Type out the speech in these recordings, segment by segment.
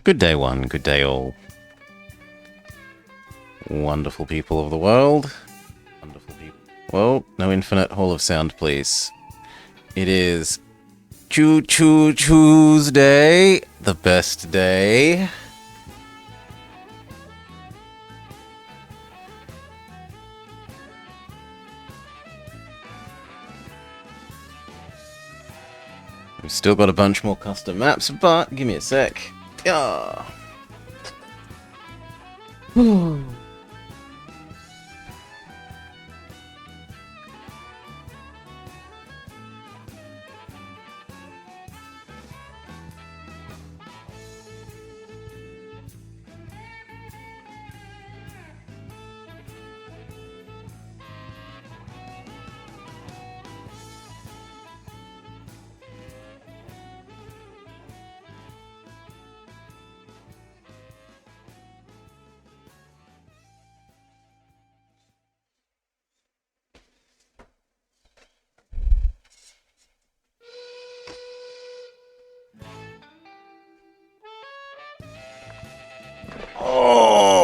Good day, one. Good day, all. Wonderful people of the world. Wonderful people. Well, no infinite hall of sound, please. It is Choo Choo Tuesday, the best day. We've still got a bunch more custom maps, but give me a sec. Yeah.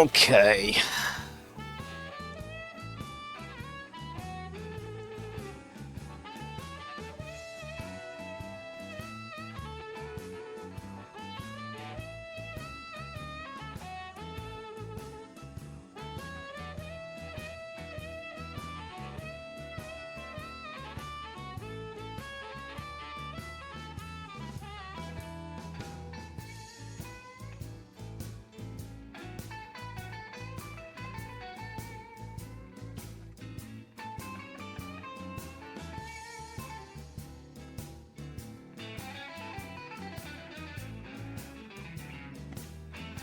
Okay.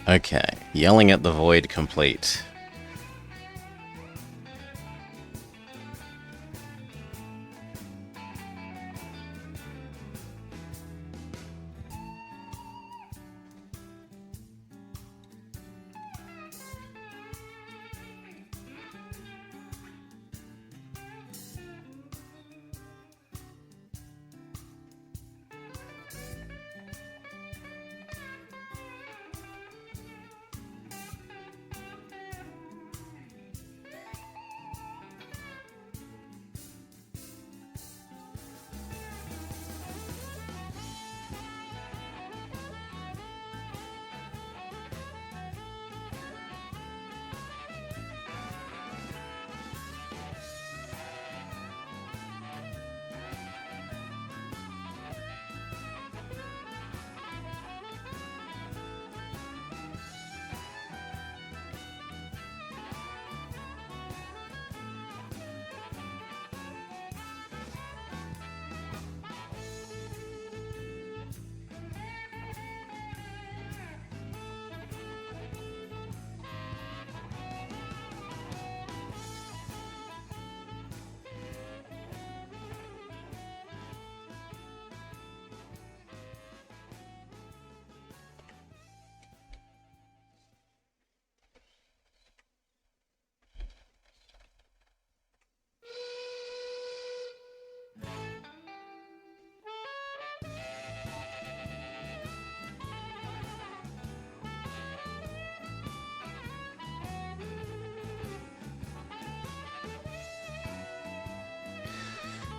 Okay, yelling at the void complete.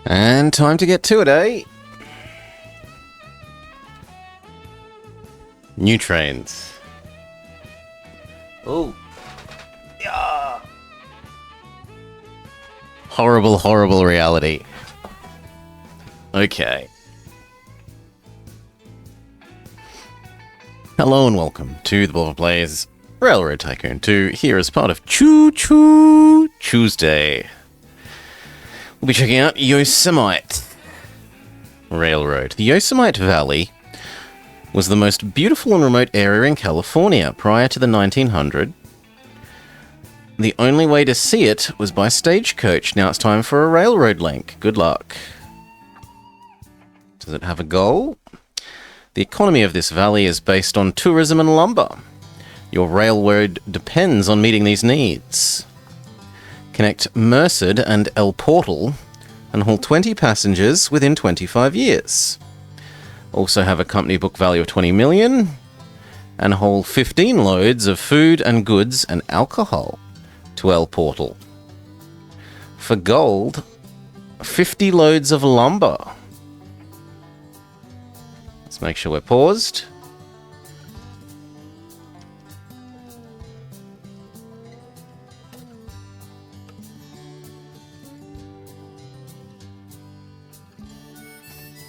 And time to get to it, eh? New trains. Oh. Yeah. Horrible, horrible reality. Okay. Hello and welcome to the Ball Players Railroad Tycoon 2, here as part of Choo Choo Tuesday. We'll be checking out Yosemite Railroad. The Yosemite Valley was the most beautiful and remote area in California prior to the 1900s. The only way to see it was by stagecoach. Now it's time for a railroad link. Good luck. Does it have a goal? The economy of this valley is based on tourism and lumber. Your railroad depends on meeting these needs. Connect Merced and El Portal and haul 20 passengers within 25 years. Also have a company book value of 20 million and haul 15 loads of food and goods and alcohol to El Portal. For gold, 50 loads of lumber. Let's make sure we're paused.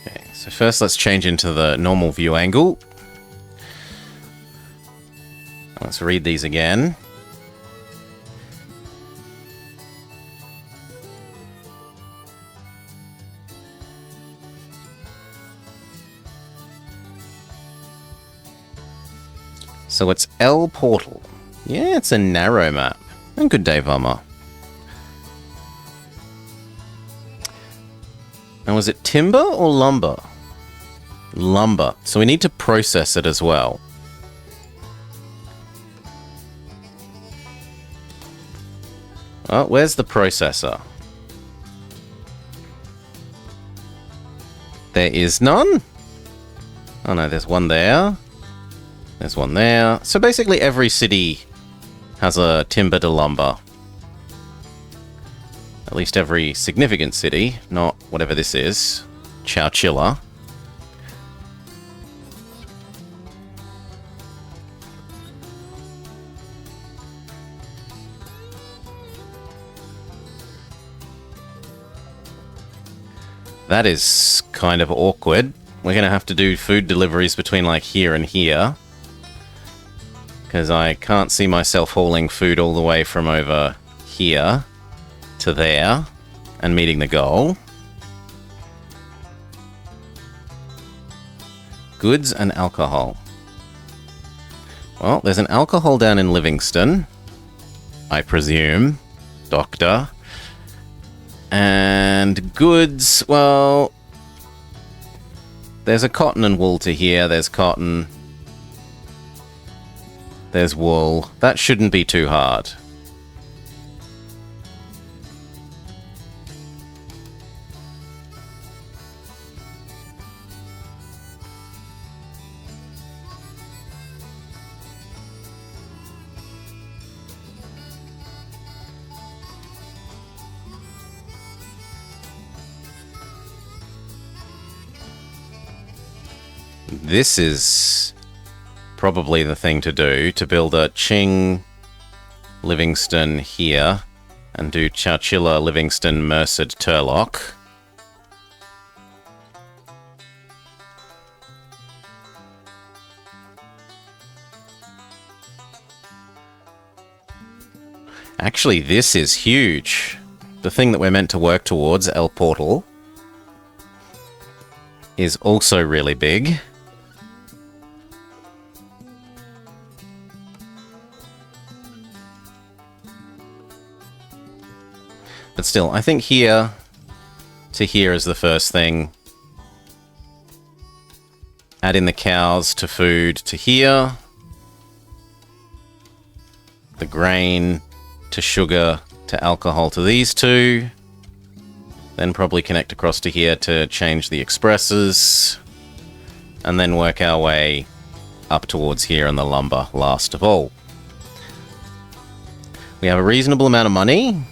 Okay, so first let's change into the normal view angle. Let's read these again. So it's El Portal. Yeah, it's a narrow map. And good day, Vummer. And was it timber or lumber? Lumber. So we need to process it as well. Oh, where's the processor? There is none? Oh no, there's one there. There's one there. So basically every city has a timber to lumber. At least every significant city, not whatever this is. Chowchilla. That is kind of awkward. We're going to have to do food deliveries between like here and here. Because I can't see myself hauling food all the way from over here to there and meeting the goal. Goods and alcohol. Well, there's an alcohol down in Livingston, I presume. Doctor. And goods, well, there's a cotton and wool to here. There's cotton. There's wool. That shouldn't be too hard. This is probably the thing to do, to build a Ching Livingston here and do Chowchilla, Livingston, Merced, Turlock. Actually, this is huge. The thing that we're meant to work towards, El Portal, is also really big. But still, I think here to here is the first thing. Add in the cows to food to here. The grain to sugar to alcohol to these two. Then probably connect across to here to change the expresses. And then work our way up towards here on the lumber last of all. We have a reasonable amount of money.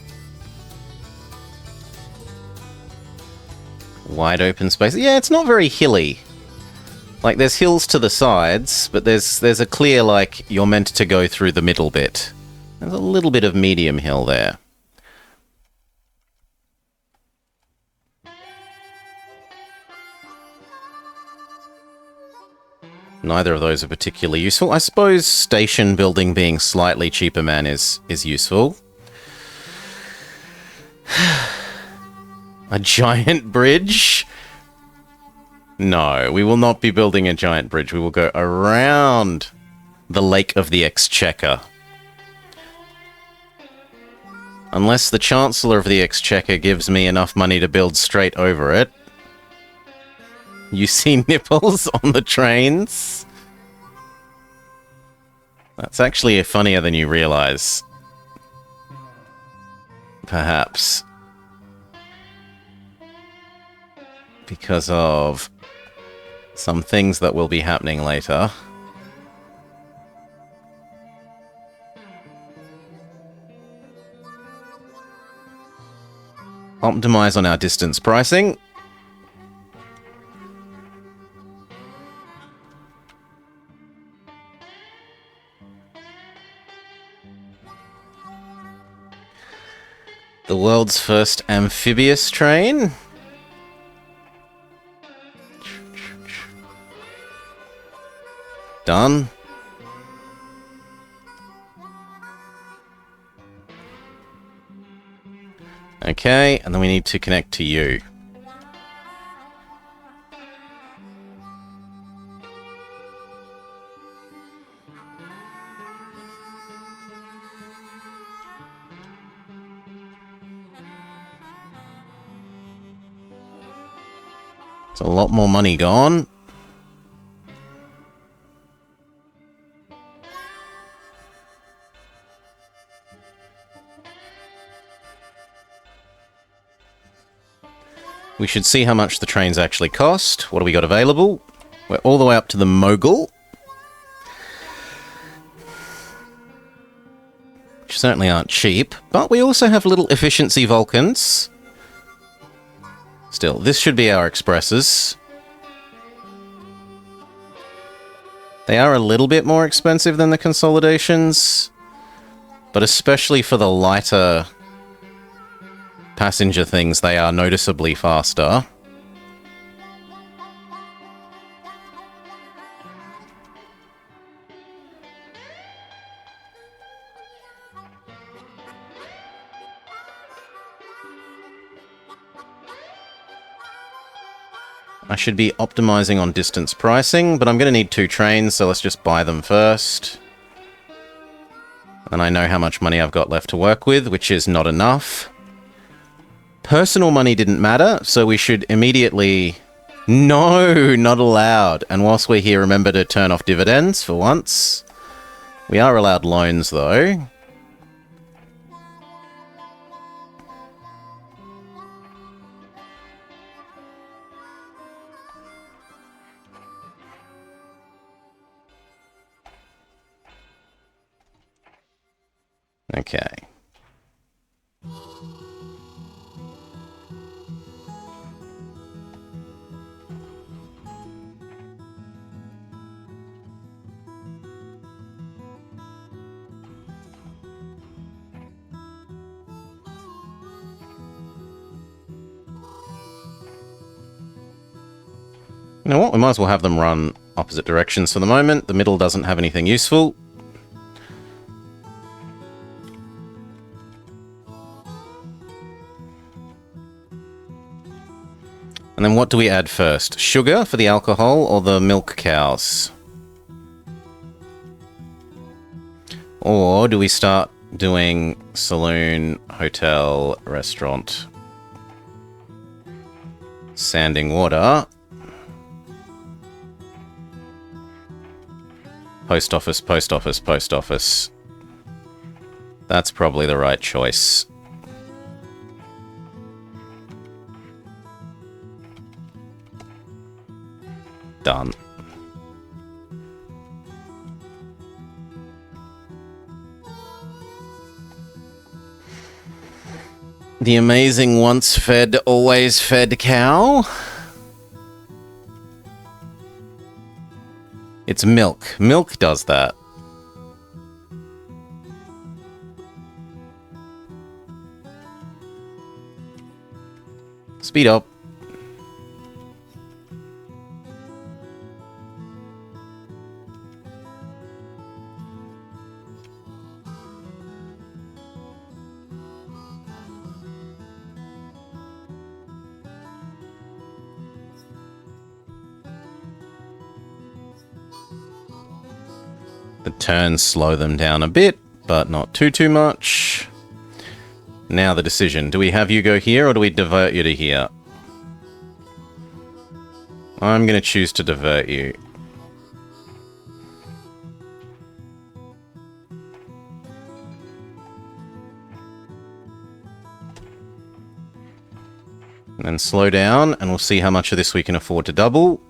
Wide open space. Yeah, it's not very hilly. Like, there's hills to the sides, but there's a clear, like, you're meant to go through the middle bit. There's a little bit of medium hill there. Neither of those are particularly useful. I suppose station building being slightly cheaper, man, is useful. A giant bridge? No, we will not be building a giant bridge. We will go around the Lake of the Exchequer. Unless the Chancellor of the Exchequer gives me enough money to build straight over it. You see nipples on the trains? That's actually funnier than you realize. Perhaps. Because of some things that will be happening later. Optimize on our distance pricing. The world's first amphibious train. Done. Okay, and then we need to connect to you. It's a lot more money gone. We should see how much the trains actually cost. What do we got available? We're all the way up to the Mogul. Which certainly aren't cheap, but we also have little efficiency Vulcans. Still, this should be our expresses. They are a little bit more expensive than the consolidations, but especially for the lighter passenger things, they are noticeably faster. I should be optimizing on distance pricing, but I'm going to need 2 trains, so let's just buy them first. And I know how much money I've got left to work with, which is not enough. Personal money didn't matter, so we should immediately... No, not allowed. And whilst we're here, remember to turn off dividends for once. We are allowed loans, though. Okay. You know what? We might as well have them run opposite directions for the moment. The middle doesn't have anything useful. And then what do we add first? Sugar for the alcohol or the milk cows? Or do we start doing saloon, hotel, restaurant, sanding water, post office, post office, post office? That's probably the right choice. Done. The amazing once fed, always fed cow. It's milk. Milk does that. Speed up. The turns slow them down a bit, but not too much. Now the decision. Do we have you go here, or do we divert you to here? I'm going to choose to divert you. And then slow down, and we'll see how much of this we can afford to double.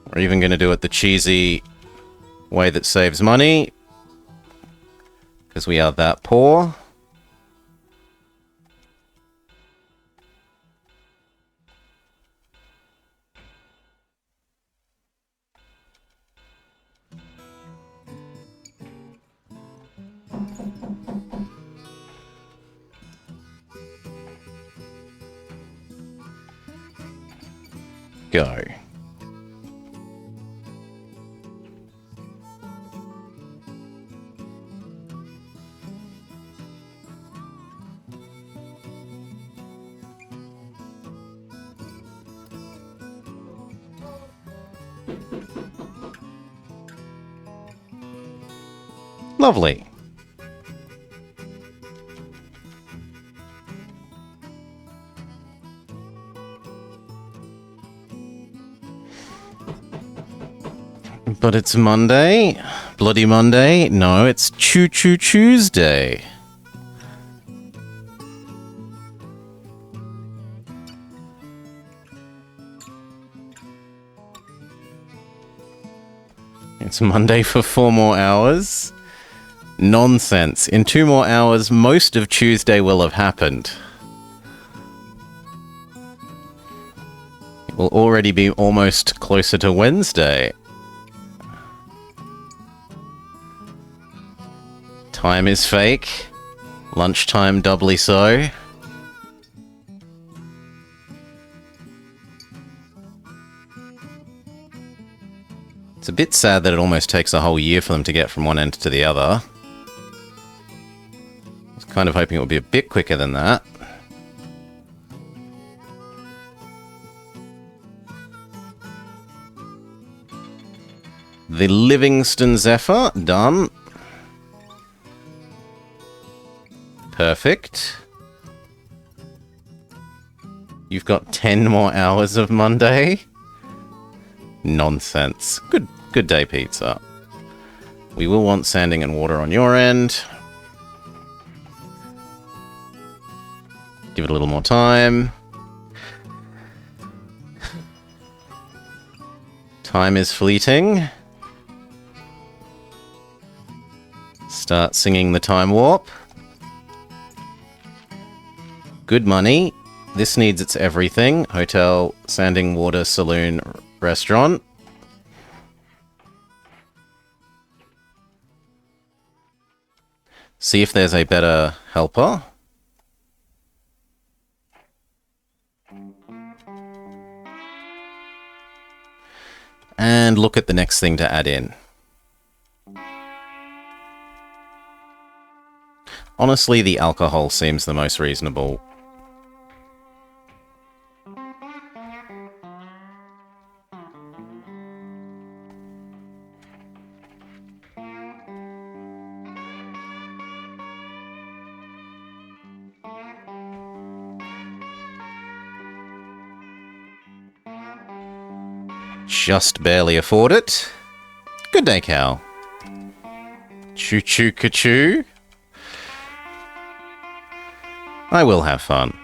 We're even going to do it the cheesy way that saves money, because we are that poor. Go. Lovely. But it's Monday. Bloody Monday. No, it's Choo Choo Tuesday. It's Monday for 4 more hours. Nonsense. In 2 more hours, most of Tuesday will have happened. It will already be almost closer to Wednesday. Time is fake. Lunchtime doubly so. It's a bit sad that it almost takes a whole year for them to get from one end to the other. I was kind of hoping it would be a bit quicker than that. The Livingston Zephyr, done. Perfect. You've got 10 more hours of Monday. Nonsense. Good day, pizza. We will want sanding and water on your end. Give it a little more time. Time is fleeting. Start singing the time warp. Good money. This needs its everything. Hotel, sanding, water, saloon, restaurant. See if there's a better helper. And look at the next thing to add in. Honestly, the alcohol seems the most reasonable. Just barely afford it. Good day, Cal. Choo choo ka-choo. I will have fun.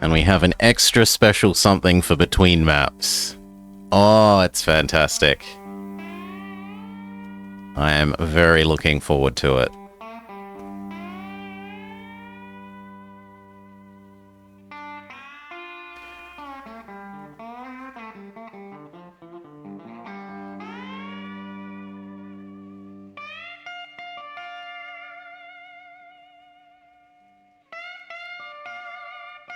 And we have an extra special something for between maps. Oh, it's fantastic. I am very looking forward to it.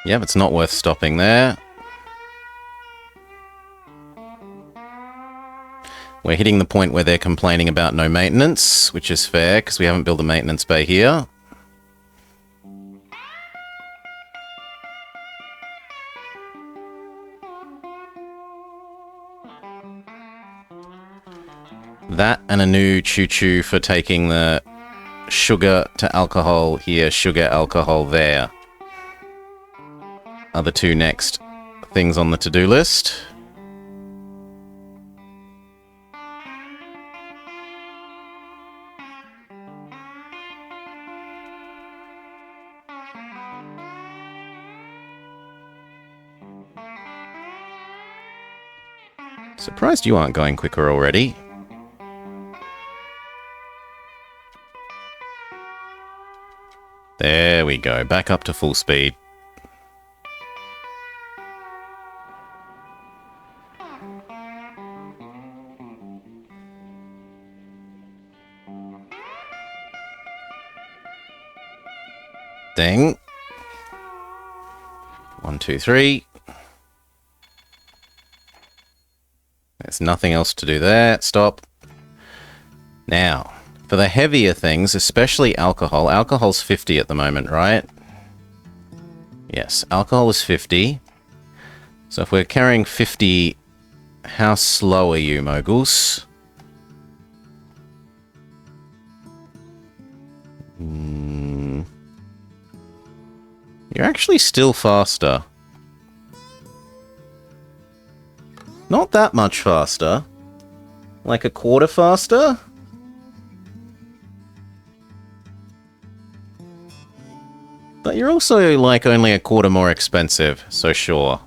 Yep, it's not worth stopping there. We're hitting the point where they're complaining about no maintenance, which is fair, because we haven't built a maintenance bay here. That and a new choo-choo for taking the sugar to alcohol here, sugar, alcohol there. Are the 2 next things on the to-do list. Surprised you aren't going quicker already. There we go, back up to full speed. Ding. 1, 2, 3. There's nothing else to do there. Stop. Now, for the heavier things, especially alcohol. Alcohol's 50 at the moment, right? Yes, alcohol is 50. So if we're carrying 50, how slow are you, moguls? You're actually still faster. Not that much faster. Like a quarter faster? But you're also, like, only a quarter more expensive, so sure.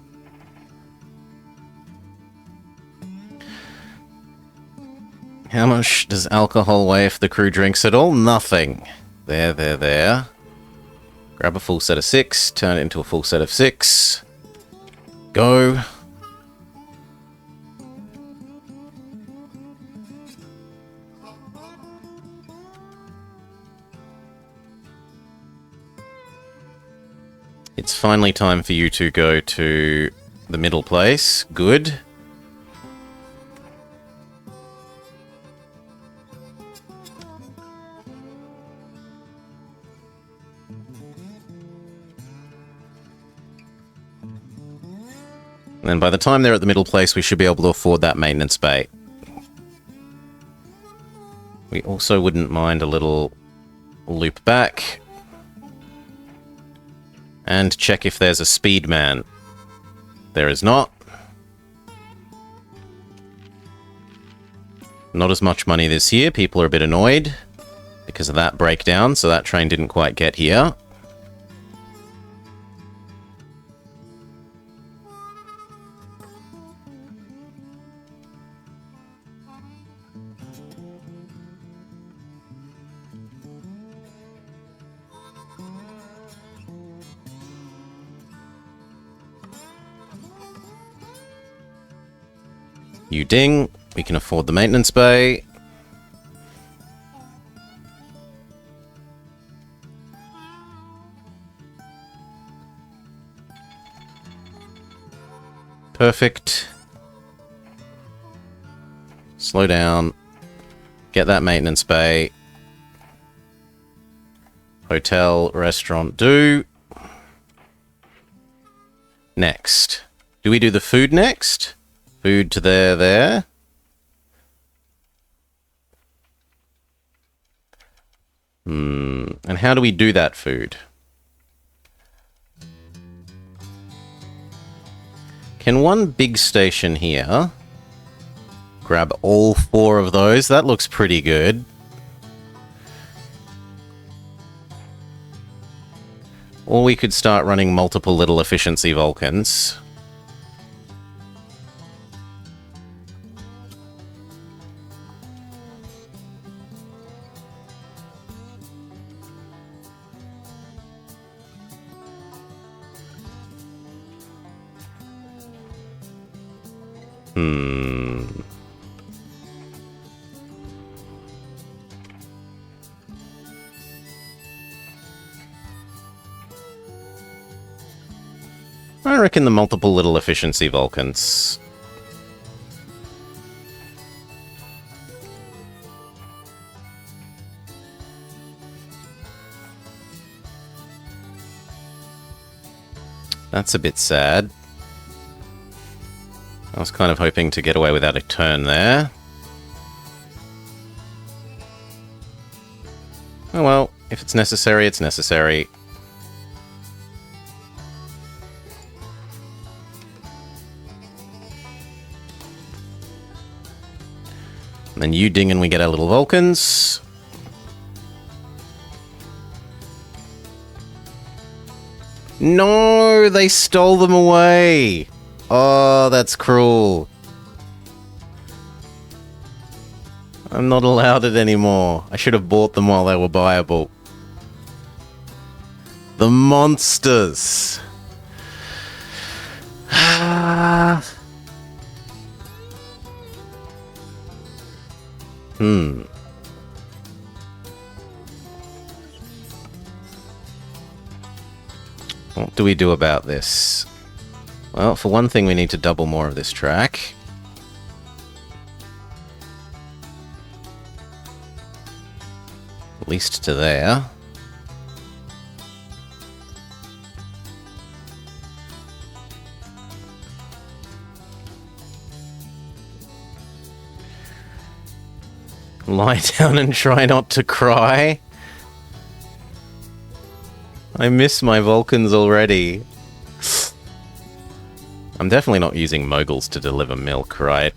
How much does alcohol weigh if the crew drinks at all? Nothing. There. Grab a full set of 6, turn it into a full set of 6. Go. It's finally time for you to go to the middle place. Good. And by the time they're at the middle place, we should be able to afford that maintenance bay. We also wouldn't mind a little loop back. And check if there's a speed man. There is not. Not as much money this year. People are a bit annoyed because of that breakdown, so that train didn't quite get here. You ding. We can afford the maintenance bay. Perfect. Slow down. Get that maintenance bay. Hotel, restaurant, do. Next. Do we do the food next? Food to there. And how do we do that food? Can one big station here grab all 4 of those? That looks pretty good. Or we could start running multiple little efficiency Vulcans. I reckon the multiple little efficiency Vulcans. That's a bit sad. I was kind of hoping to get away without a turn there. Oh well, if it's necessary, it's necessary. And then you ding and we get our little Vulcans. No, they stole them away. Oh, that's cruel. I'm not allowed it anymore. I should have bought them while they were buyable. The monsters. What do we do about this? Well, for one thing, we need to double more of this track. At least to there. Lie down and try not to cry. I miss my Vulcans already. I'm definitely not using moguls to deliver milk, right?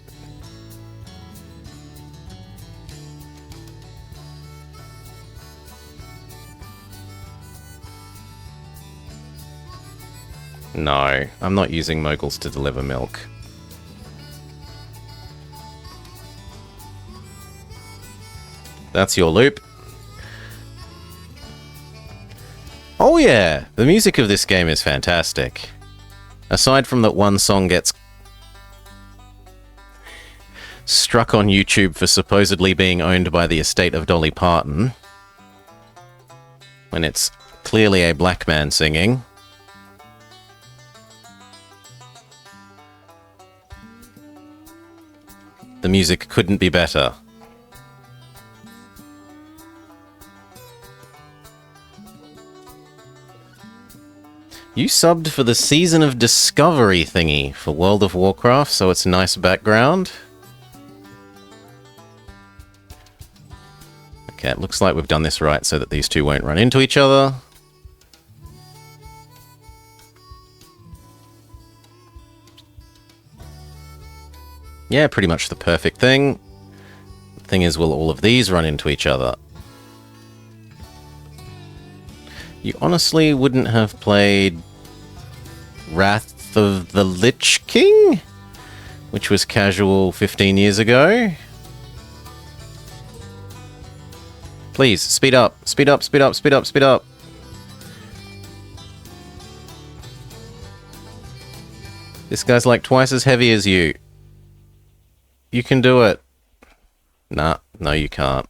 No, I'm not using moguls to deliver milk. That's your loop. Oh yeah, the music of this game is fantastic. Aside from that one song gets struck on YouTube for supposedly being owned by the estate of Dolly Parton, when it's clearly a black man singing. The music couldn't be better. You subbed for the Season of Discovery thingy for World of Warcraft, so it's nice background. Okay, it looks like we've done this right so that these two won't run into each other. Yeah, pretty much the perfect thing. The thing is, will all of these run into each other? You honestly wouldn't have played Wrath of the Lich King, which was casual 15 years ago. Please, speed up, speed up, speed up, speed up, speed up. This guy's like twice as heavy as you. You can do it. Nah, no you can't.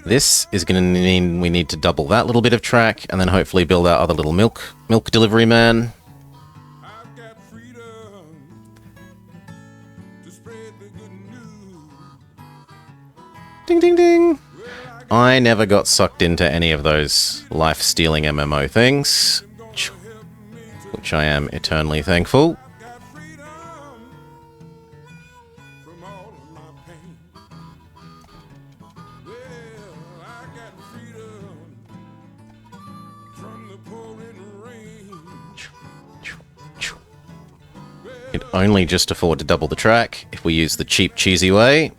This is going to mean we need to double that little bit of track, and then hopefully build our other little milk delivery man. Ding ding ding! I never got sucked into any of those life-stealing MMO things, which I am eternally thankful. Could only just afford to double the track if we use the cheap, cheesy way.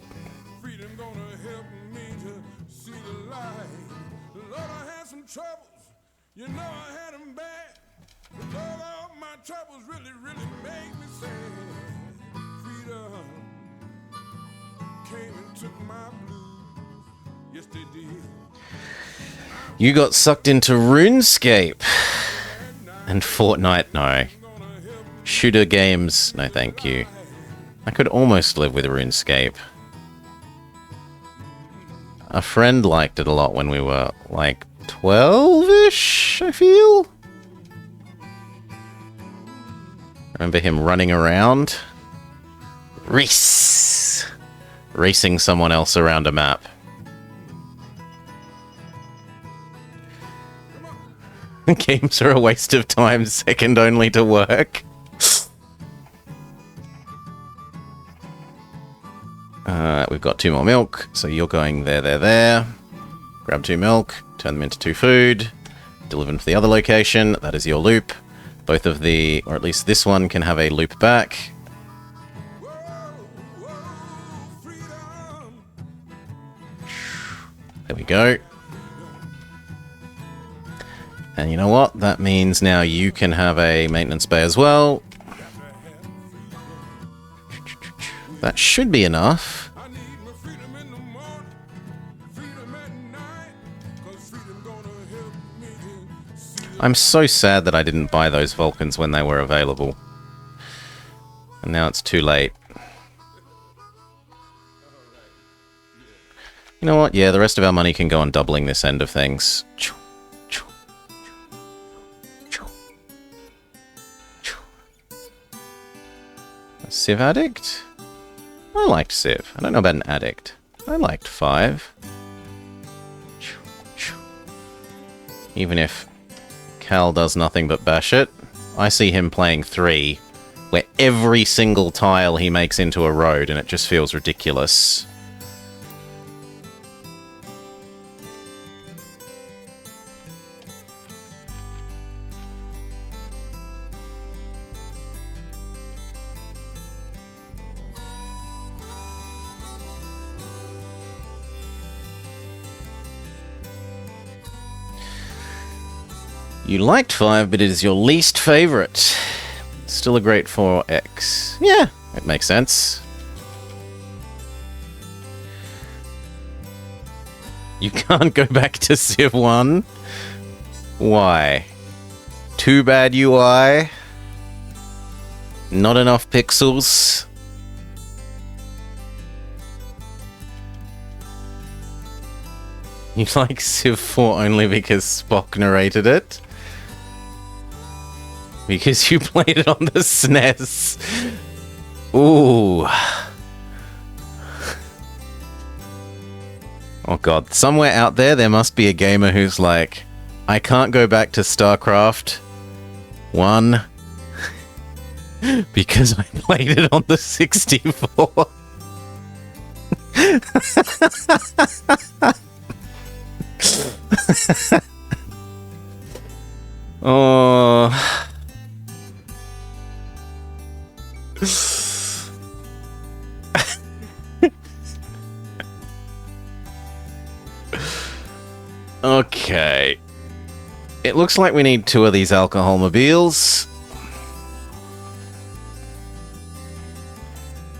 You got sucked into RuneScape and Fortnite, no. Shooter games, no thank you. I could almost live with RuneScape. A friend liked it a lot when we were, like, 12-ish, I feel? Remember him running around? Racing someone else around a map. Games are a waste of time, second only to work. We've got 2 more milk, so you're going there. Grab 2 milk, turn them into 2 food, deliver them to the other location. That is your loop. Both of the, or at least this one, can have a loop back. There we go. And you know what? That means now you can have a maintenance bay as well. That should be enough. I'm so sad that I didn't buy those Vulcans when they were available. And now it's too late. You know what? Yeah, the rest of our money can go on doubling this end of things. Choo, choo, choo, choo. A Civ addict? I liked Civ. I don't know about an addict. I liked 5. Choo, choo. Even if Cal does nothing but bash it, I see him playing 3, where every single tile he makes into a road, and it just feels ridiculous. You liked 5, but it is your least favorite. Still a great 4x. Yeah, it makes sense. You can't go back to Civ 1? Why? Too bad UI? Not enough pixels? You like Civ 4 only because Spock narrated it? Because you played it on the SNES. Ooh. Oh god, somewhere out there must be a gamer who's like, I can't go back to StarCraft 1 because I played it on the 64. Oh. Okay. It looks like we need 2 of these alcohol mobiles.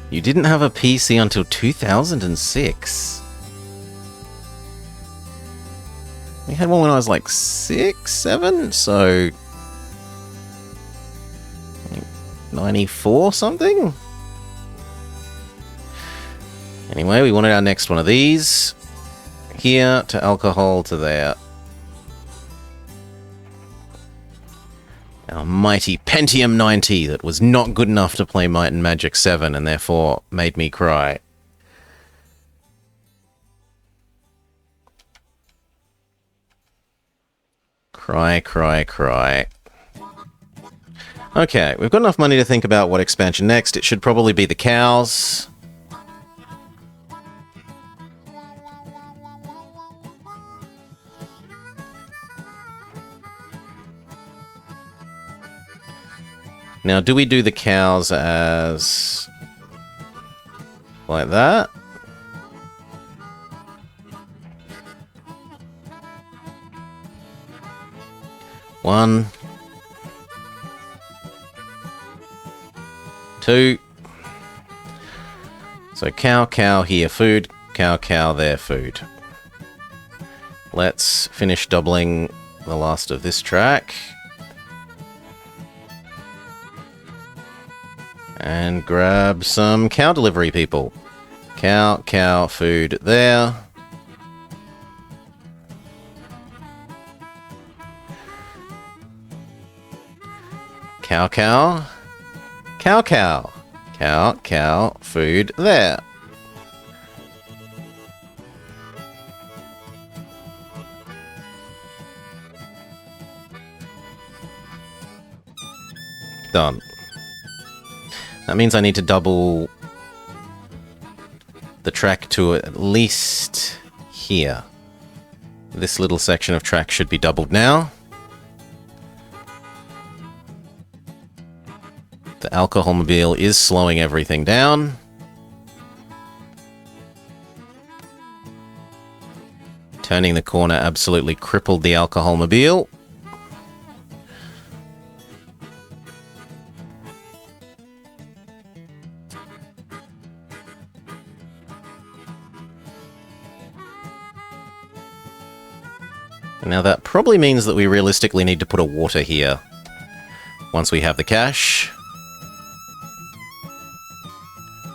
You didn't have a PC until 2006. We had one when I was like 6, 7, so 94 something? Anyway, we wanted our next one of these. Here to alcohol to there. Our mighty Pentium 90 that was not good enough to play Might and Magic 7 and therefore made me cry. Cry, cry, cry. Okay, we've got enough money to think about what expansion next. It should probably be the cows. Now, do we do the cows as like that? One. 2. So cow, cow here, food. Cow, cow there, food. Let's finish doubling the last of this track. And grab some cow delivery people. Cow, cow, food there. Cow, cow. Cow, cow. Cow, cow, food there. Done. That means I need to double the track to at least here. This little section of track should be doubled now. The alcohol mobile is slowing everything down. Turning the corner absolutely crippled the alcohol mobile. Now that probably means that we realistically need to put a water here once we have the cash.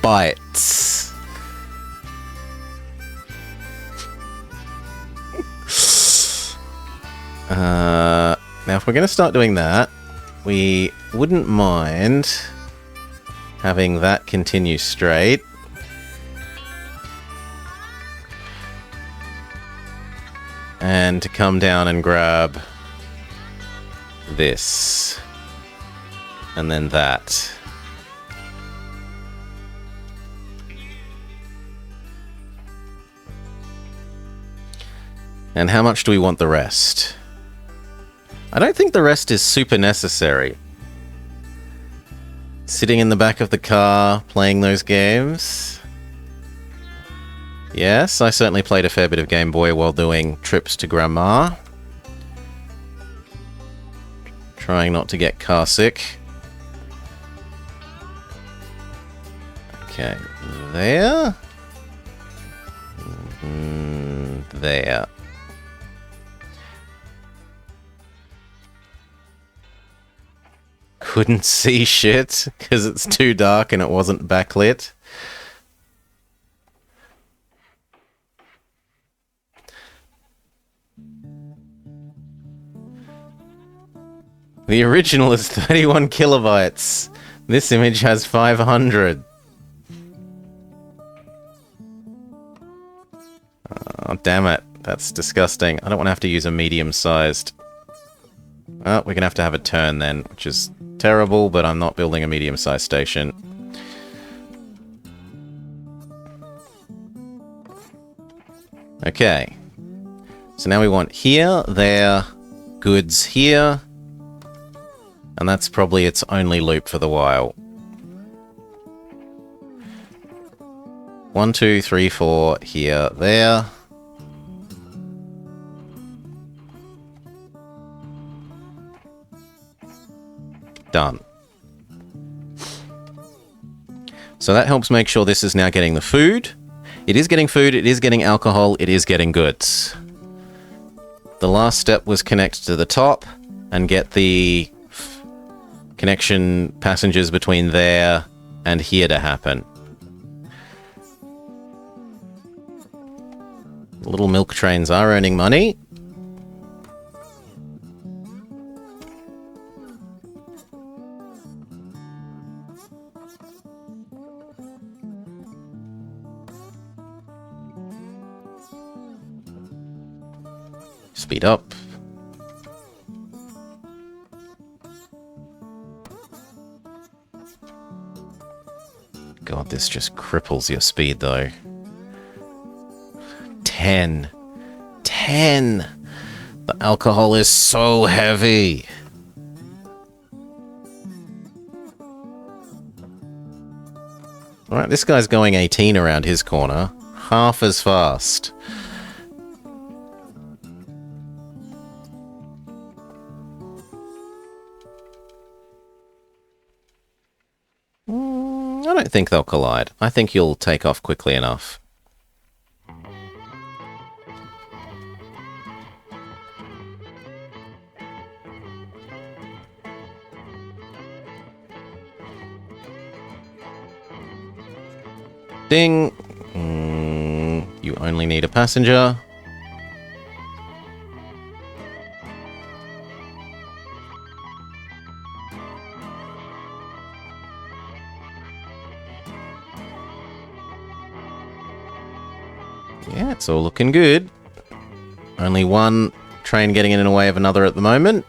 kilobytes. Now, if we're going to start doing that, we wouldn't mind having that continue straight. And to come down and grab this. And then that. And how much do we want the rest? I don't think the rest is super necessary. Sitting in the back of the car, playing those games. Yes, I certainly played a fair bit of Game Boy while doing trips to Grandma. Trying not to get car sick. Okay, there. There. Couldn't see shit because it's too dark and it wasn't backlit. The original is 31 kilobytes. This image has 500. Oh, damn it. That's disgusting. I don't want to have to use a medium-sized. Oh, we're going to have a turn then, which is terrible, but I'm not building a medium-sized station. Okay. So now we want here, there, goods here. And that's probably its only loop for the while. 1, 2, 3, 4, here, there. Done. So that helps make sure this is now getting the food. It is getting food, it is getting alcohol, it is getting goods. The last step was connect to the top and get the connection passengers between there and here to happen. Little milk trains are earning money. Speed up. God, this just cripples your speed, though. 10. 10! The alcohol is so heavy! Alright, this guy's going 18 around his corner. Half as fast. I don't think they'll collide. I think you'll take off quickly enough. Ding! You only need a passenger. Yeah, it's all looking good. Only one train getting in the way of another at the moment.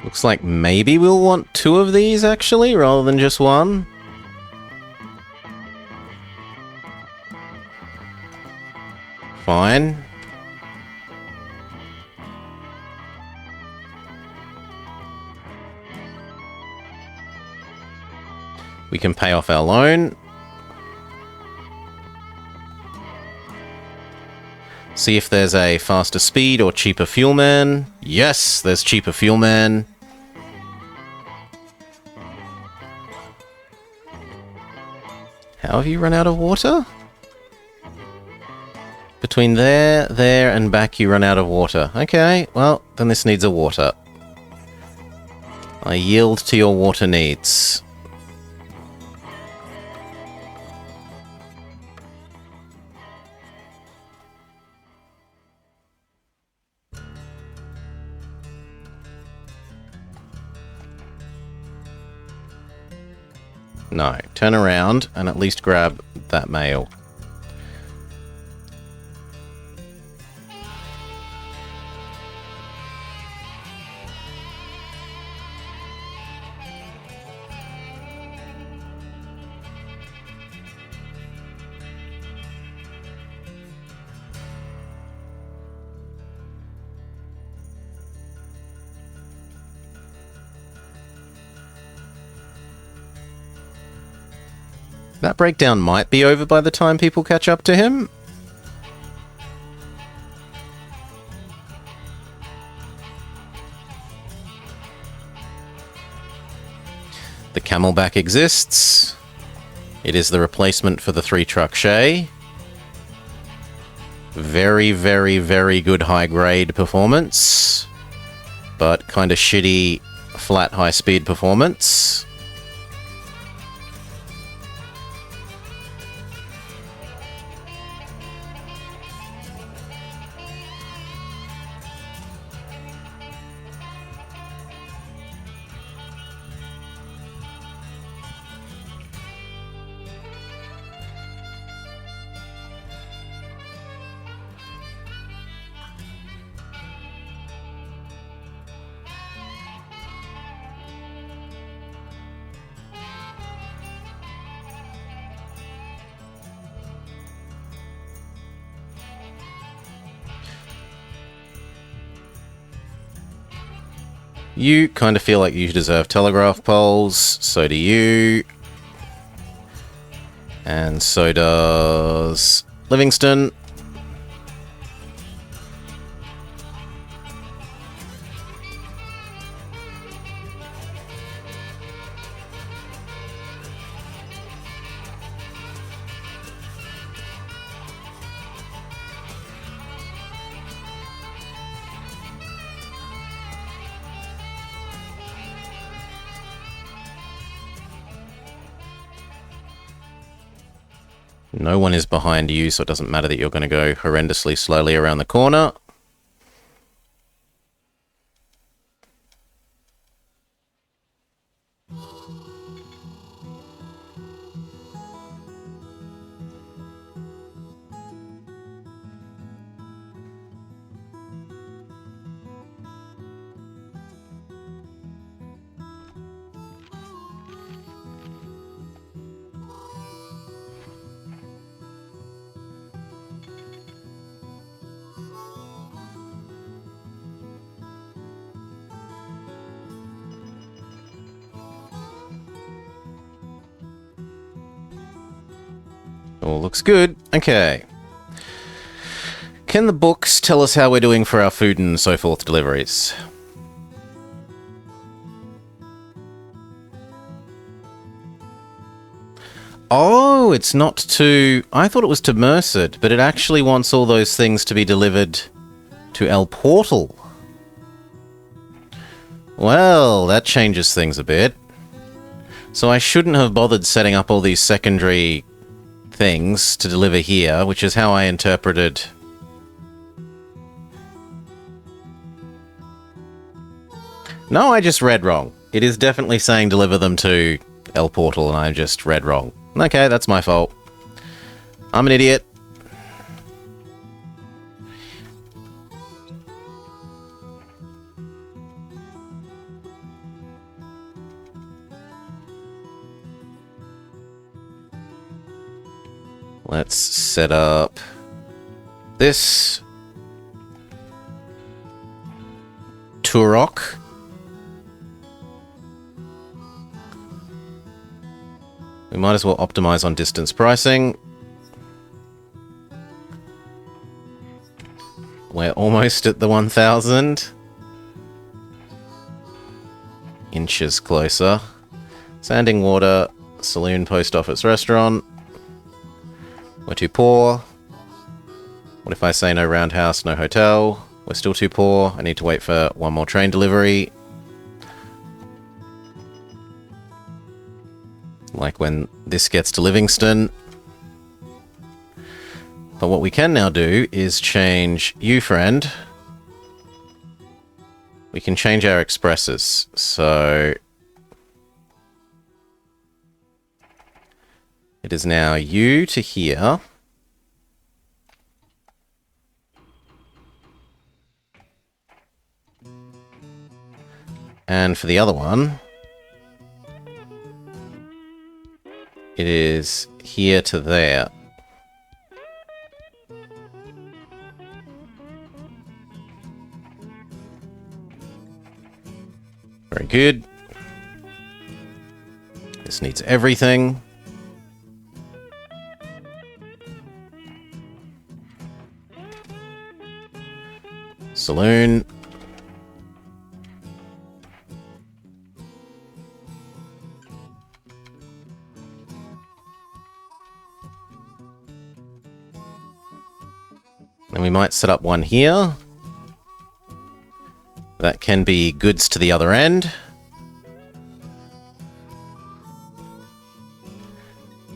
Looks like maybe we'll want 2 of these, actually, rather than just one. Fine. We can pay off our loan. See if there's a faster speed or cheaper fuel man. Yes, there's cheaper fuel man. How have you run out of water? Between there, and back you run out of water. Okay, well, then this needs a water. I yield to your water needs. No, turn around and at least grab that mail. That breakdown might be over by the time people catch up to him. The Camelback exists. It is the replacement for the 3-truck Shay. Very, very, very good high-grade performance, but kind of shitty flat high-speed performance. You kind of feel like you deserve telegraph poles, so do you. And so does Livingston. No one is behind you, so it doesn't matter that you're going to go horrendously slowly around the corner. All looks good. Okay. Can the books tell us how we're doing for our food and so forth deliveries? Oh, it's not to... I thought it was to Merced, but it actually wants all those things to be delivered to El Portal. Well, that changes things a bit. So I shouldn't have bothered setting up all these secondary things to deliver here, which is how I interpreted... No, I just read wrong. It is definitely saying deliver them to El Portal, and I just read wrong. Okay, that's my fault. I'm an idiot. Let's set up this Turok. We might as well optimize on distance pricing. We're almost at the 1,000. Inches closer. Sanding water, saloon, post office, restaurant. We're too poor. What if I say no roundhouse, no hotel? We're still too poor. I need to wait for one more train delivery. Like when this gets to Livingston. But what we can now do is change you, friend. We can change our expresses. So it is now you to here. And for the other one, it is here to there. Very good. This needs everything. Saloon. And we might set up one here. That can be goods to the other end.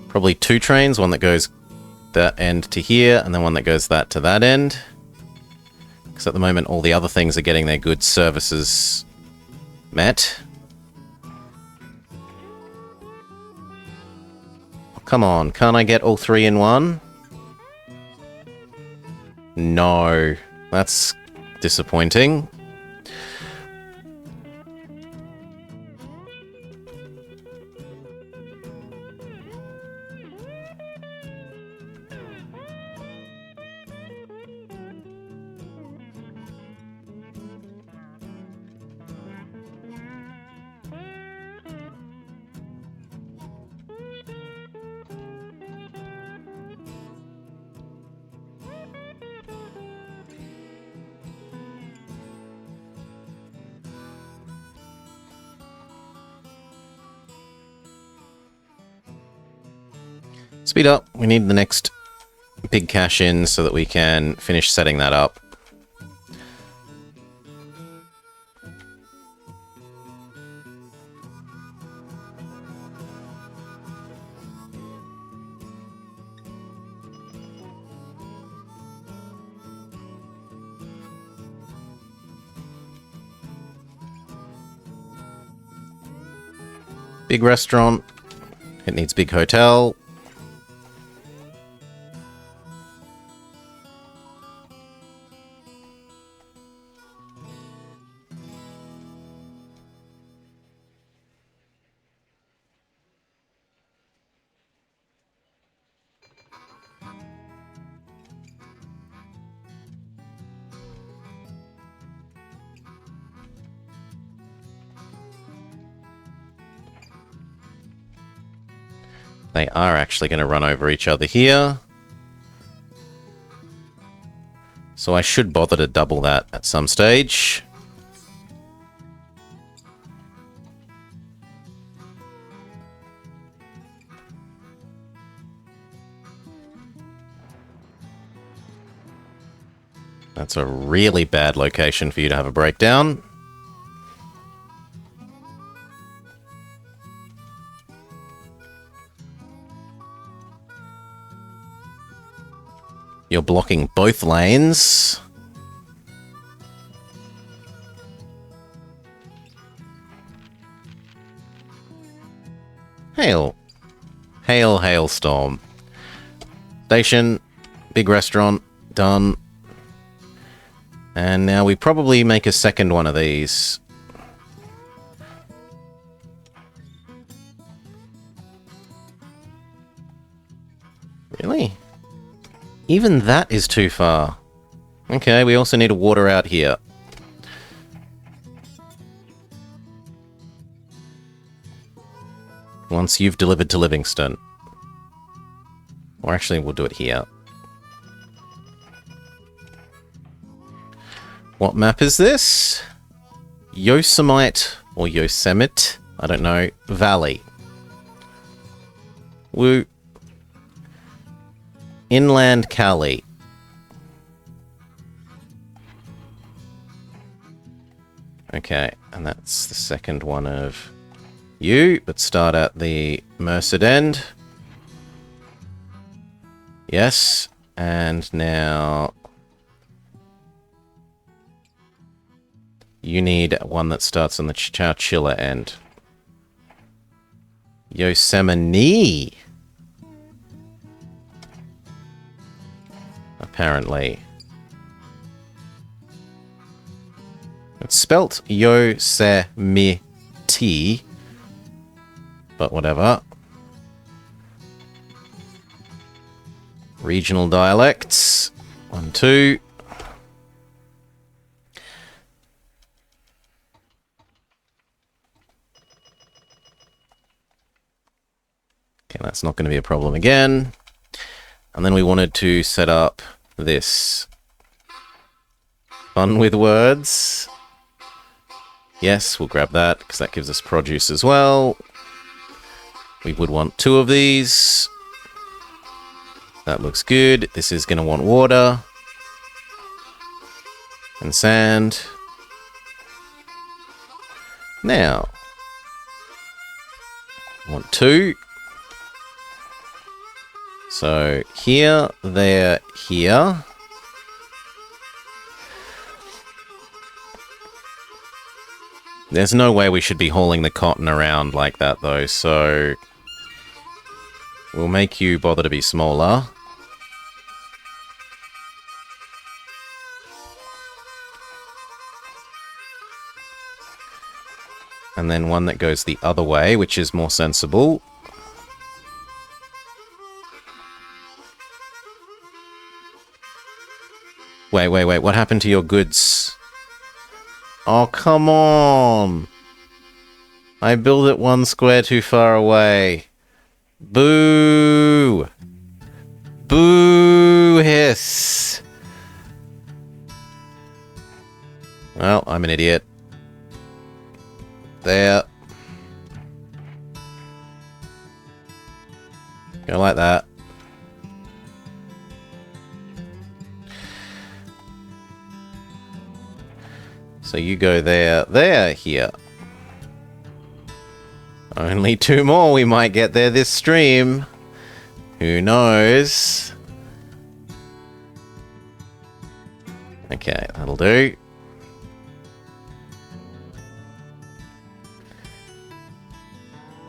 Probably two trains, one that goes that end to here, and then one that goes that to that end. Because at the moment, all the other things are getting their goods services met. Come on, can't I get all three in one? No, that's disappointing. Speed up. We need the next big cash in so that we can finish setting that up. Big restaurant. It needs big hotel. They are actually going to run over each other here. So I should bother to double that at some stage. That's a really bad location for you to have a breakdown. You're blocking both lanes. Hail. Hail, hailstorm. Station, big restaurant, done. And now we probably make a second one of these. Really? Even that is too far. Okay, we also need a water out here. Once you've delivered to Livingston. Or actually, we'll do it here. What map is this? Yosemite or Yosemite, I don't know, Valley. Woo. Inland Cali. Okay, and that's the second one of you. Let's start at the Merced End. Yes, and now you need one that starts on the Chowchilla end. Yosemite. Apparently. It's spelt Yosemite, but whatever. Regional dialects. 1, 2. Okay, that's not going to be a problem again. And then we wanted to set up this. Fun with words. Yes, we'll grab that, because that gives us produce as well. We would want 2 of these. That looks good. This is going to want water. And sand. Now. Want 2. So, here, there, here. There's no way we should be hauling the cotton around like that, though, so we'll make you bother to be smaller. And then one that goes the other way, which is more sensible. Wait, what happened to your goods? Oh, come on! I built it 1 square too far away. Boo! Boo hiss! Well, I'm an idiot. There. Go like that. So you go there, here. Only 2 more we might get there this stream. Who knows? Okay, that'll do.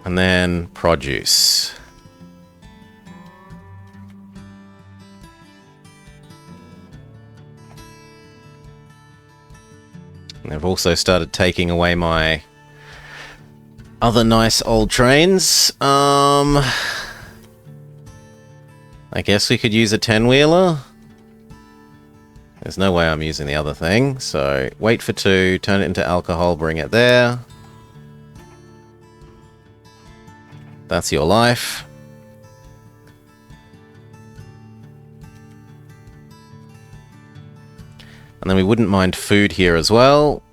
And then produce. And they've also started taking away my other nice old trains. I guess we could use a 10-wheeler. There's no way I'm using the other thing. So wait for 2, turn it into alcohol, bring it there. That's your life. And then we wouldn't mind food here as well,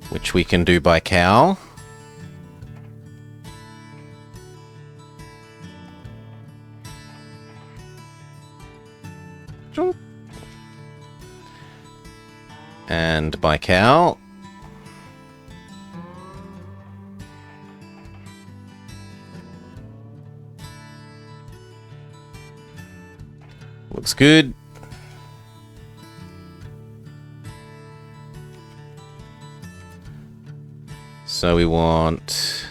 which we can do by cow. And by cow. Looks good. So we want...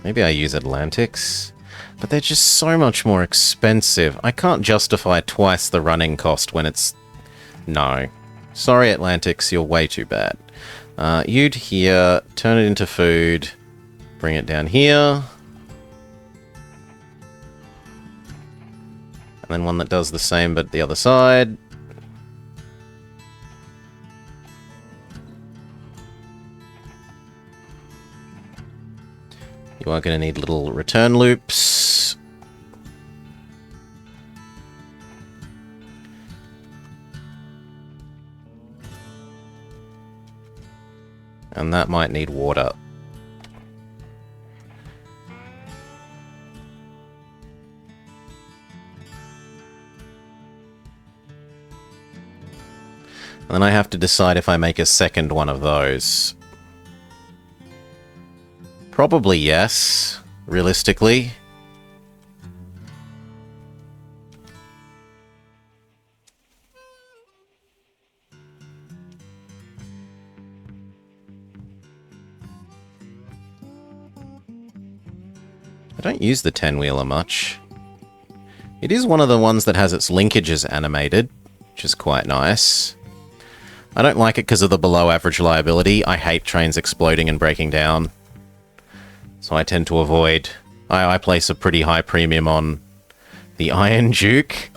Maybe I use Atlantics, but they're just so much more expensive. I can't justify twice the running cost when it's... No. Sorry, Atlantics, you're way too bad. You'd here, turn it into food, bring it down here. And then one that does the same but the other side. You are going to need little return loops. And that might need water. And then I have to decide if I make a second one of those. Probably yes, realistically. I don't use the 10-wheeler much. It is one of the ones that has its linkages animated, which is quite nice. I don't like it because of the below-average liability. I hate trains exploding and breaking down. So I tend to avoid... I place a pretty high premium on the Iron Duke.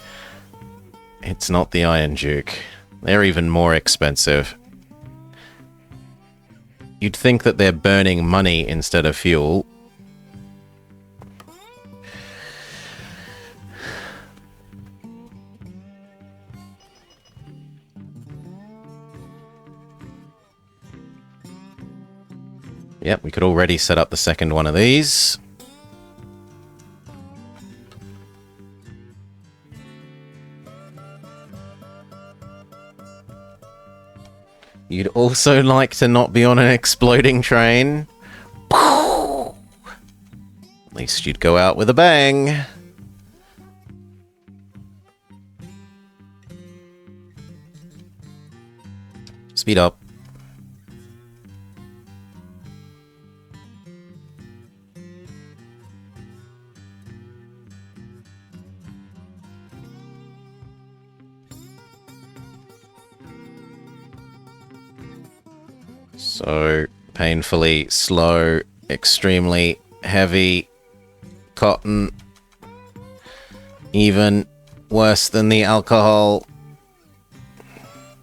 It's not the Iron Duke. They're even more expensive. You'd think that they're burning money instead of fuel. Yep, we could already set up the second one of these. You'd also like to not be on an exploding train. At least you'd go out with a bang. Speed up. So, painfully slow, extremely heavy cotton, even worse than the alcohol.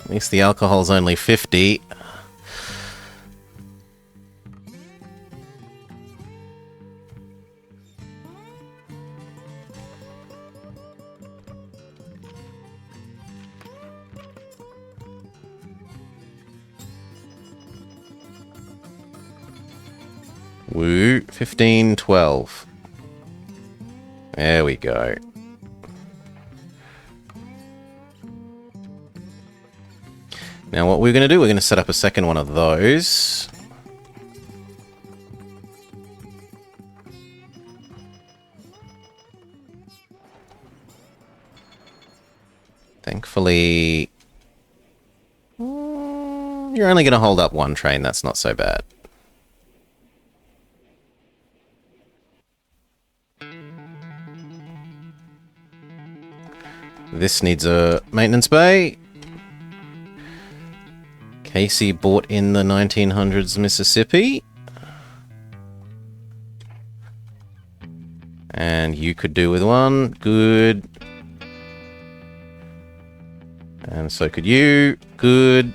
At least the alcohol's only 50. Woo, 15, 12. There we go. Now what we're going to do, we're going to set up a second one of those. Thankfully, you're only going to hold up one train, that's not so bad. This needs a maintenance bay. Casey bought in the 1900s Mississippi. And you could do with one. Good. And so could you. Good.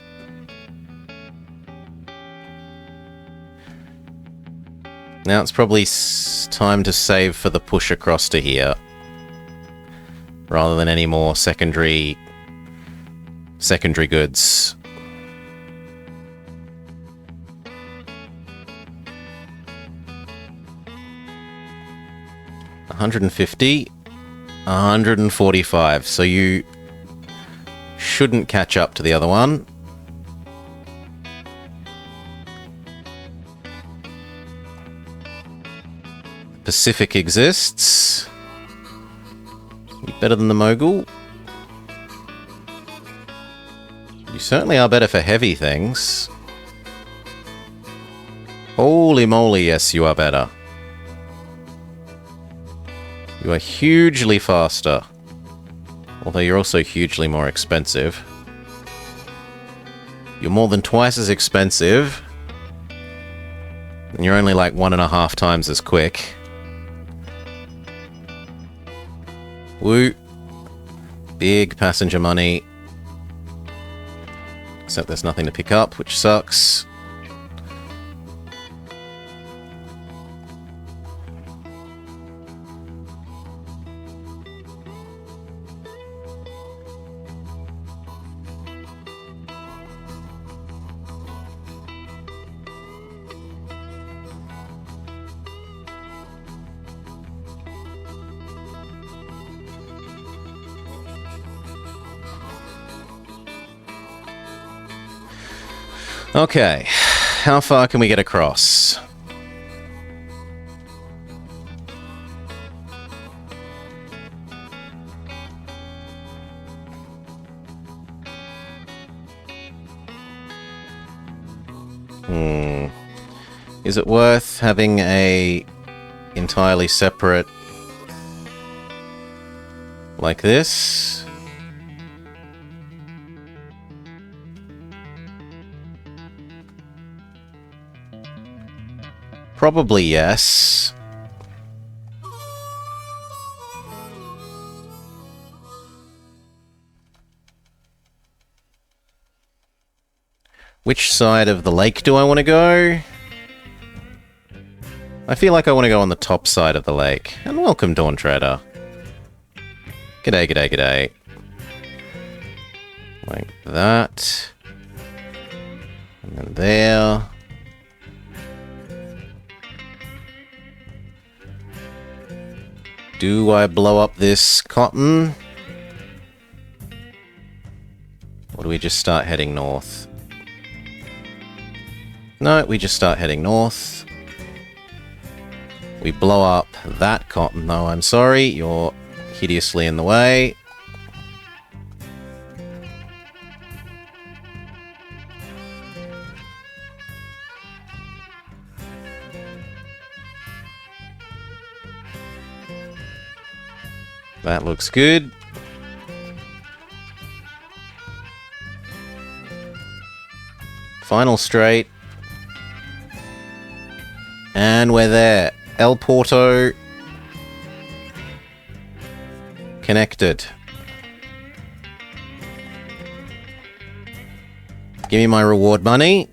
Now it's probably time to save for the push across to here. Rather than any more secondary goods. $150, $145. So you shouldn't catch up to the other one. Pacific exists. You better than the Mogul? You certainly are better for heavy things. Holy moly, yes, you are better. You are hugely faster. Although you're also hugely more expensive. You're more than twice as expensive. And you're only like 1.5 times as quick. Woo. Big passenger money. Except there's nothing to pick up, which sucks. Okay, how far can we get across? Is it worth having a entirely separate like this? Probably yes. Which side of the lake do I want to go? I feel like I want to go on the top side of the lake. And welcome, Dawn Trader. G'day, g'day, g'day. Like that. And then there. Do I blow up this cotton? Or do we just start heading north? No, we just start heading north. We blow up that cotton. No, I'm sorry, you're hideously in the way. That looks good. Final straight. And we're there. El Porto. Connected. Give me my reward money.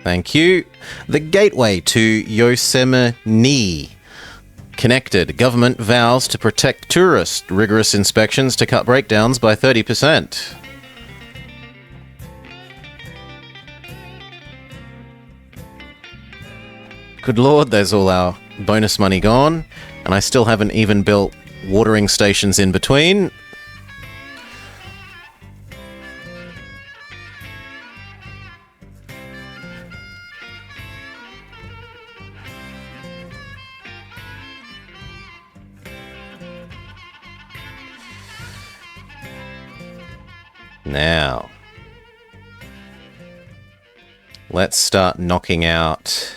Thank you. The gateway to Yosemite. Connected. Government vows to protect tourists. Rigorous inspections to cut breakdowns by 30%. Good lord, there's all our bonus money gone. And I still haven't even built watering stations in between. Now, let's start knocking out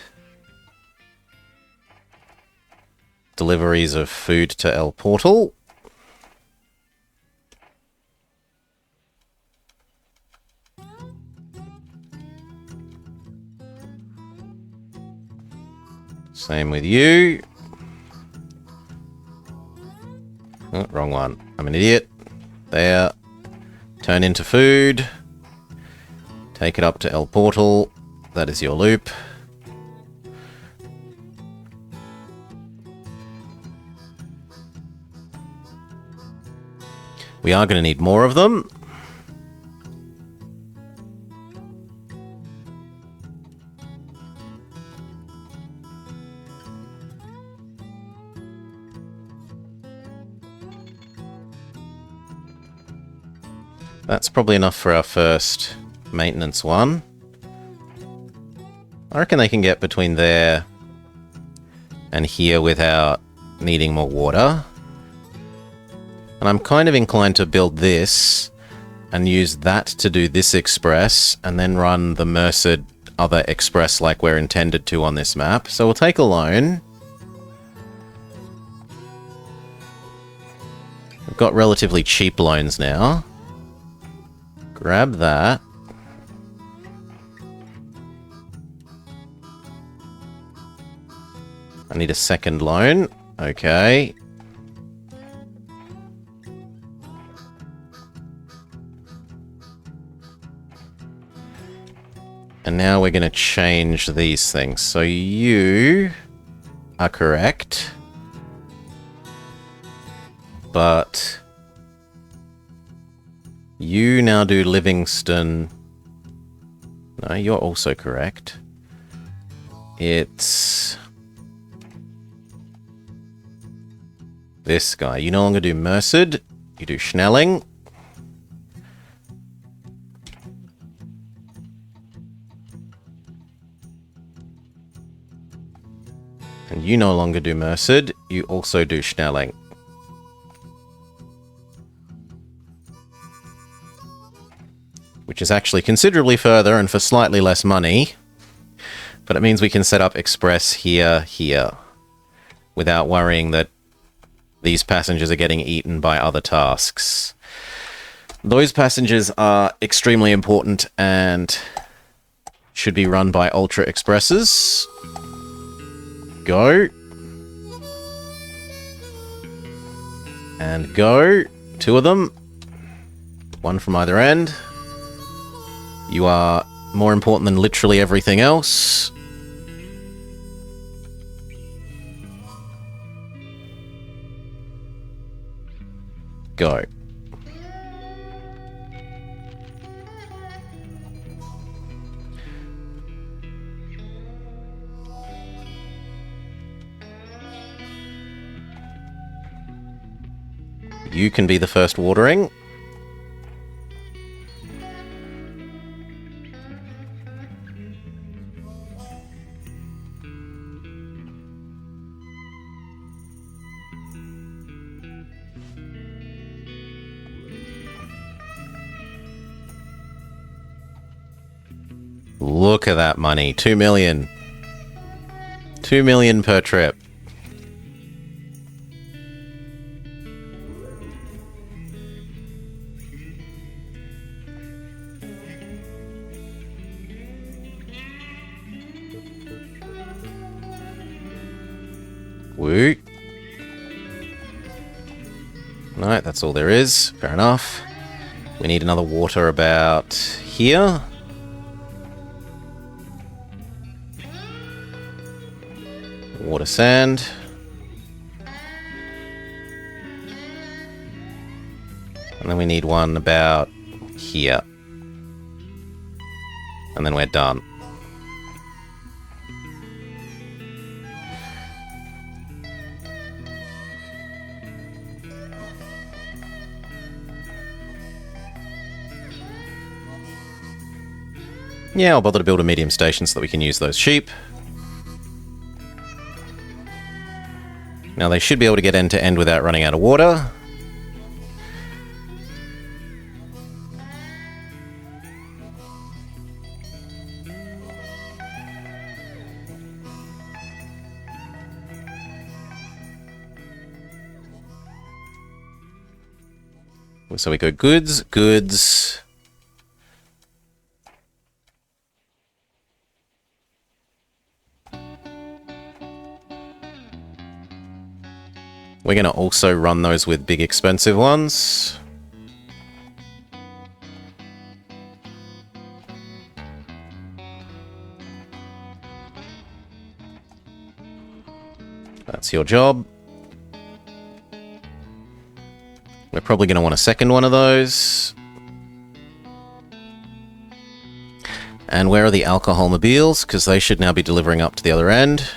deliveries of food to El Portal. Same with you. Oh, wrong one. I'm an idiot. There. Turn into food. Take it up to El Portal. That is your loop. We are going to need more of them. That's probably enough for our first maintenance one. I reckon they can get between there and here without needing more water. And I'm kind of inclined to build this and use that to do this express and then run the Merced other express like we're intended to on this map. So we'll take a loan. We've got relatively cheap loans now. Grab that. I need a second loan. Okay. And now we're going to change these things. So you are correct. But you now do Livingston. No, you're also correct. It's this guy. You no longer do Merced. You do Schnelling. And you no longer do Merced, you also do Schnelling. Which is actually considerably further and for slightly less money. But it means we can set up Express here, without worrying that these passengers are getting eaten by other tasks. Those passengers are extremely important and should be run by Ultra Expresses. Go. And go. 2 of them. 1 from either end. You are more important than literally everything else. Go. You can be the first watering. Look at that money. 2 million. 2 million per trip. Woo. Alright, that's all there is. Fair enough. We need another water about here. Water sand. And then we need one about here. And then we're done. Yeah, I'll bother to build a medium station so that we can use those sheep. Now they should be able to get end to end without running out of water. So we go goods, goods. We're going to also run those with big expensive ones. That's your job. We're probably going to want a second one of those. And where are the alcohol mobiles? Because they should now be delivering up to the other end.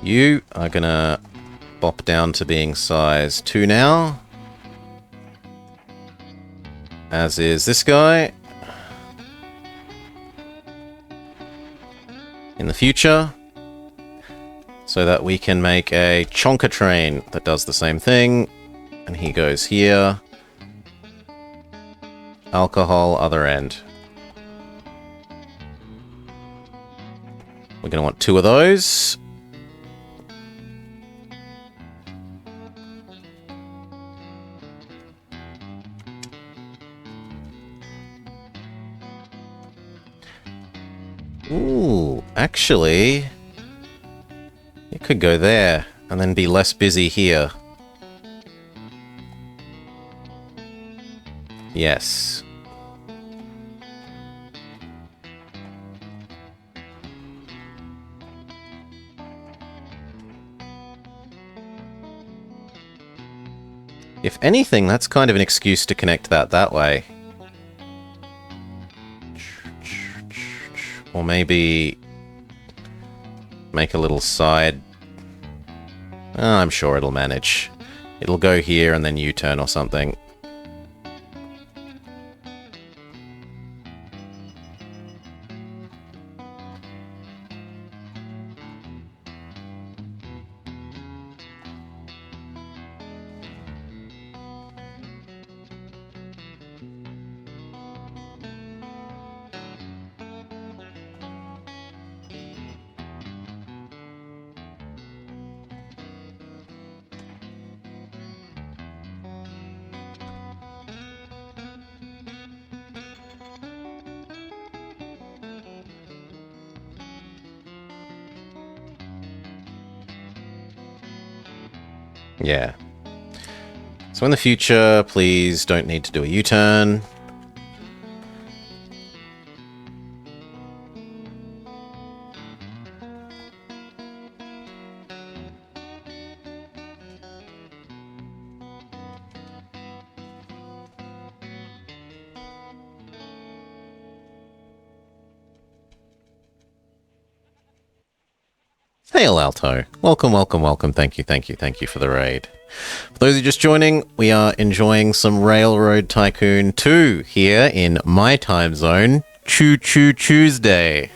You are going to bop down to being size 2 now. As is this guy. In the future. So that we can make a chonker train that does the same thing. And he goes here. Alcohol, other end. We're going to want 2 of those. Ooh, actually, it could go there and then be less busy here. Yes. If anything, that's kind of an excuse to connect that way. Or maybe make a little side. Oh, I'm sure it'll manage. It'll go here and then U-turn or something. Yeah. So in the future, please don't need to do a U-turn. Hail Alto. Welcome, welcome, welcome. Thank you, thank you, thank you for the raid. For those who are just joining, we are enjoying some Railroad Tycoon 2 here in my time zone, Choo Choo Tuesday.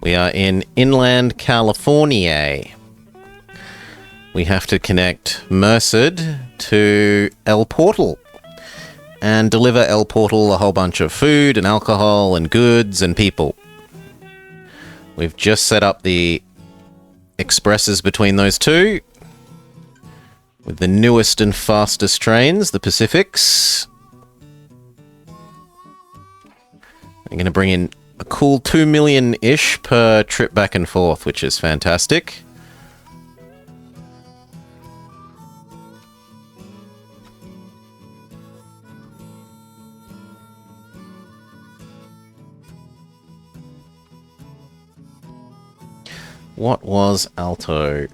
We are in inland California. We have to connect Merced to El Portal and deliver El Portal a whole bunch of food and alcohol and goods and people. We've just set up the expresses between those two with the newest and fastest trains, the Pacifics. I'm going to bring in a cool 2 million-ish per trip back and forth, which is fantastic. What was Alto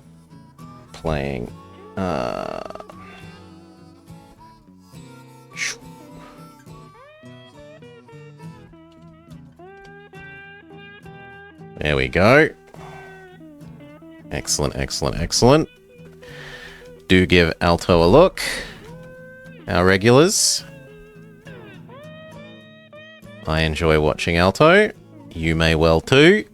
playing? There we go. Excellent, excellent, excellent. Do give Alto a look. Our regulars. I enjoy watching Alto. You may well too.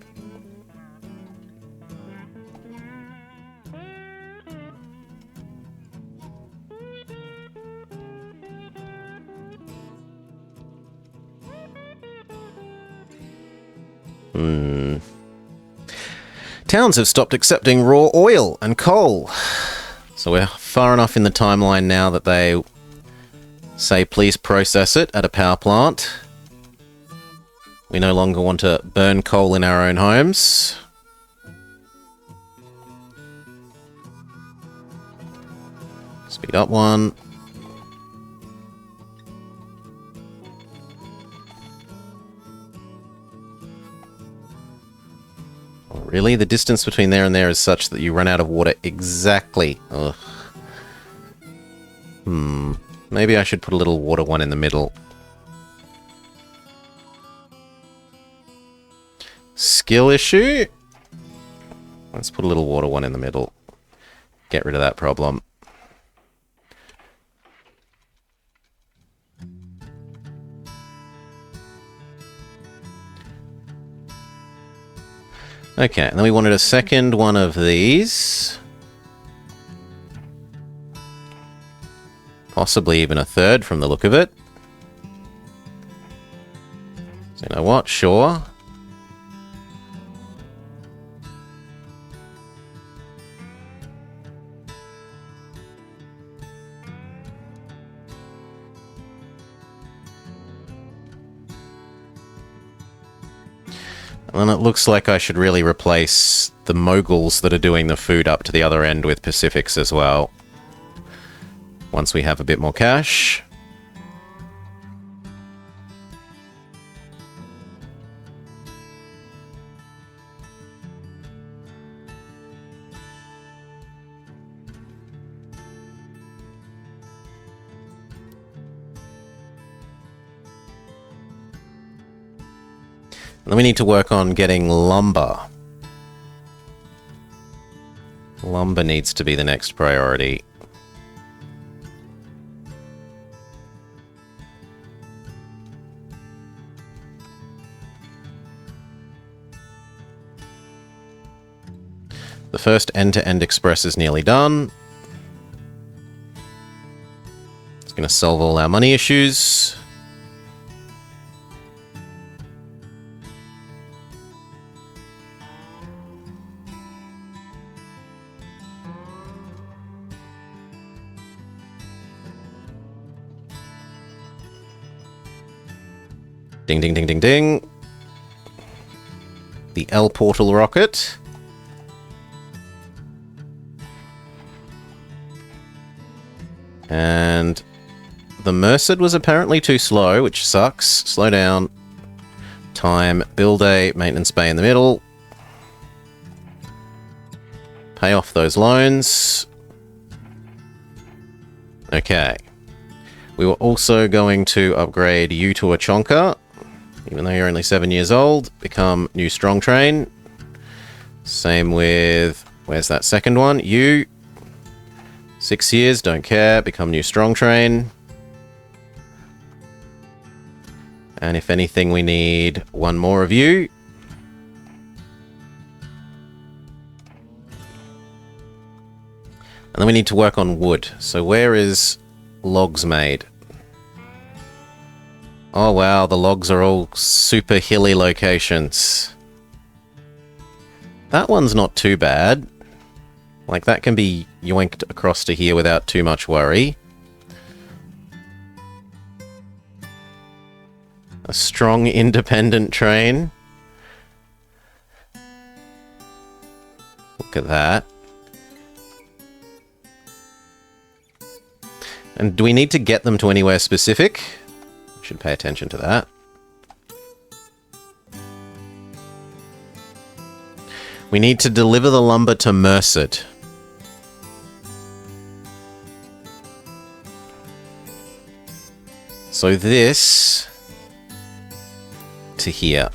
Towns have stopped accepting raw oil and coal. So we're far enough in the timeline now that they say please process it at a power plant. We no longer want to burn coal in our own homes. Speed up one. Really? The distance between there and there is such that you run out of water exactly. Ugh. Maybe I should put a little water one in the middle. Skill issue? Let's put a little water one in the middle. Get rid of that problem. Okay, and then we wanted a second one of these. Possibly even a third from the look of it. So you know what? Sure. And then it looks like I should really replace the moguls that are doing the food up to the other end with Pacifics as well. Once we have a bit more cash. And then we need to work on getting lumber. Lumber needs to be the next priority. The first end-to-end express is nearly done. It's going to solve all our money issues. Ding, ding, ding, ding, ding. The L portal rocket. And the Merced was apparently too slow, which sucks. Slow down. Time. Build a maintenance bay in the middle. Pay off those loans. Okay. We were also going to upgrade you to a Chonka. Even though you're only 7 years old. Become new strong train. Same with... Where's that second one? You... 6 years, don't care. Become new strong train. And if anything, we need one more of you. And then we need to work on wood. So where is logs made? Oh wow, the logs are all super hilly locations. That one's not too bad. Like, that can be yoinked across to here without too much worry. A strong, independent train. Look at that. And do we need to get them to anywhere specific? Should pay attention to that. We need to deliver the lumber to Merced. So this to here.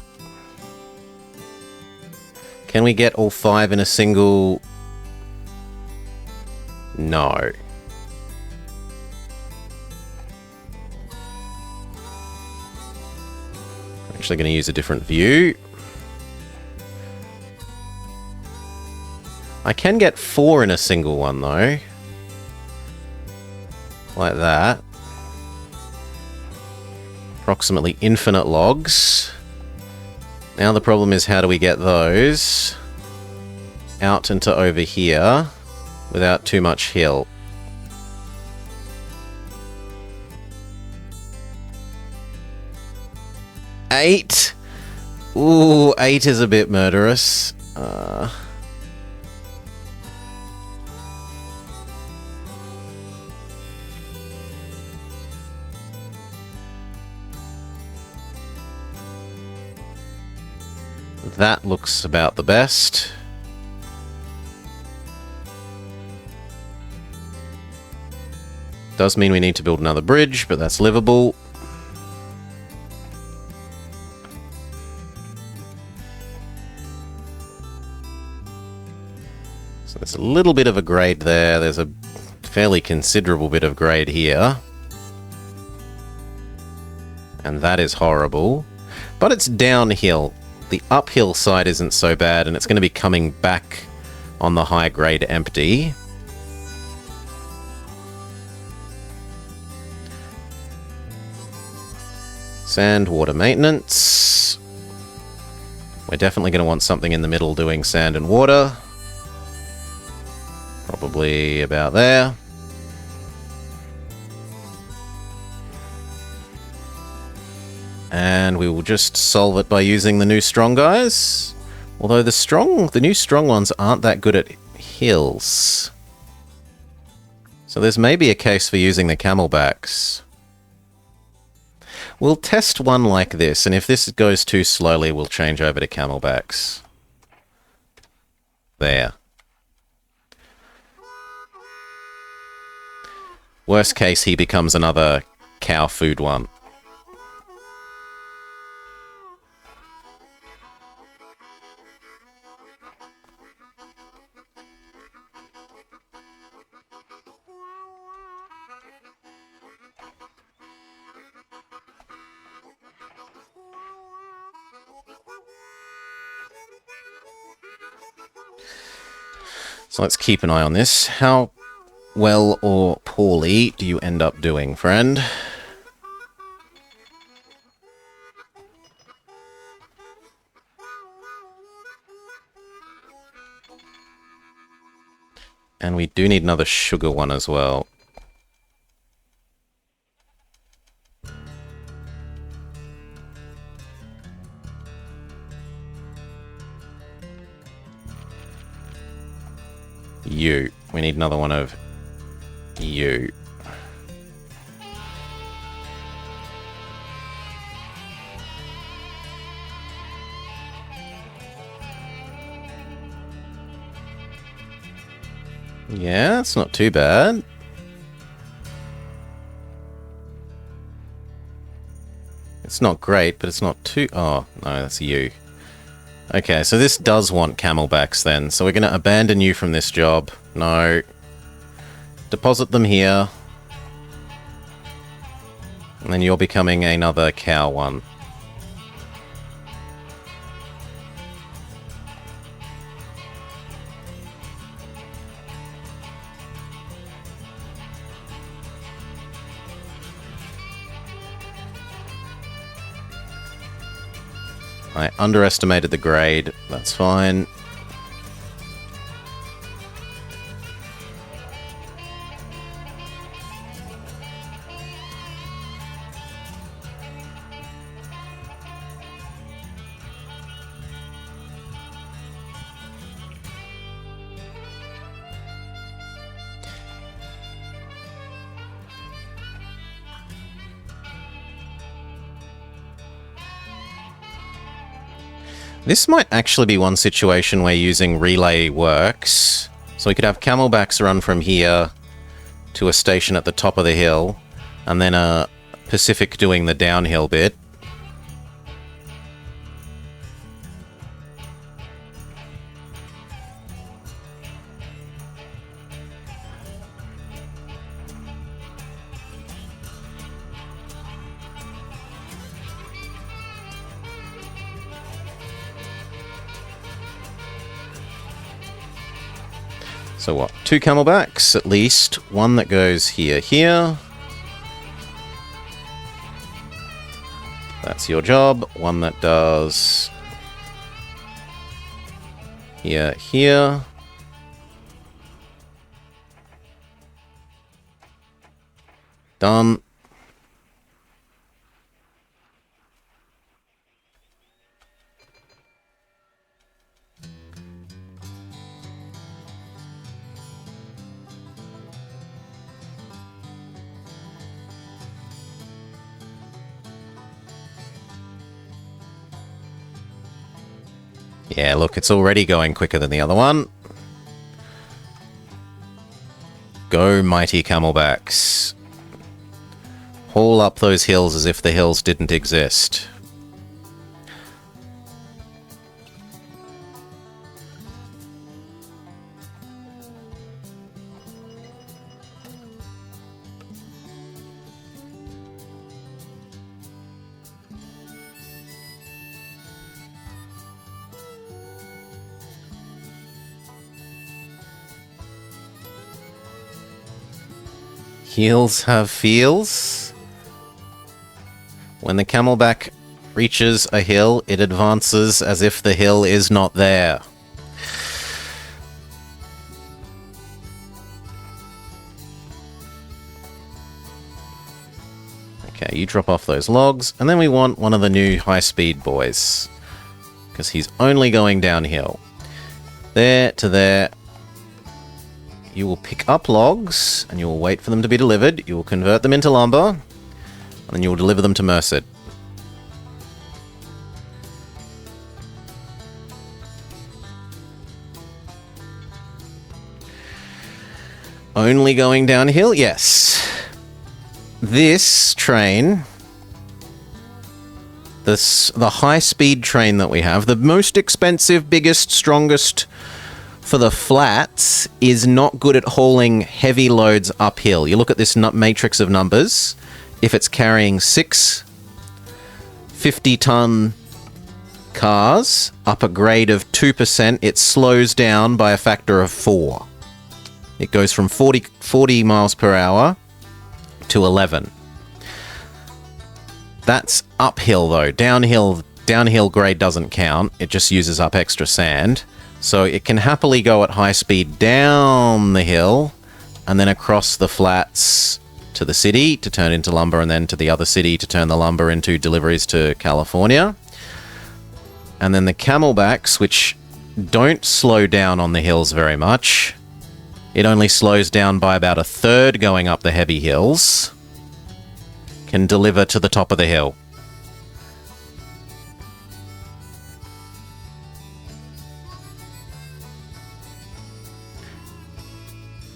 Can we get all 5 in a single? No. I'm actually going to use a different view. I can get 4 in a single one though. Like that. Approximately infinite logs. Now the problem is, how do we get those out into over here without too much hill? Eight? Ooh, 8 is a bit murderous. That looks about the best. Does mean we need to build another bridge, but that's livable. So there's a little bit of a grade there. There's a fairly considerable bit of grade here. And that is horrible. But it's downhill. The uphill side isn't so bad, and it's going to be coming back on the high grade empty. Sand, water maintenance. We're definitely going to want something in the middle doing sand and water. Probably about there. And we will just solve it by using the new strong guys. Although the new strong ones aren't that good at hills. So there's maybe a case for using the camelbacks. We'll test one like this, and if this goes too slowly, we'll change over to camelbacks. There. Worst case, he becomes another cow food one. So let's keep an eye on this. How well or poorly do you end up doing, friend? And we do need another sugar one as well. You. We need another one of you. Yeah, it's not too bad. It's not great, but it's not too... Oh, no, that's you. Okay, so this does want camelbacks then. So we're going to abandon you from this job. No. Deposit them here. And then you're becoming another cow one. I underestimated the grade. That's fine. This might actually be one situation where using relay works. So we could have camelbacks run from here to a station at the top of the hill, and then a Pacific doing the downhill bit. So what? 2 camelbacks, at least. One that goes here. That's your job. One that does... here. Done. Yeah, look, it's already going quicker than the other one. Go, mighty camelbacks. Haul up those hills as if the hills didn't exist. Heels have feels. When the camelback reaches a hill, it advances as if the hill is not there. Okay, you drop off those logs, and then we want one of the new high-speed boys, because he's only going downhill. There to there. You will pick up logs, and you will wait for them to be delivered. You will convert them into lumber, and then you will deliver them to Merced. Only going downhill? Yes. This train, the high-speed train that we have, the most expensive, biggest, strongest for the flats, is not good at hauling heavy loads uphill. You look at this matrix of numbers. If it's carrying 6 50-ton cars, up a grade of 2%, it slows down by a factor of 4. It goes from 40 miles per hour to 11. That's uphill though. Downhill grade doesn't count. It just uses up extra sand. So it can happily go at high speed down the hill and then across the flats to the city to turn into lumber, and then to the other city to turn the lumber into deliveries to California. And then the camelbacks, which don't slow down on the hills very much. It only slows down by about a third going up the heavy hills. Can deliver to the top of the hill.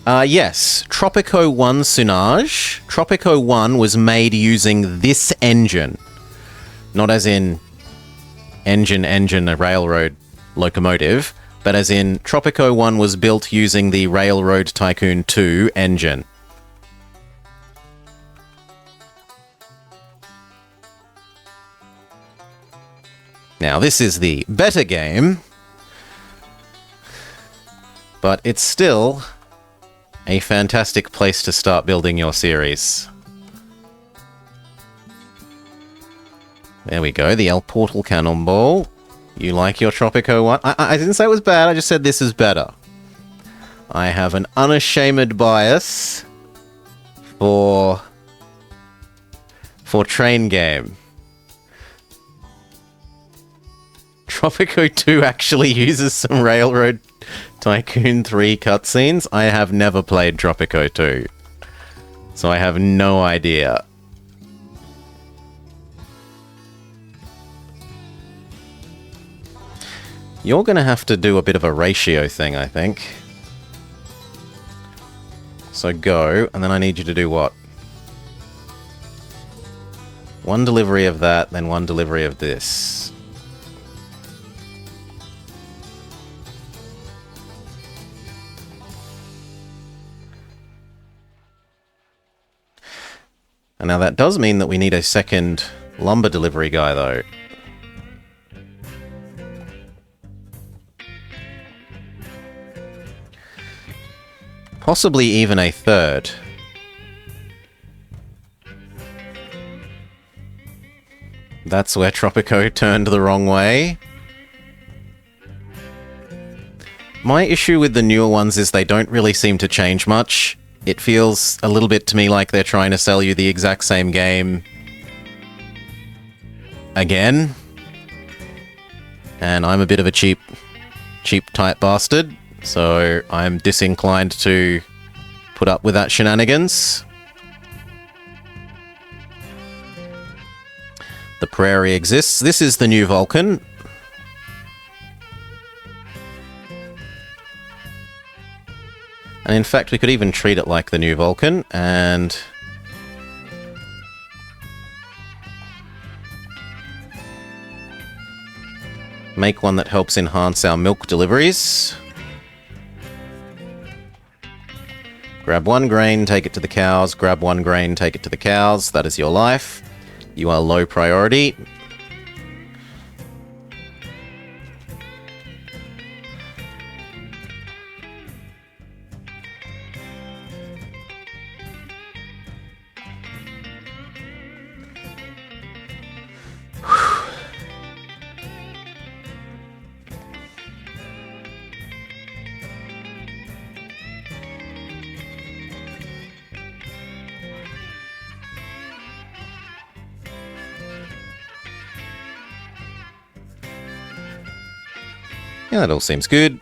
Yes, Tropico 1 Sunage. Tropico 1 was made using this engine. Not as in engine, a railroad locomotive, but as in Tropico 1 was built using the Railroad Tycoon 2 engine. Now, this is the better game, but it's still a fantastic place to start building your series. There we go, the El Portal Cannonball. You like your Tropico 1? I didn't say it was bad, I just said this is better. I have an unashamed bias for train game. Tropico 2 actually uses some Railroad Tycoon 3 cutscenes. I have never played Tropico 2, so I have no idea. You're going to have to do a bit of a ratio thing, I think. So go, and then I need you to do what? One delivery of that, then one delivery of this. And now that does mean that we need a second lumber delivery guy, though. Possibly even a third. That's where Tropico turned the wrong way. My issue with the newer ones is they don't really seem to change much. It feels a little bit to me like they're trying to sell you the exact same game again. And I'm a bit of a cheap type bastard, so I'm disinclined to put up with that shenanigans. The prairie exists. This is the new Vulcan. And in fact, we could even treat it like the new Vulcan, and make one that helps enhance our milk deliveries. Grab one grain, take it to the cows. Grab one grain, take it to the cows. That is your life. You are low priority. Yeah, that all seems good.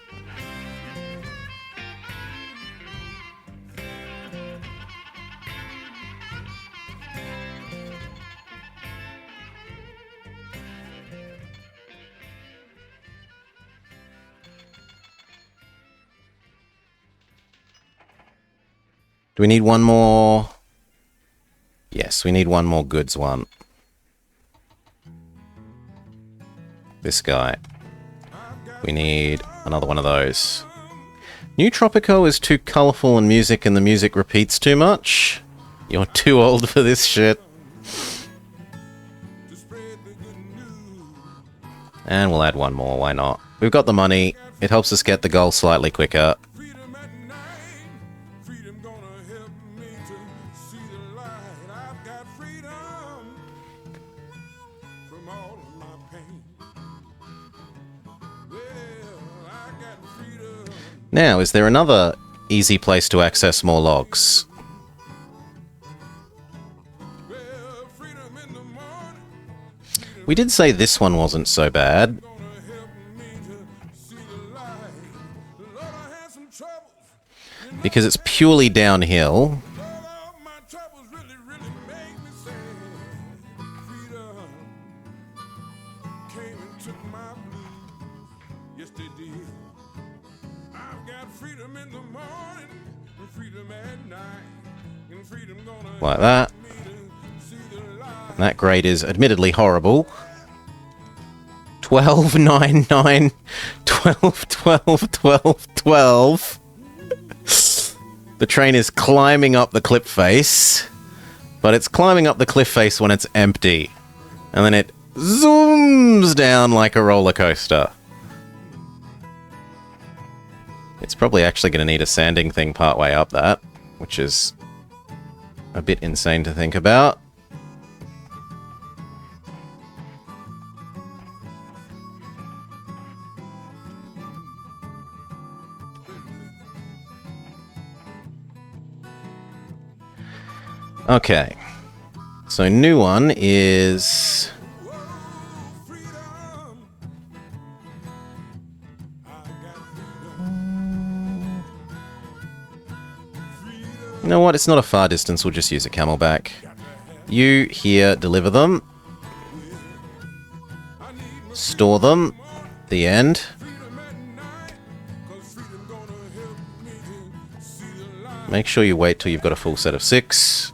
Do we need one more? Yes, we need one more goods one. This guy. We need another one of those. New Tropico is too colourful and the music repeats too much. You're too old for this shit. And we'll add one more, why not? We've got the money. It helps us get the goal slightly quicker. Now, is there another easy place to access more logs? We did say this one wasn't so bad. Because it's purely downhill. Like that. And that grade is admittedly horrible. 12, 9, 9, 12, 12, 12, 12. The train is climbing up the cliff face, but it's climbing up the cliff face when it's empty. And then it zooms down like a roller coaster. It's probably actually going to need a sanding thing partway up that, which is a bit insane to think about. Okay. So new one is... You know what? It's not a far distance. We'll just use a camelback. You here deliver them. Store them. The end. Make sure you wait till you've got a full set of 6.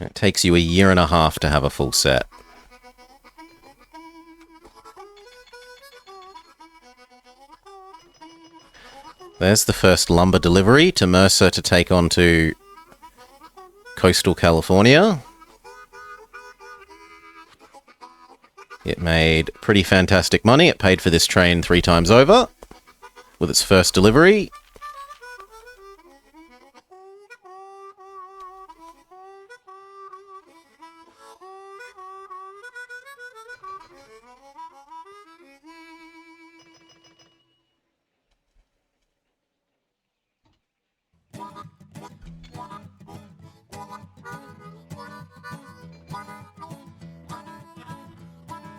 It takes you a year and a half to have a full set. There's the first lumber delivery to Mercer to take on to coastal California. It made pretty fantastic money. It paid for this train 3 times over with its first delivery.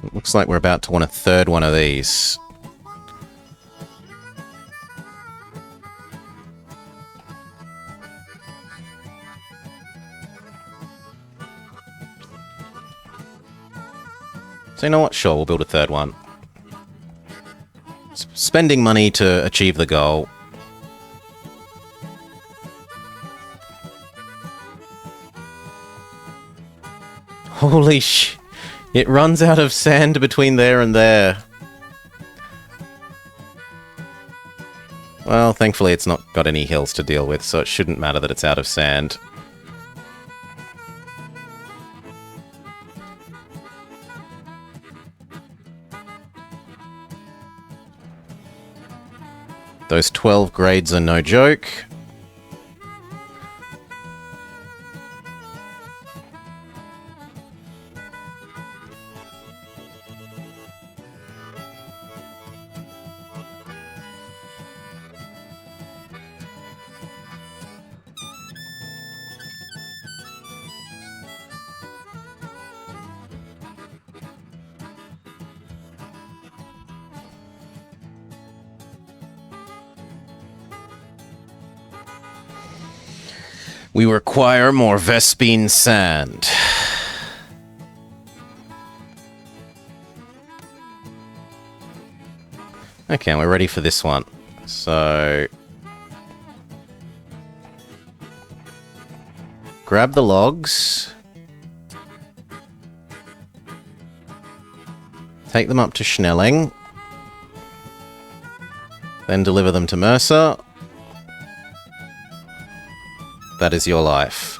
It looks like we're about to want a third one of these. So you know what? Sure, we'll build a third one. Spending money to achieve the goal. Holy sh... It runs out of sand between there and there. Well, thankfully it's not got any hills to deal with, so it shouldn't matter that it's out of sand. Those 12 grades are no joke. We require more Vespine sand. Okay, we're ready for this one. So... grab the logs. Take them up to Schnelling. Then deliver them to Mercer. That is your life.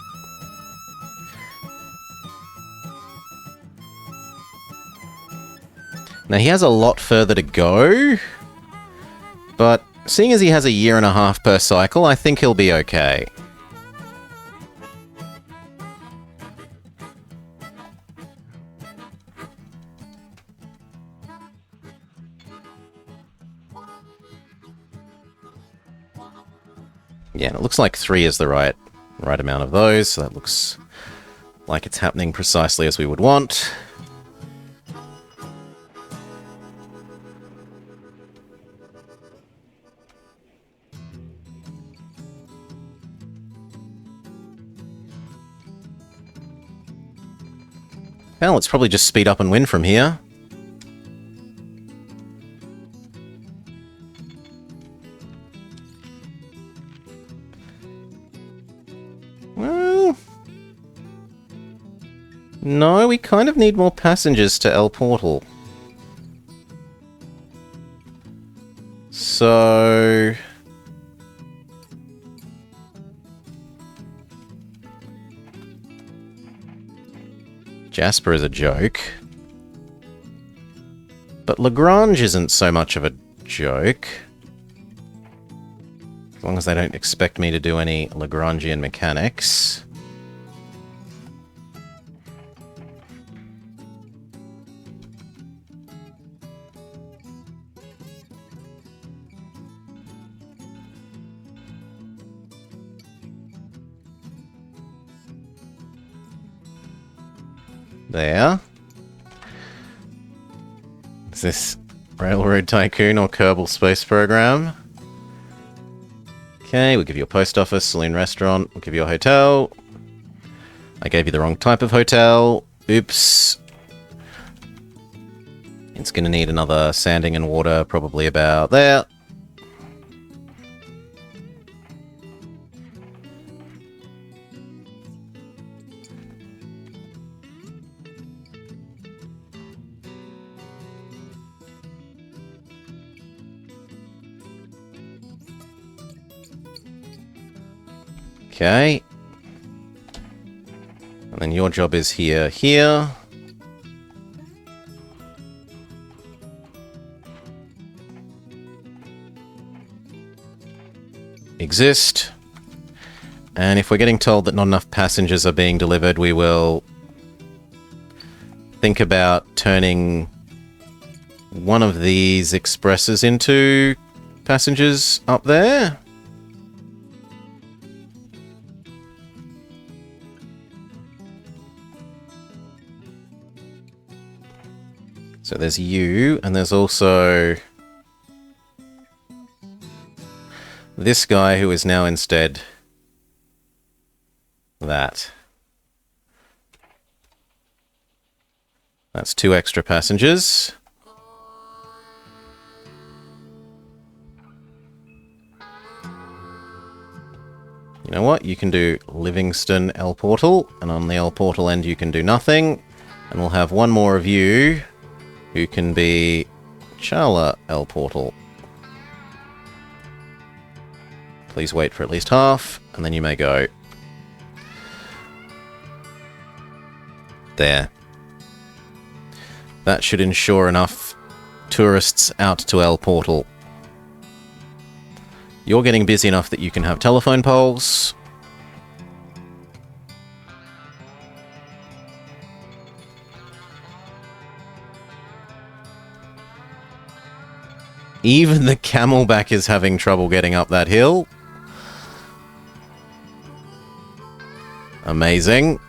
Now, he has a lot further to go, but seeing as he has a year and a half per cycle, I think he'll be okay. Yeah, and it looks like 3 is the right amount of those, so that looks like it's happening precisely as we would want. Well, let's probably just speed up and win from here. Well... no, we kind of need more passengers to El Portal. So... Jasper is a joke. But Lagrange isn't so much of a joke. As long as they don't expect me to do any Lagrangian mechanics. There. Is this Railroad Tycoon or Kerbal Space Program? Okay, we'll give you a post office, saloon restaurant, we'll give you a hotel. I gave you the wrong type of hotel. Oops. It's gonna need another sanding and water, probably about there. Okay. And then your job is here. Exist. And if we're getting told that not enough passengers are being delivered, we will think about turning one of these expresses into passengers up there. So there's you, and there's also this guy who is now instead that. That's 2 extra passengers. You know what? You can do Livingston El Portal, and on the El Portal end you can do nothing. And we'll have one more of you who can be Charla El Portal. Please wait for at least half, and then you may go. There. That should ensure enough tourists out to El Portal. You're getting busy enough that you can have telephone poles. Even the Camelback is having trouble getting up that hill. Amazing.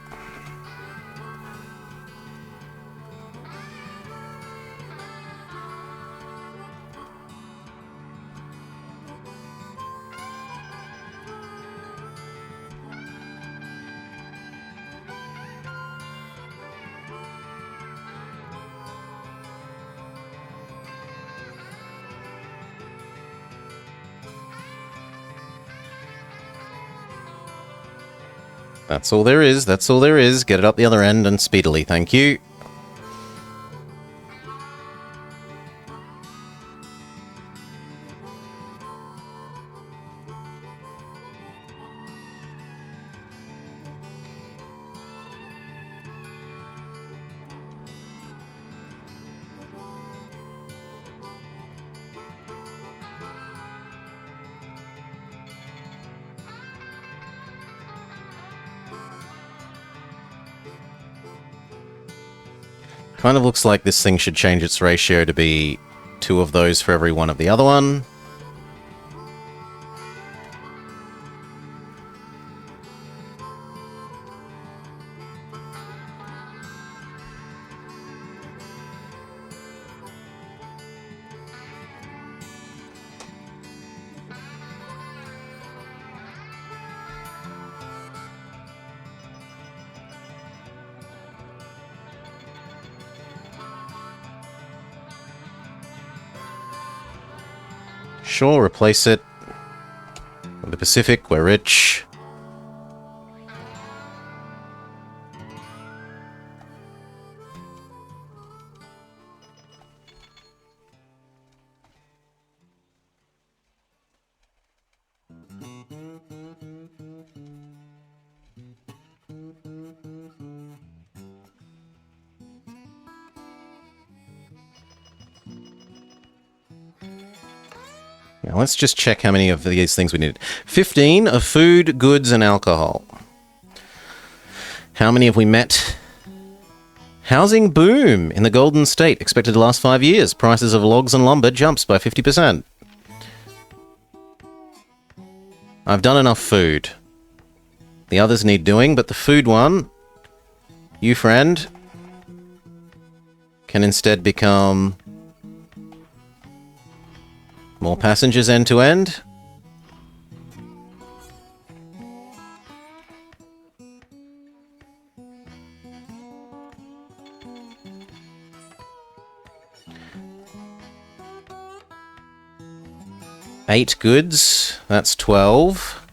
That's all there is, that's all there is. Get it up the other end and speedily, thank you. Kind of looks like this thing should change its ratio to be 2 of those for every one of the other one. Sure, replace it with the Pacific, we're rich. Now let's just check how many of these things we need. 15 of food, goods, and alcohol. How many have we met? Housing boom in the Golden State, expected to last 5 years. Prices of logs and lumber jumps by 50%. I've done enough food. The others need doing, but the food one, you friend, can instead become more passengers end to end. Eight goods, that's 12.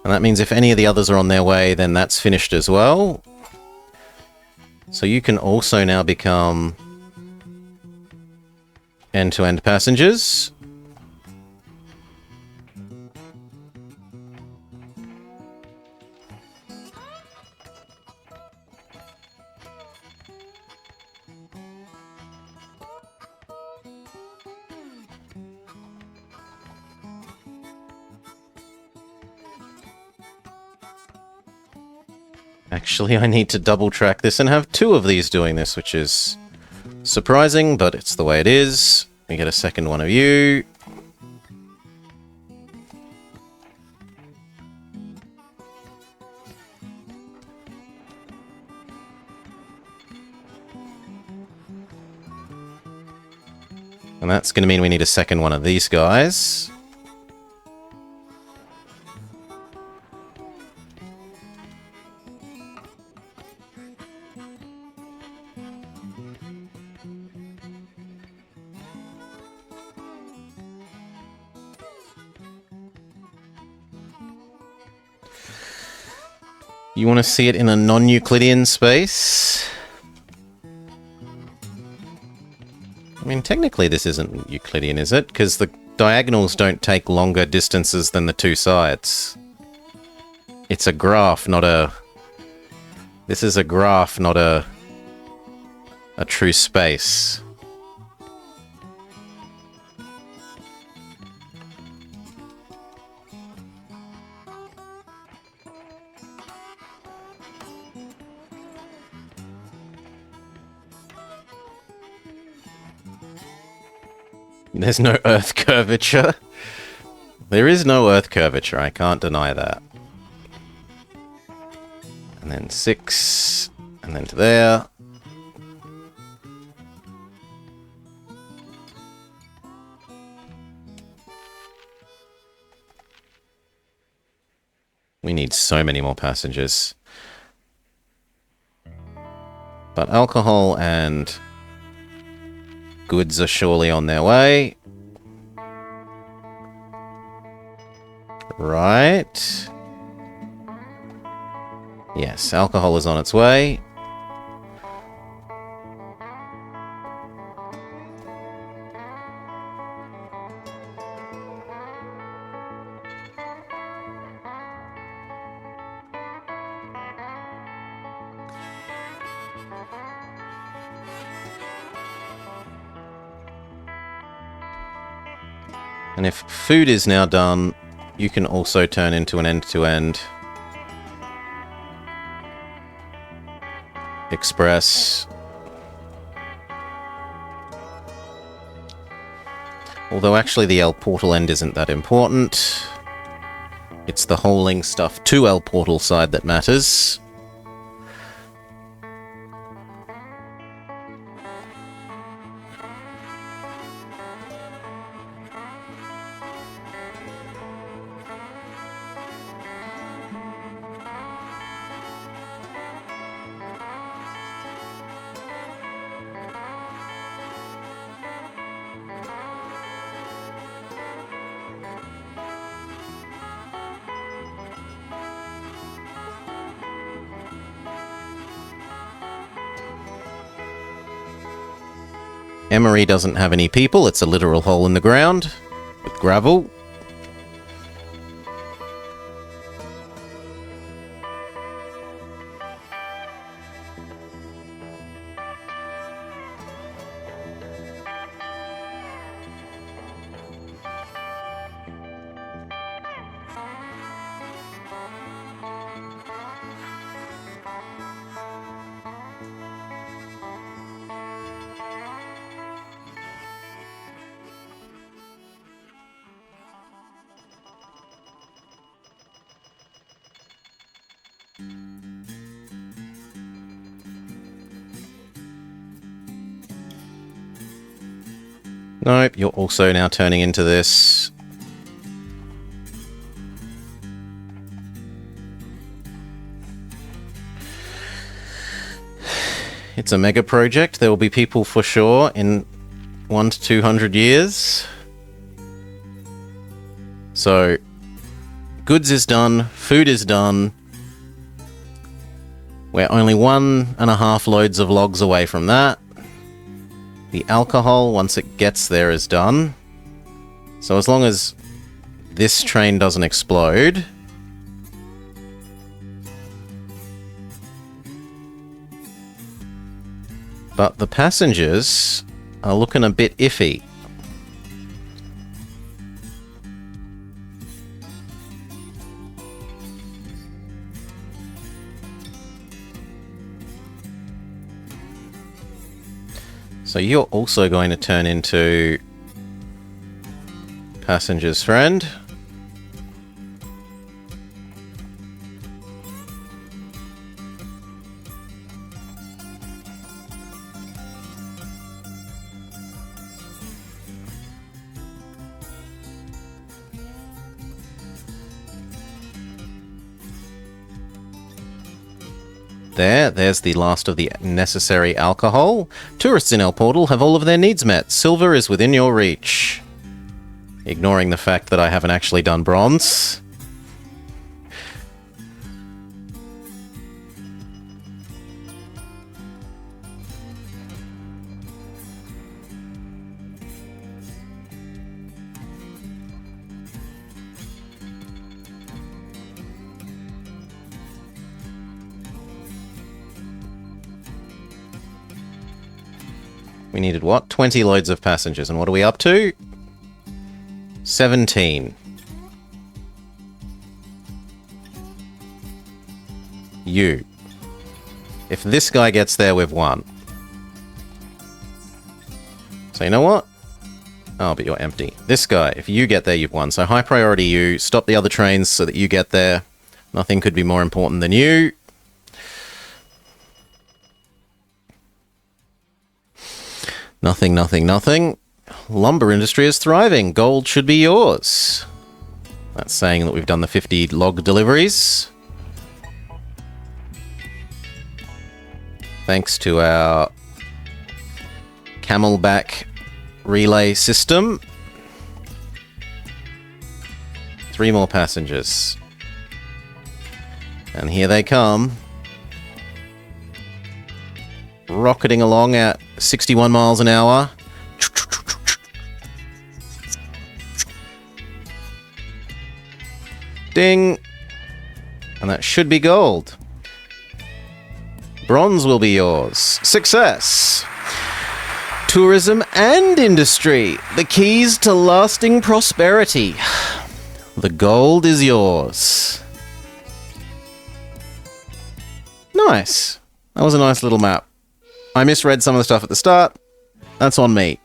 And that means if any of the others are on their way, then that's finished as well. So you can also now become end-to-end passengers. Actually, I need to double track this and have 2 of these doing this, which is surprising, but it's the way it is. We get a second one of you. And that's going to mean we need a second one of these guys. You want to see it in a non-Euclidean space? I mean, technically this isn't Euclidean, is it? Because the diagonals don't take longer distances than the 2 sides. It's a graph, not a... This is a graph, not a true space. There's no Earth curvature. There is no Earth curvature, I can't deny that. And then 6, and then to there. We need so many more passengers. But alcohol and goods are surely on their way. Right. Yes, alcohol is on its way. And if food is now done, you can also turn into an end-to-end express. Although actually the L portal end isn't that important. It's the holing stuff to L portal side that matters. Emery doesn't have any people, it's a literal hole in the ground with gravel. Nope, you're also now turning into this. It's a mega project. There will be people for sure in 100 to 200 years. So, goods is done, food is done. We're only 1.5 loads of logs away from that. The alcohol, once it gets there, is done. So as long as this train doesn't explode... But the passengers are looking a bit iffy. So you're also going to turn into passenger's friend. There's the last of the necessary alcohol. Tourists in El Portal have all of their needs met. Silver is within your reach. Ignoring the fact that I haven't actually done bronze. We needed what? 20 loads of passengers. And what are we up to? 17. You. If this guy gets there, we've won. So you know what? Oh, but you're empty. This guy, if you get there, you've won. So high priority you. Stop the other trains so that you get there. Nothing could be more important than you. Nothing, nothing, nothing. Lumber industry is thriving. Gold should be yours. That's saying that we've done the 50 log deliveries. Thanks to our camelback relay system. 3 more passengers. And here they come. Rocketing along at 61 miles an hour. Ding! And that should be gold. Bronze will be yours. Success! Tourism and industry. The keys to lasting prosperity. The gold is yours. Nice. That was a nice little map. I misread some of the stuff at the start. That's on me.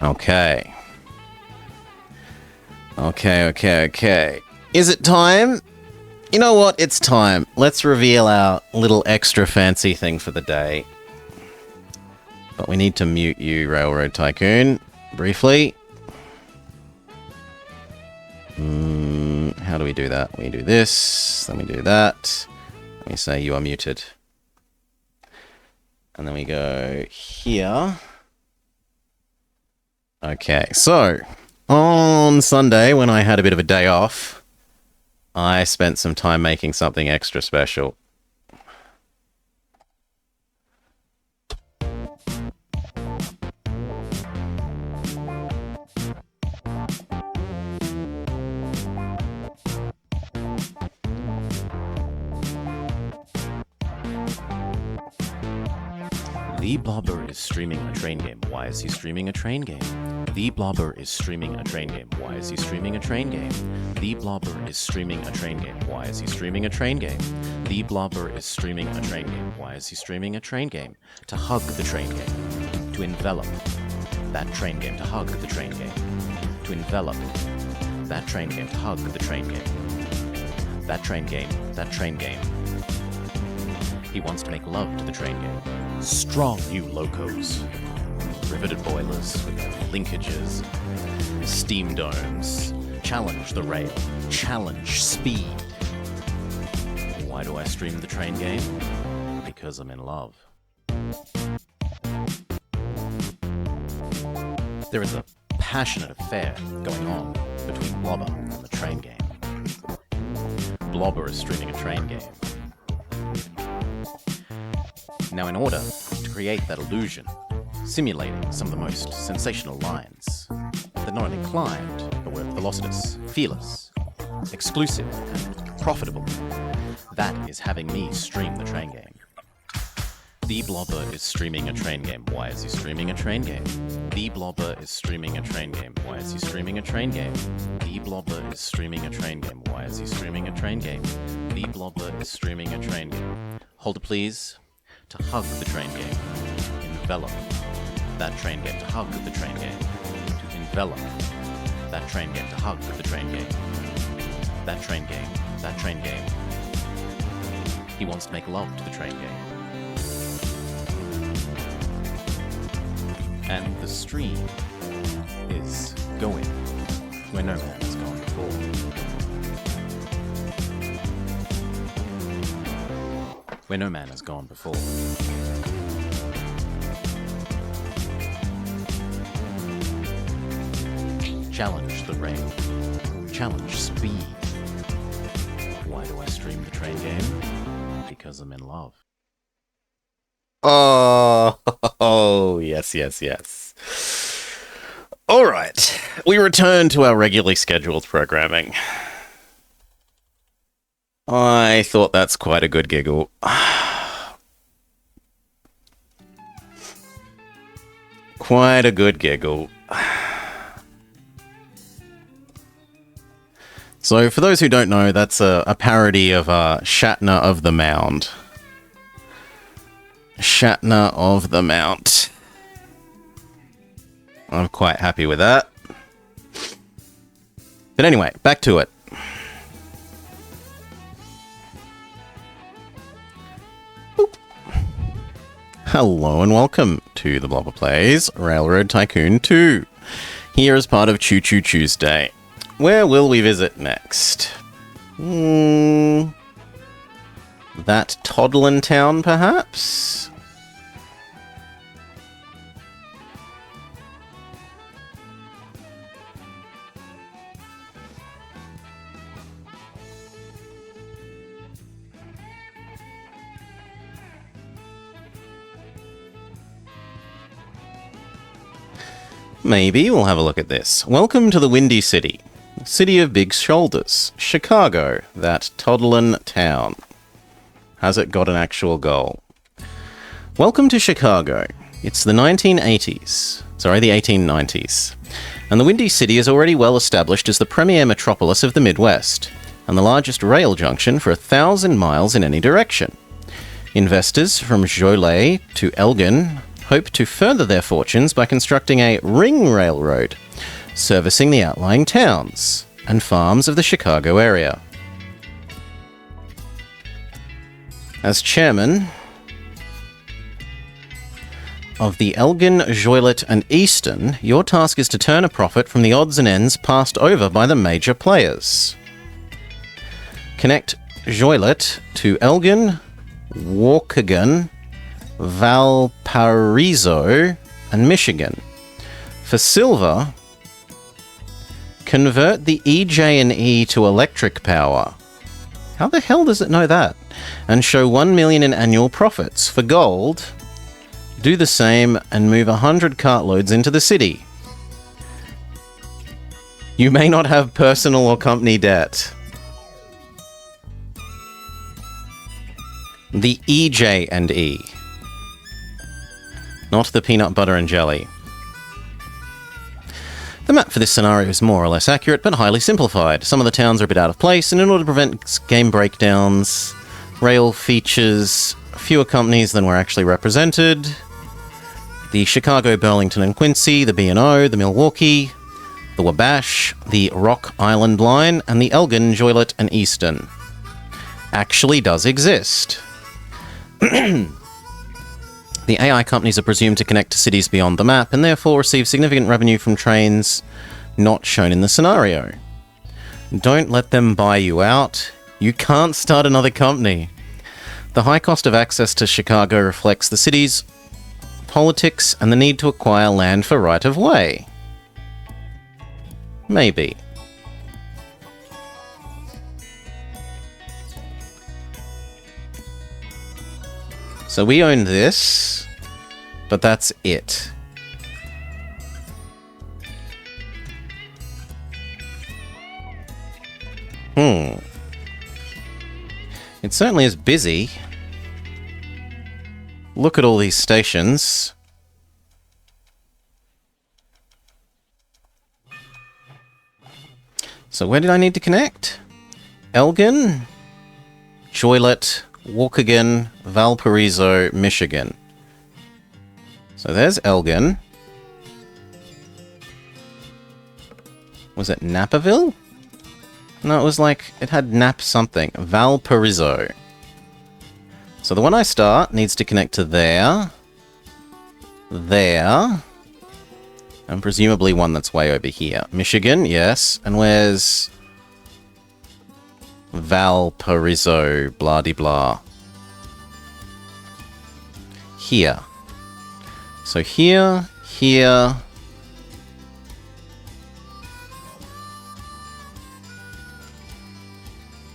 Okay. Okay. Is it time? You know what? It's time. Let's reveal our little extra fancy thing for the day. But we need to mute you, Railroad Tycoon, briefly. How do we do that? We do this, then we do that. We say you are muted. And then we go here. Okay, so on Sunday, when I had a bit of a day off, I spent some time making something extra special. The Blobber is streaming a train game. Why is he streaming a train game? The Blobber is streaming a train game. Why is he streaming a train game? The Blobber is streaming a train game. Why is he streaming a train game? The Blobber is streaming a train game. Why is he streaming a train game? To hug the train game. To envelop that train game. To hug the train game. To envelop that train game. To hug the train game. That train game. That train game. He wants to make love to the train game. Strong new locos. Riveted boilers with linkages. Steam domes. Challenge the rail. Challenge speed. Why do I stream the train game? Because I'm in love. There is a passionate affair going on between Blobber and the train game. Blobber is streaming a train game. Now, in order to create that illusion, simulating some of the most sensational lines that not only climbed, but were velocitous, fearless, exclusive, and profitable, that is having me stream the train game. The Blobber is streaming a train game. Why is he streaming a train game? The Blobber is streaming a train game. Why is he streaming a train game? The Blobber is streaming a train game. Why is he streaming a train game? The Blobber is streaming a train game. Hold it, please. To hug the train game. Envelop that train game. To hug the train game. To envelop that train game. To hug the train game. That train game. That train game. He wants to make love to the train game. And the stream is going where no man has gone before. Where no man has gone before. Challenge the rail. Challenge speed. Why do I stream the train game? Because I'm in love. Oh, yes. All right, we return to our regularly scheduled programming. I thought that's quite a good giggle. Quite a good giggle. So, for those who don't know, that's a parody of Shatner of the Mound. Shatner of the Mount. I'm quite happy with that. But anyway, back to it. Boop. Hello and welcome to the Blobber Plays Railroad Tycoon 2. Here as part of Choo Choo Tuesday. Where will we visit next? That Toddlin town, perhaps? Maybe we'll have a look at this. Welcome to the Windy City. City of Big Shoulders. Chicago. That Toddlin town. Has it got an actual goal? Welcome to Chicago. It's the 1980s. Sorry, the 1890s. And the Windy City is already well established as the premier metropolis of the Midwest, and the largest rail junction for 1,000 miles in any direction. Investors from Joliet to Elgin hope to further their fortunes by constructing a ring railroad, servicing the outlying towns and farms of the Chicago area. As chairman of the Elgin, Joliet, and Easton, your task is to turn a profit from the odds and ends passed over by the major players. Connect Joliet to Elgin, Waukegan, Valparaiso, and Michigan. For silver, convert the EJ&E to electric power. How the hell does it know that? And show 1 million in annual profits. For gold, do the same and move 100 cartloads into the city. You may not have personal or company debt. The EJ&E. Not the peanut butter and jelly. The map for this scenario is more or less accurate, but highly simplified. Some of the towns are a bit out of place, and in order to prevent game breakdowns, rail features fewer companies than were actually represented. The Chicago, Burlington, and Quincy, the B&O, the Milwaukee, the Wabash, the Rock Island Line, and the Elgin, Joliet, and Easton actually does exist. The AI companies are presumed to connect to cities beyond the map and therefore receive significant revenue from trains not shown in the scenario. Don't let them buy you out. You can't start another company. The high cost of access to Chicago reflects the city's politics and the need to acquire land for right-of-way. Maybe. So we own this, but that's it. It certainly is busy. Look at all these stations. So where did I need to connect? Elgin, Joliet, Waukegan, Valparaiso, Michigan. So there's Elgin. Was it Naperville? No, it was like, it had Nap something. Valparaiso. So the one I start needs to connect to there, and presumably one that's way over here. Michigan, yes. And where's Valparaiso, blah-de-blah. Here. So here, here.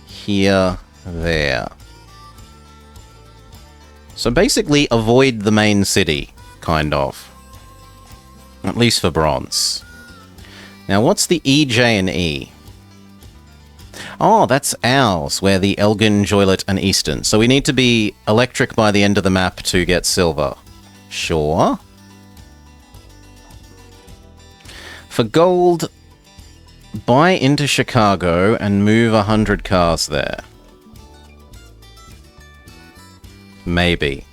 Here, there. So basically avoid the main city, kind of. At least for bronze. Now what's the EJ&E? Oh, that's ours, where the Elgin, Joliet, and Easton. So we need to be electric by the end of the map to get silver. Sure. For gold, buy into Chicago and move 100 cars there. Maybe.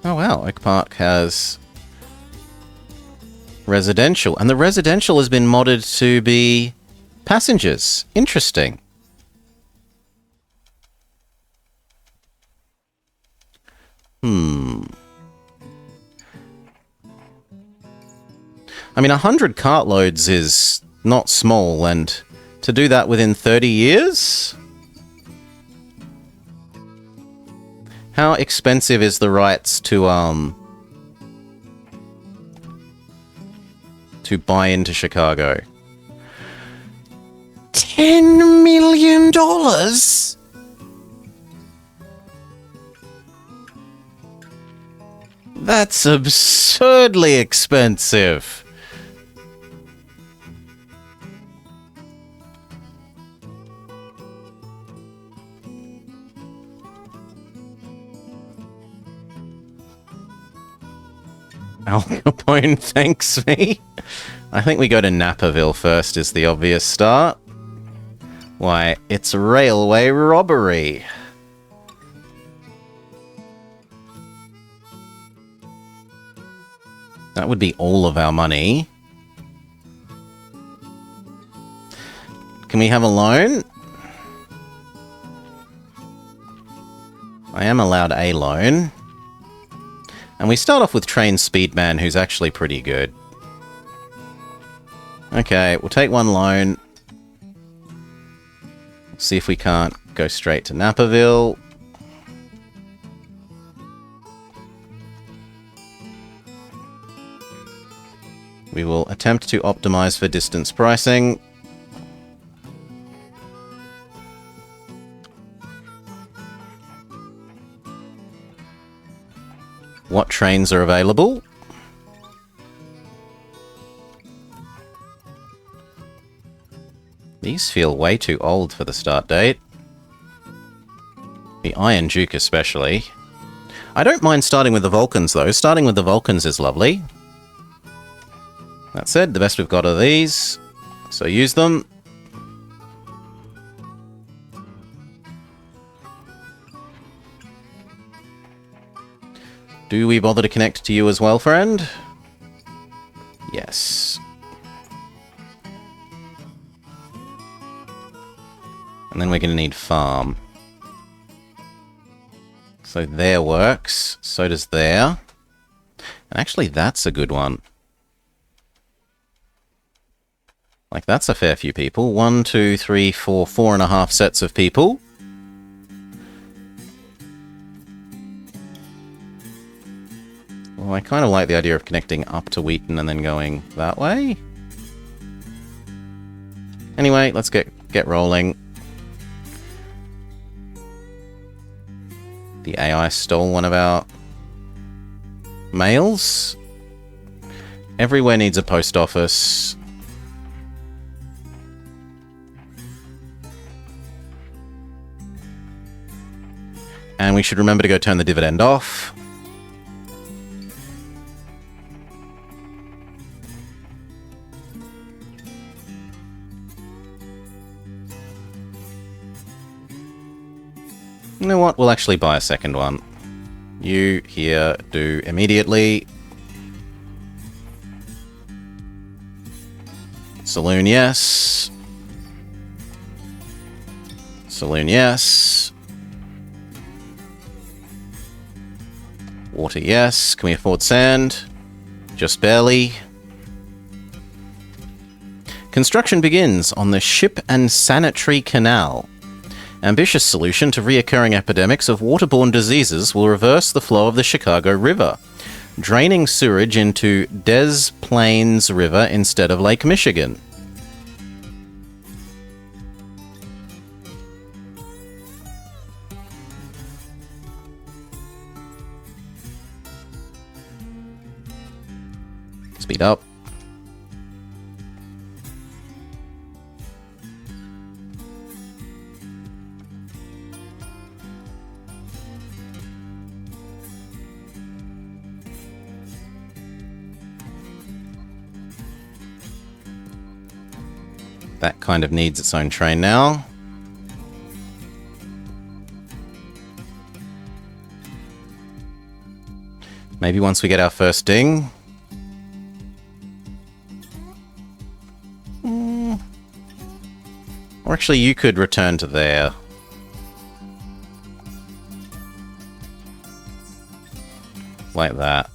Oh wow, Oak Park has residential. And the residential has been modded to be passengers. Interesting. I mean, 100 cartloads is not small, and to do that within 30 years? How expensive is the rights to buy into Chicago? $10 million? That's absurdly expensive. Al Capone thanks me. I think we go to Naperville first is the obvious start. Why, it's railway robbery. That would be all of our money. Can we have a loan? I am allowed a loan. And we start off with Train Speedman, who's actually pretty good. Okay, we'll take one loan. See if we can't go straight to Naperville. We will attempt to optimize for distance pricing. What trains are available? These feel way too old for the start date. The Iron Duke especially. I don't mind starting with the Vulcans though. Starting with the Vulcans is lovely. That said, the best we've got are these. So use them. Do we bother to connect to you as well, friend? Yes. And then we're going to need farm. So there works. So does there. And actually, that's a good one. Like, that's a fair few people. 1, 2, 3, 4, 4.5 sets of people. Well, I kind of like the idea of connecting up to Wheaton and then going that way. Anyway, let's get rolling. The AI stole one of our mails. Everywhere needs a post office. And we should remember to go turn the dividend off. You know what? We'll actually buy a second one. You here do immediately. Saloon, yes. Saloon, yes. Water, yes. Can we afford sand? Just barely. Construction begins on the Ship and Sanitary Canal. Ambitious solution to reoccurring epidemics of waterborne diseases will reverse the flow of the Chicago River, draining sewage into Des Plaines River instead of Lake Michigan. Speed up. That kind of needs its own train now. Maybe once we get our first ding. Or actually, you could return to there. Like that.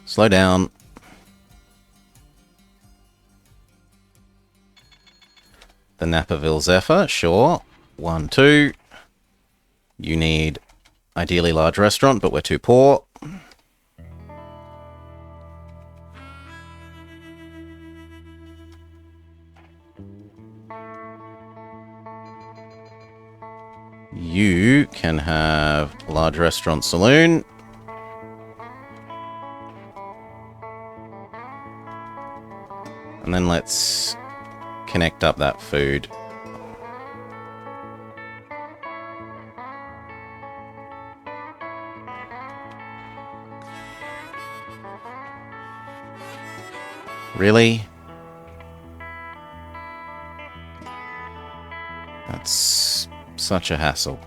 Slow down. The Naperville Zephyr, sure. 1, 2. You need ideally large restaurant, but we're too poor. You can have large restaurant saloon. And then let's connect up that food. Really? That's such a hassle.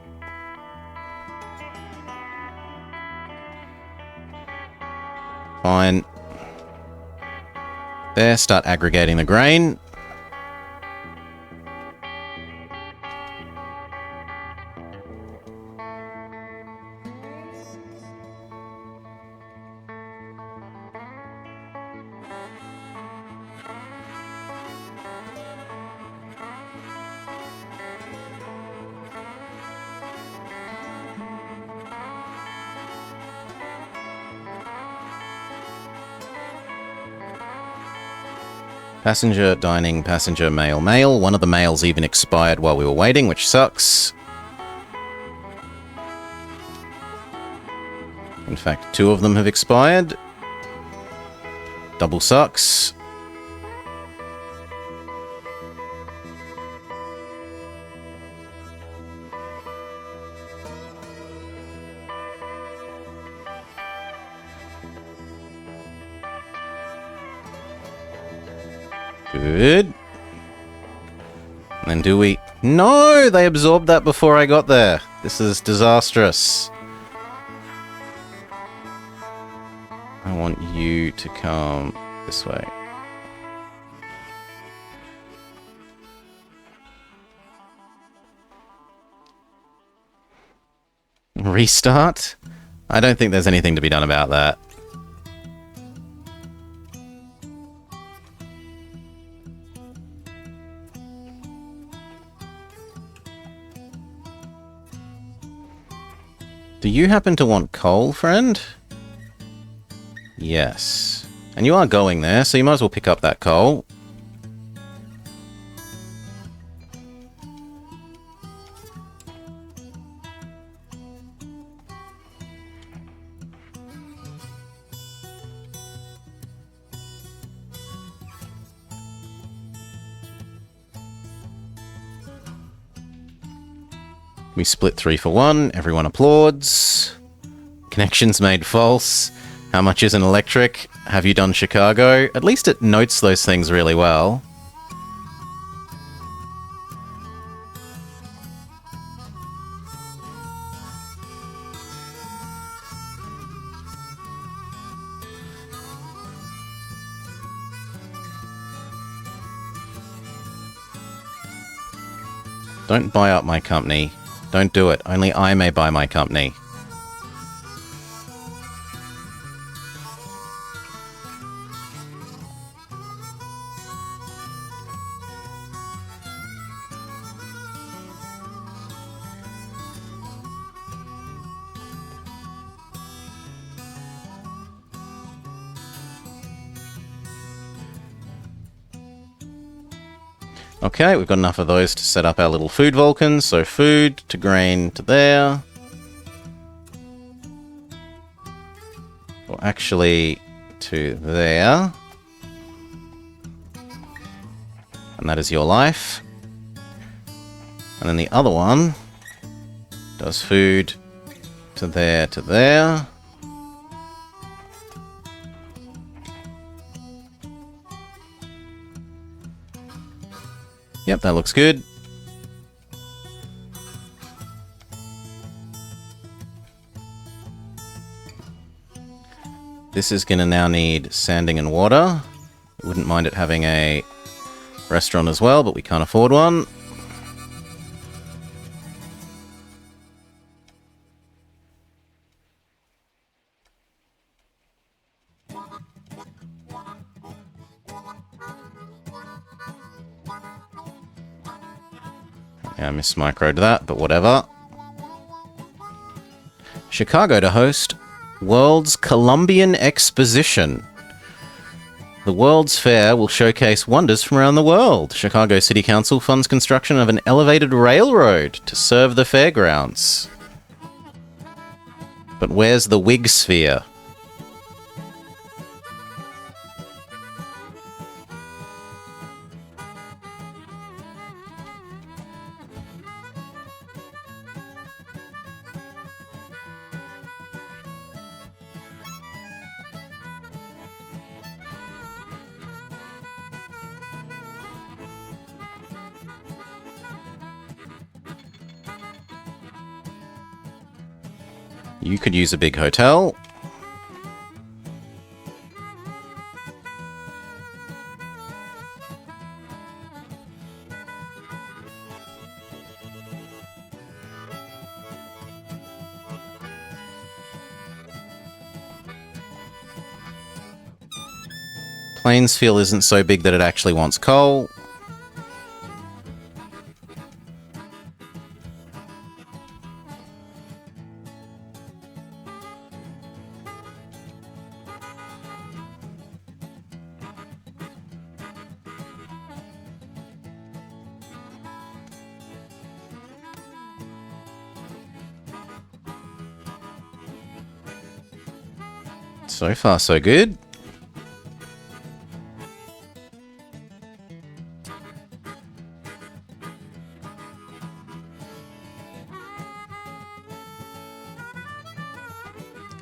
Fine. There, start aggregating the grain. Passenger, dining, passenger, mail, mail. One of the mails even expired while we were waiting, which sucks. In fact, 2 of them have expired. Double sucks. Good. And then do we... No! They absorbed that before I got there. This is disastrous. I want you to come this way. Restart? I don't think there's anything to be done about that. Do you happen to want coal, friend? Yes. And you are going there, so you might as well pick up that coal. We split 3 for 1. Everyone applauds. Connections made false. How much is an electric? Have you done Chicago? At least it notes those things really well. Don't buy up my company. Don't do it. Only I may buy my company. Okay, we've got enough of those to set up our little food Vulcans. So food to grain to there. Or actually to there. And that is your life. And then the other one does food to there to there. Yep, that looks good. This is going to now need sanding and water. Wouldn't mind it having a restaurant as well, but we can't afford one. Yeah, I mismicroed that, but whatever. Chicago to host World's Columbian Exposition. The World's Fair will showcase wonders from around the world. Chicago City Council funds construction of an elevated railroad to serve the fairgrounds. But where's the wig sphere? You could use a big hotel. Plainsfield isn't so big that it actually wants coal. So far, so good.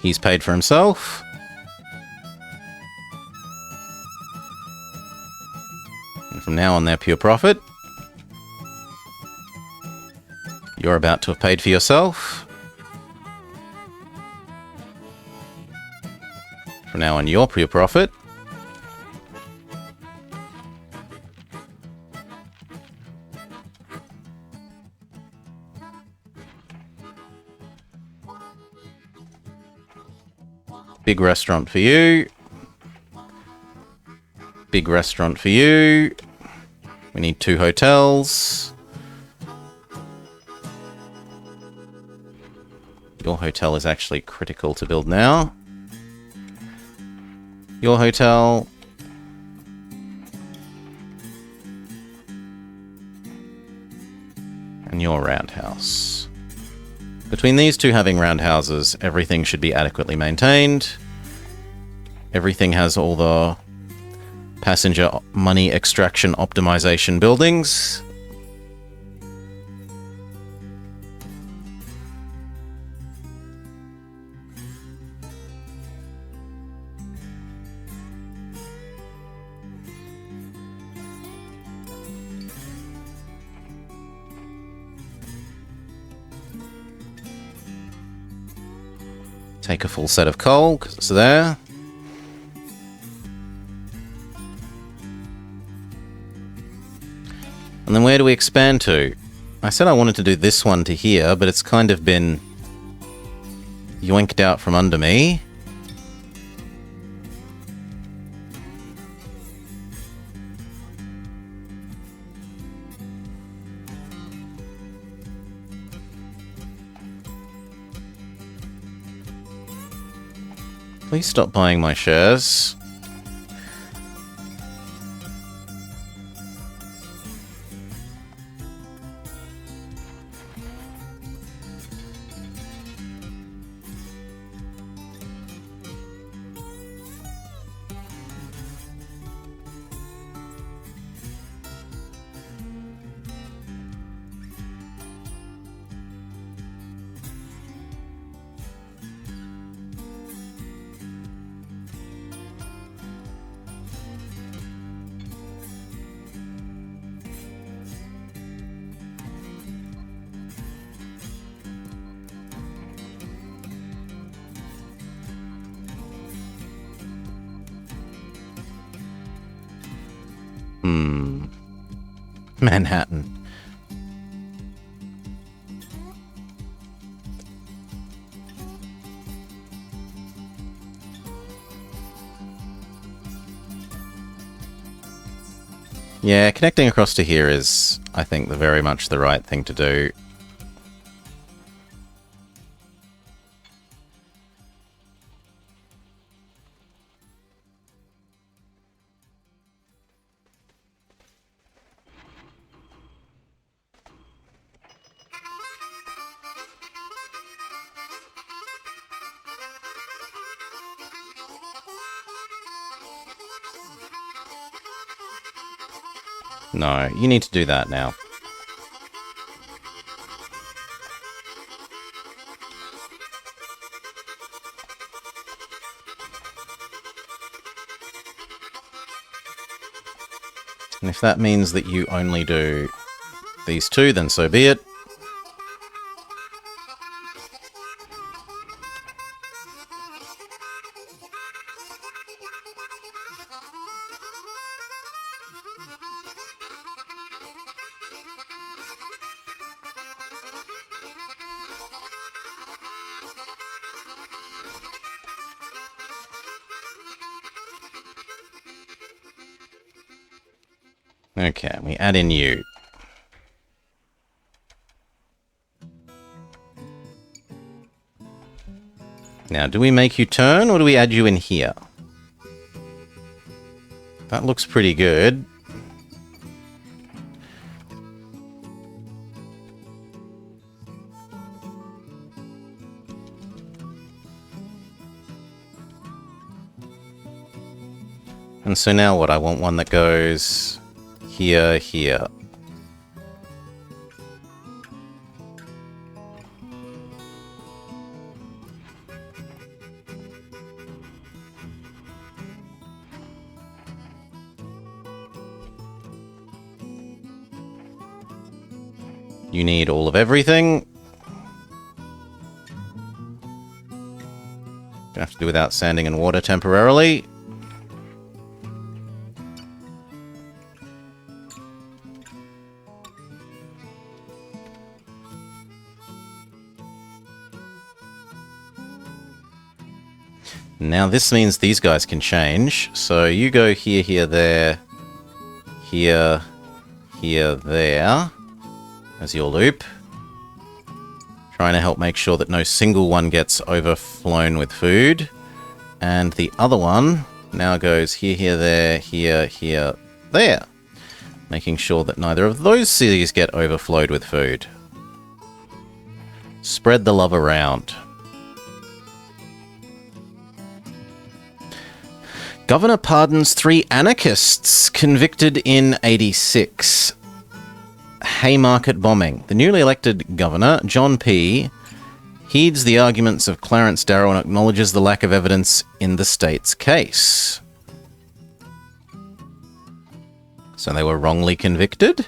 He's paid for himself. And from now on, they're pure profit. You're about to have paid for yourself. From now on, you're pure profit. Big restaurant for you. Big restaurant for you. We need 2 hotels. Your hotel is actually critical to build now. Your hotel. And your roundhouse. Between these two having roundhouses, everything should be adequately maintained. Everything has all the passenger money extraction optimization buildings. Take a full set of coal, because it's there. And then where do we expand to? I said I wanted to do this one to here, but it's kind of been yoinked out from under me. Please stop buying my shares. Manhattan. Yeah, connecting across to here is, I think, very much the right thing to do. No, you need to do that now. And if that means that you only do these two, then so be it. Okay, we add in you. Now, do we make you turn, or do we add you in here? That looks pretty good. And so now what? I want one that goes here, here. You need all of everything. Gonna have to do without sanding and water temporarily. Now this means these guys can change. So you go here, here, there, here, here, there, as your loop. Trying to help make sure that no single one gets overflown with food. And the other one now goes here, here, there, here, here, there. Making sure that neither of those cities get overflowed with food. Spread the love around. Governor pardons 3 anarchists convicted in 86. Haymarket bombing. The newly elected governor, John P., heeds the arguments of Clarence Darrow and acknowledges the lack of evidence in the state's case. So they were wrongly convicted?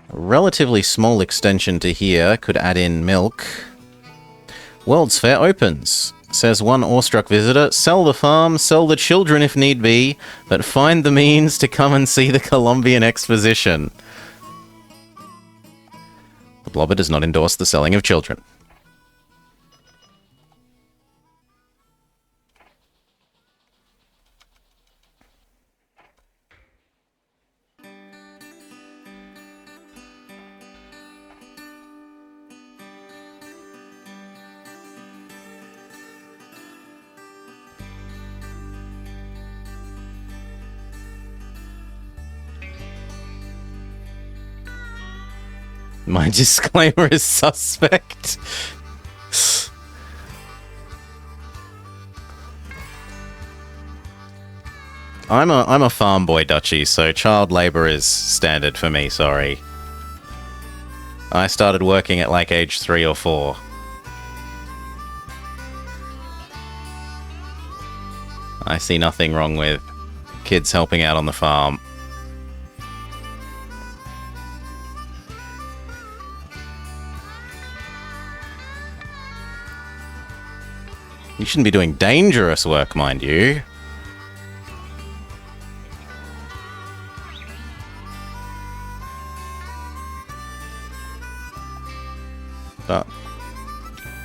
A relatively small extension to here could add in milk. World's Fair opens. Says one awestruck visitor, sell the farm, sell the children if need be, but find the means to come and see the Columbian Exposition. The Blobber does not endorse the selling of children. My disclaimer is suspect. I'm a farm boy, Dutchie, so child labor is standard for me, sorry. I started working at like age 3 or 4. I see nothing wrong with kids helping out on the farm. You shouldn't be doing dangerous work, mind you. But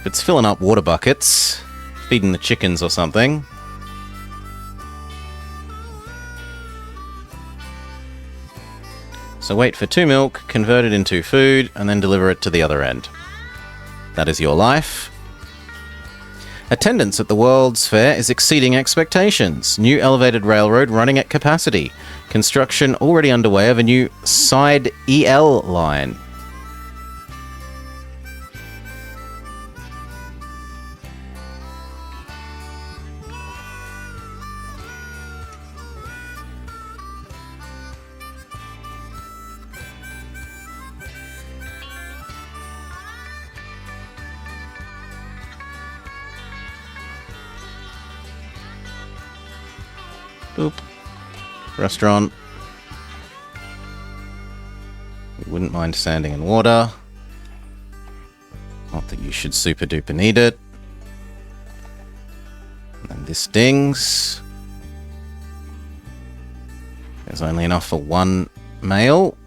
if it's filling up water buckets, feeding the chickens or something. So wait for 2 milk, convert it into food, and then deliver it to the other end. That is your life. Attendance at the World's Fair is exceeding expectations. New elevated railroad running at capacity. Construction already underway of a new side EL line. Boop. Restaurant. We wouldn't mind sanding and water. Not that you should super duper need it. And this dings. There's only enough for 1 male.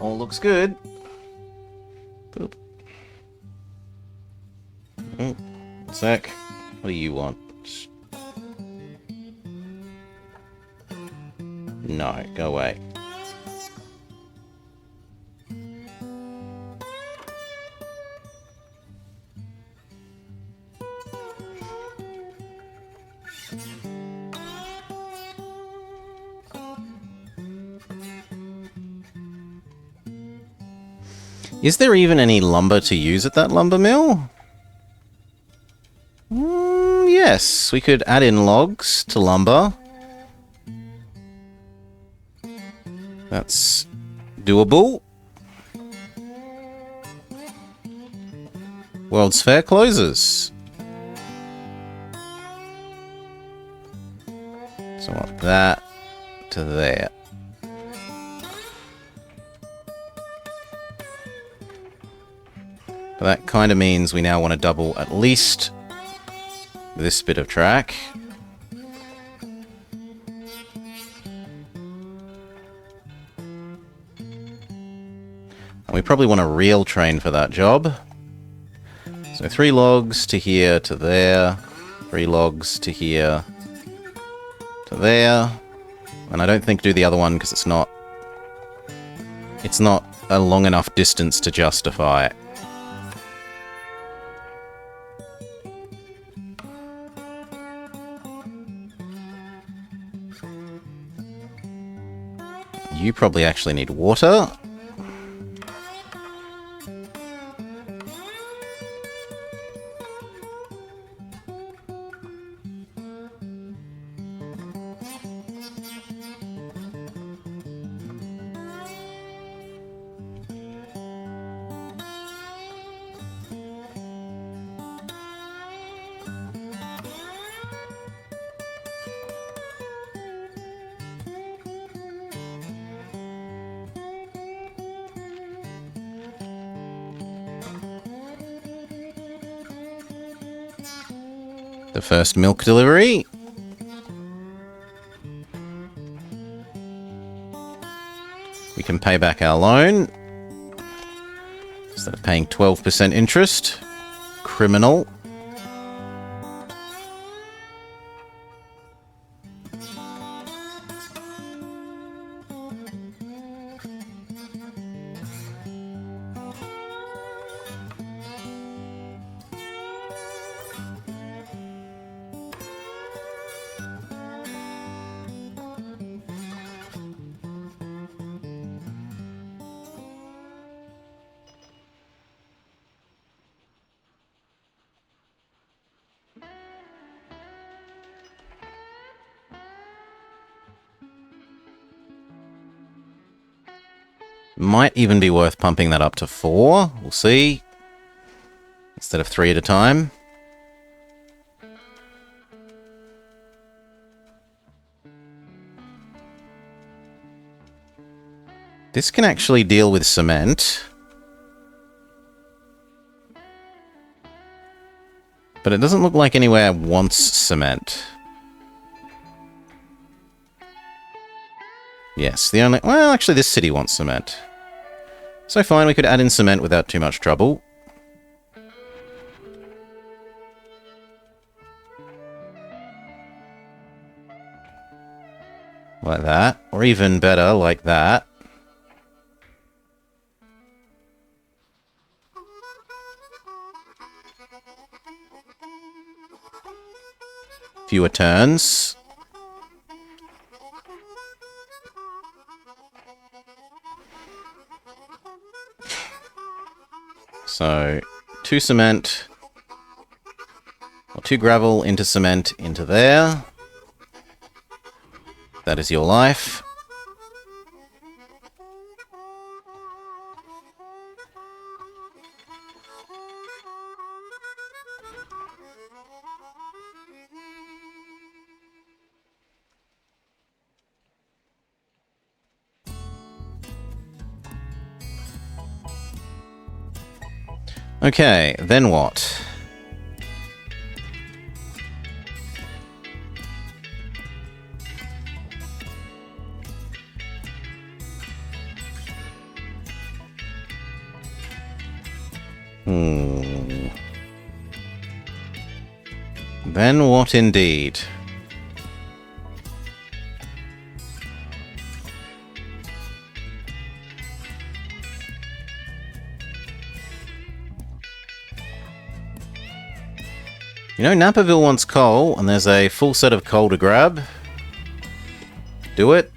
All looks good. Boop. Oh, sec. What do you want? No, go away. Is there even any lumber to use at that lumber mill? Yes, we could add in logs to lumber. That's doable. World's Fair closes. So what, that to there. But that kind of means we now want to double at least this bit of track. And we probably want a rail train for that job. So 3 logs to here to there. 3 logs to here to there. And I don't think do the other one because it's not a long enough distance to justify it. You probably actually need water. The first milk delivery. We can pay back our loan. Instead of paying 12% interest. Criminal. Might even be worth pumping that up to 4. We'll see. Instead of 3 at a time. This can actually deal with cement. But it doesn't look like anywhere wants cement. Yes, the only... Well, actually this city wants cement. So fine, we could add in cement without too much trouble. Like that. Or even better, like that. Fewer turns. So, 2 cement, or 2 gravel into cement into there. That is your life. Okay, then what? Hmm. Then what indeed? You know, Naperville wants coal, and there's a full set of coal to grab. Do it.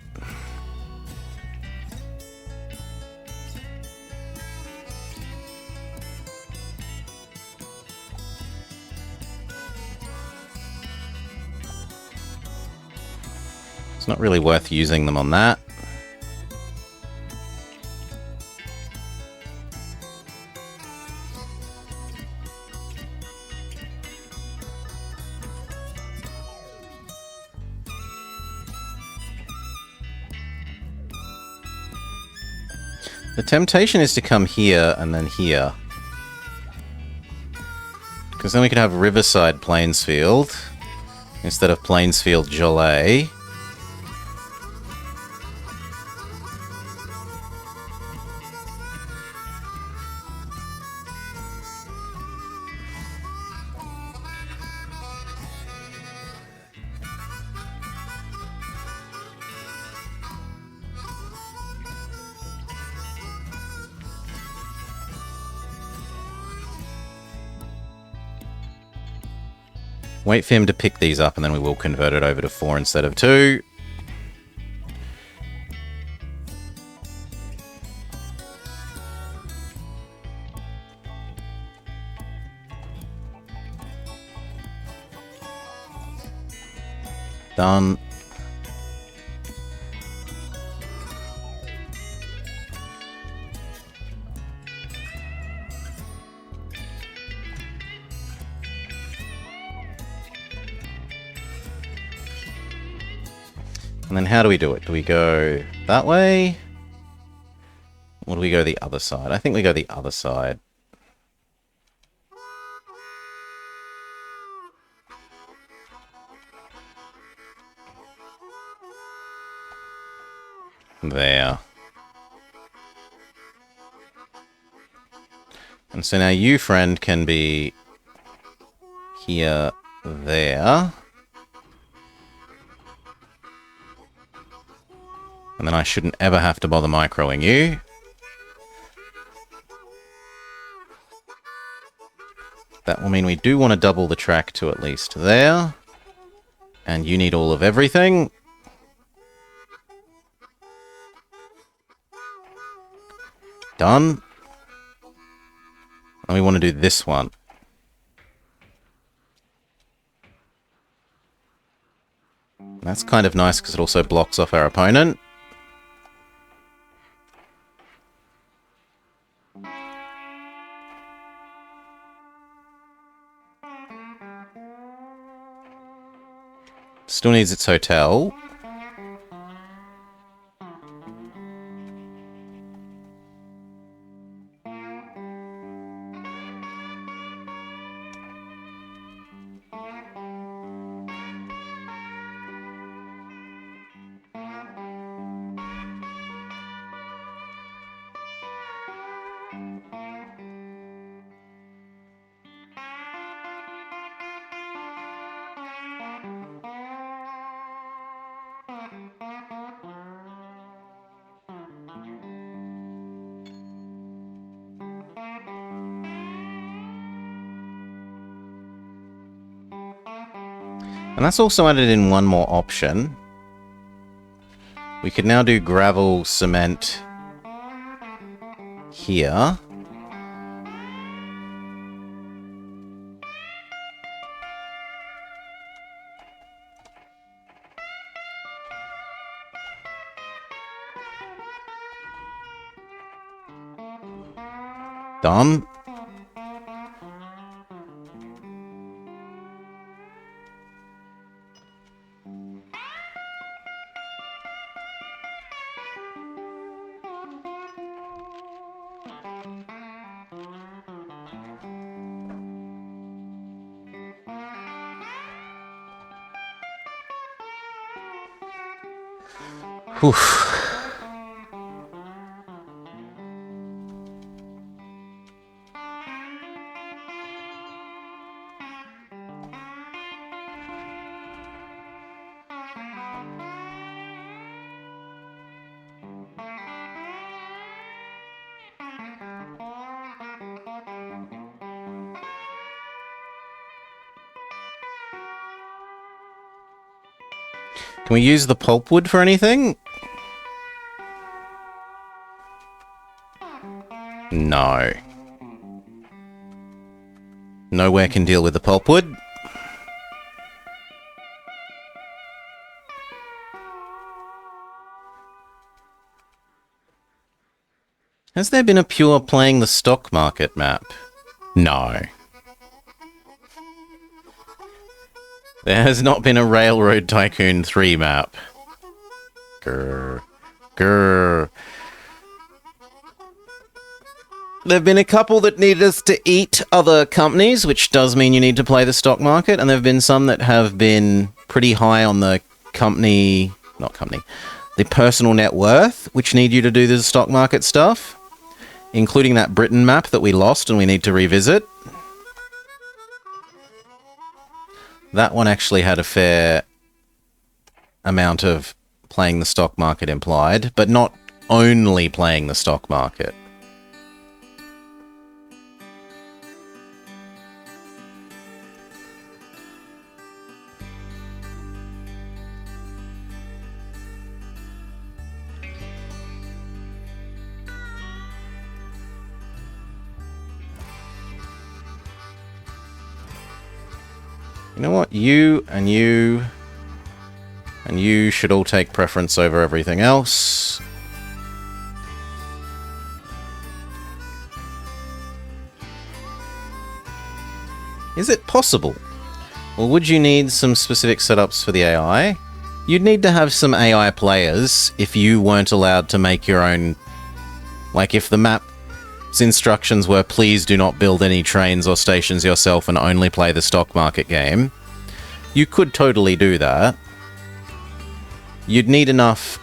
It's not really worth using them on that. The temptation is to come here and then here. Because then we could have Riverside Plainsfield instead of Plainsfield Jolet. Wait for him to pick these up, and then we will convert it over to 4 instead of 2. Done. And then how do we do it? Do we go that way? Or do we go the other side? I think we go the other side. There. And so now you, friend, can be here, there. And then I shouldn't ever have to bother microing you. That will mean we do want to double the track to at least there. And you need all of everything. Done. And we want to do this one. That's kind of nice because it also blocks off our opponent. Still needs its hotel. And that's also added in one more option. We could now do gravel, cement here. Done. Whew. Can we use the pulpwood for anything? No. Nowhere can deal with the pulpwood. Has there been a pure playing the stock market map? No. There has not been a Railroad Tycoon 3 map. Grr. Grr. There have been a couple that need us to eat other companies, which does mean you need to play the stock market, and there have been some that have been pretty high on the the personal net worth, which need you to do the stock market stuff, including that Britain map that we lost and we need to revisit. That one actually had a fair amount of playing the stock market implied, but not only playing the stock market. You know what? You and you and you should all take preference over everything else. Is it possible? Or would you need some specific setups for the AI? You'd need to have some AI players if you weren't allowed to make your own... Like, if the map's instructions were, please do not build any trains or stations yourself and only play the stock market game, you could totally do that. You'd need enough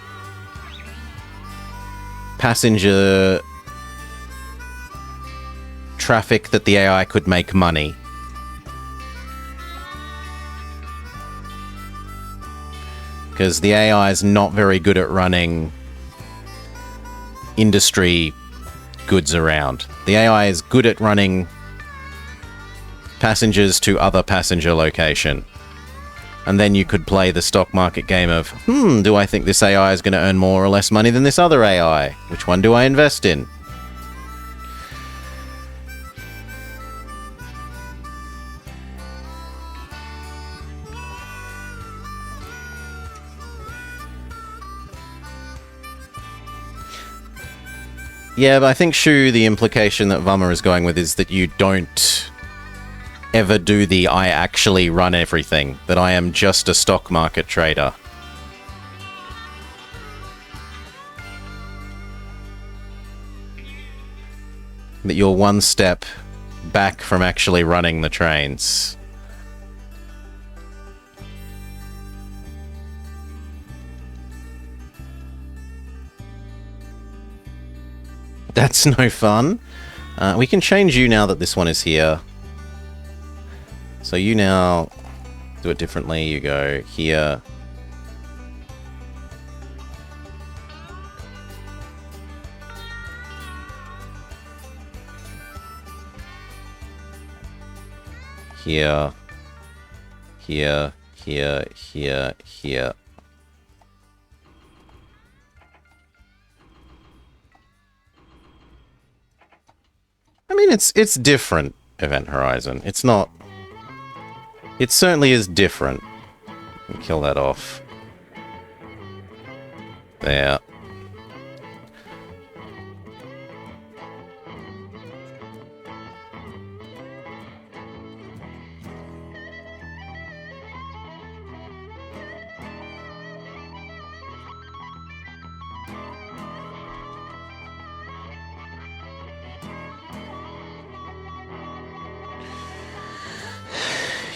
passenger traffic that the AI could make money. Because the AI is not very good at running industry goods around. The AI is good at running passengers to other passenger location. And then you could play the stock market game of, do I think this AI is going to earn more or less money than this other AI? Which one do I invest in? Yeah, but I think, Choo, the implication that Vummer is going with is that you don't ever do the I actually run everything, that I am just a stock market trader. That you're one step back from actually running the trains. That's no fun. We can change you now that this one is here. So you now do it differently. You go here. Here. Here. Here. Here. Here. I mean, it's different, Event Horizon. It's not... It certainly is different. Kill that off. There.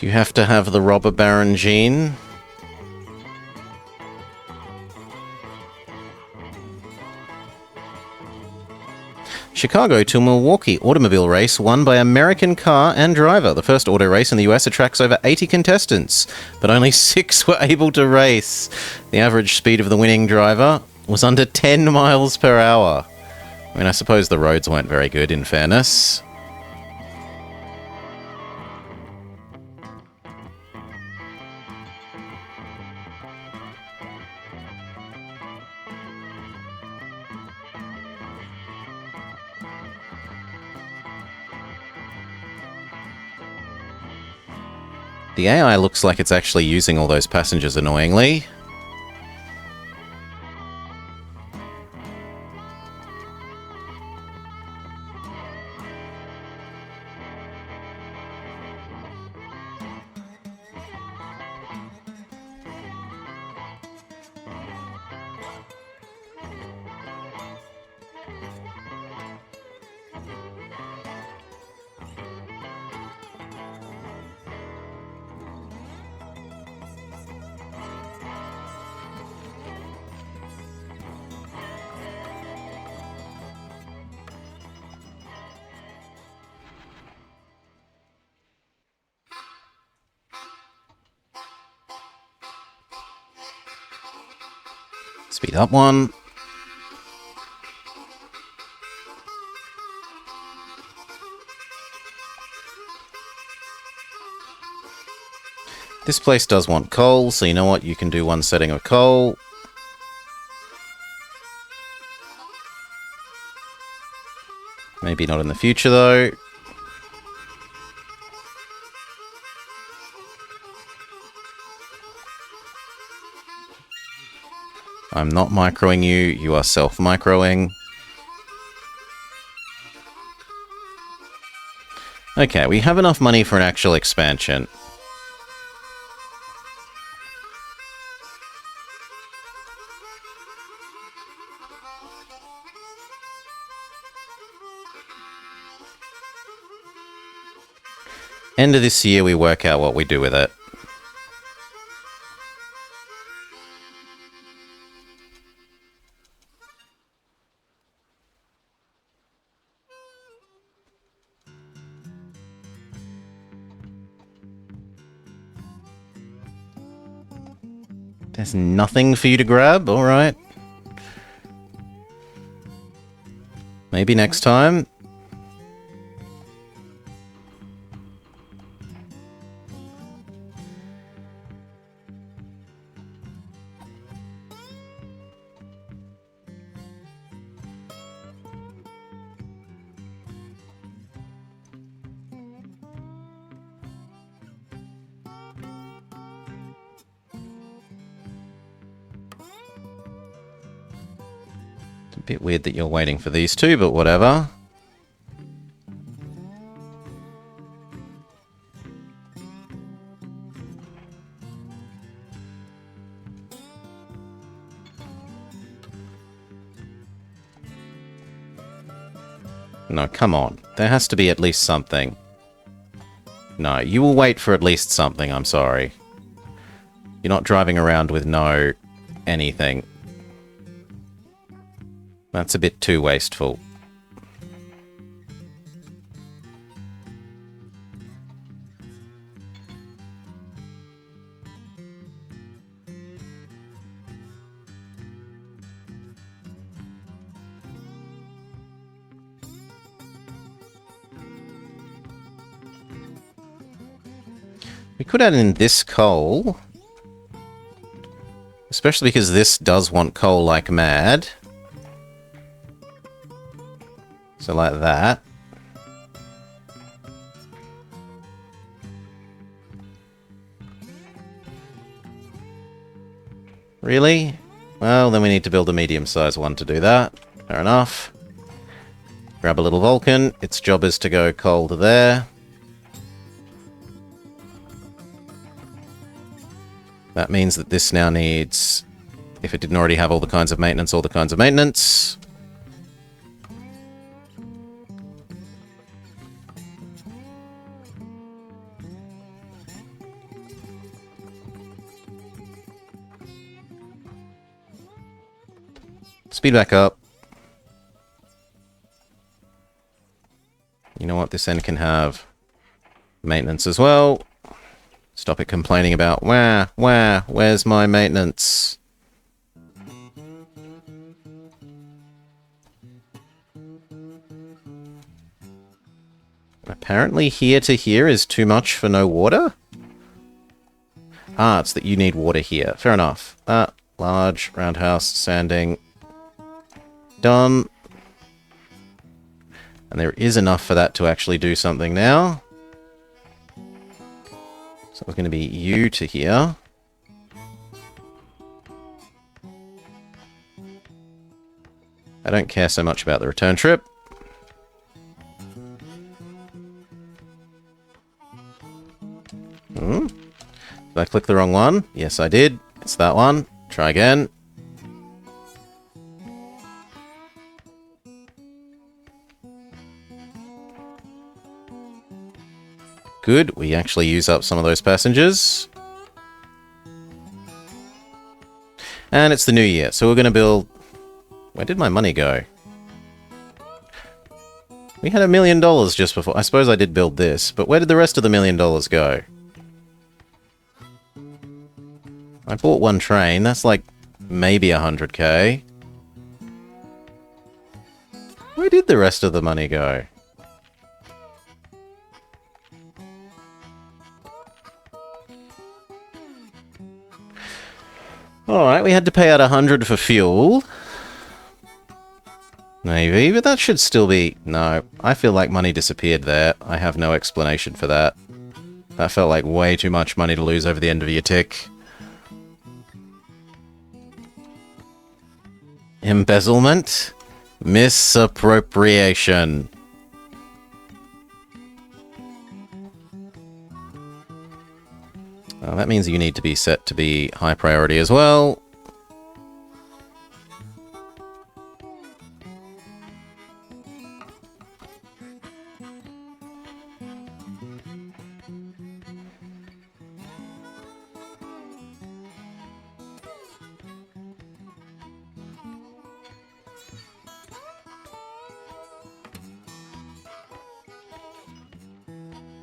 You have to have the Robber Baron gene. Chicago to Milwaukee automobile race won by American car and driver. The first auto race in the US attracts over 80 contestants, but only 6 were able to race. The average speed of the winning driver was under 10 miles per hour. I mean, I suppose the roads weren't very good, in fairness. The AI looks like it's actually using all those passengers annoyingly. Speed up one. This place does want coal, so you know what? You can do one setting of coal. Maybe not in the future, though. I'm not microing you. You are self-microing. Okay, we have enough money for an actual expansion. End of this year, we work out what we do with it. There's nothing for you to grab? Alright. Maybe next time. Bit weird that you're waiting for these two, but whatever. No, come on. There has to be at least something. No, you will wait for at least something, I'm sorry. You're not driving around with no anything. That's a bit too wasteful. We could add in this coal. Especially because this does want coal like mad. So like that. Really? Well, then we need to build a medium-sized one to do that. Fair enough. Grab a little Vulcan. Its job is to go coal to there. That means that this now needs, if it didn't already have all the kinds of maintenance, all the kinds of maintenance. Speed back up. You know what? This end can have maintenance as well. Stop it complaining about, where's my maintenance? Apparently here to here is too much for no water? Ah, it's that you need water here. Fair enough. Large, roundhouse, sanding. Done. And there is enough for that to actually do something now. So it's going to be you to here. I don't care so much about the return trip. Did I click the wrong one? Yes, I did. It's that one. Try again. Good. We actually use up some of those passengers. And it's the new year, so we're going to build... Where did my money go? We had $1 million just before. I suppose I did build this, but where did the rest of the $1 million go? I bought one train. That's like maybe 100k. Where did the rest of the money go? Alright, we had to pay out 100 for fuel. Maybe, but that should still be... No, I feel like money disappeared there. I have no explanation for that. That felt like way too much money to lose over the end of your tick. Embezzlement? Misappropriation. That means you need to be set to be high priority as well.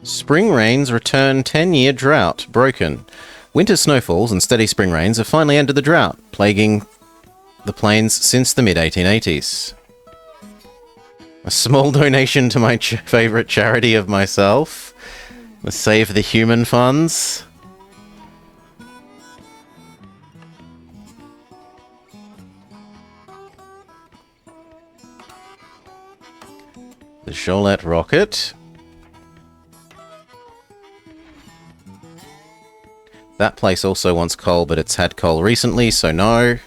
Spring rains return 10-year drought. Broken. Winter snowfalls and steady spring rains have finally ended the drought, plaguing the plains since the mid-1880s. A small donation to my favourite charity of myself. The Save the Human funds. The Jolette rocket. That place also wants coal, but it's had coal recently, so no.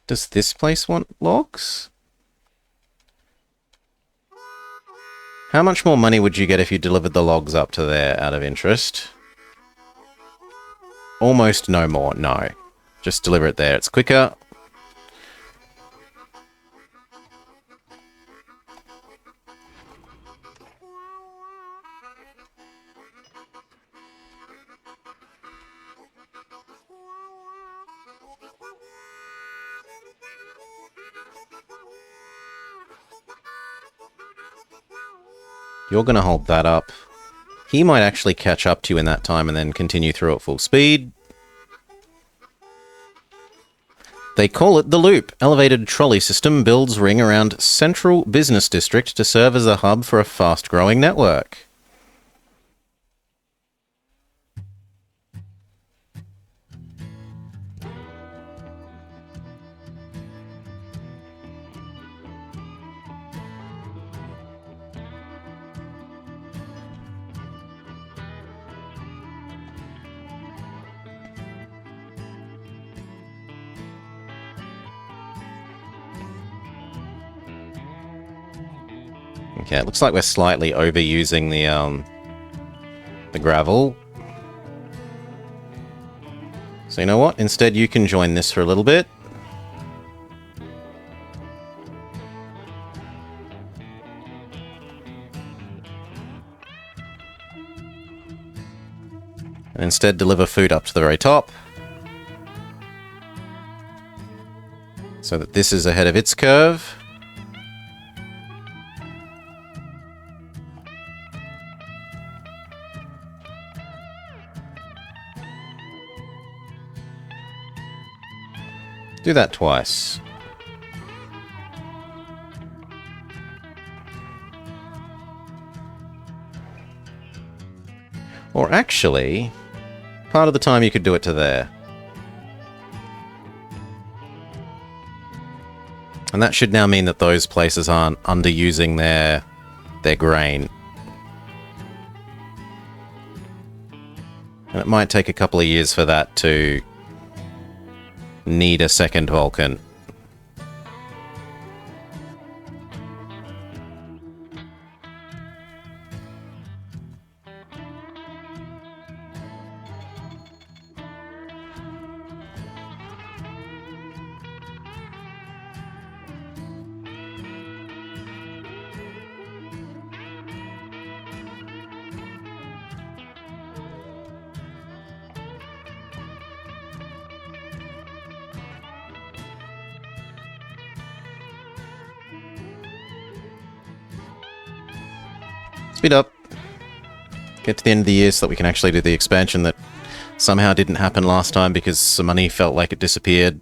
Does this place want logs? How much more money would you get if you delivered the logs up to there out of interest? Almost no more, no. Just deliver it there, it's quicker. You're gonna hold that up. He might actually catch up to you in that time and then continue through at full speed. They call it the Loop. Elevated trolley system builds ring around Central Business District to serve as a hub for a fast-growing network. Okay, it looks like we're slightly overusing the gravel. So you know what? Instead, you can join this for a little bit. And instead deliver food up to the very top. So that this is ahead of its curve. Do that twice. Or actually, part of the time you could do it to there. And that should now mean that those places aren't underusing their grain. And it might take a couple of years for that to need a second Vulcan. Speed up. Get to the end of the year so that we can actually do the expansion that somehow didn't happen last time because some money felt like it disappeared.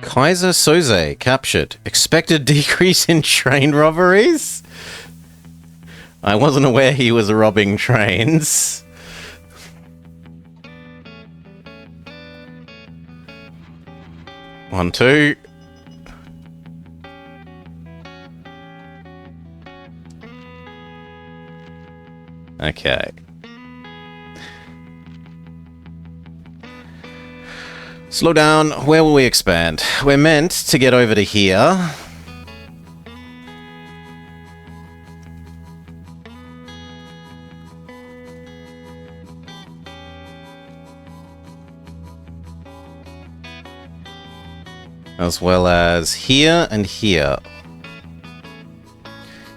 Kaiser Soze captured. Expected decrease in train robberies? I wasn't aware he was robbing trains. One, two. Okay. Slow down. Where will we expand? We're meant to get over to here. As well as here and here.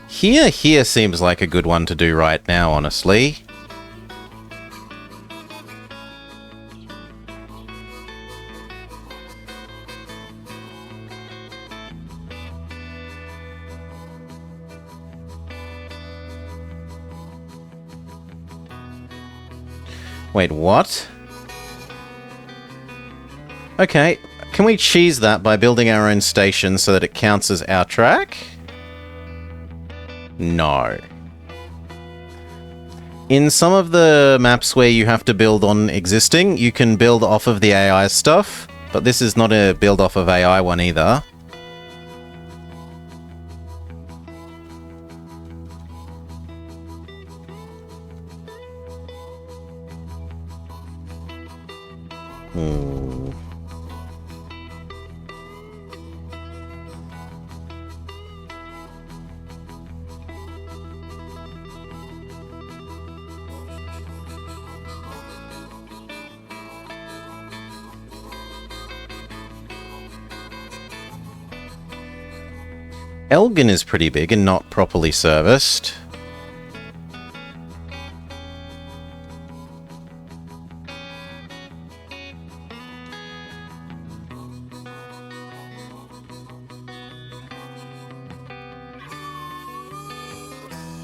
Here seems like a good one to do right now, honestly. Wait, what? Okay. Can we cheese that by building our own station so that it counts as our track? No. In some of the maps where you have to build on existing, you can build off of the AI stuff, but this is not a build off of AI one either. Elgin is pretty big and not properly serviced.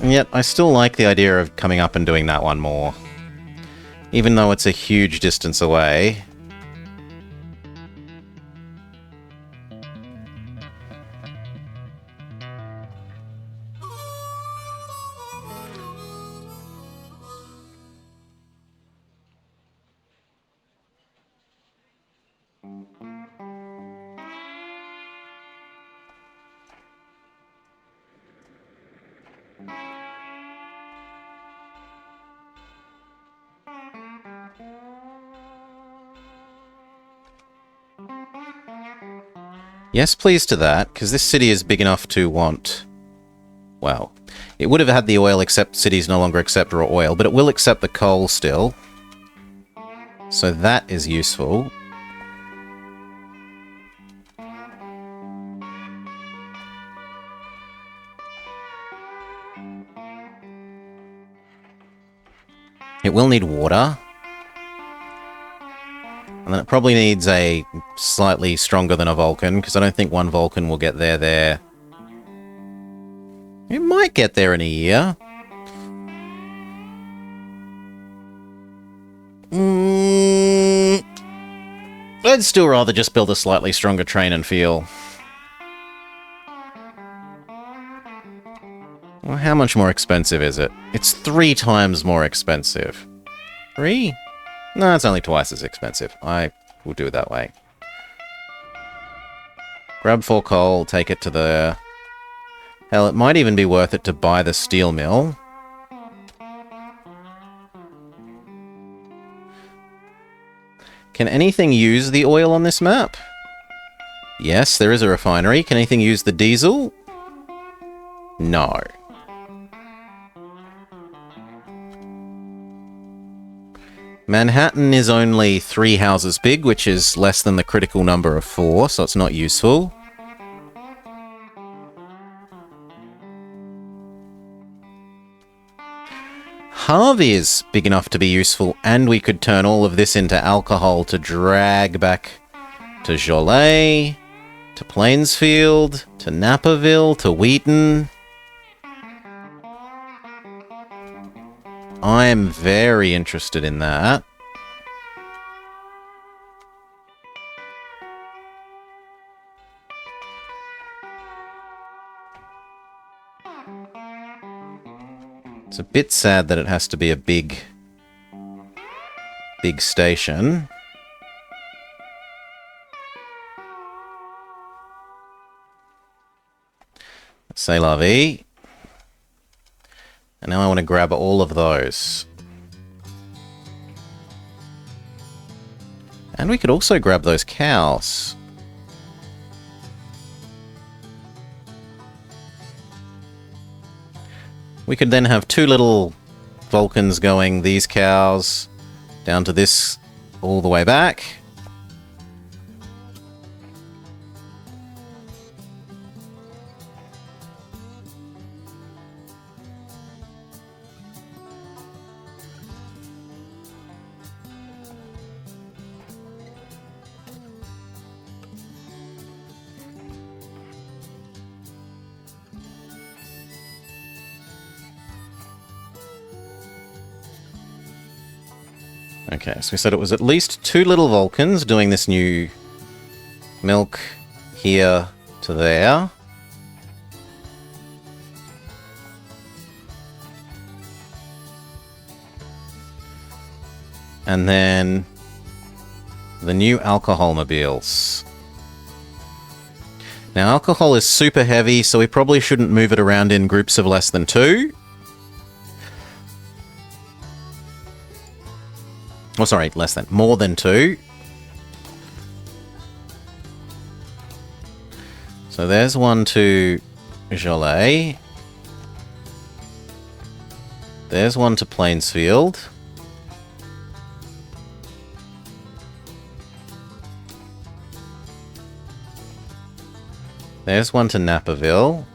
And yet, I still like the idea of coming up and doing that one more. Even though it's a huge distance away. Yes, please to that, because this city is big enough to want... Well, it would have had the oil except cities no longer accept raw oil, but it will accept the coal still. So that is useful. It will need water. And then it probably needs a slightly stronger than a Vulcan, because I don't think one Vulcan will get there. It might get there in a year. I'd still rather just build a slightly stronger train and feel. Well, how much more expensive is it? It's 3 times more expensive. 3? No, it's only twice as expensive. I will do it that way. Grab 4 coal, take it to the... Hell, it might even be worth it to buy the steel mill. Can anything use the oil on this map? Yes, there is a refinery. Can anything use the diesel? No. Manhattan is only 3 houses big, which is less than the critical number of 4, so it's not useful. Harvey is big enough to be useful, and we could turn all of this into alcohol to drag back to Jolet, to Plainsfield, to Naperville, to Wheaton. I am very interested in that. It's a bit sad that it has to be a big station. C'est la vie. And now I want to grab all of those. And we could also grab those cows. We could then have 2 little Vulcans going, these cows, down to this, all the way back. Okay, so we said it was at least 2 little Vulcans doing this new milk here to there. And then the new alcohol mobiles. Now, alcohol is super heavy, so we probably shouldn't move it around in groups of less than 2. Oh, sorry, more than 2. So there's one to Jolet. There's one to Plainsfield. There's one to Naperville.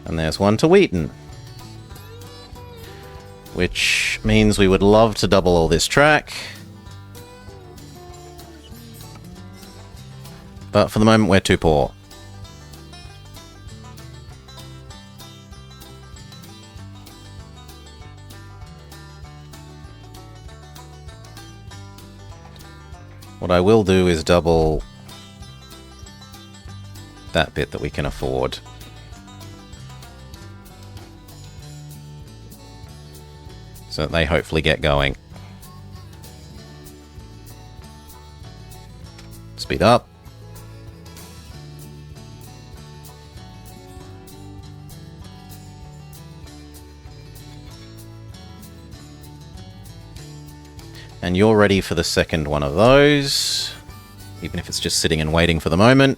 And there's one to Wheaton. Which means we would love to double all this track. But for the moment, we're too poor. What I will do is double that bit that we can afford. So that they hopefully get going. Speed up. And you're ready for the second one of those, even if it's just sitting and waiting for the moment.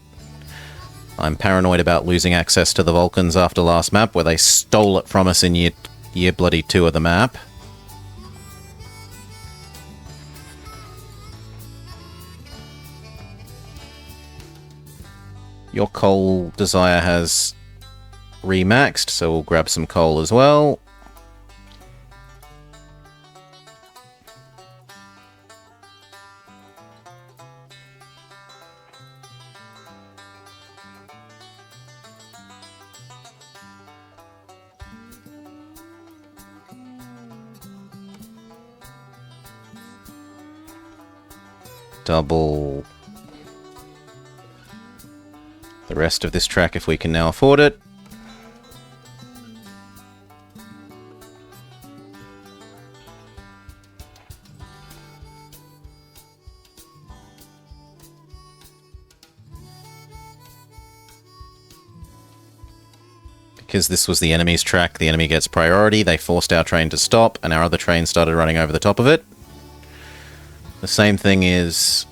I'm paranoid about losing access to the Vulcans after last map, where they stole it from us in year bloody 2 of the map. Your coal desire has remaxed, so we'll grab some coal as well. double the rest of this track if we can now afford it. Because this was the enemy's track, the enemy gets priority. They forced our train to stop, and our other train started running over the top of it. The same thing is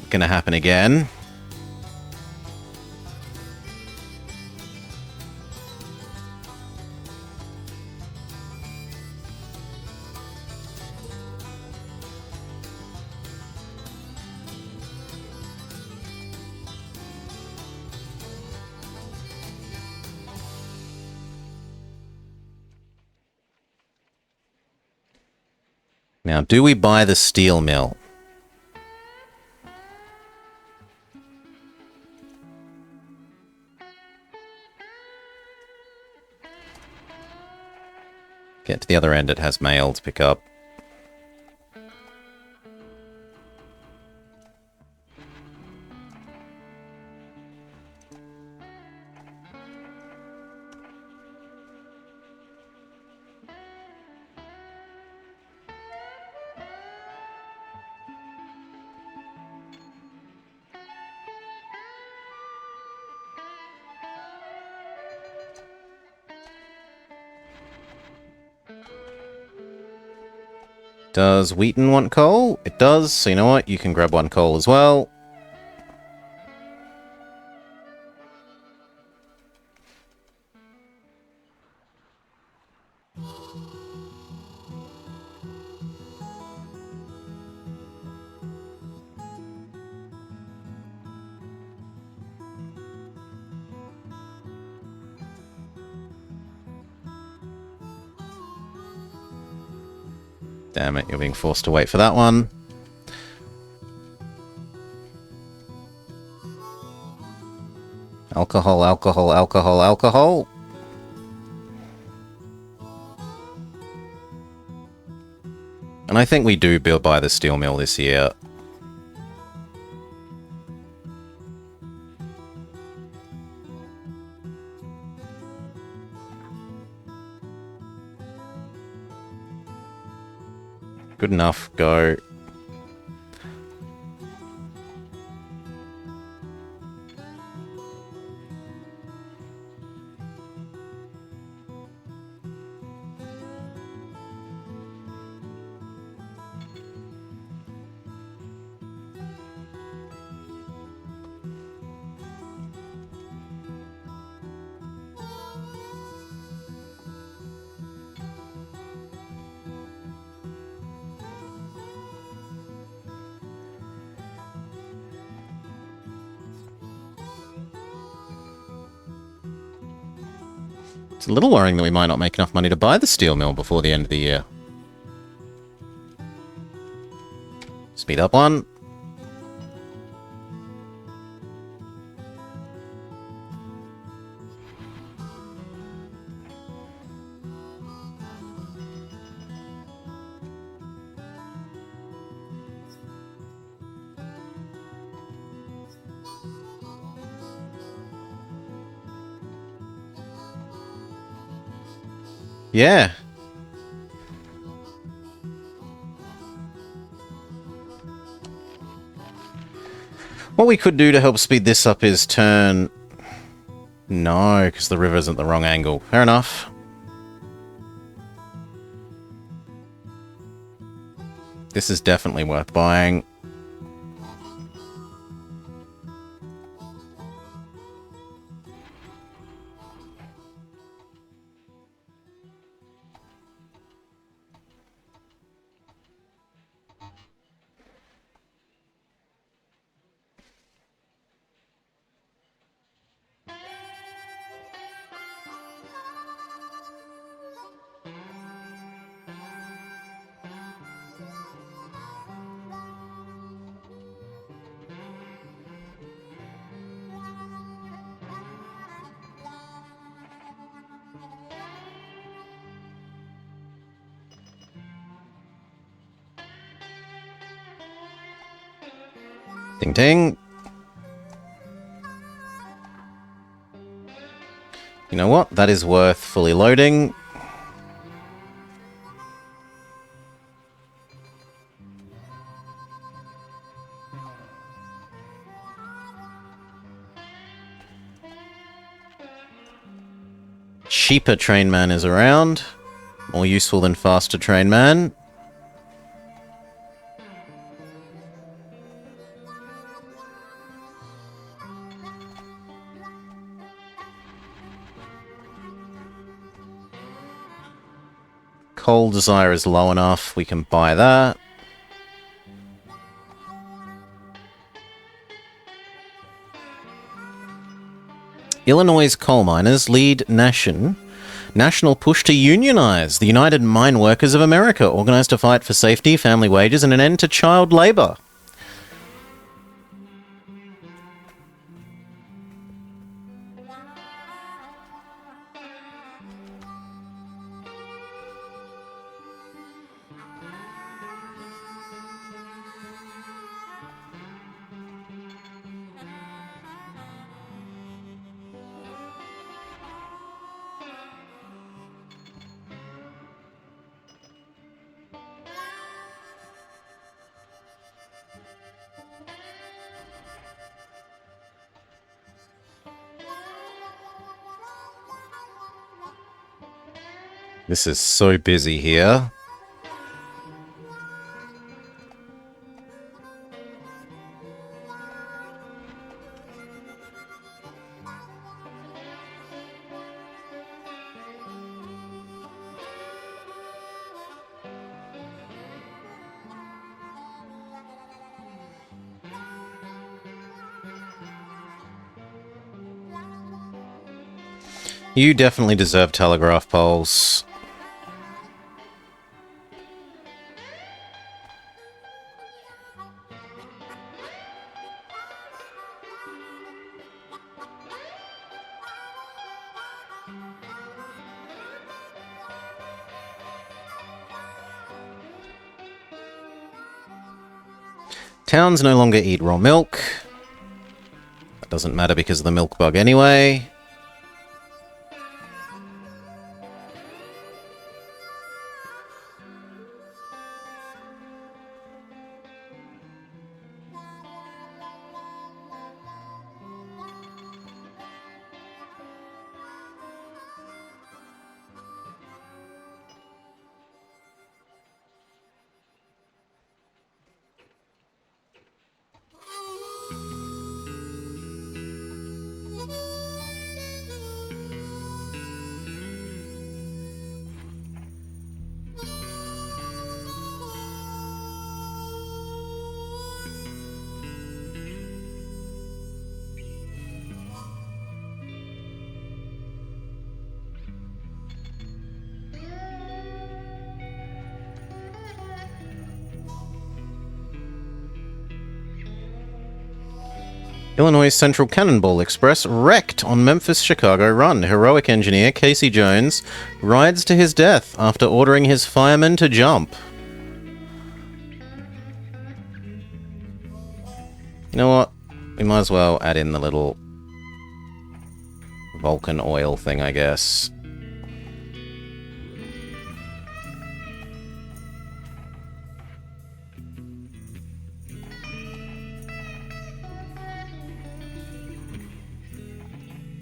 going to happen again. Now, do we buy the steel mill? Get to the other end, it has mail to pick up. Does Wheaton want coal? It does, so you know what? You can grab one coal as well. Damn it, you're being forced to wait for that one. Alcohol, alcohol, alcohol, alcohol. And I think we do buy the steel mill this year. Good enough, go. It's a little worrying that we might not make enough money to buy the steel mill before the end of the year. Speed up one. Yeah. What we could do to help speed this up is turn... No, because the river's at the wrong angle. Fair enough. This is definitely worth buying. Ding ding. You know what? That is worth fully loading. Cheaper train man is around. More useful than faster train man. Coal desire is low enough, we can buy that. Illinois coal miners lead national push to unionize. The United Mine Workers of America organized to fight for safety, family wages, and an end to child labor. This is so busy here. You definitely deserve telegraph poles. Towns no longer eat raw milk. That doesn't matter because of the milk bug anyway. Illinois Central Cannonball Express wrecked on Memphis-Chicago run. Heroic engineer Casey Jones rides to his death after ordering his firemen to jump. You know what? We might as well add in the little Vulcan oil thing, I guess.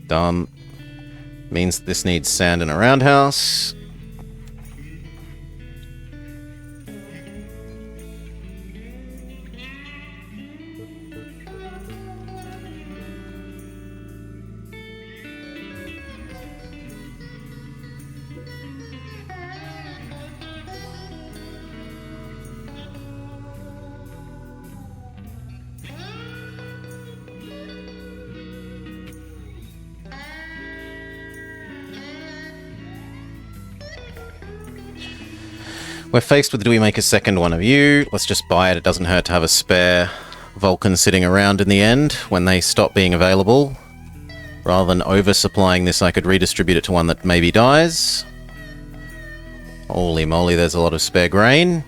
Done. Means this needs sand and a roundhouse. We're faced with, do we make a second one of you? Let's just buy it. It doesn't hurt to have a spare Vulcan sitting around in the end when they stop being available. Rather than oversupplying this, I could redistribute it to one that maybe dies. Holy moly, there's a lot of spare grain.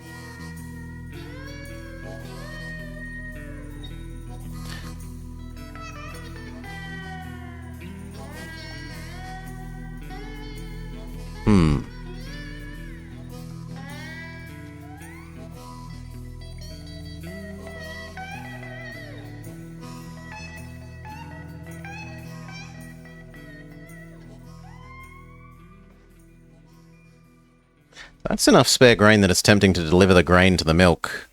That's enough spare grain that it's tempting to deliver the grain to the milk.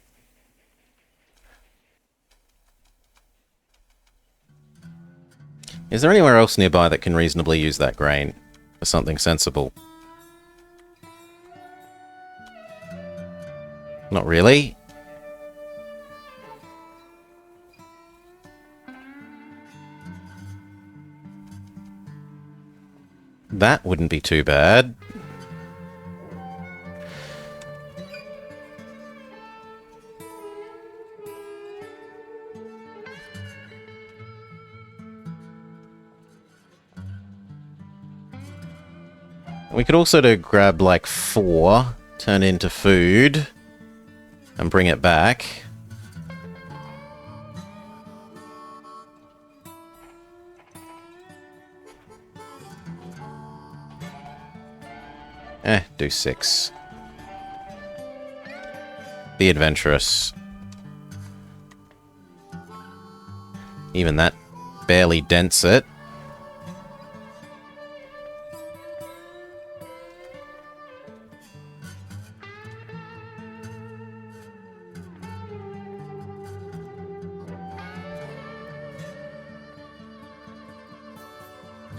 Is there anywhere else nearby that can reasonably use that grain for something sensible? Not really. That wouldn't be too bad. We could also grab like 4, turn into food, and bring it back. Do 6. Be adventurous. Even that barely dents it.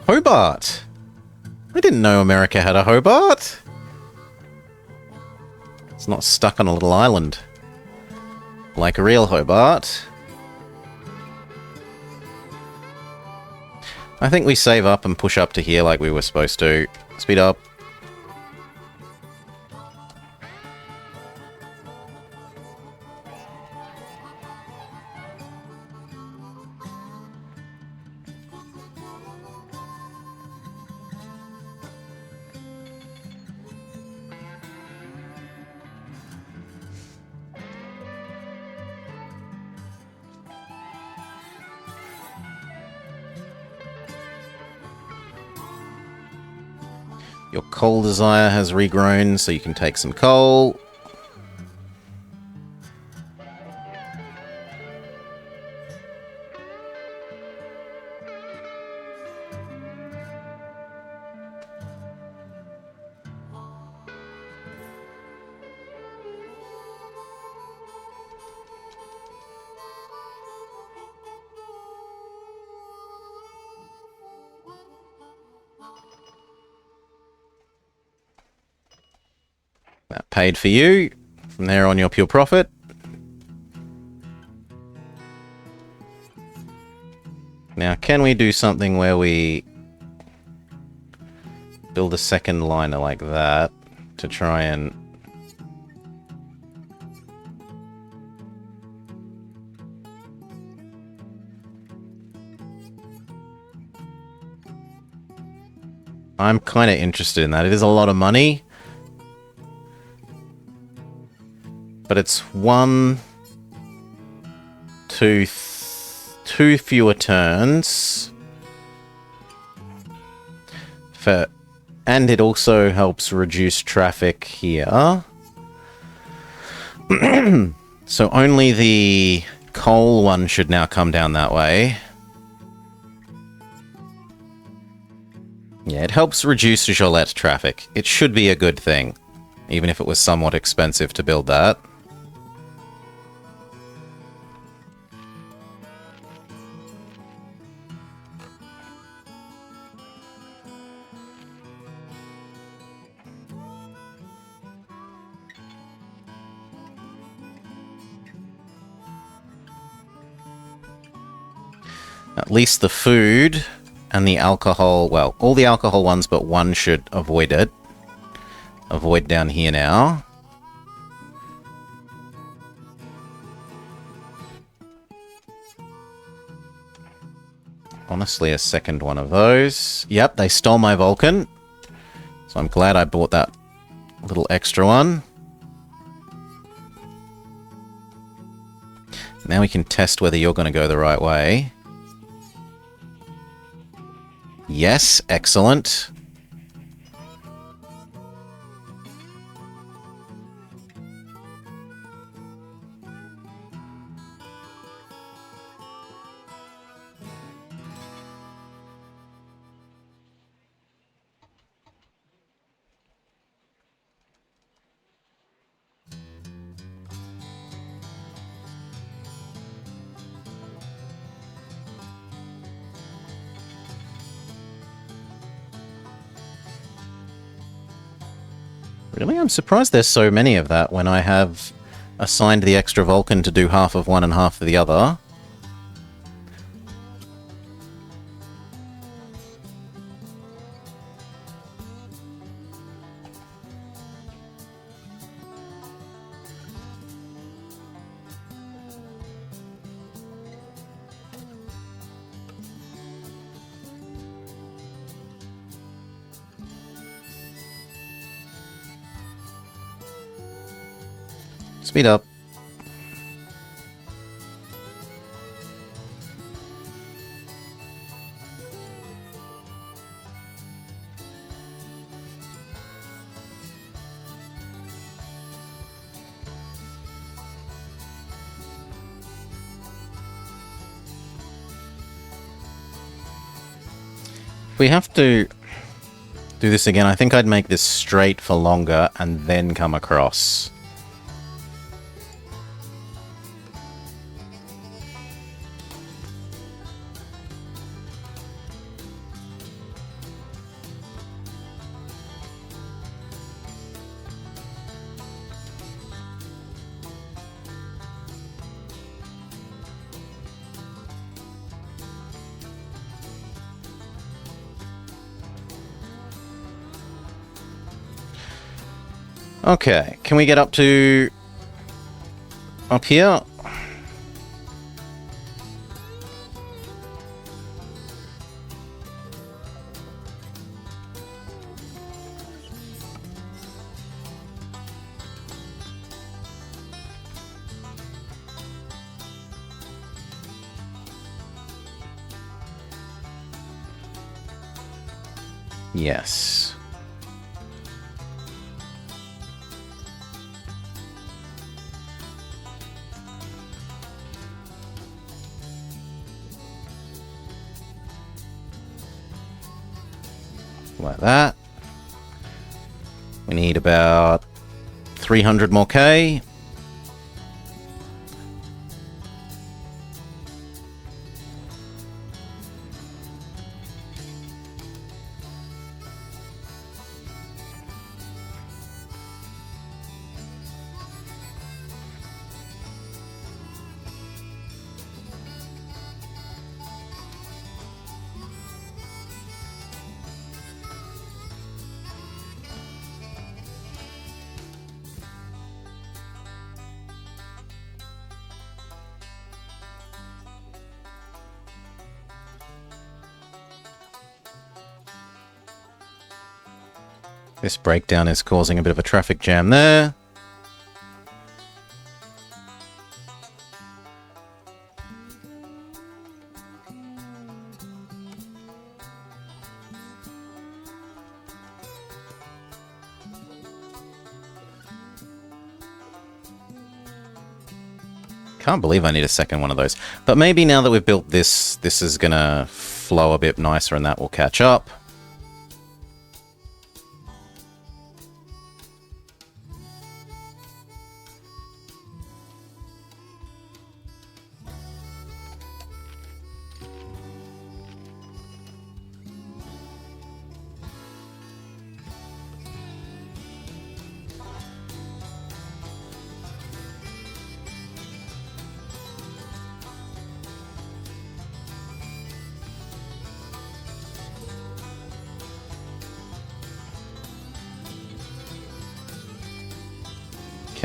Hobart! I didn't know America had a Hobart. It's not stuck on a little island. Like a real Hobart. I think we save up and push up to here like we were supposed to. Speed up. Your coal desire has regrown, so you can take some coal. That paid for you. From there on, your pure profit. Now, can we do something where we build a second liner like that to try and... I'm kind of interested in that. It is a lot of money. But it's 1, 2, 2 fewer turns. And it also helps reduce traffic here. So only the coal one should now come down that way. Yeah, it helps reduce Jolette traffic. It should be a good thing, even if it was somewhat expensive to build that. At least the food and the alcohol, well, all the alcohol ones but one should avoid it. Avoid down here now. Honestly, a second one of those. Yep, they stole my Vulcan. So I'm glad I bought that little extra one. Now we can test whether you're going to go the right way. Yes, excellent. Really? I'm surprised there's so many of that when I have assigned the extra Vulcan to do half of one and half of the other. Speed up. If we have to do this again, I think I'd make this straight for longer and then come across. Okay, can we get up to... up here? Yes. Like that. We need about 300 more K. This breakdown is causing a bit of a traffic jam there. Can't believe I need a second one of those. But maybe now that we've built this, this is gonna flow a bit nicer and that will catch up.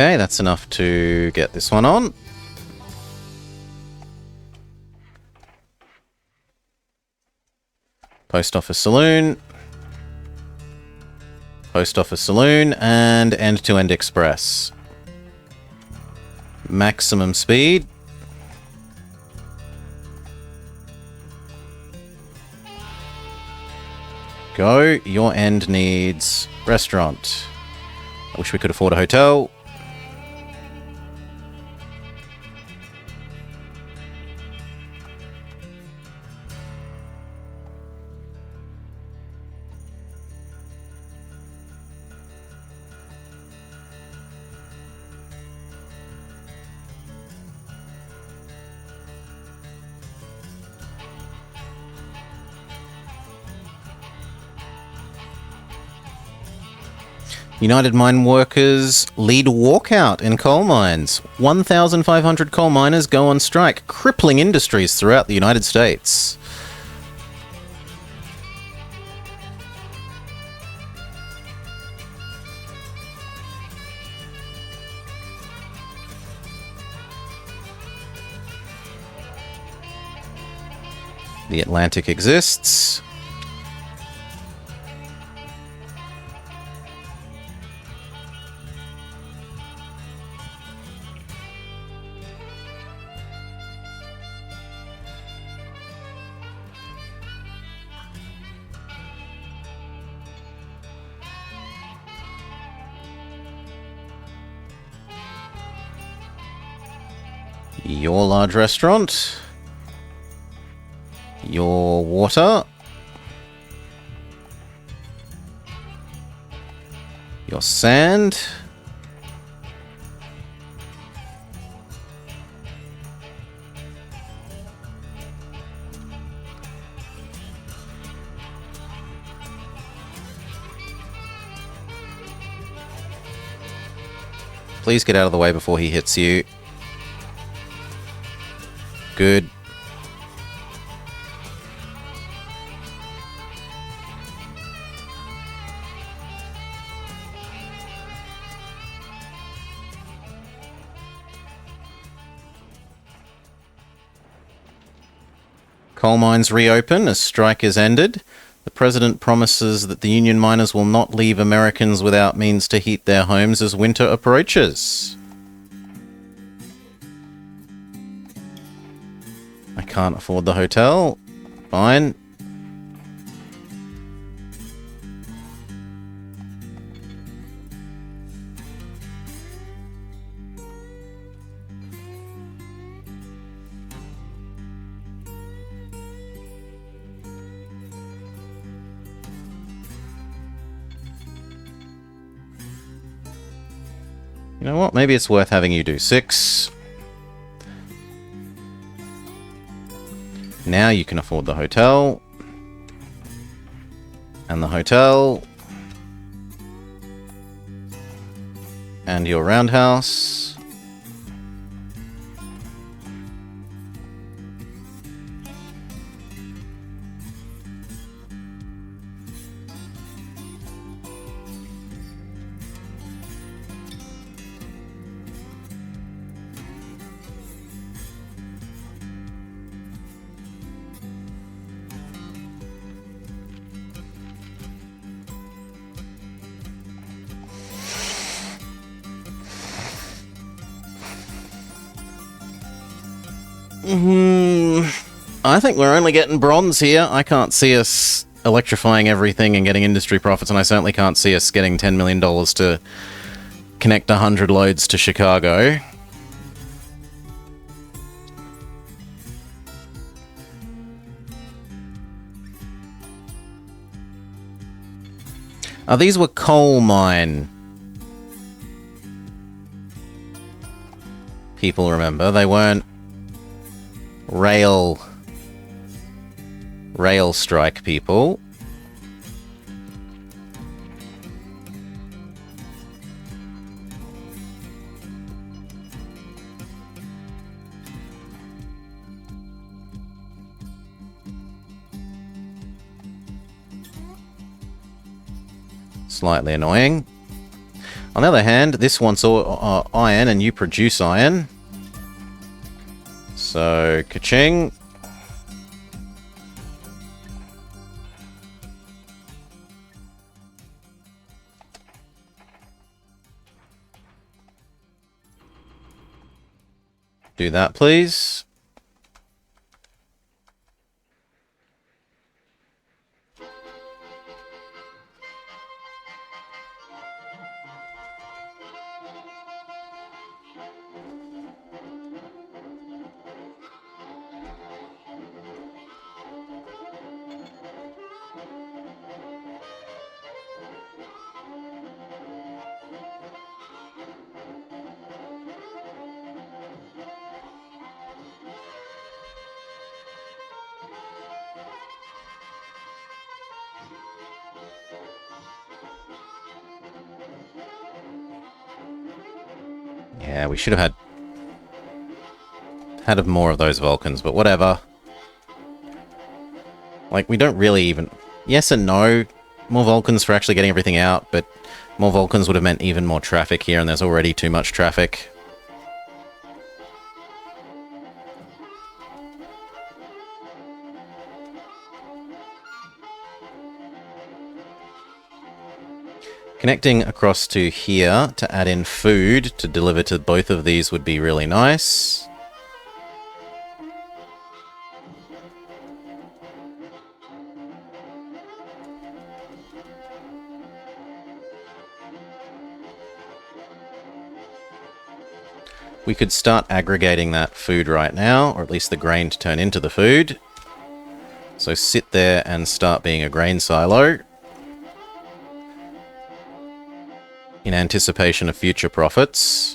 Okay, that's enough to get this one on. Post Office Saloon. Post Office Saloon and End-to-End Express. Maximum speed. Go. Your end needs restaurant. I wish we could afford a hotel. United Mine Workers lead walkout in coal mines. 1,500 coal miners go on strike, crippling industries throughout the United States. The Atlantic exists. Your large restaurant. Your water. Your sand. Please get out of the way before he hits you. Good. Coal mines reopen as strike is ended. The president promises that the union miners will not leave Americans without means to heat their homes as winter approaches. I can't afford the hotel. Fine. You know what? Maybe it's worth having you do 6. Now you can afford the hotel. And the hotel. And your roundhouse. I think we're only getting bronze here. I can't see us electrifying everything and getting industry profits, and I certainly can't see us getting $10 million to connect 100 loads to Chicago. These were coal mine people, remember. They weren't rail strike people. Slightly annoying. On the other hand, this wants iron and you produce iron. So, ka-ching. Do that, please. Yeah, we should have had more of those Vulcans, but whatever. Like, we don't really even... Yes and no. More Vulcans for actually getting everything out, but more Vulcans would have meant even more traffic here, and there's already too much traffic. Connecting across to here to add in food to deliver to both of these would be really nice. We could start aggregating that food right now, or at least the grain to turn into the food. So sit there and start being a grain silo in anticipation of future profits.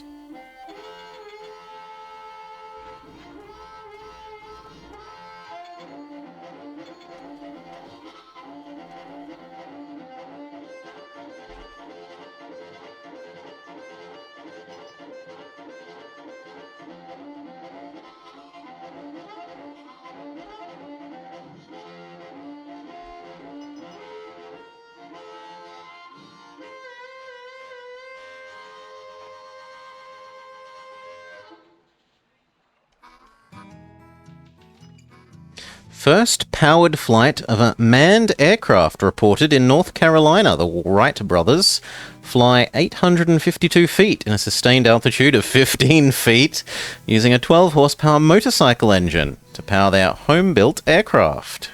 First powered flight of a manned aircraft reported in North Carolina. The Wright brothers fly 852 feet in a sustained altitude of 15 feet using a 12 horsepower motorcycle engine to power their home-built aircraft.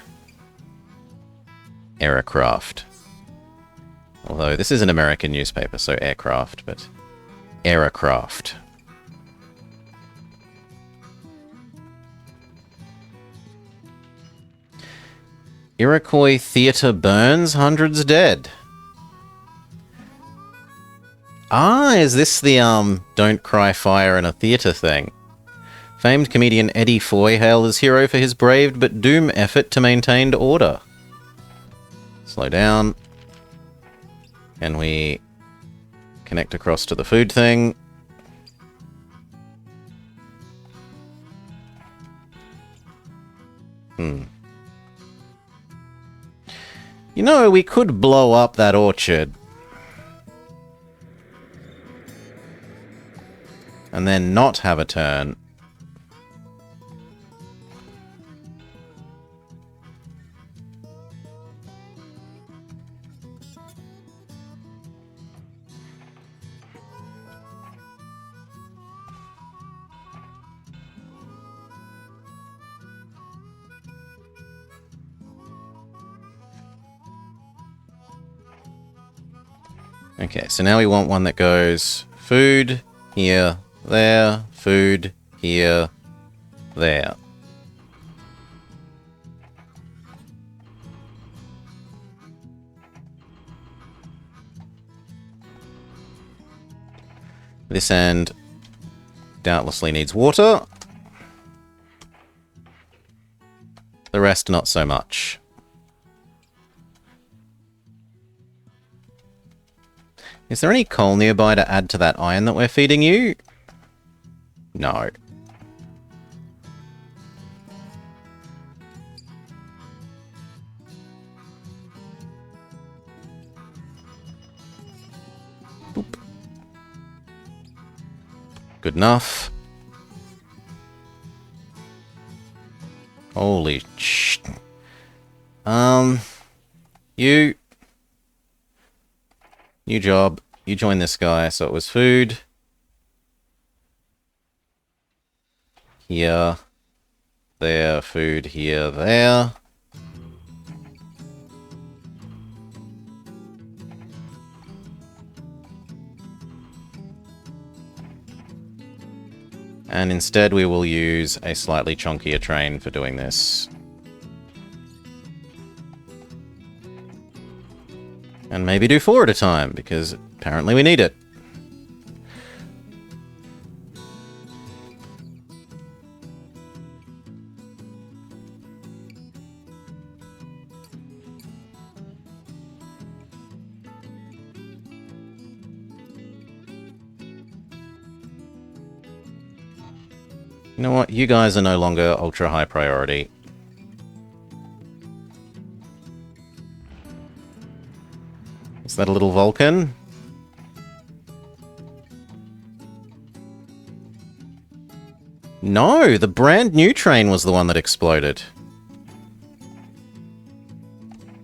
Aircraft. Although this is an American newspaper, so aircraft, but aircraft. Iroquois theatre burns, hundreds dead. Ah, is this the, don't cry fire in a theatre thing? Famed comedian Eddie Foy hailed as hero for his brave but doom effort to maintain order. Slow down. Can we connect across to the food thing? You know, we could blow up that orchard. And then not have a turn. Okay, so now we want one that goes food, here, there, food, here, there. This end doubtlessly needs water. The rest not so much. Is there any coal nearby to add to that iron that we're feeding you? No. Boop. Good enough. Holy sh... You... New job. You join this guy. So it was food. Here. There. Food here. There. And instead we will use a slightly chunkier train for doing this. And maybe do 4 at a time, because apparently we need it. You know what? You guys are no longer ultra high priority. Is that a little Vulcan? No, the brand new train was the one that exploded.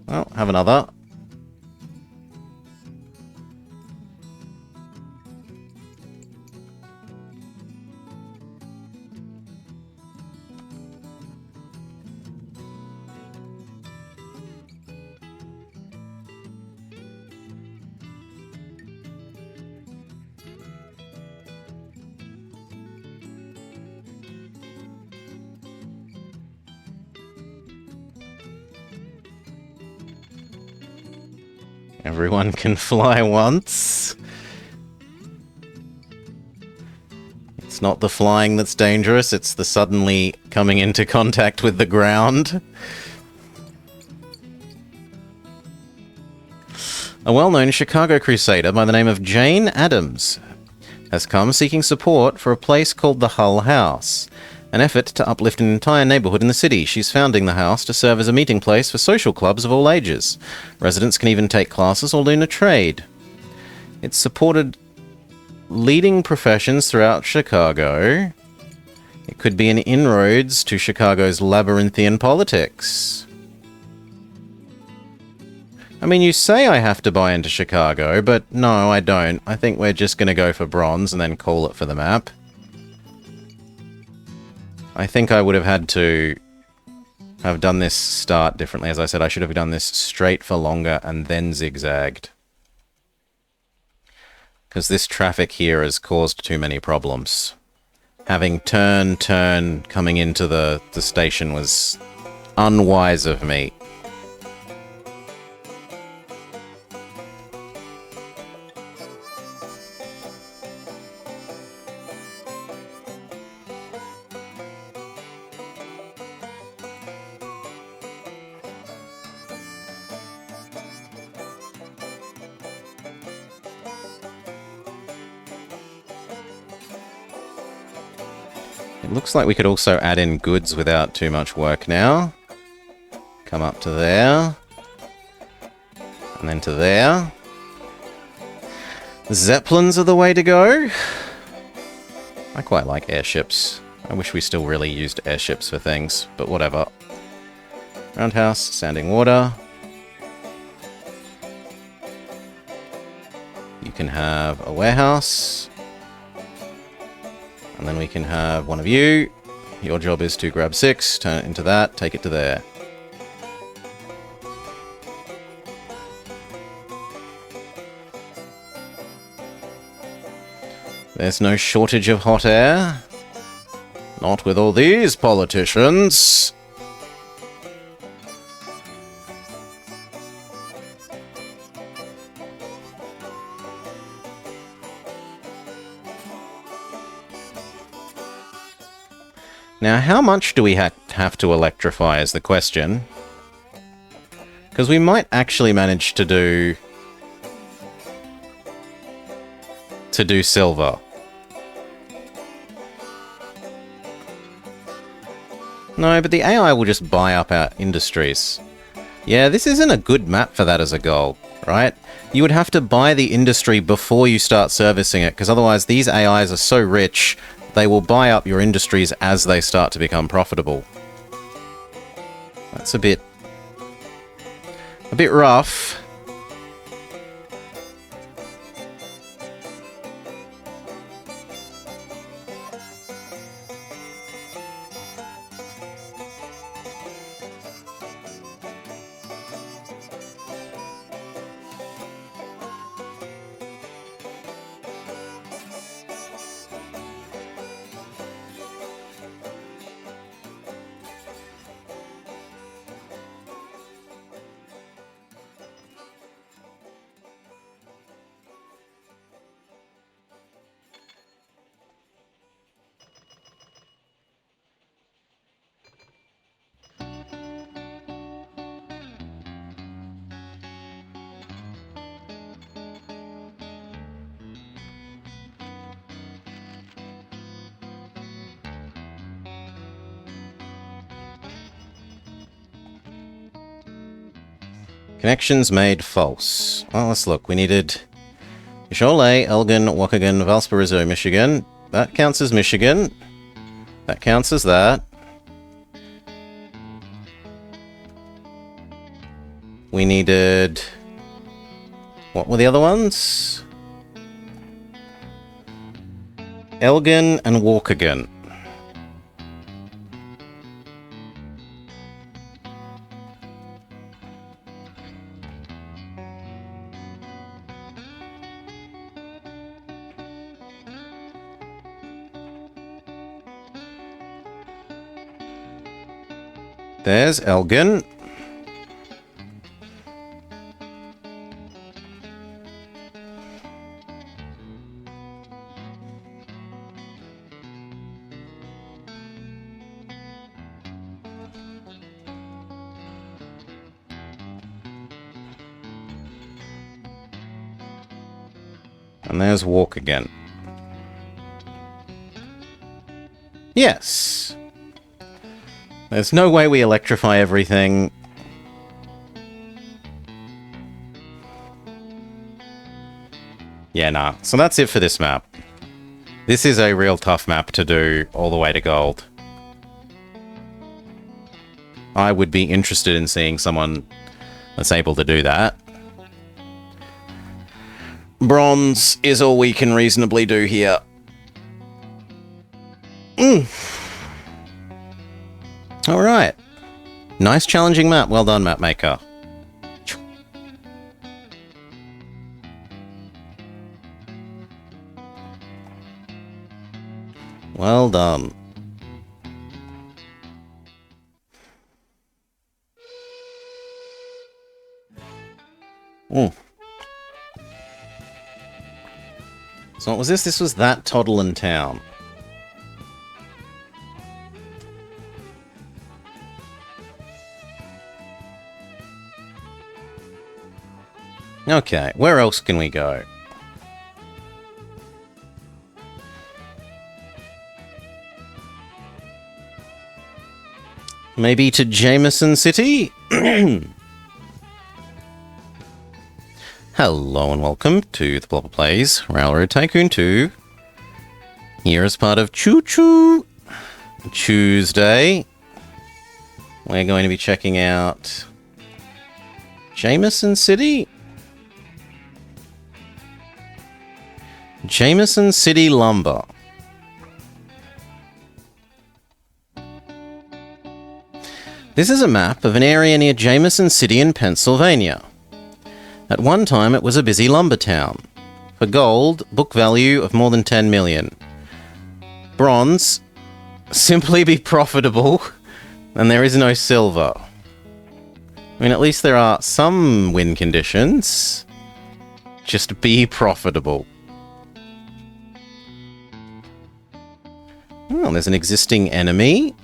Well, have another. Everyone can fly once. It's not the flying that's dangerous, it's the suddenly coming into contact with the ground. A well-known Chicago crusader by the name of Jane Addams has come seeking support for a place called the Hull House, an effort to uplift an entire neighborhood in the city. She's founding the house to serve as a meeting place for social clubs of all ages. Residents can even take classes or learn a trade. It's supported leading professions throughout Chicago. It could be an inroads to Chicago's labyrinthian politics. I mean, you say I have to buy into Chicago, but no, I don't. I think we're just going to go for bronze and then call it for the map. I think I would have had to have done this start differently. As I said, I should have done this straight for longer and then zigzagged. Because this traffic here has caused too many problems. Having turn coming into the station was unwise of me. It looks like we could also add in goods without too much work now. Come up to there. And then to there. Zeppelins are the way to go. I quite like airships. I wish we still really used airships for things, but whatever. Roundhouse, standing water. You can have a warehouse. And then we can have one of you. Your job is to grab 6, turn it into that, take it to there. There's no shortage of hot air. Not with all these politicians. Now, how much do we have to electrify is the question. Because we might actually manage to do silver. No, but the AI will just buy up our industries. Yeah, this isn't a good map for that as a goal, right? You would have to buy the industry before you start servicing it, because otherwise these AIs are so rich, they will buy up your industries as they start to become profitable. That's a bit rough. Connections made false. Well, let's look. We needed Cholet, Elgin, Waukegan, Valparaiso, Michigan. That counts as Michigan. That counts as that. We needed... What were the other ones? Elgin and Waukegan. There's Elgin. And there's Waukegan. Yes. There's no way we electrify everything. Yeah, nah. So that's it for this map. This is a real tough map to do all the way to gold. I would be interested in seeing someone that's able to do that. Bronze is all we can reasonably do here. Alright. Nice challenging map. Well done, map maker. Well done. So what was this? This was that Toddlin town. Okay, where else can we go? Maybe to Jameson City? Hello and welcome to the Blobber Plays Railroad Tycoon 2. Here as part of Choo Tuesday. We're going to be checking out Jameson City? Jameson City Lumber. This is a map of an area near Jameson City in Pennsylvania. At one time, it was a busy lumber town. For gold, book value of more than 10 million. Bronze, simply be profitable, and there is no silver. I mean, at least there are some win conditions. Just be profitable. Oh, there's an existing enemy.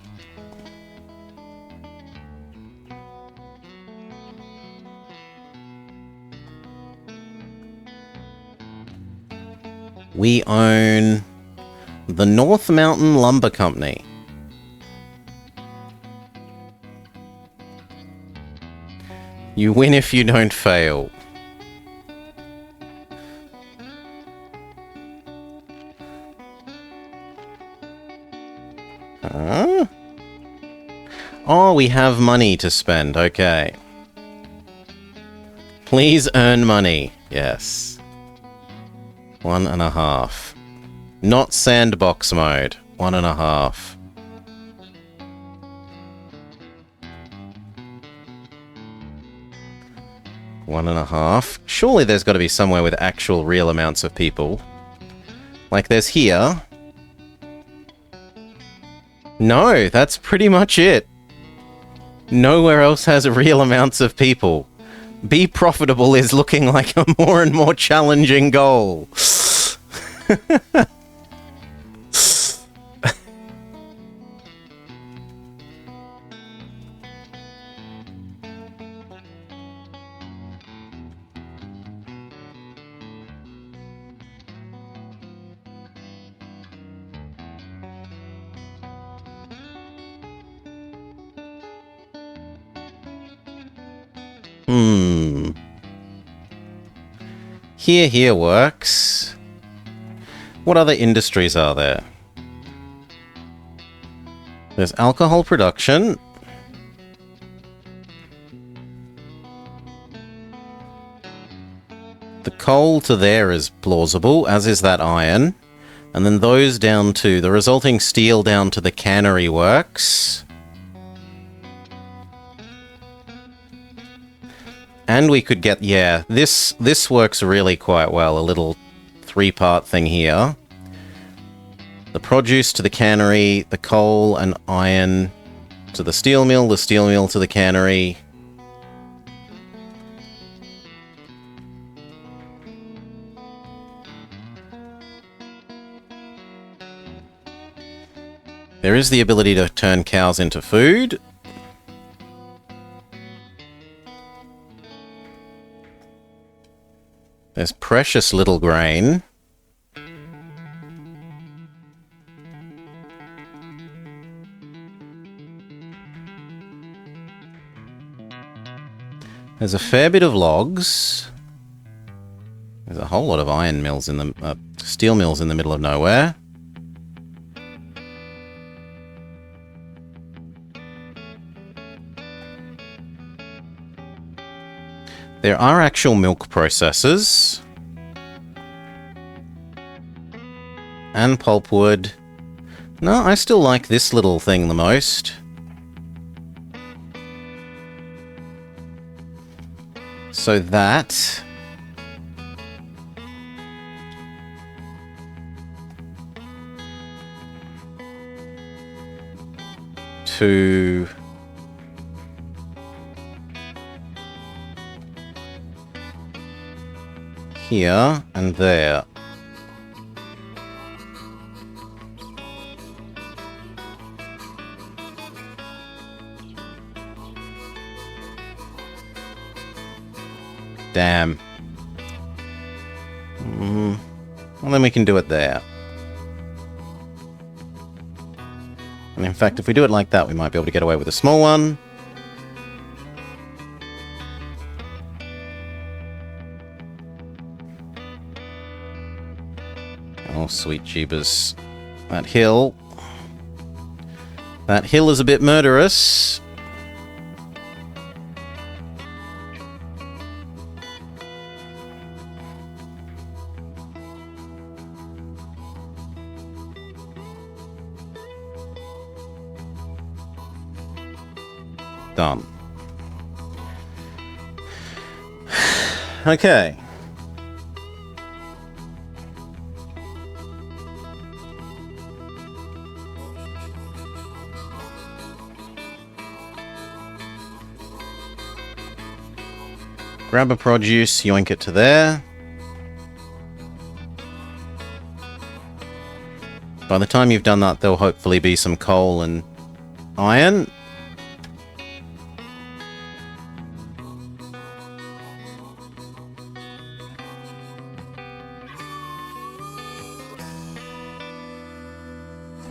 We own the North Mountain Lumber Company. You win if you don't fail. Oh, we have money to spend. Okay. Please earn money. Yes. 1.5. Not sandbox mode. 1.5. One and a half. Surely there's got to be somewhere with actual real amounts of people. Like there's here. No, that's pretty much it. Nowhere else has real amounts of people. Be profitable is looking like a more and more challenging goal. Here works. What other industries are there? There's alcohol production. The coal to there is plausible, as is that iron. And then those down to the resulting steel down to the cannery works. And we could get, yeah, this works really quite well. A little three-part thing here. The produce to the cannery, the coal and iron to the steel mill to the cannery. There is the ability to turn cows into food. There's precious little grain. There's a fair bit of logs. There's a whole lot of iron mills in the steel mills in the middle of nowhere. There are actual milk processors. And pulpwood. No, I still like this little thing the most. So that... to... here and there. Damn. Well, then we can do it there. And in fact, if we do it like that, we might be able to get away with a small one. Oh, sweet jeebus. That hill. That hill is a bit murderous. Done. Okay. Grab a produce, yoink it to there. By the time you've done that, there'll hopefully be some coal and iron.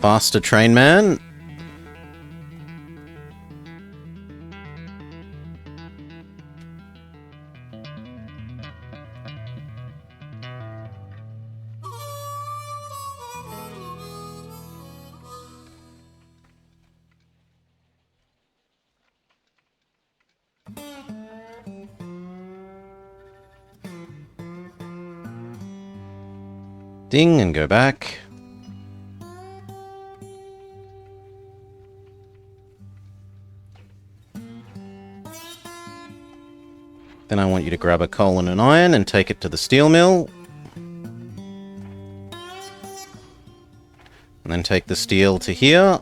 Faster train man. Ding and go back. Then I want you to grab a coal and an iron and take it to the steel mill. And then take the steel to here.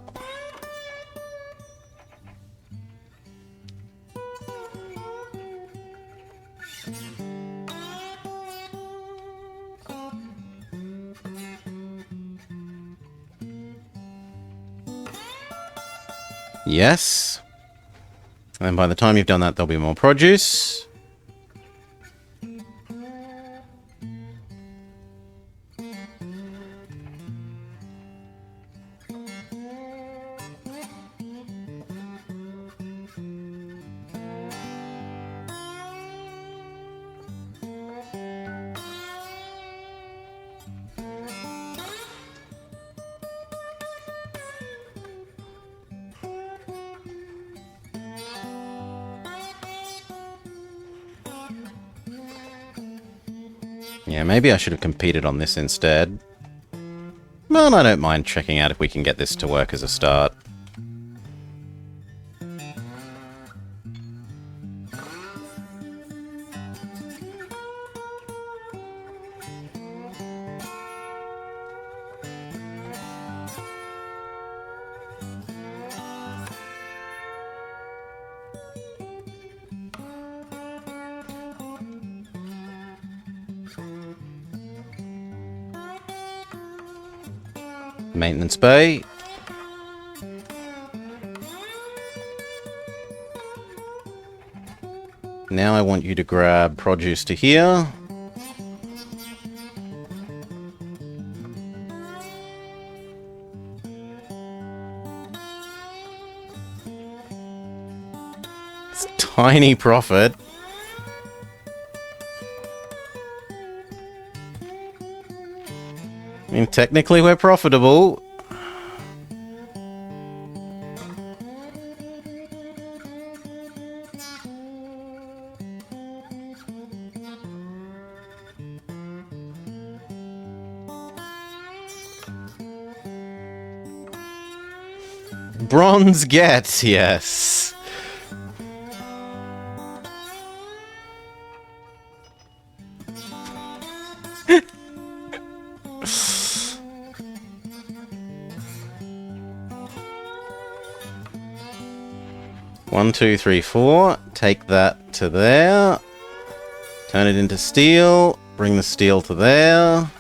Yes. And by the time you've done that, there'll be more produce. Yeah, maybe I should have competed on this instead. Well, I don't mind checking out if we can get this to work as a start. Maintenance bay. Now I want you to grab produce to here. It's tiny profit. I mean, technically we're profitable. Bronze get, yes. One, two, three, four. Take that to there. Turn it into steel. Bring the steel to there.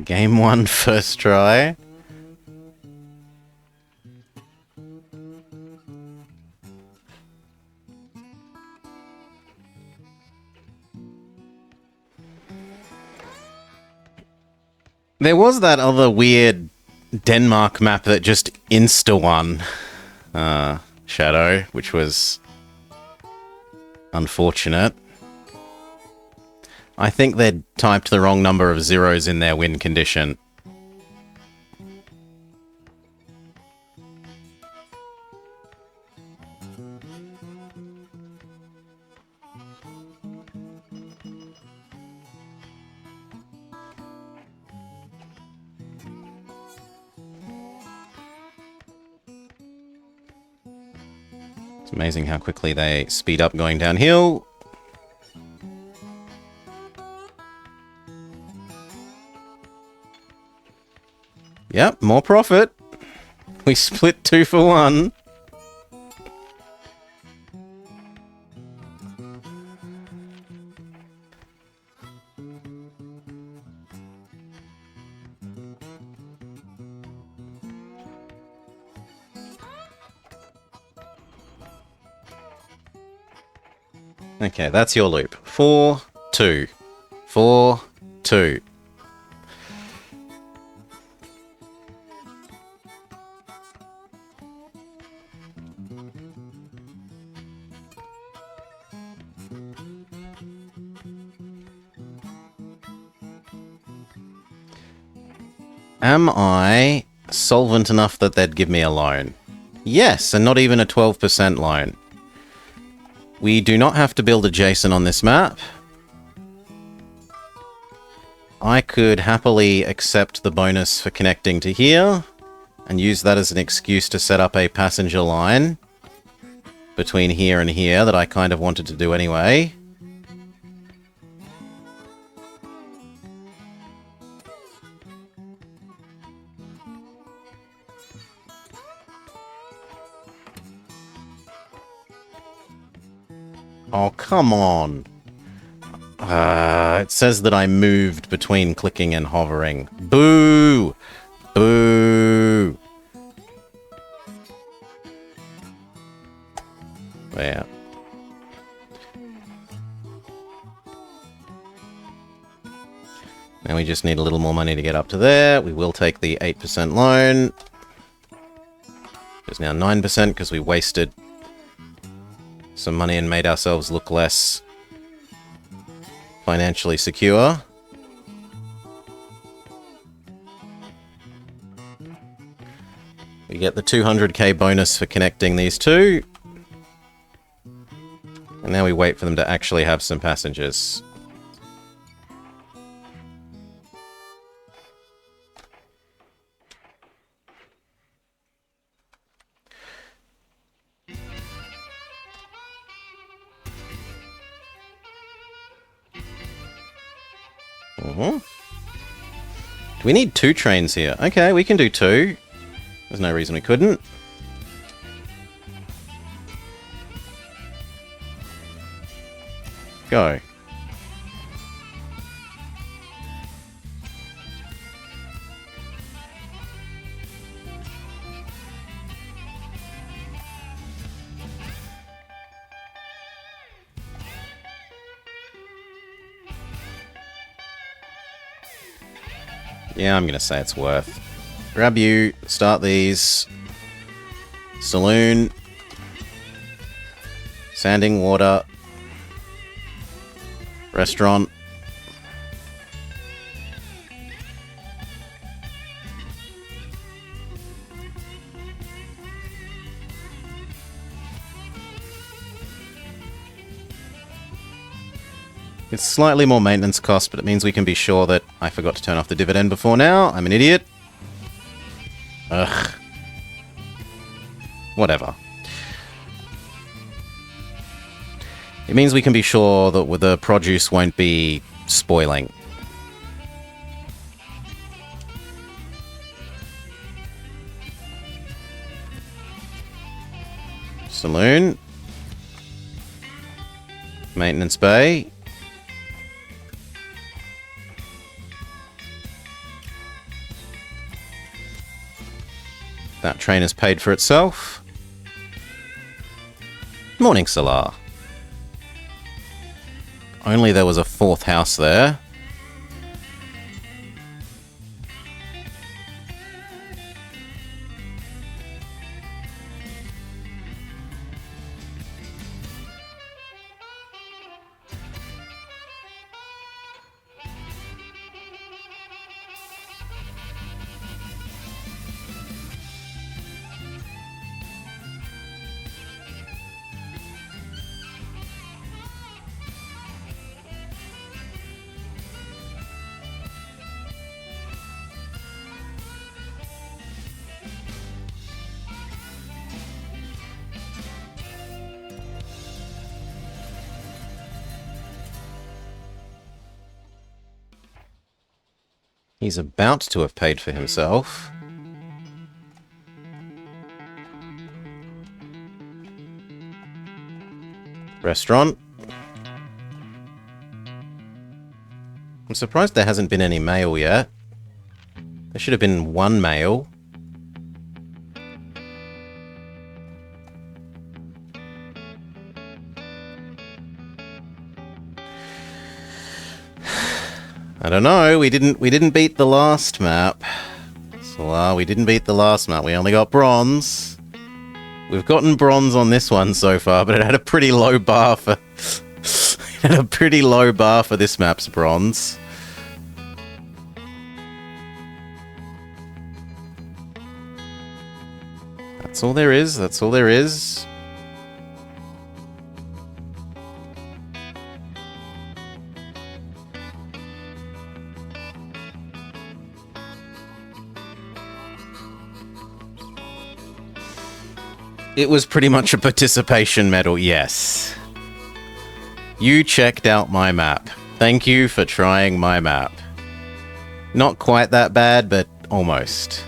Game 1, first try. There was that other weird Denmark map that just insta-won Shadow, which was unfortunate. I think they'd typed the wrong number of zeros in their win condition. It's amazing how quickly they speed up going downhill. Yep, more profit. We split 2 for 1. Okay, that's your loop. 4, 2. 4, 2. Am I solvent enough that they'd give me a loan? Yes, and not even a 12% loan. We do not have to build adjacent on this map. I could happily accept the bonus for connecting to here and use that as an excuse to set up a passenger line between here and here that I kind of wanted to do anyway. Oh, come on. It says that I moved between clicking and hovering. Boo! Boo! Yeah. Now we just need a little more money to get up to there. We will take the 8% loan. It's now 9% because we wasted some money and made ourselves look less financially secure. We get the 200k bonus for connecting these two. And now we wait for them to actually have some passengers. Do we need 2 trains here? Okay, we can do 2. There's no reason we couldn't. Go. Yeah, I'm gonna say it's worth. Grab you, start these. Saloon. Sanding water. Restaurant. It's slightly more maintenance cost, but it means we can be sure that I forgot to turn off the dividend before now. I'm an idiot. Ugh. Whatever. It means we can be sure that the produce won't be spoiling. Saloon. Maintenance bay. That train has paid for itself. Morning, Salar. Only there was a 4th house there. He's about to have paid for himself. Restaurant. I'm surprised there hasn't been any mail yet. There should have been 1 mail. I don't know, we didn't beat the last map. So, we didn't beat the last map, we only got bronze. We've gotten bronze on this one so far, but it had a pretty low bar for... it had a pretty low bar for this map's bronze. That's all there is, that's all there is. It was pretty much a participation medal, yes. You checked out my map. Thank you for trying my map. Not quite that bad, but almost.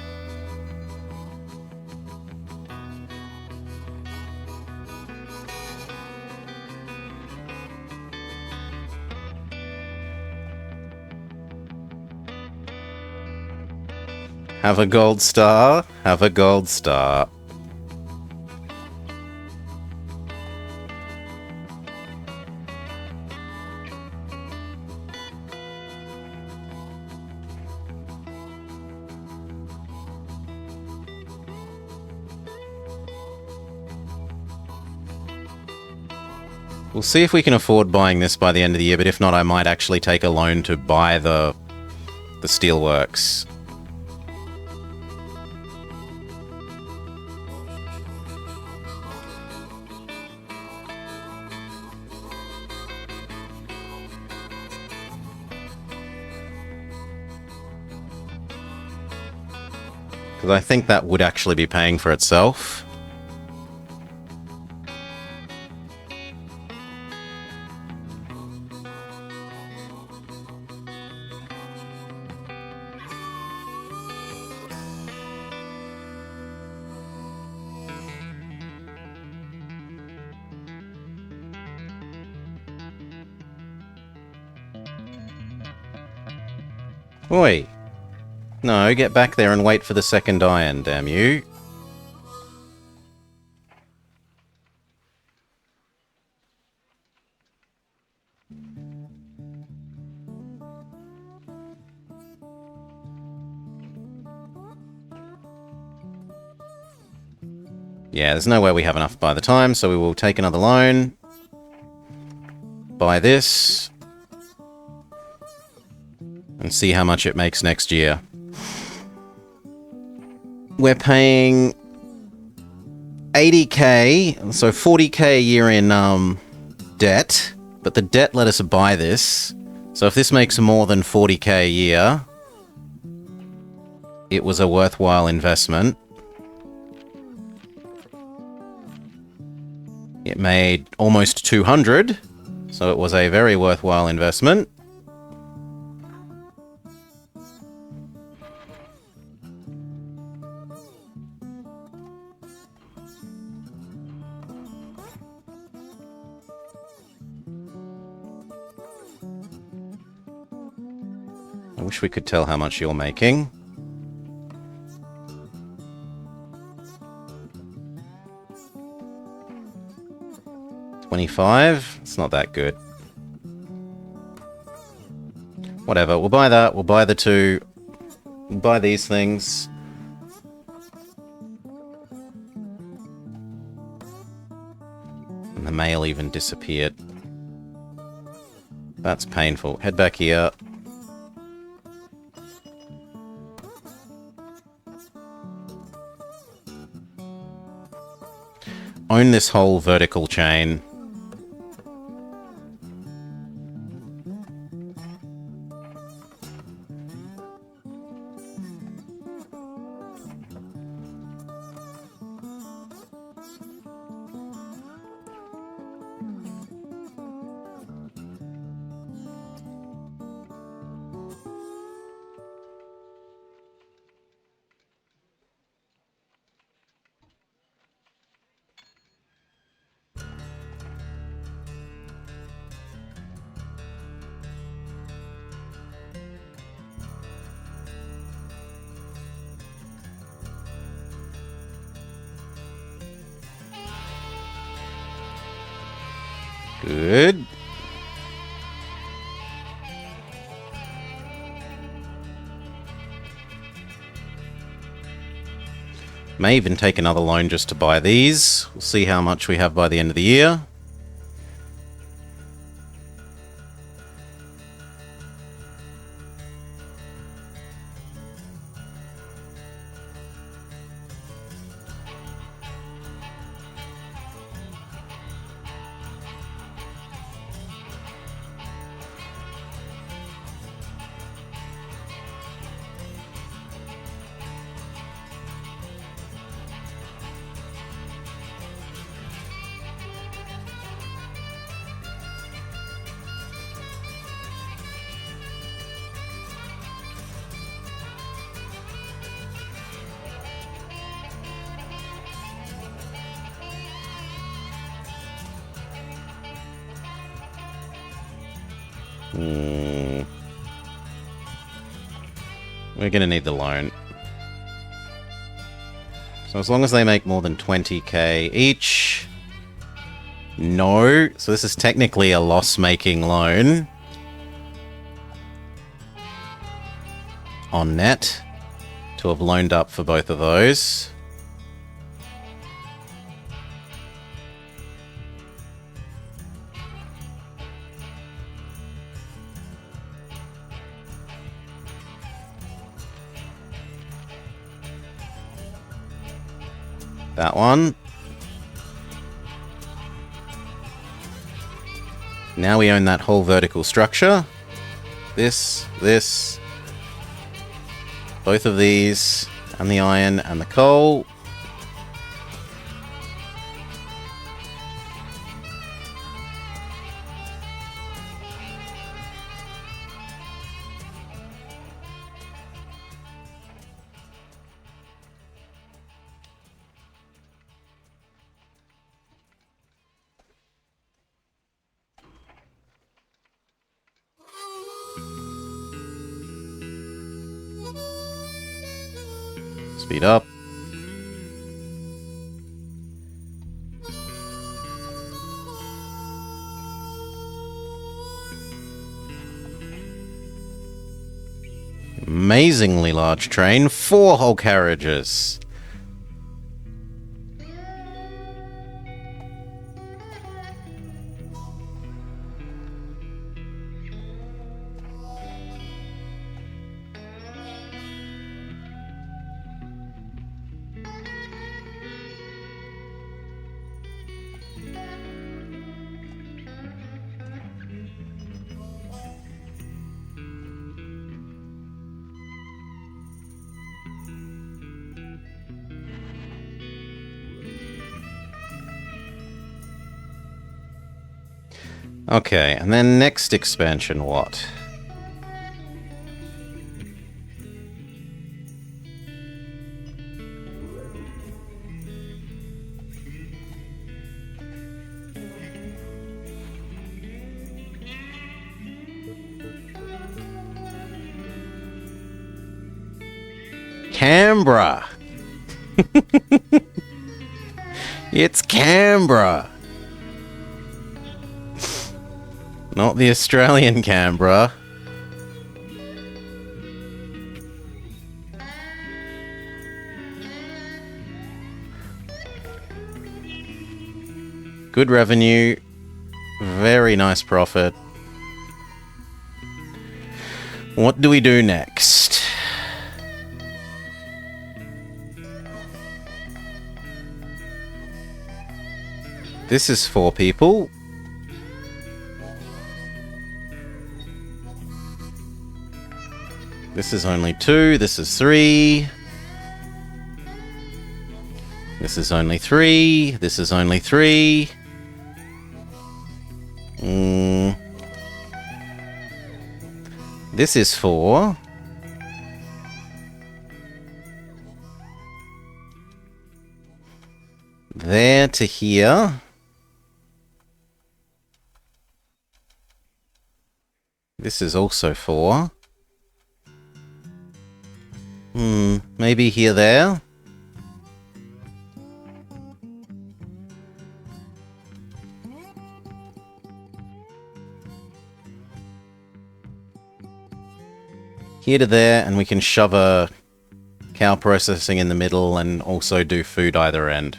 Have a gold star. Have a gold star. We'll see if we can afford buying this by the end of the year, but if not, I might actually take a loan to buy the steelworks. Because I think that would actually be paying for itself. Oi! No, get back there and wait for the second iron, damn you. Yeah, there's no way we have enough by the time, so we will take another loan. Buy this. And see how much it makes next year. We're paying 80k, so 40k a year in debt, but the debt let us buy this. So if this makes more than 40k a year, it was a worthwhile investment. It made almost 200, so it was a very worthwhile investment. I wish we could tell how much you're making. $25? It's not that good. Whatever, we'll buy that, we'll buy the two. We'll buy these things. And the mail even disappeared. That's painful. Head back here. Own this whole vertical chain. Good. May even take another loan just to buy these. We'll see how much we have by the end of the year. We're gonna need the loan. So as long as they make more than 20k each... No. So this is technically a loss-making loan. On net. To have loaned up for both of those. That one. Now we own that whole vertical structure. This. Both of these. And the iron and the coal. Speed up. Amazingly large train, 4 whole carriages. Okay, and then next expansion, what? Canberra! It's Canberra! Not the Australian Canberra. Good revenue. Very nice profit. What do we do next? This is 4 people. This is only 2. This is 3. This is only 3. This is only 3. This is 4. There to here. This is also 4. Maybe here, there. Here to there, and we can shove a cow processing in the middle and also do food either end.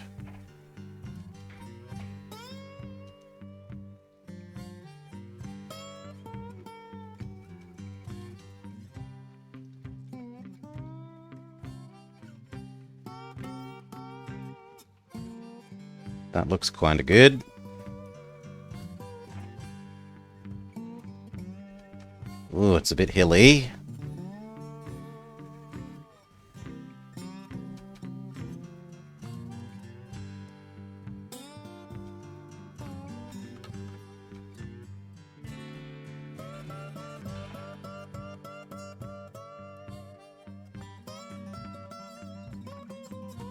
That looks kinda good. Ooh, it's a bit hilly.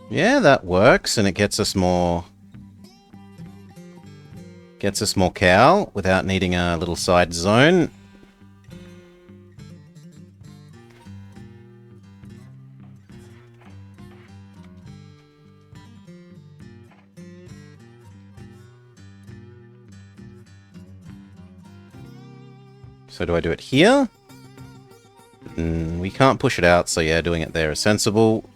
Yeah, that works, and it gets us more cow without needing a little side zone. So do I do it here? We can't push it out, so yeah, doing it there is sensible.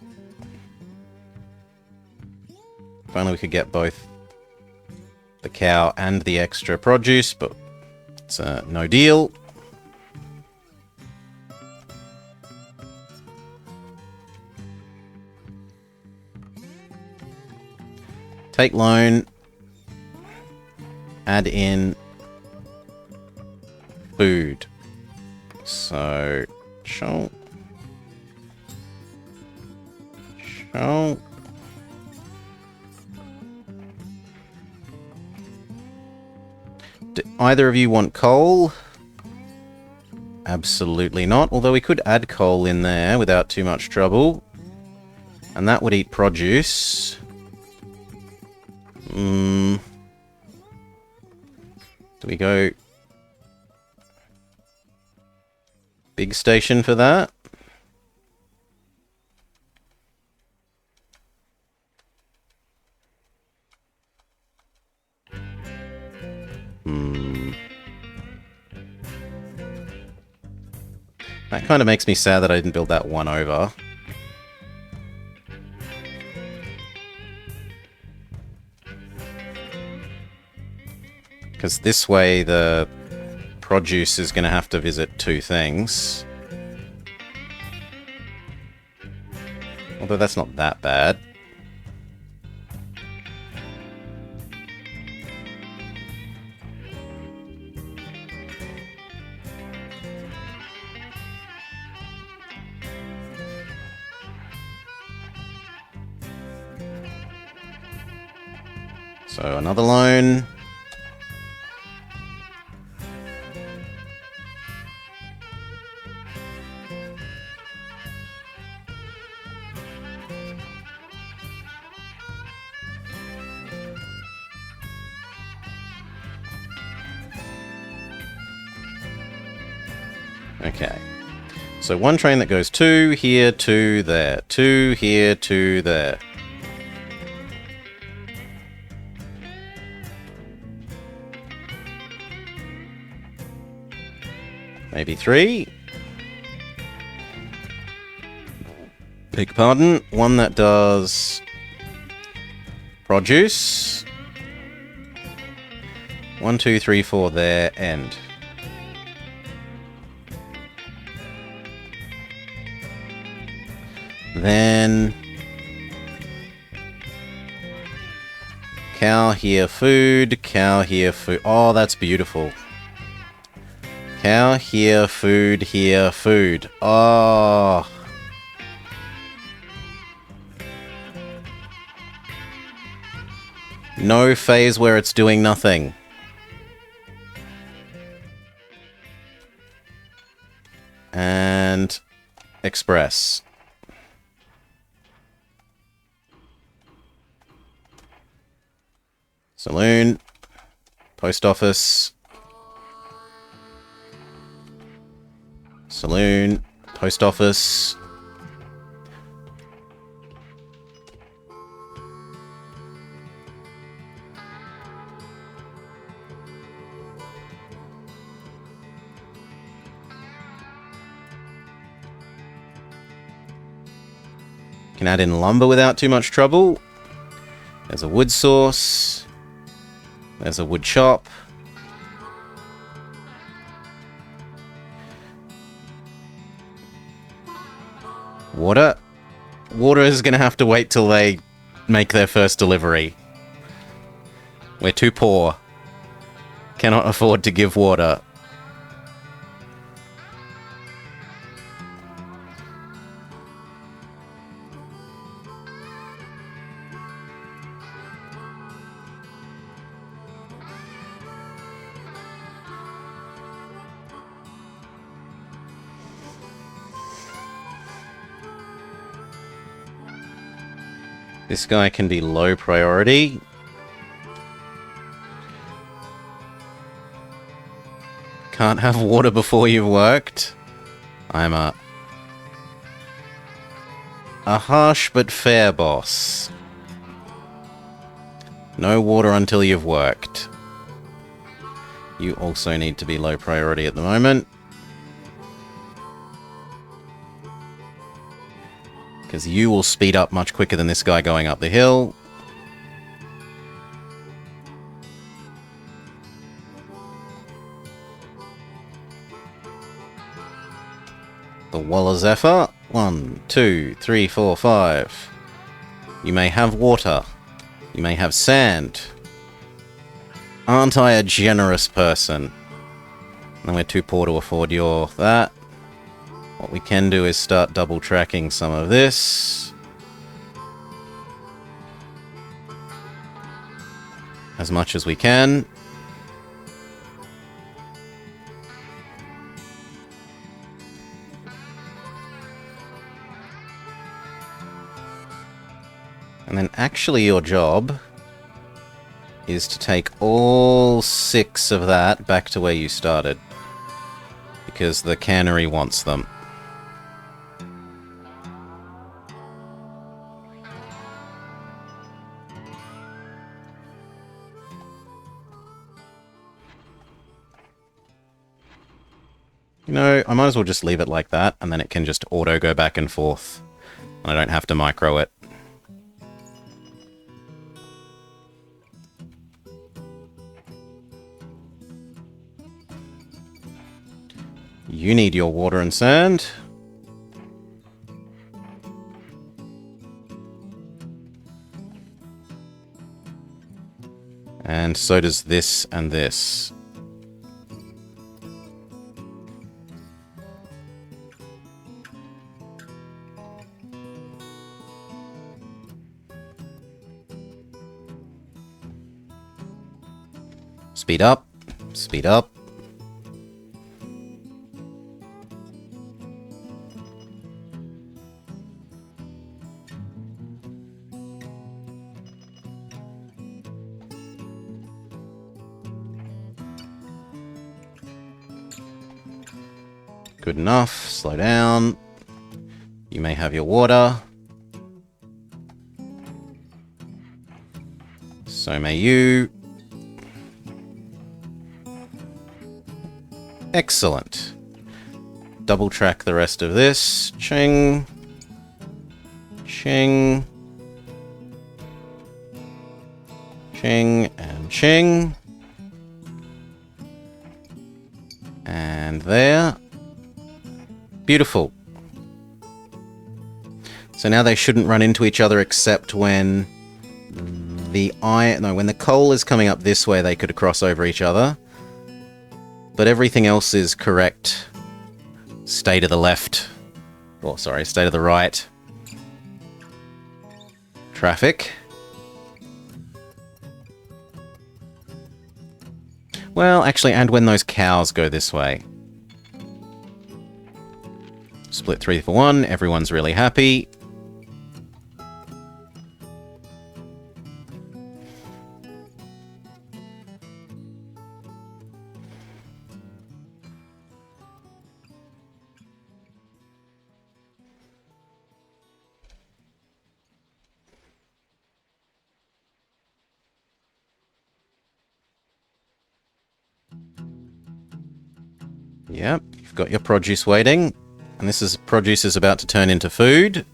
If only we could get both the cow and the extra produce, but it's no deal. Take loan. Add in food. So, Choo. Oh. Do either of you want coal? Absolutely not, although we could add coal in there without too much trouble. And that would eat produce. Do we go big station for that? That kind of makes me sad that I didn't build that one over. Because this way the produce is going to have to visit two things. Although that's not that bad. So another loan. Okay. So one train that goes 2 here, 2 there, 2 here, 2 there. Maybe 3. Beg pardon. One that does produce. 1, 2, 3, 4 there, end. Then cow here, food, cow here, food. Oh, that's beautiful. Cow here, food here, food. Oh. No phase where it's doing nothing. And express. Saloon. Post office. Saloon. Post office. Can add in lumber without too much trouble. There's a wood source. There's a wood shop. Water. Water is going to have to wait till they make their first delivery. We're too poor. Cannot afford to give water. This guy can be low priority. Can't have water before you've worked. I'm a harsh but fair boss. No water until you've worked. You also need to be low priority at the moment. Because you will speed up much quicker than this guy going up the hill. The Walla Zephyr. 1, 2, 3, 4, 5. You may have water. You may have sand. Aren't I a generous person? And we're too poor to afford your that. What we can do is start double tracking some of this. as much as we can. And then actually your job is to take all 6 of that back to where you started. Because the cannery wants them. You know, I might as well just leave it like that, and then it can just auto go back and forth. And I don't have to micro it. You need your water and sand. And so does this and this. Speed up. Speed up. Good enough. Slow down. You may have your water. So may you. Excellent. Double track the rest of this. Ching. Ching. Ching and ching. And there. Beautiful. So now they shouldn't run into each other except when when the coal is coming up this way, they could cross over each other. But everything else is correct. Stay to the left. Oh, sorry, stay to the right. Traffic. Well, actually, and when those cows go this way. Split 3 for 1, everyone's really happy. Yep, you've got your produce waiting. And produce is about to turn into food.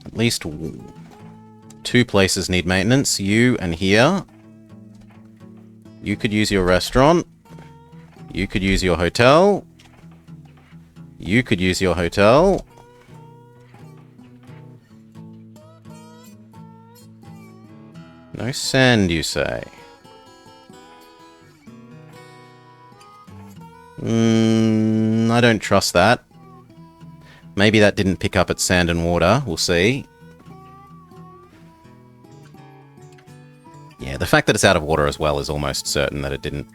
At least 2 places need maintenance. You and here. You could use your restaurant. You could use your hotel. You could use your hotel. No sand, you say? I don't trust that. Maybe that didn't pick up at sand and water. We'll see. Yeah, the fact that it's out of water as well is almost certain that it didn't.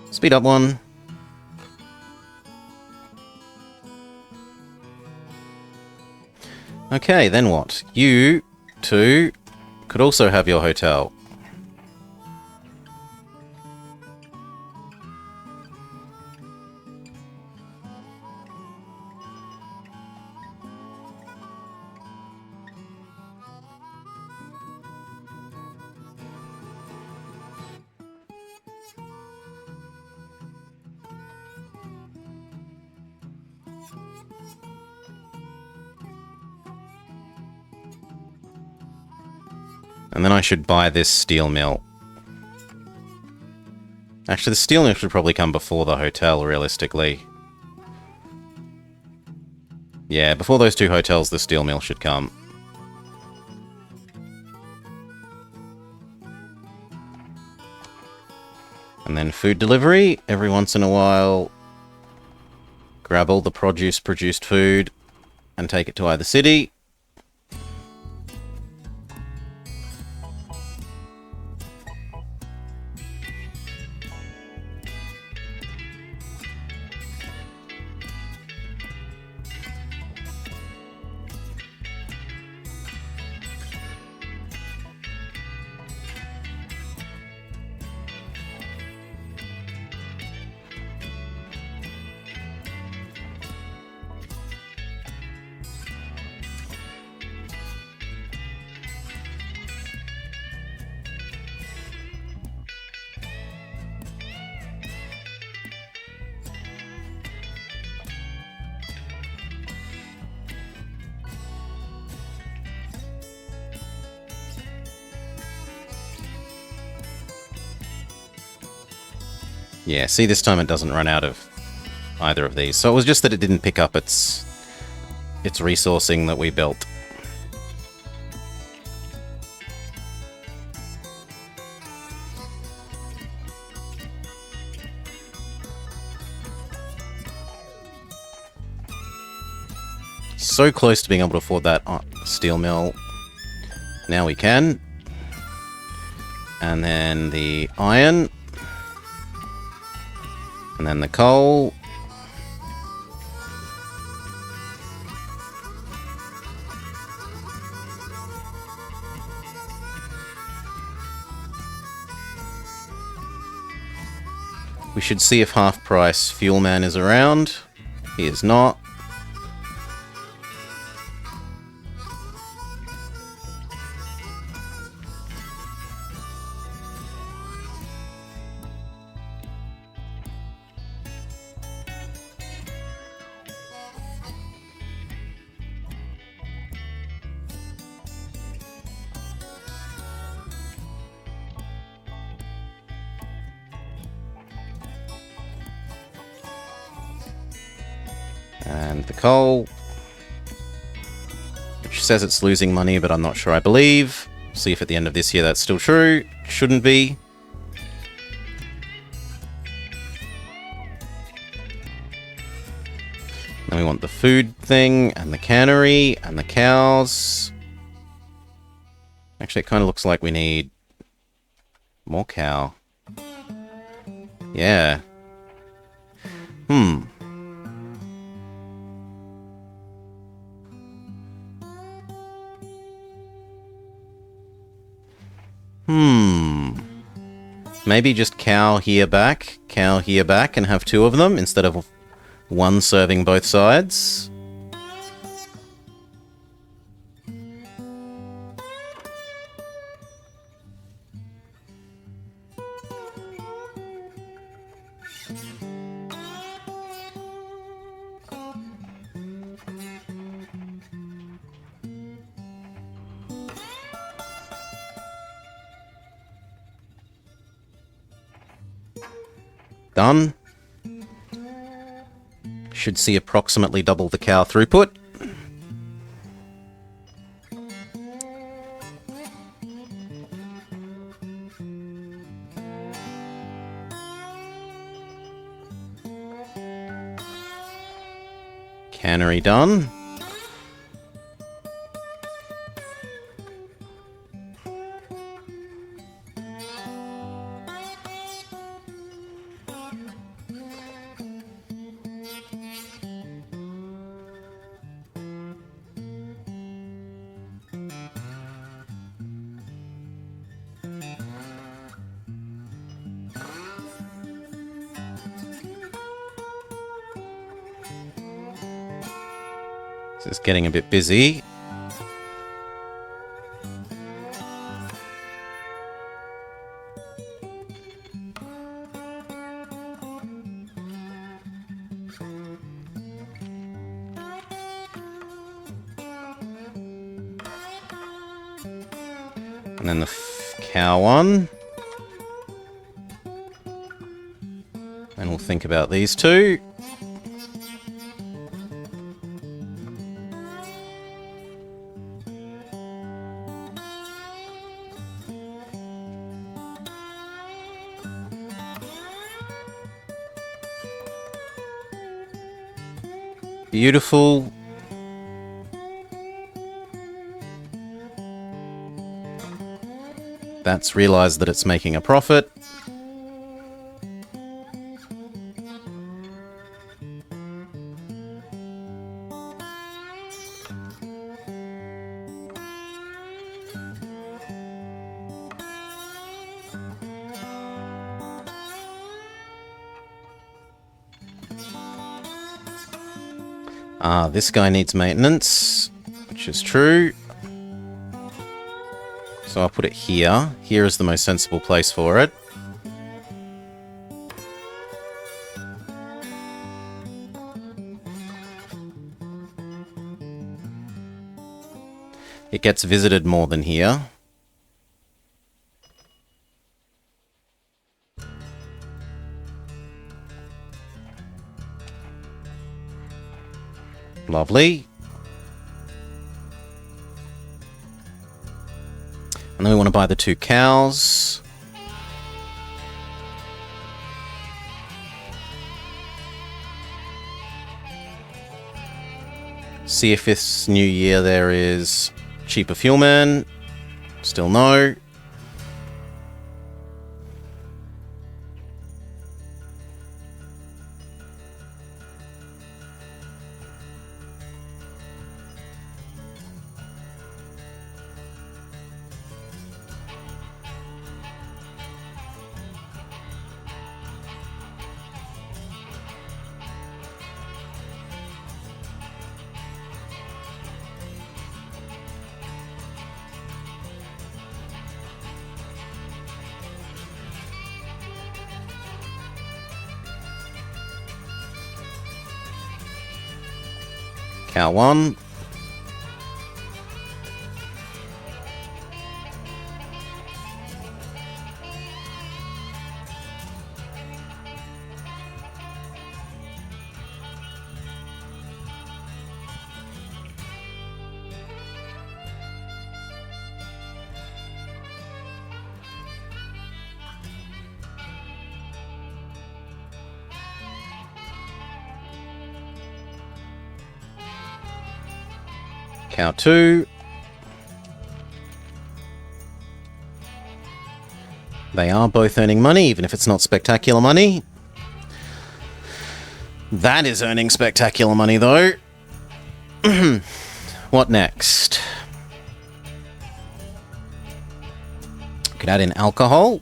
Speed up 1. Okay, then what? You 2 could also have your hotel. And then I should buy this steel mill. Actually, the steel mill should probably come before the hotel, realistically. Yeah, before those two hotels, the steel mill should come. And then food delivery. Every once in a while, grab all the produced food and take it to either city. Yeah, see, this time it doesn't run out of either of these. So it was just that it didn't pick up its resourcing that we built. So close to being able to afford that steel mill. Now we can. And then the iron. And then the coal. We should see if Half Price Fuel Man is around. He is not. And the coal, which says it's losing money, but I'm not sure I believe. See if at the end of this year that's still true. Shouldn't be. Then we want the food thing, and the cannery, and the cows. Actually, it kind of looks like we need more cow. Yeah. Maybe just cow here back, and have two of them instead of one serving both sides. Done. Should see approximately double the cow throughput. Cannery done. It's getting a bit busy. And then the cow one. And we'll think about these two. Beautiful. That's realized that it's making a profit. This guy needs maintenance, which is true. So I'll put it here. Here is the most sensible place for it. It gets visited more than here. Lovely. And then we want to buy the 2 cows. See if this new year there is cheaper fuelmen. Still no. Cow 1. Cow 2. They are both earning money, even if it's not spectacular money. That is earning spectacular money, though. What next? Could add in alcohol.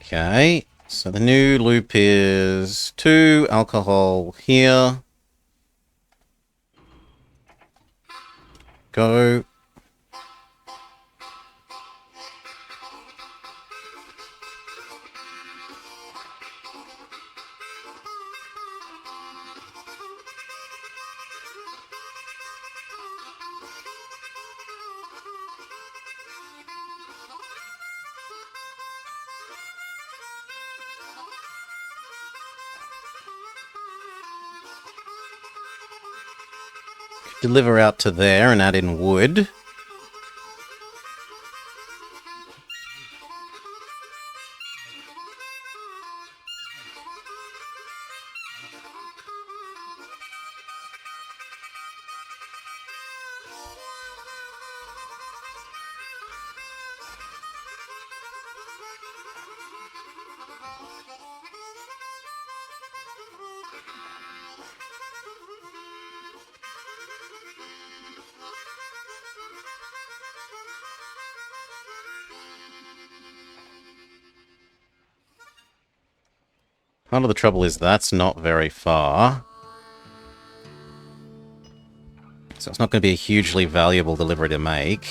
Okay, so the new loop is 2 alcohol here. Go. Deliver out to there and add in wood. Part of the trouble is that's not very far. So it's not going to be a hugely valuable delivery to make.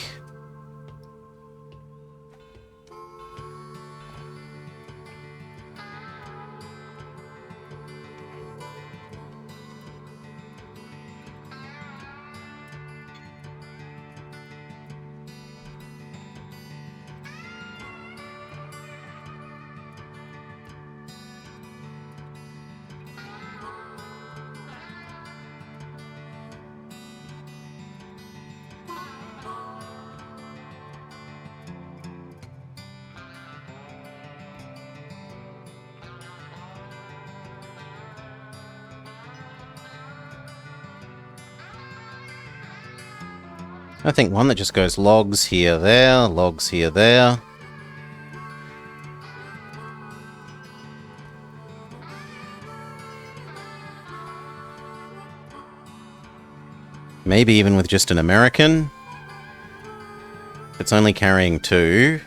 I think one that just goes logs here, there, logs here, there. Maybe even with just an American. If it's only carrying 2.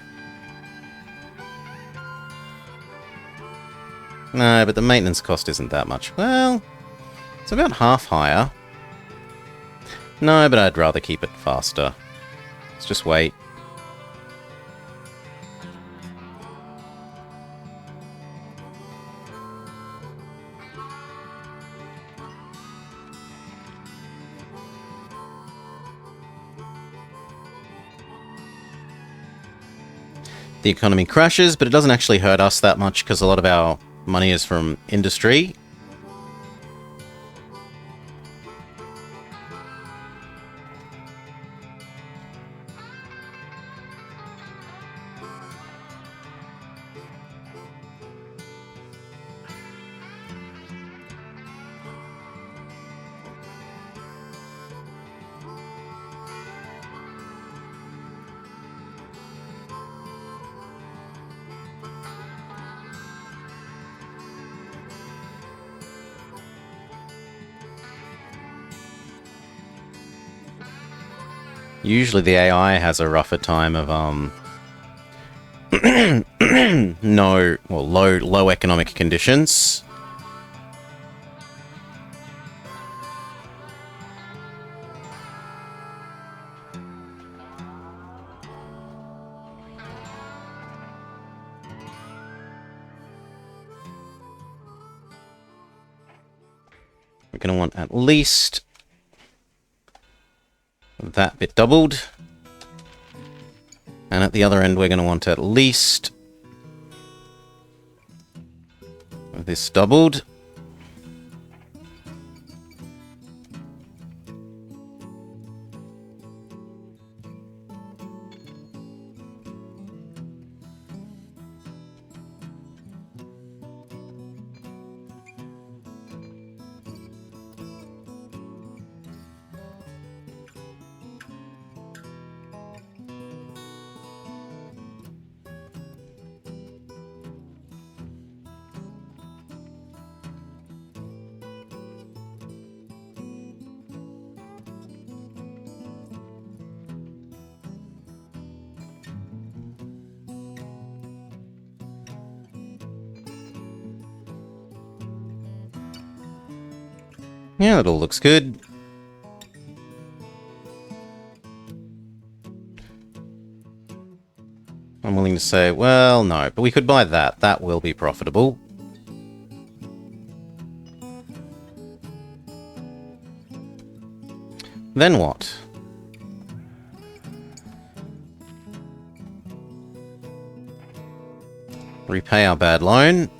No, but the maintenance cost isn't that much. Well, it's about half higher. No, but I'd rather keep it faster. Let's just wait. The economy crashes, but it doesn't actually hurt us that much because a lot of our money is from industry. Usually the AI has a rougher time of, low economic conditions. We're going to want at least that bit doubled. And at the other end, we're going to want at least this doubled. Yeah, it all looks good. I'm willing to say, well, no, but we could buy that. That will be profitable. Then what? Repay our bad loan.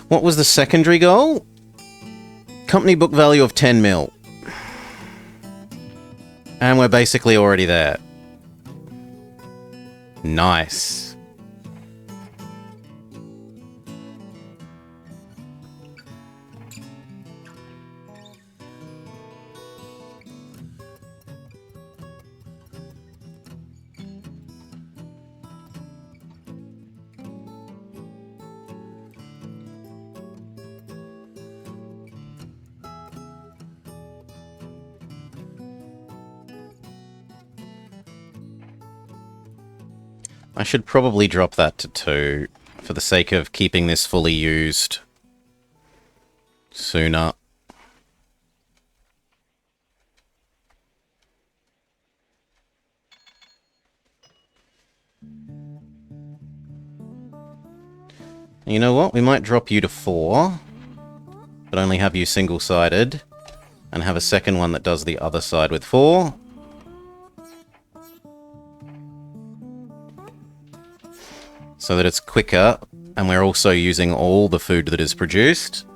What was the secondary goal? Company book value of 10 mil. And we're basically already there. Nice. I should probably drop that to 2 for the sake of keeping this fully used sooner. You know what? We might drop you to 4, but only have you single-sided, and have a second one that does the other side with 4. So that it's quicker, and we're also using all the food that is produced.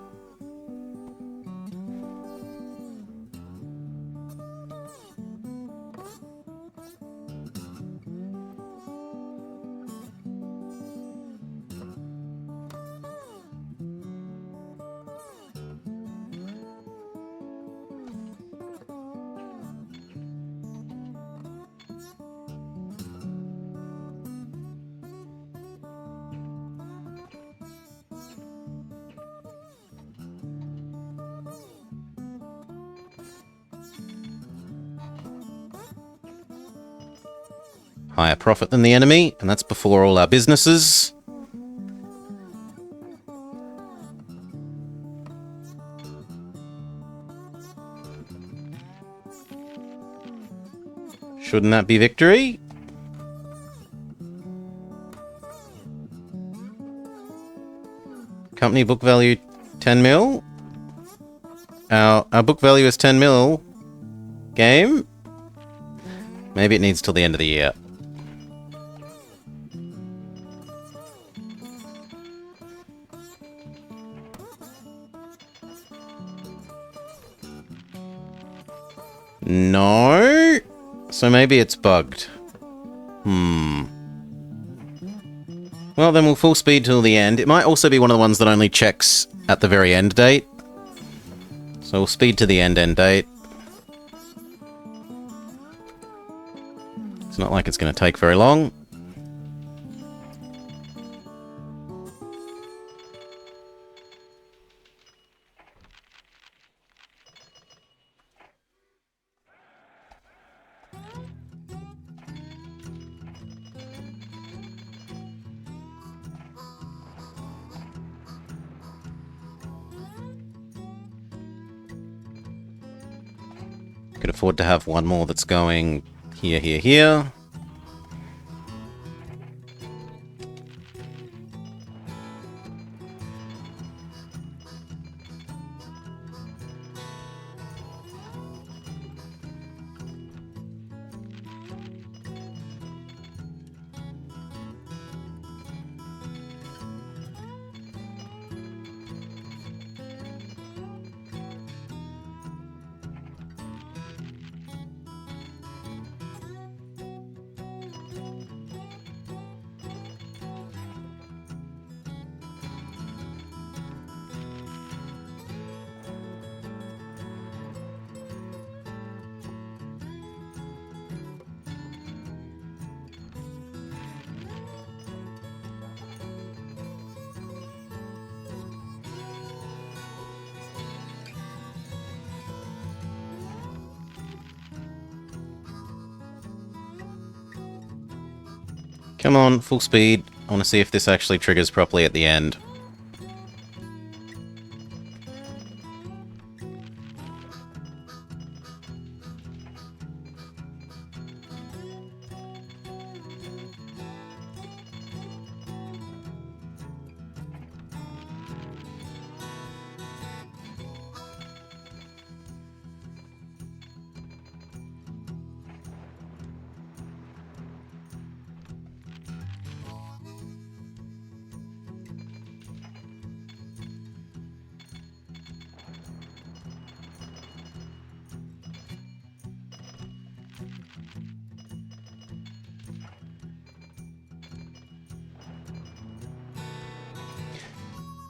higher profit than the enemy, and that's before all our businesses. Shouldn't that be victory? Company book value 10 mil. Our book value is 10 mil. Game? Maybe it needs till the end of the year. No? So maybe it's bugged. Well, then we'll full speed till the end. It might also be one of the ones that only checks at the very end date. So we'll speed to the end date. It's not like it's going to take very long. Could afford to have one more that's going here, here, here. Come on, full speed. I want to see if this actually triggers properly at the end.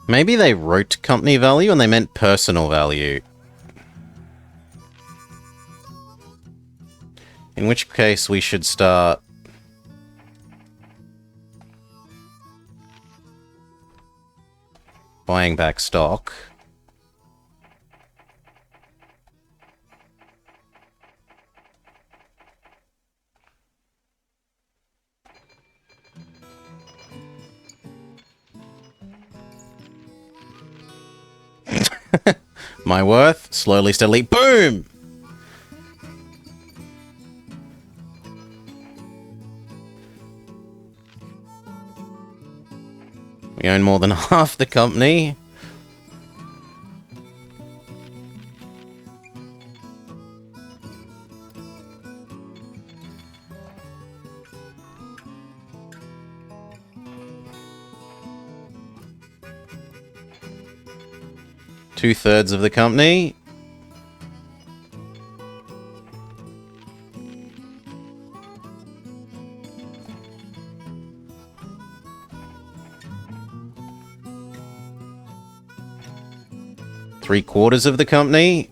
Maybe they wrote company value and they meant personal value. In which case we should start buying back stock. My worth, slowly, steadily, boom! We own more than half the company. Two-thirds of the company. Three-quarters of the company.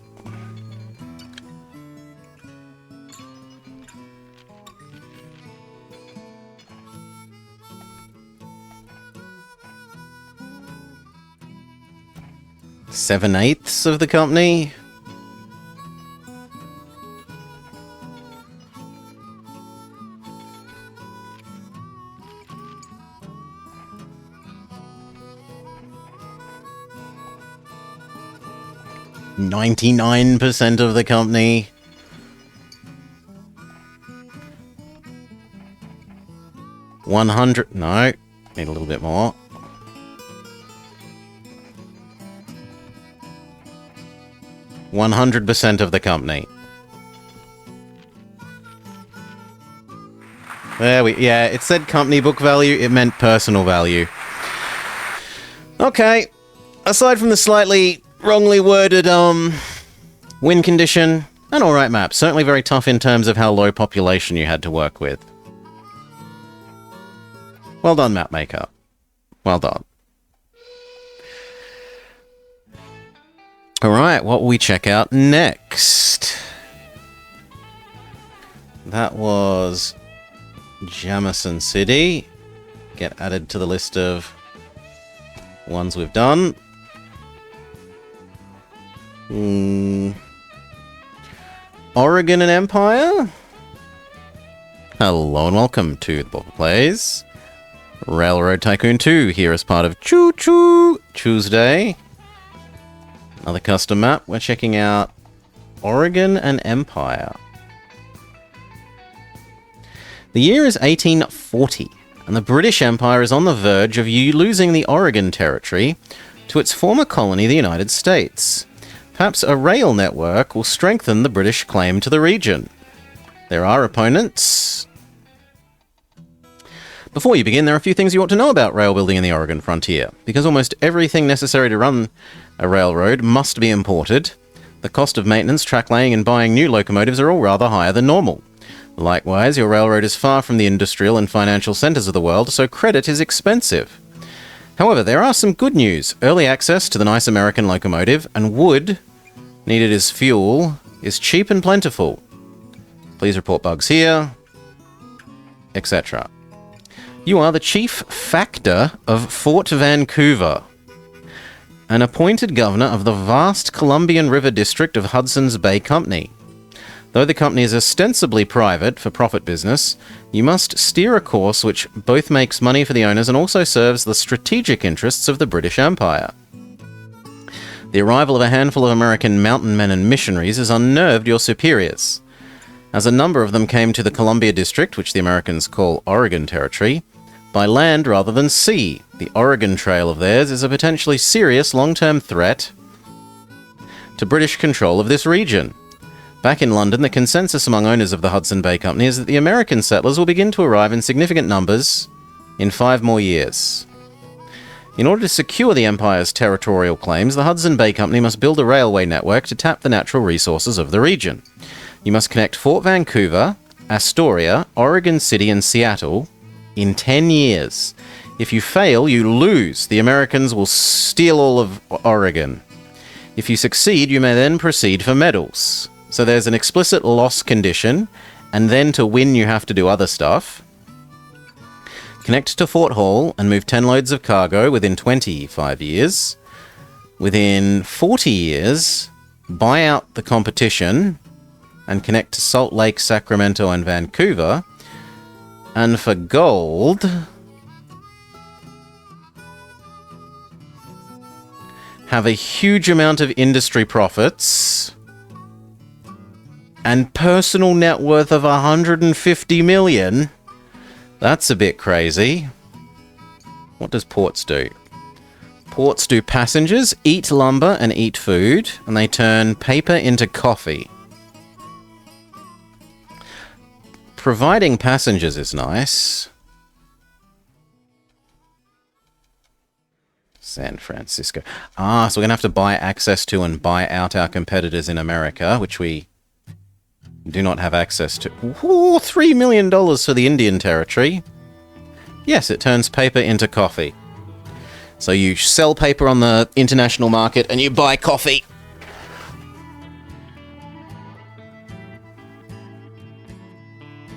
Seven-eighths of the company. 99% of the company. $100. No, need a little bit more. $100% of the company. Yeah, it said company book value, it meant personal value. Okay. Aside from the slightly wrongly worded, win condition, an alright map. Certainly very tough in terms of how low population you had to work with. Well done, map maker. Well done. Alright, what will we check out next? That was Jamison City. Get added to the list of ones we've done. Oregon and Empire. Hello and welcome to the Bopper Plays. Railroad Tycoon 2 here as part of Choo Choo Tuesday. Another custom map. We're checking out Oregon and Empire. The year is 1840, and the British Empire is on the verge of losing the Oregon Territory to its former colony, the United States. Perhaps a rail network will strengthen the British claim to the region. There are opponents. Before you begin, there are a few things you ought to know about rail building in the Oregon frontier. Because almost everything necessary to run a railroad must be imported, the cost of maintenance, track laying, and buying new locomotives are all rather higher than normal. Likewise, your railroad is far from the industrial and financial centers of the world, so credit is expensive. However, there are some good news. Early access to the nice American locomotive and wood needed as fuel is cheap and plentiful. Please report bugs here, etc. You are the chief factor of Fort Vancouver, an appointed governor of the vast Columbian River District of Hudson's Bay Company. Though the company is ostensibly private for profit business, you must steer a course which both makes money for the owners and also serves the strategic interests of the British Empire. The arrival of a handful of American mountain men and missionaries has unnerved your superiors. As a number of them came to the Columbia District, which the Americans call Oregon Territory, by land rather than sea, the Oregon Trail of theirs is a potentially serious long-term threat to British control of this region. Back in London, the consensus among owners of the Hudson Bay Company is that the American settlers will begin to arrive in significant numbers in 5 more years. In order to secure the Empire's territorial claims, the Hudson Bay Company must build a railway network to tap the natural resources of the region. You must connect Fort Vancouver, Astoria, Oregon City, and Seattle in 10 years. If you fail, you lose. The Americans will steal all of Oregon. If you succeed, you may then proceed for medals. So there's an explicit loss condition, and then to win you have to do other stuff. Connect to Fort Hall and move 10 loads of cargo within 25 years. Within 40 years, buy out the competition and connect to Salt Lake, Sacramento, and Vancouver. And for gold, have a huge amount of industry profits and personal net worth of 150 million. That's a bit crazy. What does ports do? Ports do passengers, eat lumber and eat food, and they turn paper into coffee. Providing passengers is nice. San Francisco. So we're going to have to buy access to and buy out our competitors in America, which we do not have access to. Ooh, $3 million for the Indian Territory. Yes, it turns paper into coffee. So you sell paper on the international market and you buy coffee.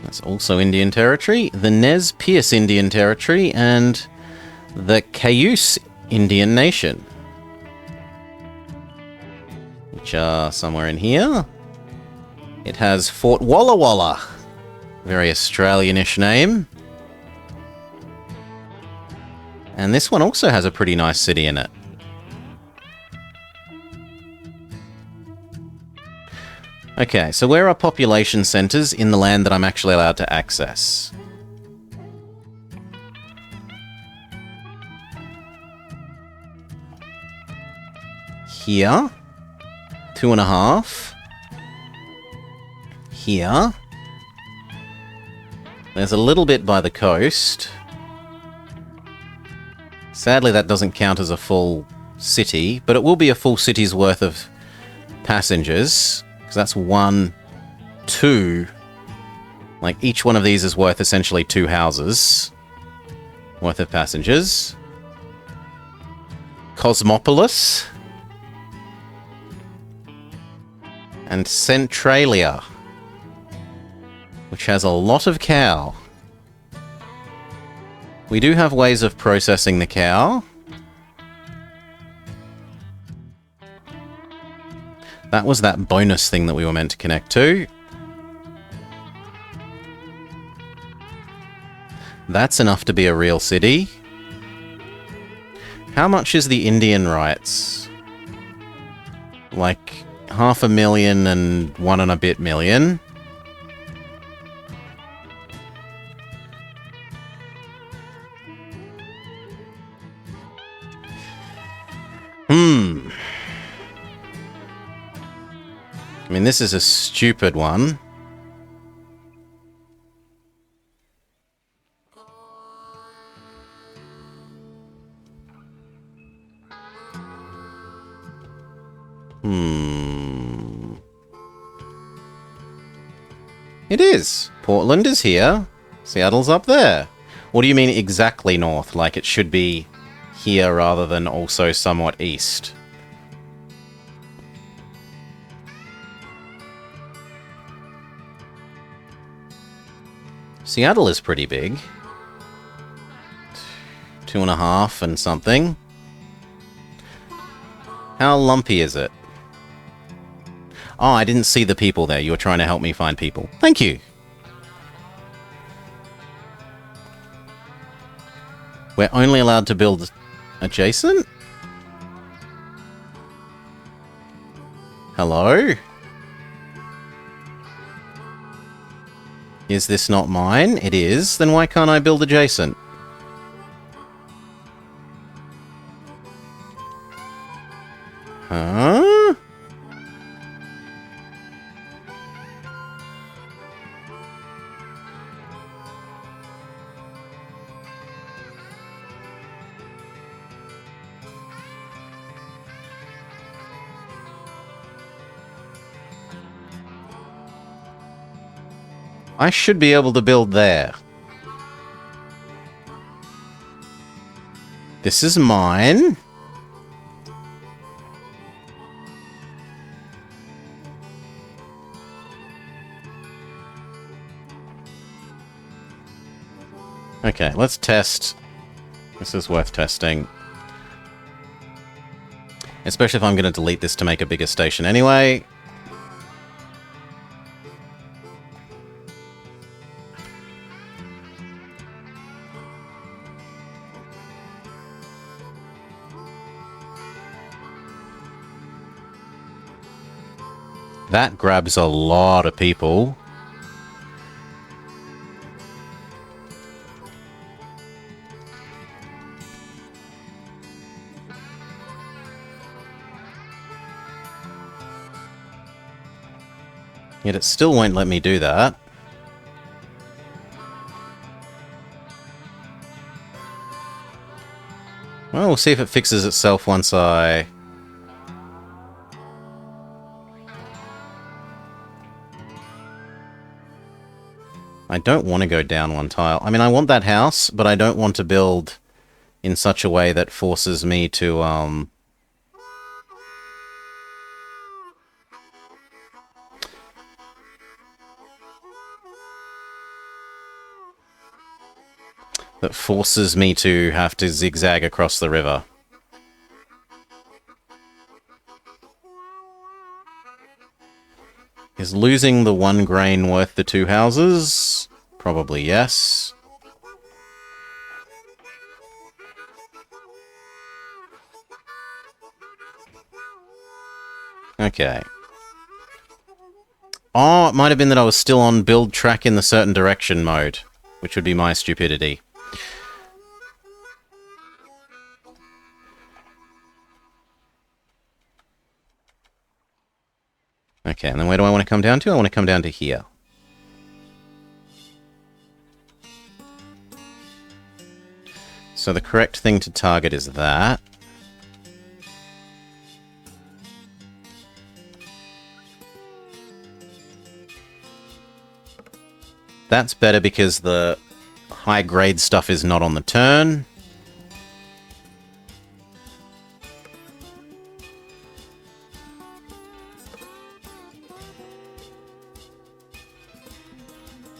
That's also Indian Territory. The Nez Perce Indian Territory and the Cayuse Indian Nation, which are somewhere in here. It has Fort Walla Walla, very Australianish name. And this one also has a pretty nice city in it. Okay, so where are population centres in the land that I'm actually allowed to access? Here. 2.5. Here. There's a little bit by the coast. Sadly, that doesn't count as a full city, but it will be a full city's worth of passengers. Because that's 1, 2. Like, each one of these is worth essentially 2 houses worth of passengers. Cosmopolis. And Centralia, which has a lot of cow. We do have ways of processing the cow. That was that bonus thing that we were meant to connect to. That's enough to be a real city. How much is the Indian rights? Like 500,000 and 1 and a bit million. I mean, this is a stupid one. It is. Portland is here. Seattle's up there. What do you mean exactly north? Like it should be here rather than also somewhat east? Seattle is pretty big. 2.5 and something. How lumpy is it? Oh, I didn't see the people there. You were trying to help me find people. Thank you. We're only allowed to build adjacent? Hello? Is this not mine? It is. Then why can't I build adjacent? Huh? I should be able to build there. This is mine. Okay, let's test. This is worth testing. Especially if I'm going to delete this to make a bigger station anyway. That grabs a lot of people. Yet it still won't let me do that. Well, we'll see if it fixes itself once I... I don't want to go down one tile. I mean, I want that house, but I don't want to build in such a way that forces me to, that forces me to have to zigzag across the river. Is losing the 1 grain worth the 2 houses? Probably yes. Okay. Oh, it might have been that I was still on build track in the certain direction mode, which would be my stupidity. Okay, and then where do I want to come down to? I want to come down to here. So the correct thing to target is that. That's better because the high-grade stuff is not on the turn.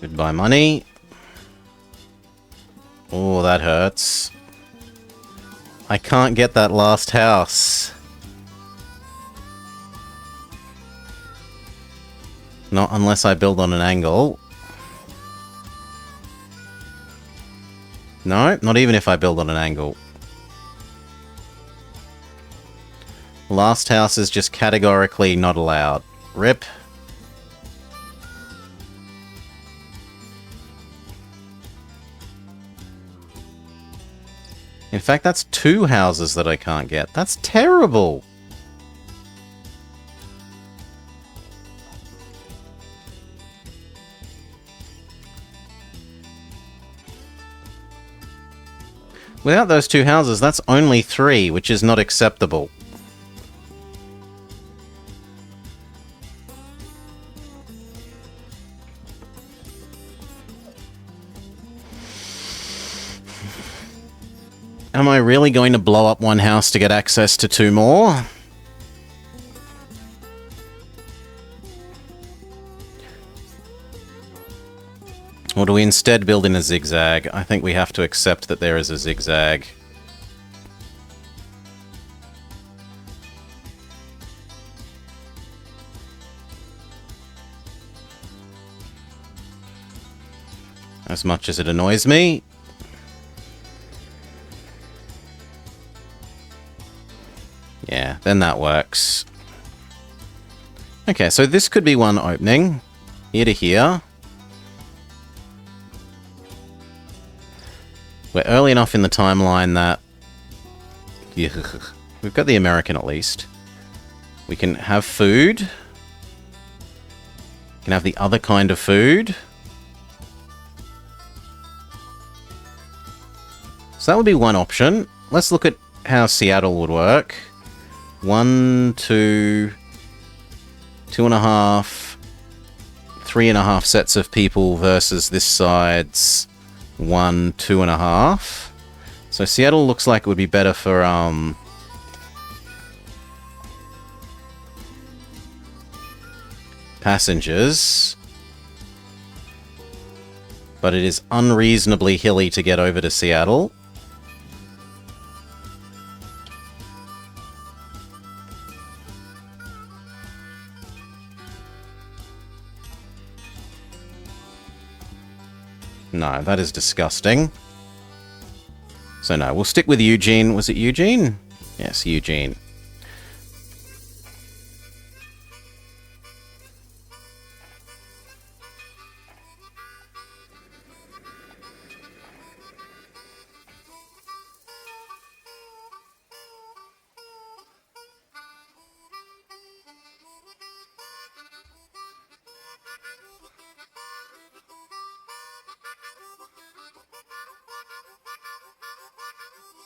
Goodbye, money. Oh, that hurts. I can't get that last house. Not unless I build on an angle. No, not even if I build on an angle. Last house is just categorically not allowed. Rip. In fact, that's 2 houses that I can't get. That's terrible! Without those 2 houses, that's only 3, which is not acceptable. Am I really going to blow up 1 house to get access to 2 more? Or do we instead build in a zigzag? I think we have to accept that there is a zigzag. As much as it annoys me. Yeah, then that works. Okay, so this could be one opening. Here to here. We're early enough in the timeline that... we've got the American at least. We can have food. We can have the other kind of food. So that would be one option. Let's look at how Seattle would work. 1, 2, 2.5, 3.5 sets of people versus this side's 1, 2.5. So Seattle looks like it would be better for passengers, but it is unreasonably hilly to get over to Seattle. No, that is disgusting. So no, we'll stick with Eugene. Was it Eugene? Yes, Eugene.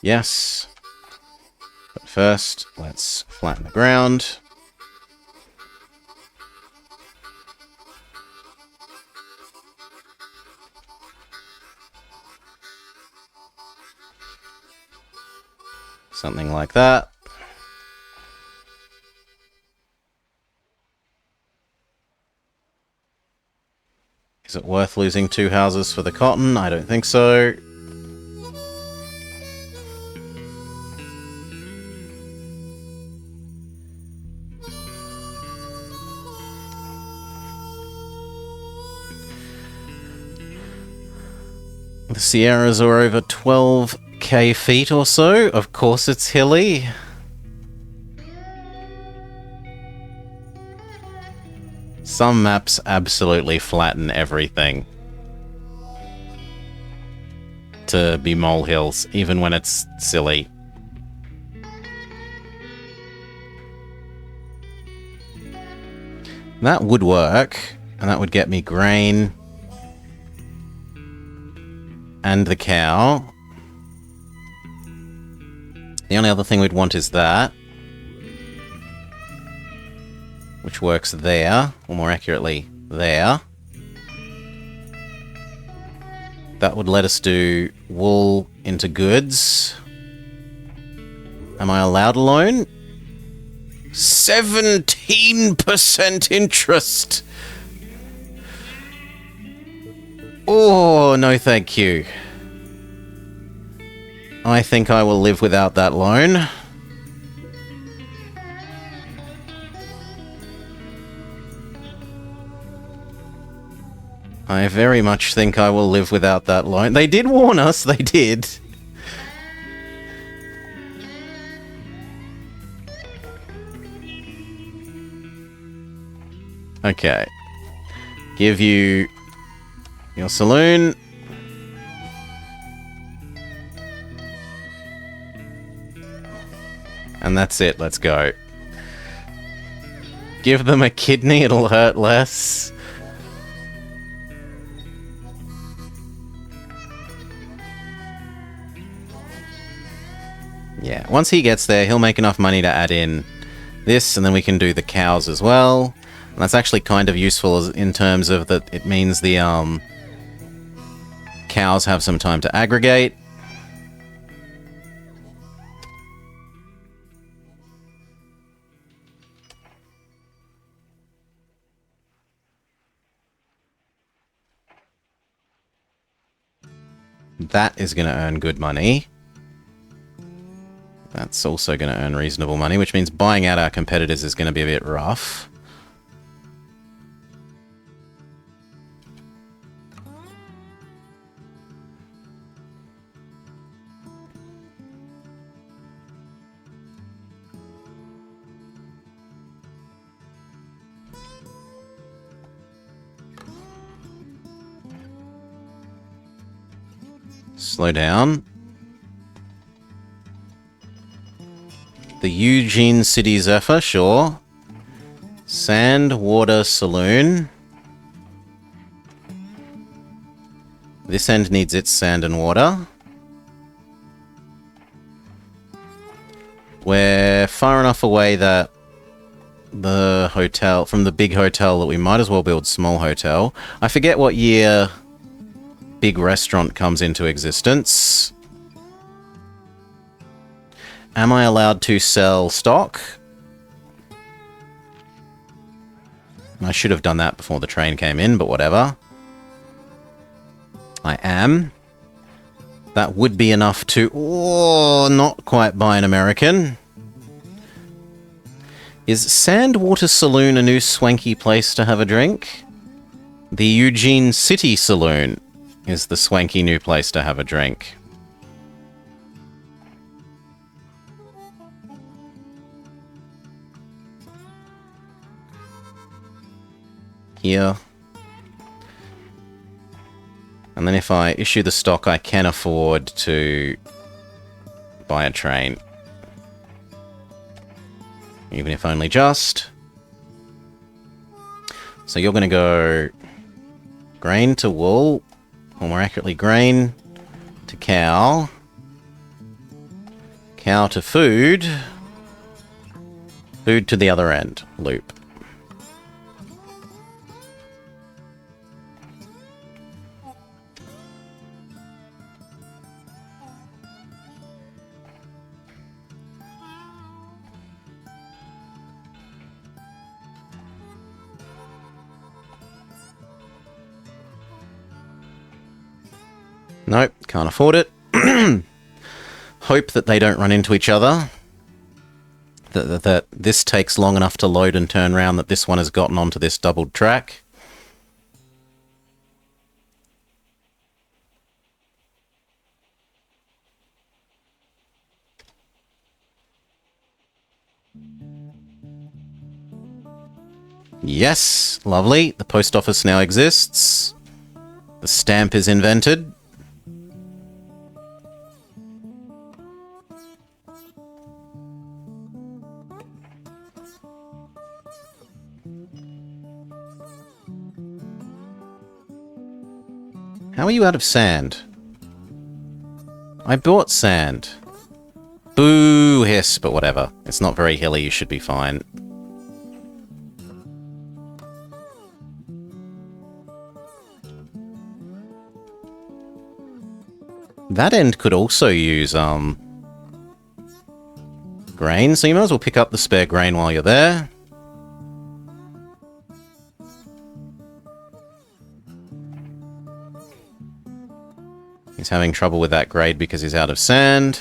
Yes. But first, let's flatten the ground. Something like that. Is it worth losing 2 houses for the cotton? I don't think so. The Sierras are over 12k feet or so. Of course it's hilly. Some maps absolutely flatten everything to be molehills, even when it's silly. That would work, and that would get me grain and the cow. The only other thing we'd want is that, which works there, or more accurately, there. That would let us do wool into goods. Am I allowed a loan? 17% interest! Oh, no thank you. I think I will live without that loan. I very much think I will live without that loan. They did warn us, they did. Okay. Give you your saloon. And that's it, let's go. Give them a kidney, it'll hurt less. Yeah, once he gets there, he'll make enough money to add in this, and then we can do the cows as well. And that's actually kind of useful in terms of that it means the cows have some time to aggregate. That is going to earn good money. That's also going to earn reasonable money, which means buying out our competitors is going to be a bit rough. Slow down. The Eugene City Zephyr, sure. Sand, water, saloon. This end needs its sand and water. We're far enough away that the hotel, from the big hotel, that we might as well build small hotel. I forget what year big restaurant comes into existence. Am I allowed to sell stock? I should have done that before the train came in, but whatever. I am. That would be enough to... Oh, not quite buy an American. Is Sandwater Saloon a new swanky place to have a drink? The Eugene City Saloon is the swanky new place to have a drink. Here. And then if I issue the stock, I can afford to buy a train. Even if only just. So you're going to go grain to wool, or more accurately, grain to cow, cow to food, food to the other end, loop. Nope, can't afford it. Hope that they don't run into each other. That this takes long enough to load and turn around that this one has gotten onto this doubled track. Yes, lovely. The post office now exists. The stamp is invented. How are you out of sand? I bought sand. Boo, hiss, but whatever. It's not very hilly, you should be fine. That end could also use, grain, so you might as well pick up the spare grain while you're there. He's having trouble with that grade because he's out of sand.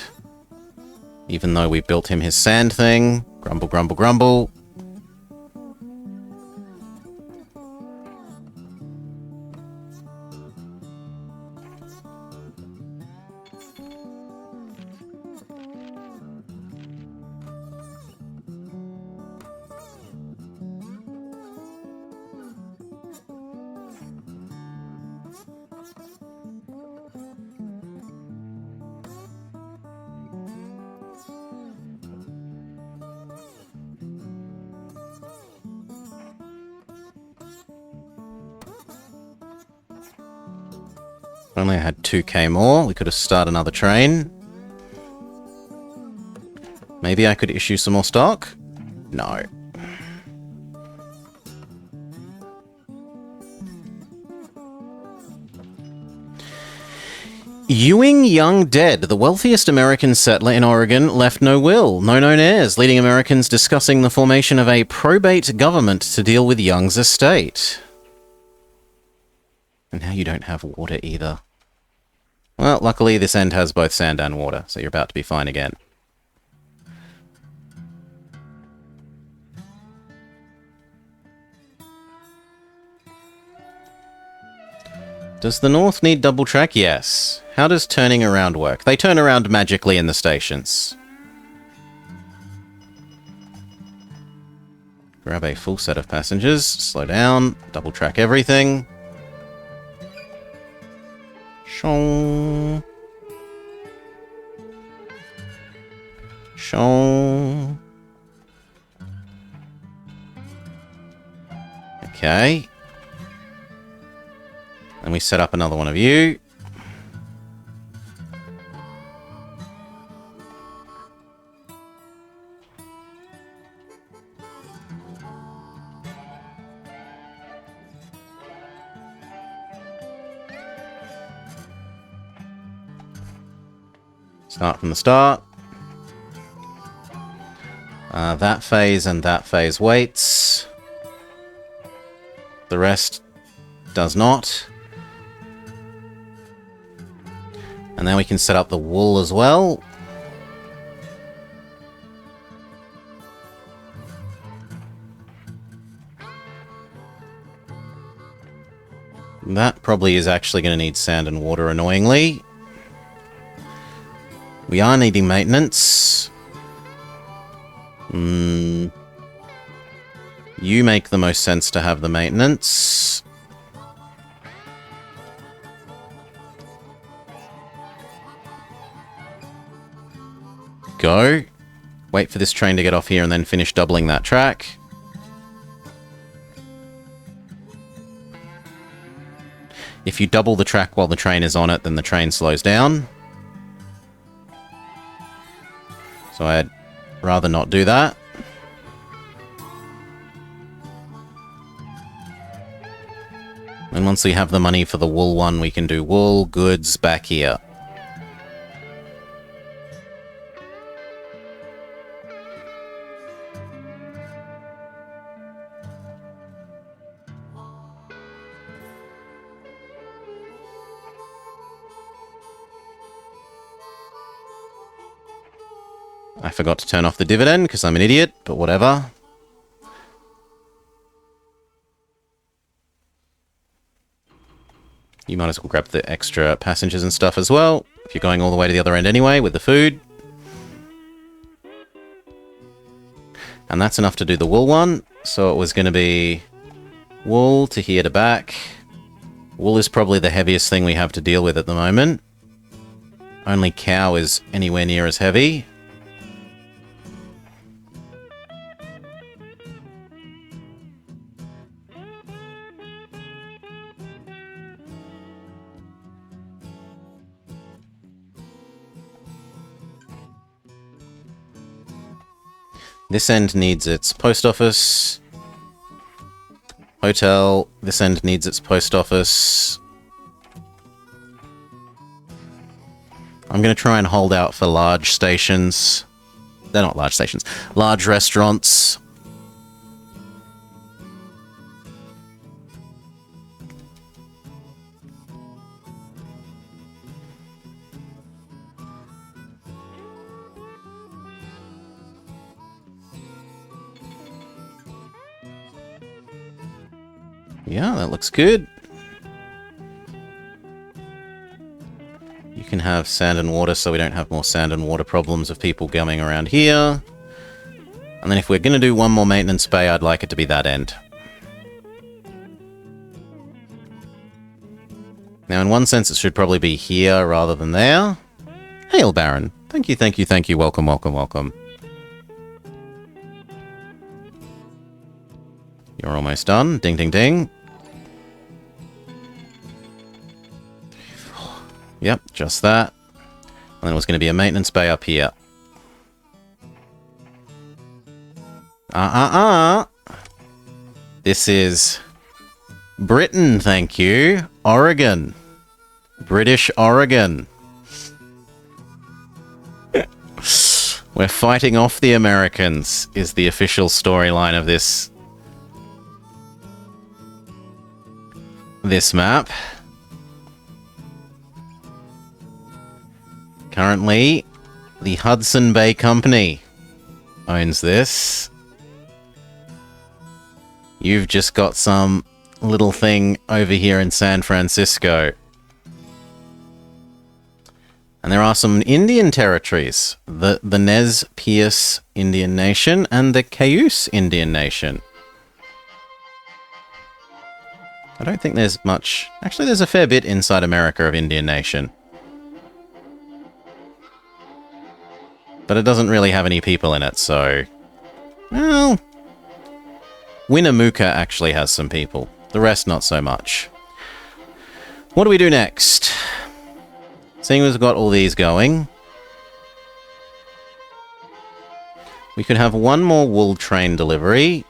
Even though we built him his sand thing. Grumble, grumble, grumble. If only I had 2k more, we could have started another train. Maybe I could issue some more stock? No. Ewing Young dead, the wealthiest American settler in Oregon, left no will, no known heirs, leading Americans discussing the formation of a probate government to deal with Young's estate. And now you don't have water either. Well, luckily this end has both sand and water, so you're about to be fine again. Does the north need double track? Yes. How does turning around work? They turn around magically in the stations. Grab a full set of passengers, slow down, double track everything. Shong. Shong. Okay. And we set up another one of you. Start from the start. That phase and that phase waits. The rest does not. And then we can set up the wool as well. That probably is actually going to need sand and water, annoyingly. We are needing maintenance. You make the most sense to have the maintenance. Go. Wait for this train to get off here and then finish doubling that track. If you double the track while the train is on it, then the train slows down. So I'd rather not do that. And once we have the money for the wool one, we can do wool, goods, back here. I forgot to turn off the dividend because I'm an idiot, but whatever. You might as well grab the extra passengers and stuff as well, if you're going all the way to the other end anyway with the food. And that's enough to do the wool one, So it was going to be wool to here to back. Wool is probably the heaviest thing we have to deal with at the moment. Only cow is anywhere near as heavy. This end needs its post office. Hotel. This end needs its post office. I'm going to try and hold out for large stations. They're not large stations. Large restaurants. Yeah, that looks good. You can have sand and water so we don't have more sand and water problems of people coming around here. And then if we're going to do one more maintenance bay, I'd like it to be that end. Now, in one sense, it should probably be here rather than there. Hail, Baron. Thank you, thank you, thank you. Welcome, welcome, welcome. You're almost done. Ding, ding, ding. Yep, just that. And then it was going to be a maintenance bay up here. This is Britain, thank you. Oregon. British Oregon. We're fighting off the Americans, is the official storyline of this map. Currently, the Hudson Bay Company owns this. You've just got some little thing over here in San Francisco. And there are some Indian territories. The Nez Perce Indian Nation and the Cayuse Indian Nation. I don't think there's much... Actually, there's a fair bit inside America of Indian Nation. But it doesn't really have any people in it, so... Well... Winnemucca actually has some people. The rest, not so much. What do we do next? Seeing as we've got all these going... We could have one more wool train delivery...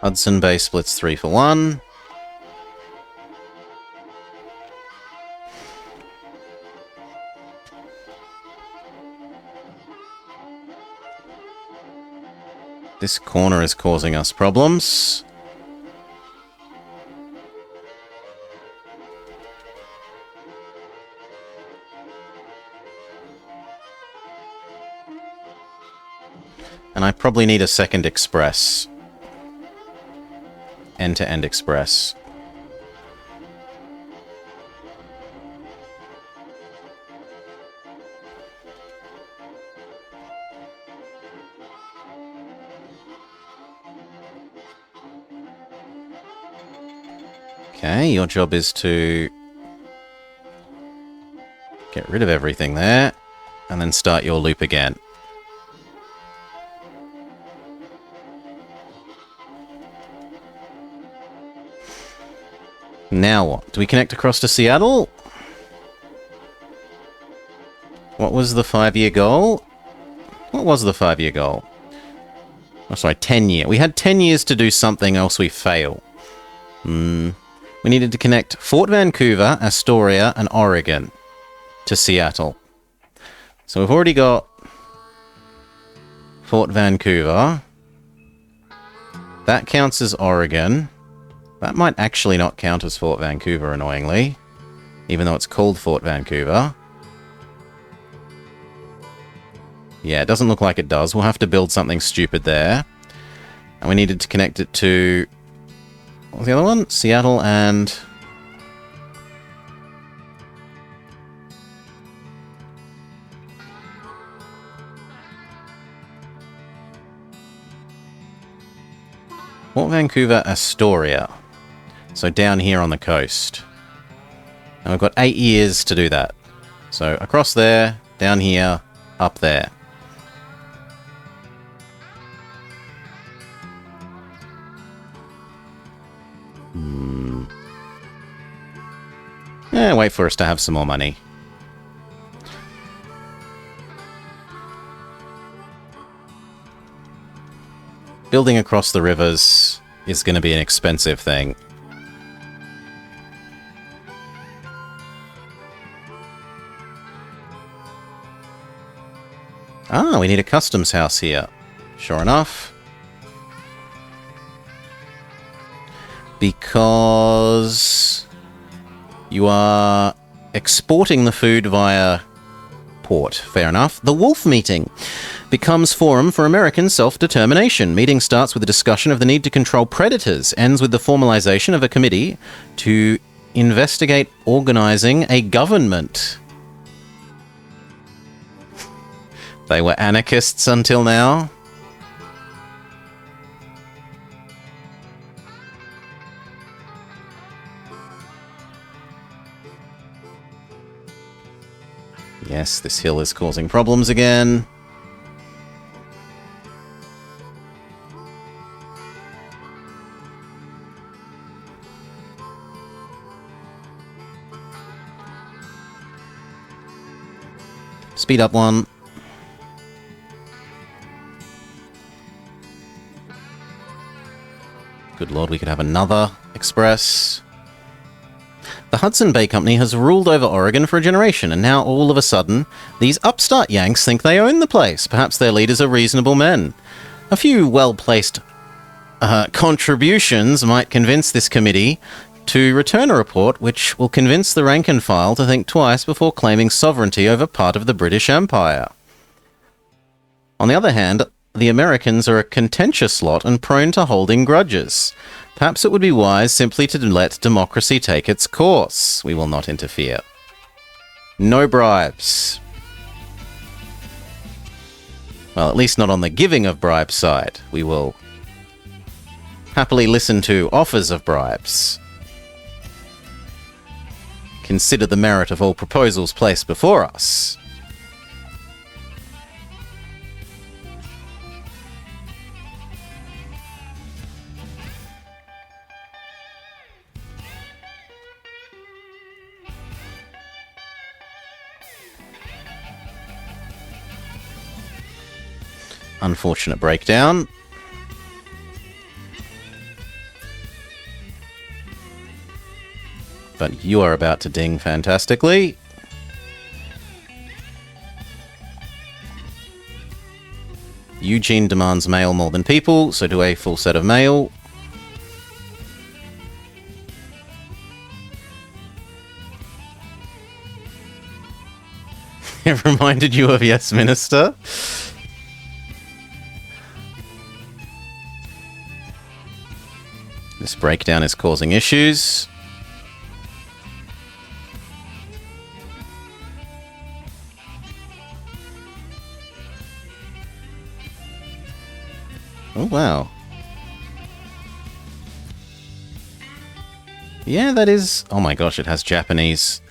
Hudson Bay splits 3 for 1. This corner is causing us problems. And I probably need a second express. End-to-end express. Okay, your job is to get rid of everything there, and then start your loop again. Now what? Do we connect across to Seattle? What was the 5-year goal? What was the 5-year goal? Oh, sorry, 10-year. We had 10 years to do something, else we fail. We needed to connect Fort Vancouver, Astoria, and Oregon to Seattle. So we've already got Fort Vancouver. That counts as Oregon. That might actually not count as Fort Vancouver, annoyingly. Even though it's called Fort Vancouver. Yeah, it doesn't look like it does. We'll have to build something stupid there. And we needed to connect it to What was the other one? Seattle and... Port Vancouver, Astoria. So down here on the coast. And we've got 8 years to do that. So across there, down here, up there. Yeah, wait for us to have some more money. Building across the rivers is going to be an expensive thing. Ah, we need a customs house here. Sure enough. Because you are exporting the food via port. Fair enough. The Wolf Meeting becomes forum for American self-determination. Meeting starts with a discussion of the need to control predators, ends with the formalization of a committee to investigate organizing a government. They were anarchists until now. Yes, this hill is causing problems again. Speed up one. Good lord, we could have another express. The Hudson Bay Company has ruled over Oregon for a generation, and now all of a sudden, these upstart Yanks think they own the place. Perhaps their leaders are reasonable men. A few well-placed contributions might convince this committee to return a report which will convince the rank and file to think twice before claiming sovereignty over part of the British Empire. On the other hand, the Americans are a contentious lot and prone to holding grudges. Perhaps it would be wise simply to let democracy take its course. We will not interfere. No bribes. Well, at least not on the giving of bribes side. We will happily listen to offers of bribes. Consider the merit of all proposals placed before us. Unfortunate breakdown. But you are about to ding fantastically. Eugene demands mail more than people, so do a full set of mail. It reminded you of Yes Minister? This breakdown is causing issues. Oh, wow. Yeah, that is... Oh my gosh, it has Japanese.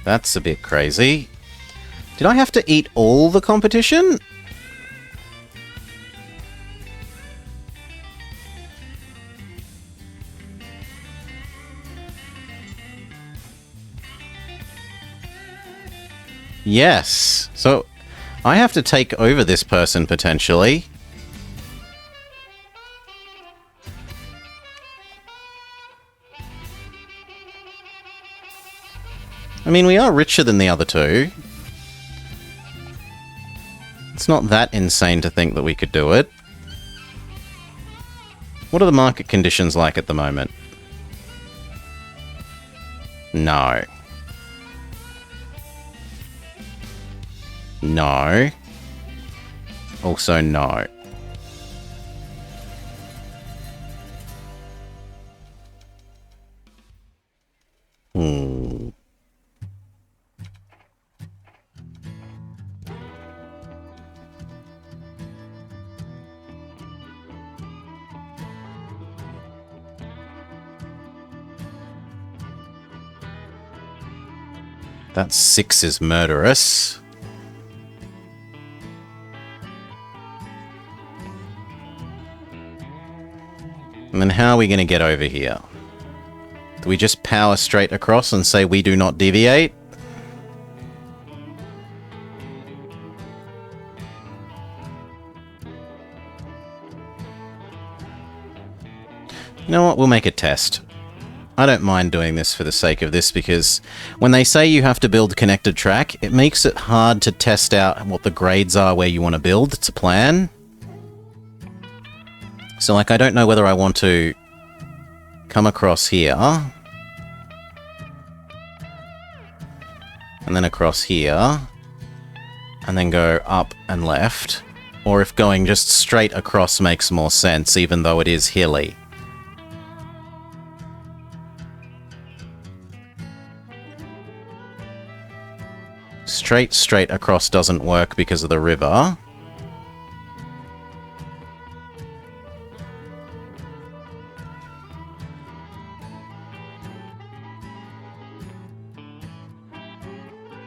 That's a bit crazy. Did I have to eat all the competition? Yes. So I have to take over this person potentially. I mean, we are richer than the other two. It's not that insane to think that we could do it. What are the market conditions like at the moment? No. No. Also no. That 6 is murderous. And then how are we going to get over here? Do we just power straight across and say we do not deviate? You know what? We'll make a test. I don't mind doing this for the sake of this, because when they say you have to build connected track, it makes it hard to test out what the grades are where you want to build. It's a plan. So, like, I don't know whether I want to come across here and then across here and then go up and left, or if going just straight across makes more sense, even though it is hilly. Straight across doesn't work because of the river.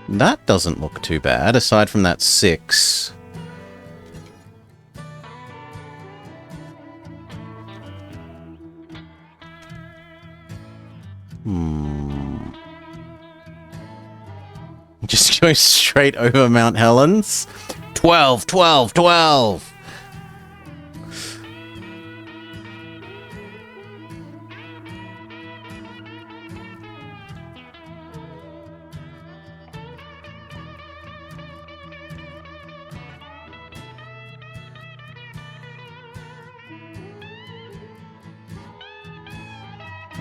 That doesn't look too bad, aside from that 6. Just go straight over Mount Helens. 12, 12, 12!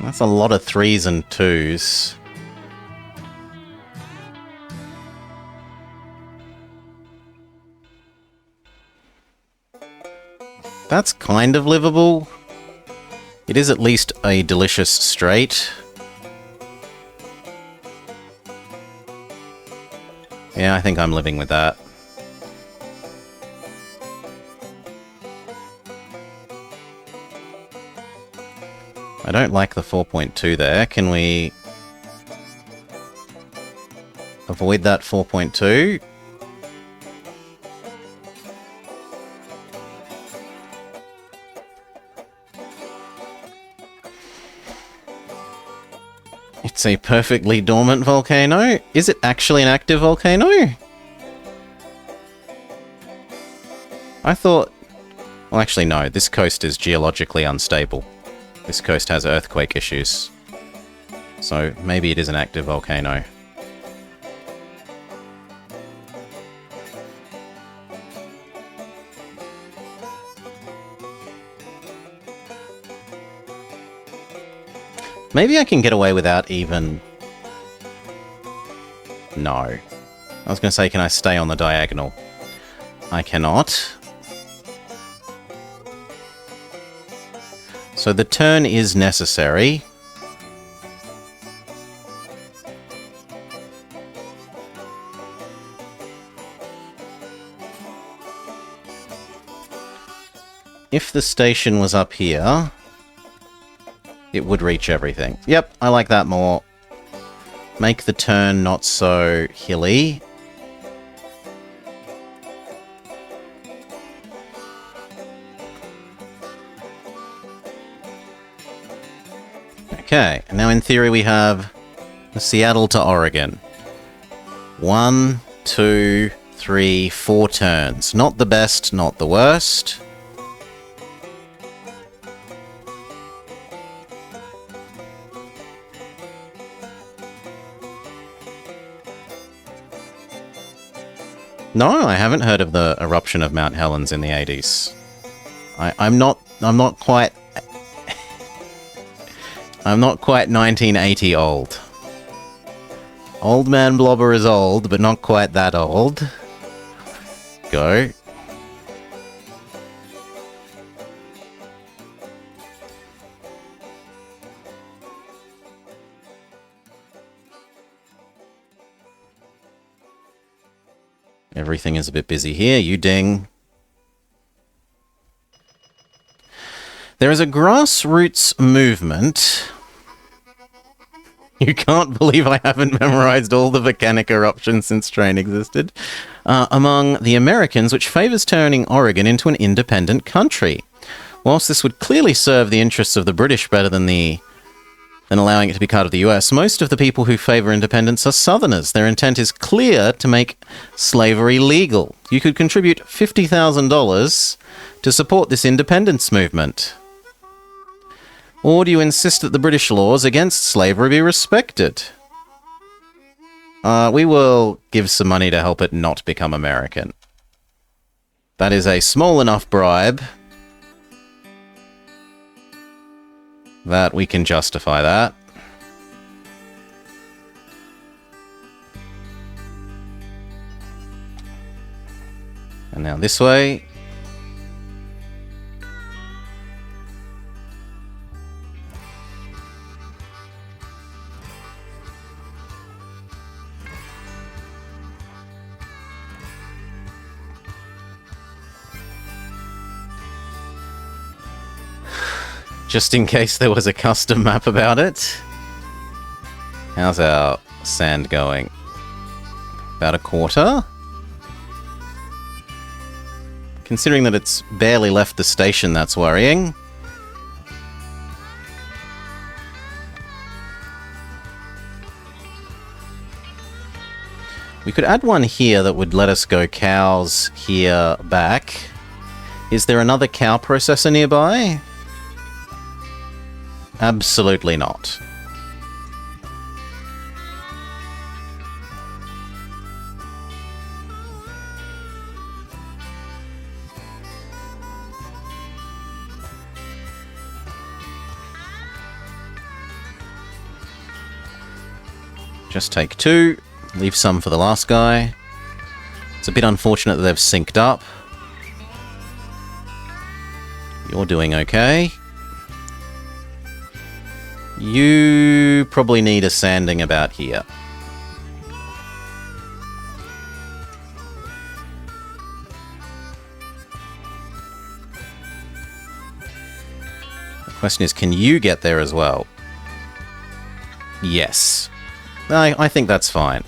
That's a lot of 3s and 2s. That's kind of livable. It is at least a delicious straight. Yeah, I think I'm living with that. I don't like the 4.2 there. Can we avoid that 4.2? It's a perfectly dormant volcano. Is it actually an active volcano? I thought... Well, actually, no. This coast is geologically unstable. This coast has earthquake issues. So maybe it is an active volcano. Maybe I can get away without even... No. I was going to say, can I stay on the diagonal? I cannot. So the turn is necessary. If the station was up here, it would reach everything. Yep, I like that more. Make the turn not so hilly. Okay, and now in theory we have Seattle to Oregon. 1, 2, 3, 4 turns. Not the best, not the worst. No, I haven't heard of the eruption of Mount Helens in the 80s. I'm not quite 1980 old. Old man Blobber is old, but not quite that old. Go. Everything is a bit busy here, you ding. There is a grassroots movement You can't believe I haven't memorized all the volcanic eruptions since Train existed. Among the Americans, which favors turning Oregon into an independent country. Whilst this would clearly serve the interests of the British better than allowing it to be part of the US, most of the people who favor independence are Southerners. Their intent is clear: to make slavery legal. You could contribute $50,000 to support this independence movement. Or do you insist that the British laws against slavery be respected? We will give some money to help it not become American. That is a small enough bribe that we can justify that. And now this way. Just in case there was a custom map about it. How's our sand going? About a quarter? Considering that it's barely left the station, that's worrying. We could add one here that would let us go cows here back. Is there another cow processor nearby? Absolutely not. Just take 2, leave some for the last guy. It's a bit unfortunate that they've synced up. You're doing okay. You probably need a sanding about here. The question is, can you get there as well? Yes. I think that's fine.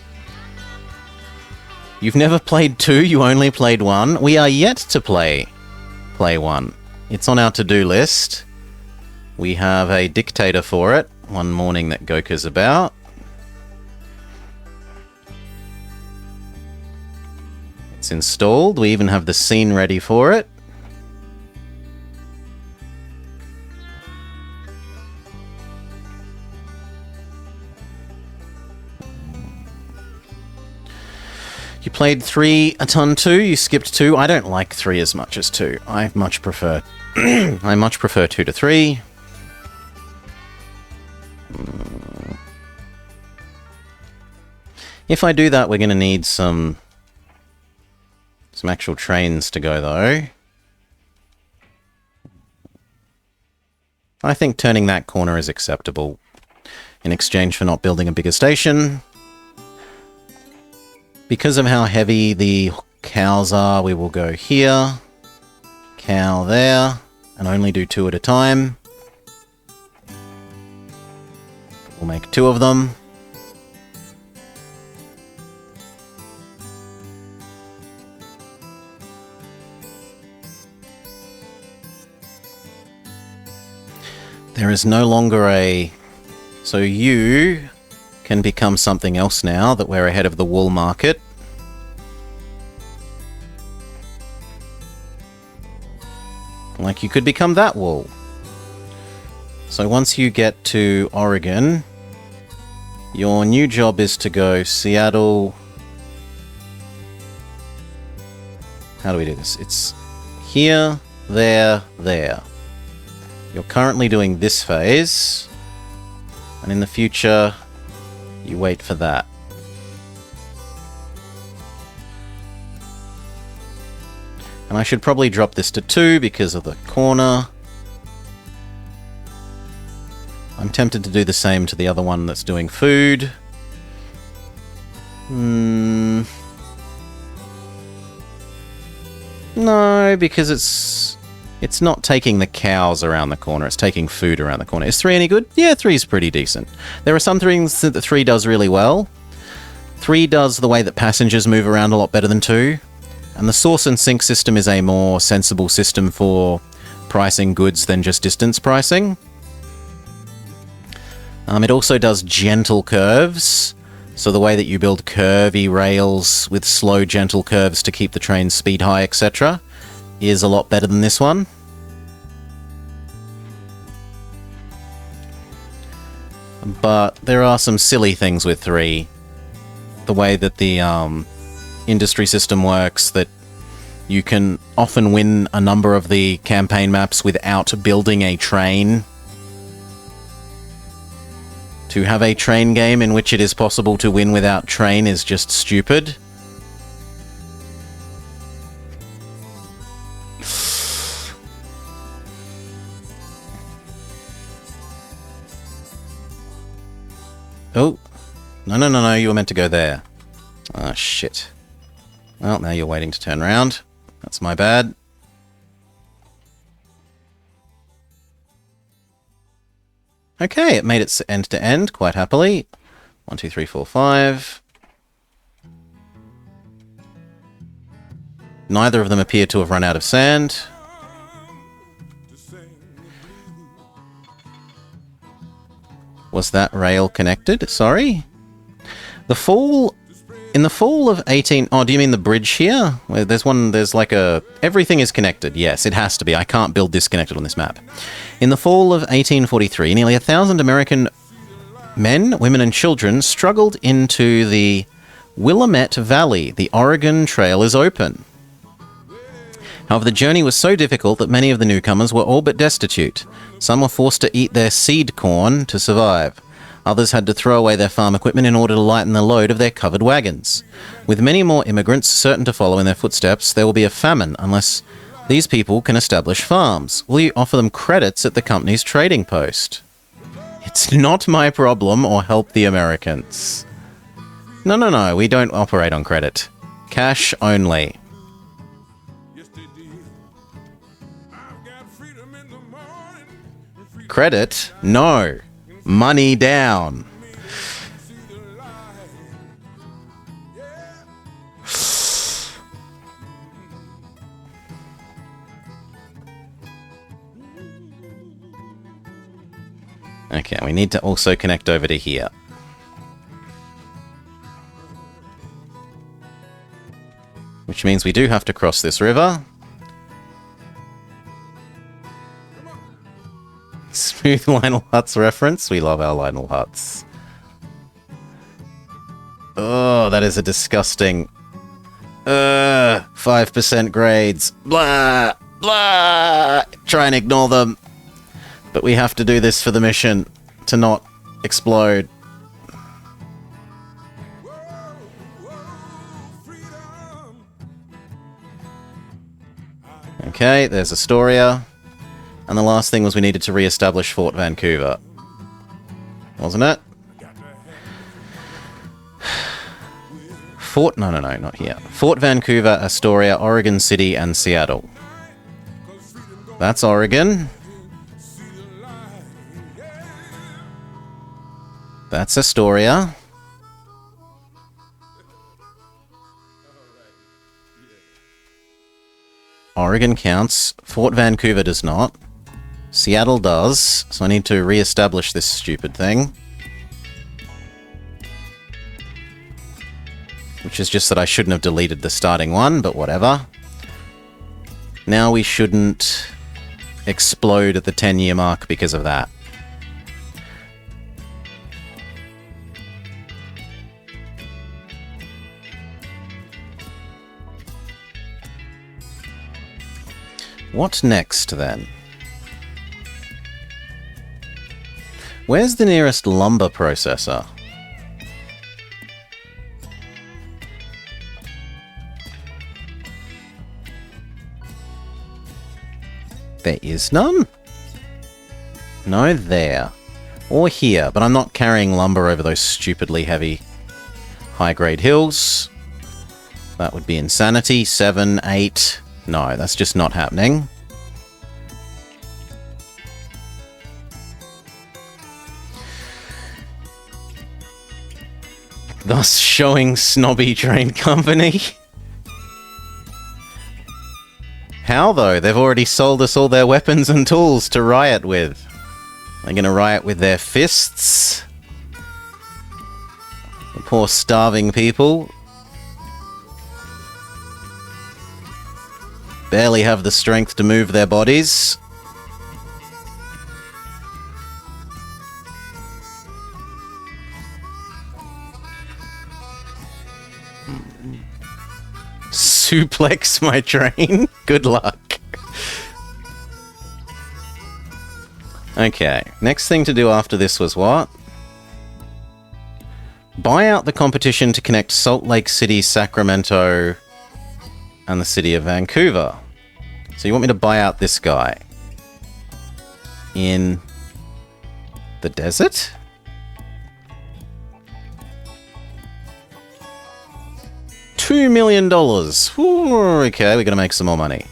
You've never played 2, you only played 1. We are yet to play 1. It's on our to-do list. We have a dictator for it. One morning that Goka's about. It's installed. We even have the scene ready for it. You played 3 a ton 2, you skipped 2. I don't like 3 as much as 2. I much prefer 2 to 3. If I do that, we're going to need some actual trains to go, though. I think turning that corner is acceptable in exchange for not building a bigger station. Because of how heavy the cows are, we will go here, cow there, and only do 2 at a time. We'll make 2 of them. There is no longer a... So you can become something else now that we're ahead of the wool market. Like, you could become that wool. So once you get to Oregon, your new job is to go Seattle... How do we do this? It's here, there, there. You're currently doing this phase, and in the future, you wait for that. And I should probably drop this to 2 because of the corner. I'm tempted to do the same to the other one that's doing food. No, because it's It's not taking the cows around the corner, it's taking food around the corner. Is 3 any good? Yeah, 3 is pretty decent. There are some things that 3 does really well. 3 does the way that passengers move around a lot better than 2. And the source and sink system is a more sensible system for pricing goods than just distance pricing. It also does gentle curves. So the way that you build curvy rails with slow, gentle curves to keep the train speed high, etc., is a lot better than this one. But there are some silly things with 3. The way that the industry system works, that you can often win a number of the campaign maps without building a train. To have a train game in which it is possible to win without train is just stupid. Oh. No, you were meant to go there. Ah, shit. Well, now you're waiting to turn around. That's my bad. Okay, it made its end to end quite happily. 1, 2, 3, 4, 5. Neither of them appear to have run out of sand. Was that rail connected? Sorry? In the fall of 18... Oh, do you mean the bridge here? Where there's like a... Everything is connected. Yes, it has to be. I can't build disconnected on this map. In the fall of 1843, nearly 1,000 American men, women and children struggled into the Willamette Valley. The Oregon Trail is open. However, the journey was so difficult that many of the newcomers were all but destitute. Some were forced to eat their seed corn to survive. Others had to throw away their farm equipment in order to lighten the load of their covered wagons. With many more immigrants certain to follow in their footsteps, there will be a famine unless these people can establish farms. Will you offer them credits at the company's trading post? It's not my problem or help the Americans. No, we don't operate on credit. Cash only. Credit? No. Money down. Okay, we need to also connect over to here. Which means we do have to cross this river. Smooth Lionel Hutz reference. We love our Lionel Hutz. Oh, that is a disgusting... 5% grades. Blah! Blah! Try and ignore them. But we have to do this for the mission to not explode. Okay, there's Astoria. And the last thing was we needed to re-establish Fort Vancouver. Wasn't it? No, not here. Fort Vancouver, Astoria, Oregon City, and Seattle. That's Oregon. That's Astoria. Oregon counts. Fort Vancouver does not. Seattle does, so I need to re-establish this stupid thing. Which is just that I shouldn't have deleted the starting one, but whatever. Now we shouldn't explode at the 10-year mark because of that. What next, then? Where's the nearest lumber processor? There is none? No, there. Or here, but I'm not carrying lumber over those stupidly heavy high-grade hills. That would be insanity. 7, 8... No, that's just not happening. thus showing snobby train company. How, though? They've already sold us all their weapons and tools to riot with. They're gonna riot with their fists. The poor starving people. Barely have the strength to move their bodies. Suplex my train? Good luck. Okay, next thing to do after this was what? Buy out the competition to connect Salt Lake City, Sacramento, and the city of Vancouver. So you want me to buy out this guy? In the desert? $2 million. Ooh, okay, we're gonna make some more money.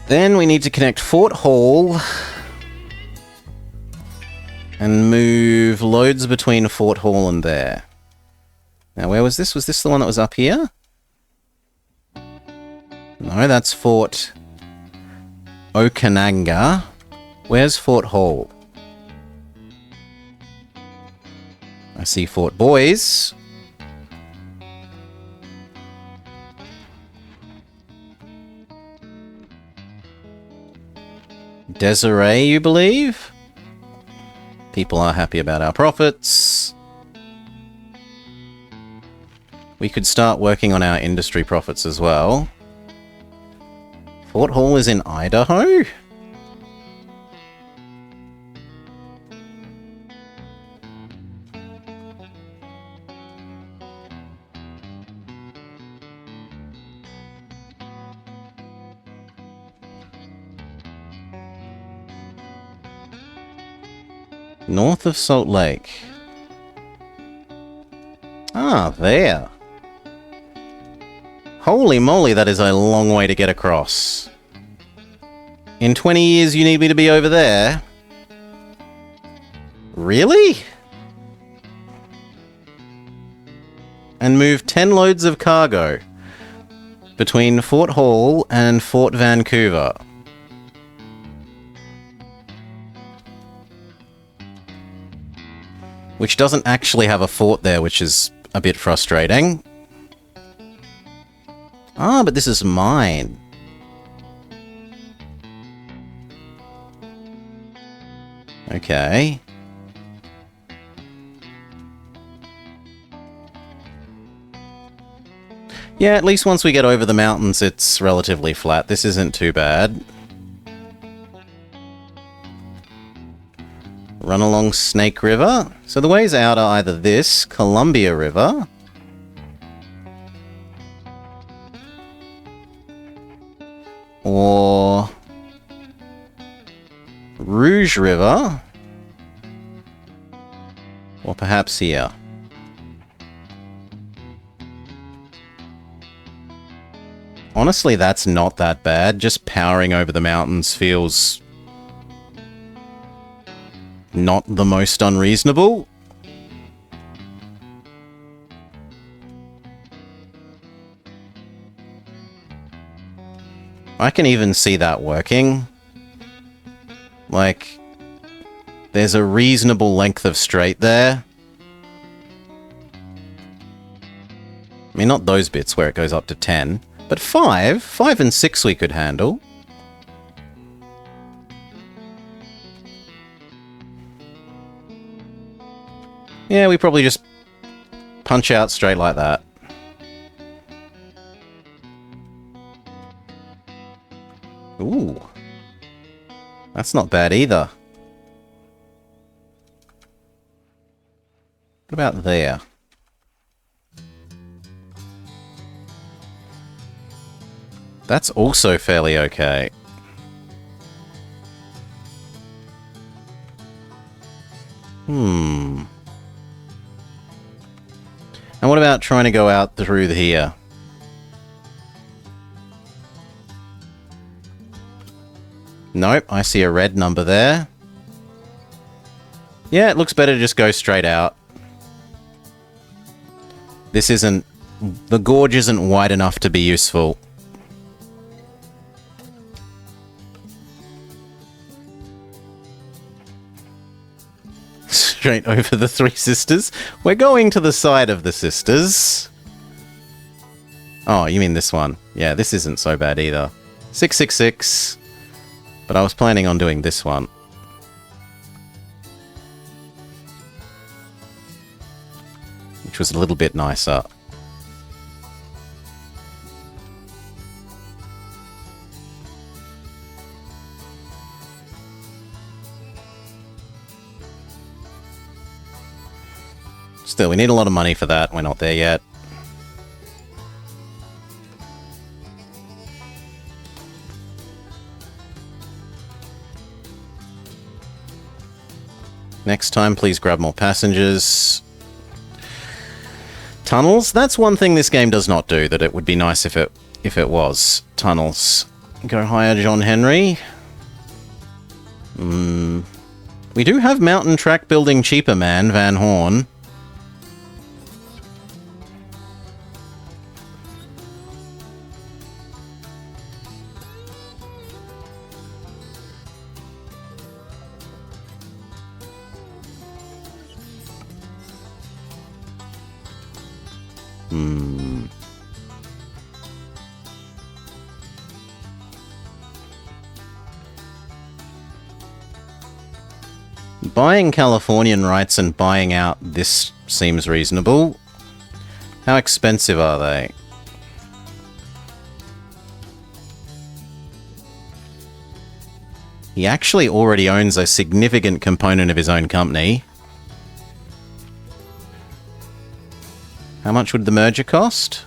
Then we need to connect Fort Hall and move loads between Fort Hall and there. Now, where was this? Was this the one that was up here? No, that's Fort Okanaga. Where's Fort Hall? I see Fort Boys. Desiree, you believe? People are happy about our profits. We could start working on our industry profits as well. Fort Hall is in Idaho? North of Salt Lake. Ah, there. Holy moly, that is a long way to get across. In 20 years, you need me to be over there? Really? And move 10 loads of cargo between Fort Hall and Fort Vancouver. Which doesn't actually have a fort there, which is a bit frustrating. Ah, but this is mine. Okay. Yeah, at least once we get over the mountains, it's relatively flat. This isn't too bad. Run along Snake River. So the ways out are either this, Columbia River, or Rouge River, or perhaps here. Honestly, that's not that bad. Just powering over the mountains feels not the most unreasonable. I can even see that working. Like, there's a reasonable length of straight there. I mean, not those bits where it goes up to 10, but 5 and 6 we could handle. Yeah, we probably just punch out straight like that. Ooh. That's not bad either. What about there? That's also fairly okay. And what about trying to go out through here? Nope, I see a red number there. Yeah, it looks better to just go straight out. This isn't... The gorge isn't wide enough to be useful. Straight over the Three Sisters. We're going to the side of the sisters. Oh, you mean this one. Yeah, this isn't so bad either. 666. But I was planning on doing this one. Which was a little bit nicer. Still, we need a lot of money for that. We're not there yet. Next time, please grab more passengers. Tunnels? That's one thing this game does not do, that it would be nice if it was. Tunnels. Go higher, John Henry. We do have mountain track building cheaper man, Van Horn. Buying Californian rights and buying out this seems reasonable. How expensive are they? He actually already owns a significant component of his own company. How much would the merger cost?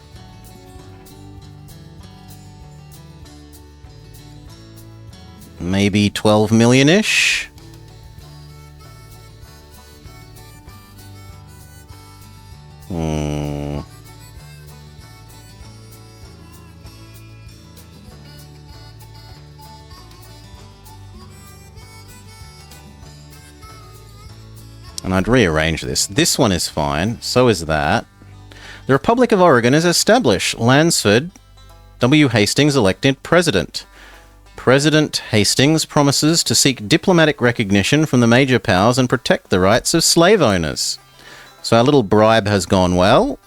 Maybe 12 million-ish? And I'd rearrange this. This one is fine. So is that. The Republic of Oregon is established. Lansford W. Hastings elected president. President Hastings promises to seek diplomatic recognition from the major powers and protect the rights of slave owners. So our little bribe has gone well.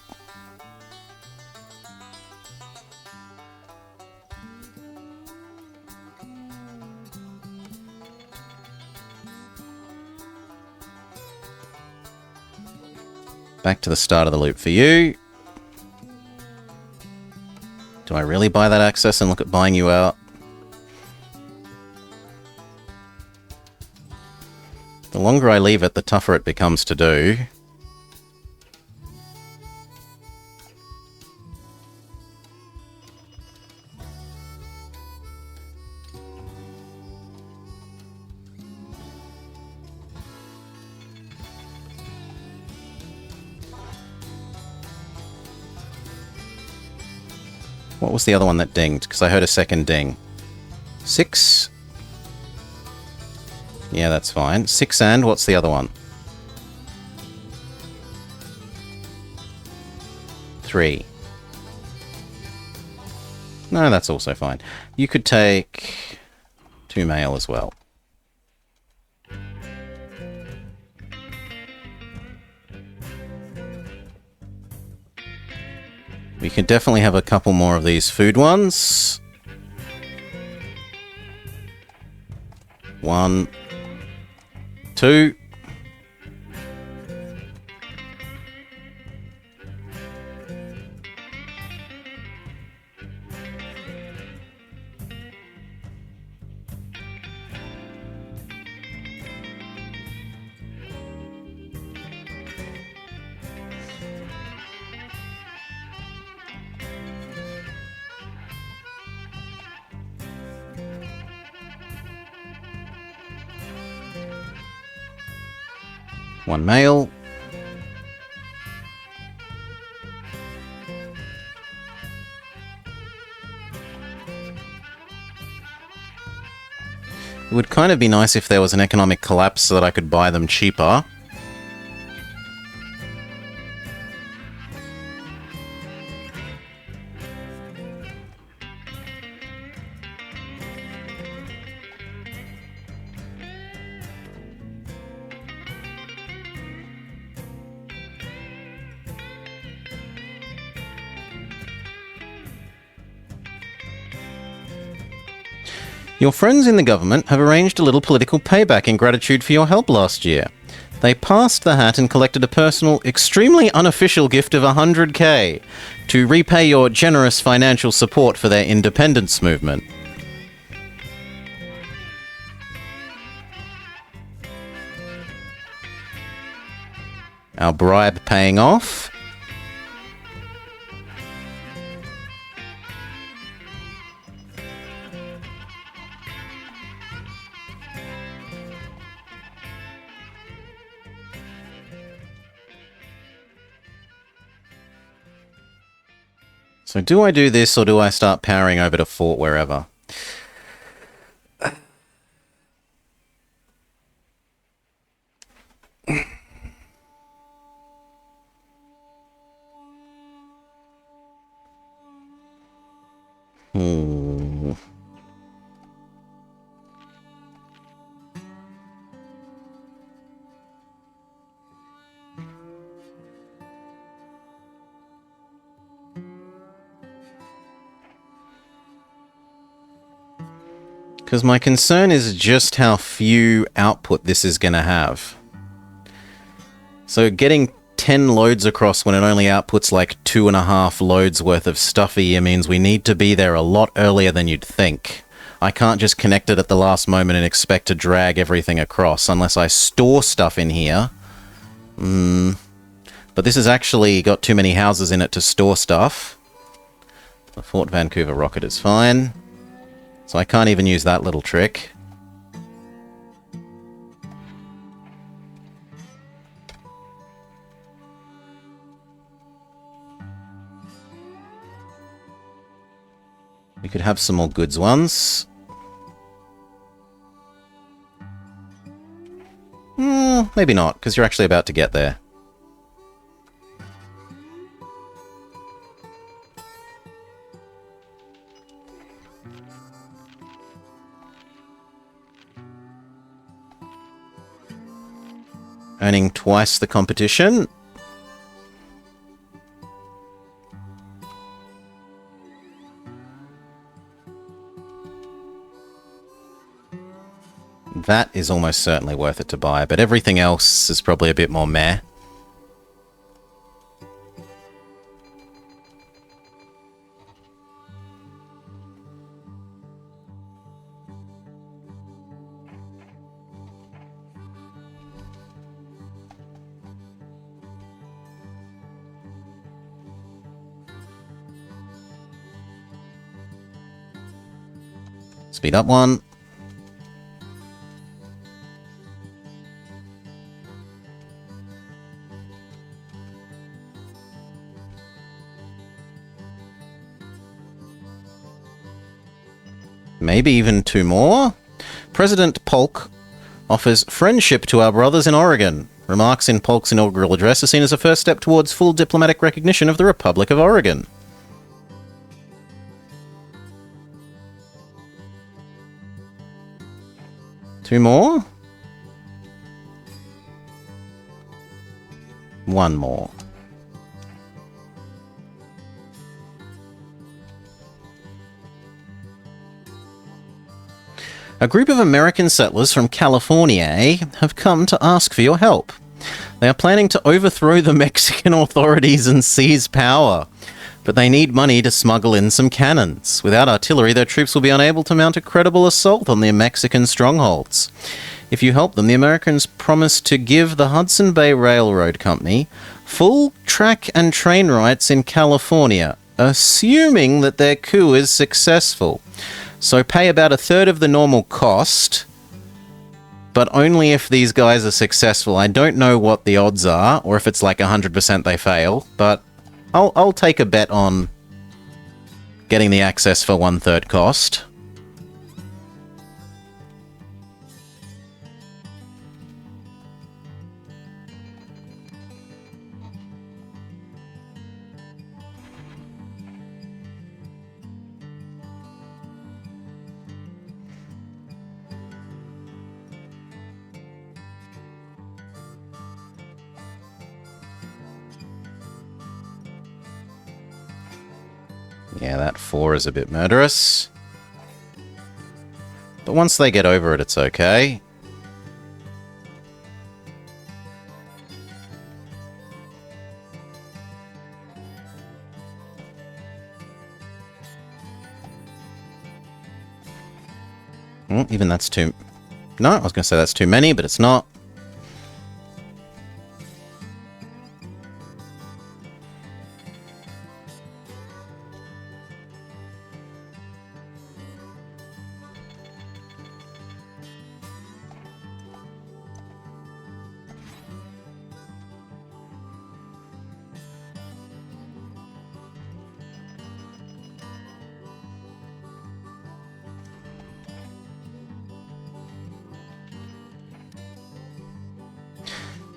Back to the start of the loop for you. Do I really buy that access and look at buying you out? The longer I leave it, the tougher it becomes to do. What was the other one that dinged? Because I heard a second ding. 6. Yeah, that's fine. 6 and what's the other one? 3. No, that's also fine. You could take 2 mail as well. We can definitely have a couple more of these food ones. 1, 2. One mail. It would kind of be nice if there was an economic collapse so that I could buy them cheaper. Your friends in the government have arranged a little political payback in gratitude for your help last year. They passed the hat and collected a personal, extremely unofficial gift of 100k to repay your generous financial support for their independence movement. Our bribe paying off. So do I do this, or do I start powering over to Fort wherever? Because my concern is just how few output this is going to have. So getting 10 loads across when it only outputs like 2.5 loads worth of stuff a year means we need to be there a lot earlier than you'd think. I can't just connect it at the last moment and expect to drag everything across unless I store stuff in here. But this has actually got too many houses in it to store stuff. The Fort Vancouver rocket is fine. So I can't even use that little trick. We could have some more goods ones. Maybe not, because you're actually about to get there. Earning twice the competition. That is almost certainly worth it to buy, but everything else is probably a bit more meh. Speed up one. Maybe even 2 more. President Polk offers friendship to our brothers in Oregon. Remarks in Polk's inaugural address are seen as a first step towards full diplomatic recognition of the Republic of Oregon. Two more? One more. A group of American settlers from California have come to ask for your help. They are planning to overthrow the Mexican authorities and seize power, but they need money to smuggle in some cannons. Without artillery, their troops will be unable to mount a credible assault on the Mexican strongholds. If you help them, the Americans promise to give the Hudson Bay Railroad Company full track and train rights in California, assuming that their coup is successful. So pay about 1/3 of the normal cost, but only if these guys are successful. I don't know what the odds are, or if it's like 100% they fail, but I'll take a bet on getting the access for 1/3 cost. Yeah, that 4 is a bit murderous. But once they get over it, it's okay. Even that's too... No, I was going to say that's too many, but it's not.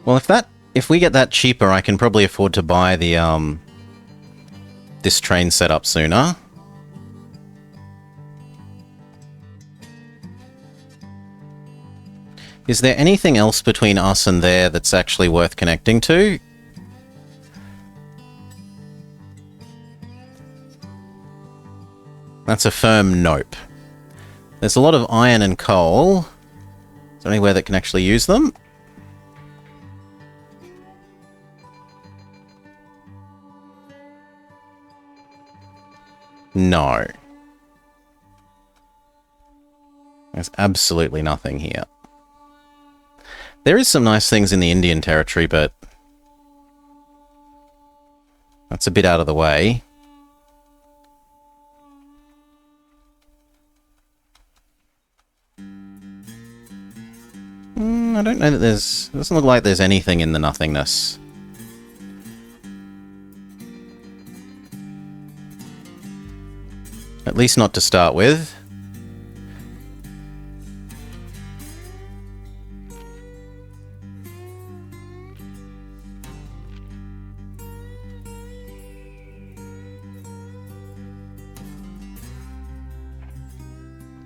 Well, if we get that cheaper, I can probably afford to buy the this train set up sooner. Is there anything else between us and there that's actually worth connecting to? That's a firm nope. There's a lot of iron and coal. Is there anywhere that can actually use them? No. There's absolutely nothing here. There is some nice things in the Indian Territory, but that's a bit out of the way. I don't know that there's... It doesn't look like there's anything in the nothingness. At least not to start with.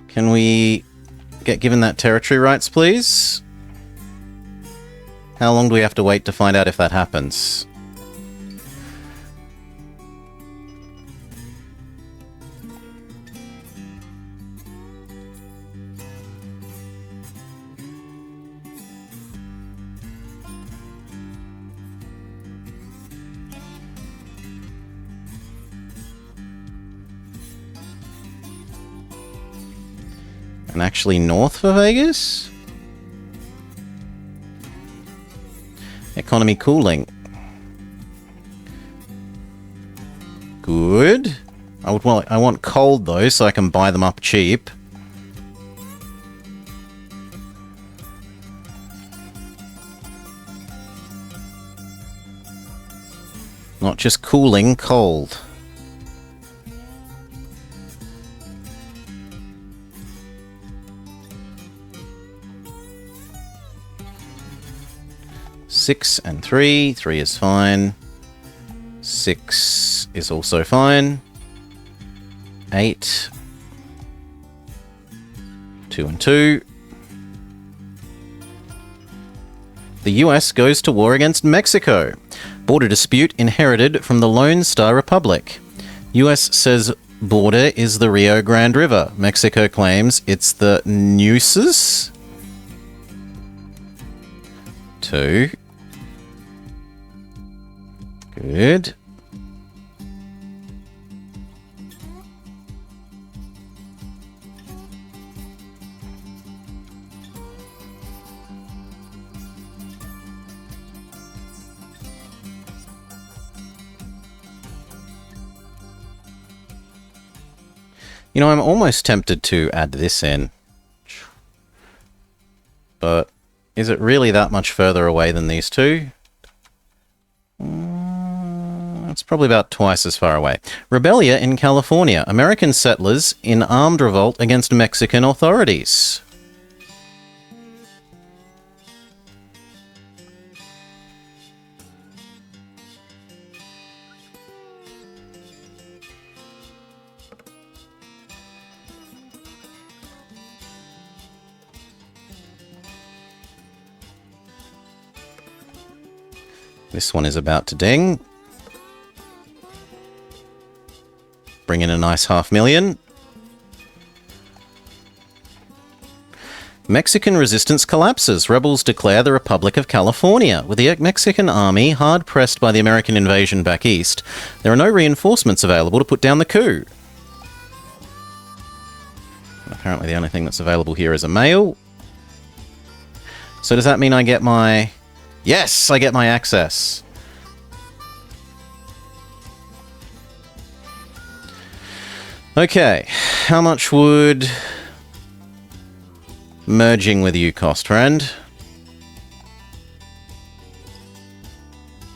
Can we get given that territory rights, please? How long do we have to wait to find out if that happens? And actually north for Vegas? Economy cooling. Good. I want cold though, so I can buy them up cheap. Not just cooling, cold. Six and 3. 3 is fine. 6 is also fine. 8. 2 and 2. The US goes to war against Mexico. Border dispute inherited from the Lone Star Republic. US says border is the Rio Grande River. Mexico claims it's the Nueces. 2. Good. You know, I'm almost tempted to add this in. But is it really that much further away than these two? It's probably about twice as far away. Rebellia in California. American settlers in armed revolt against Mexican authorities. This one is about to ding. Bring in a nice 500,000. Mexican resistance collapses. Rebels declare the Republic of California. With the Mexican army hard-pressed by the American invasion back east, there are no reinforcements available to put down the coup. Apparently the only thing that's available here is a mail. So does that mean I get my... Yes, I get my access. Okay, how much would merging with you cost, friend?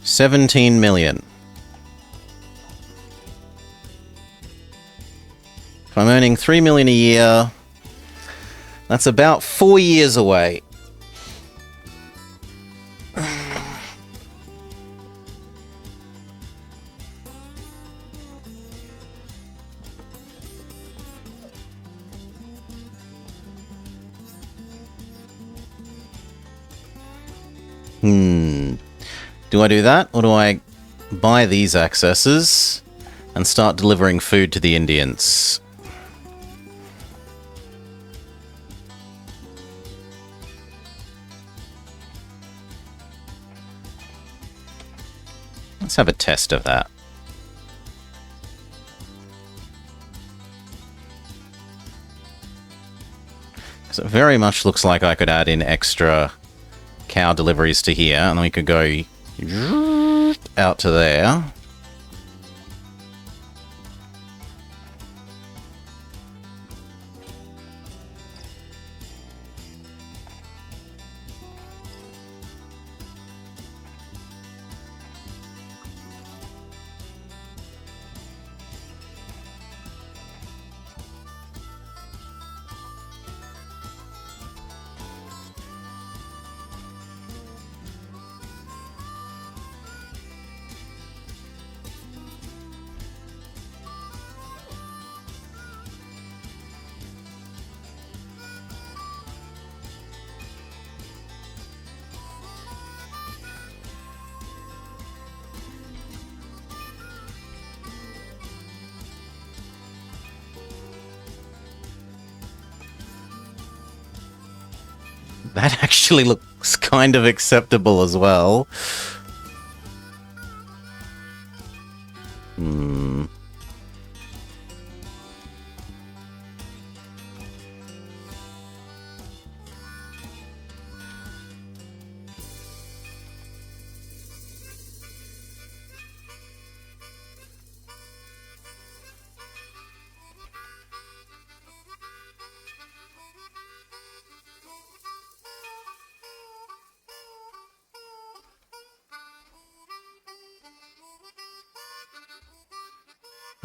17 million. If I'm earning 3 million a year, that's about 4 years away. Do I do that, or do I buy these accesses and start delivering food to the Indians? Let's have a test of that. Because it very much looks like I could add in extra cow deliveries to here, and then we could go out to there. That actually looks kind of acceptable as well.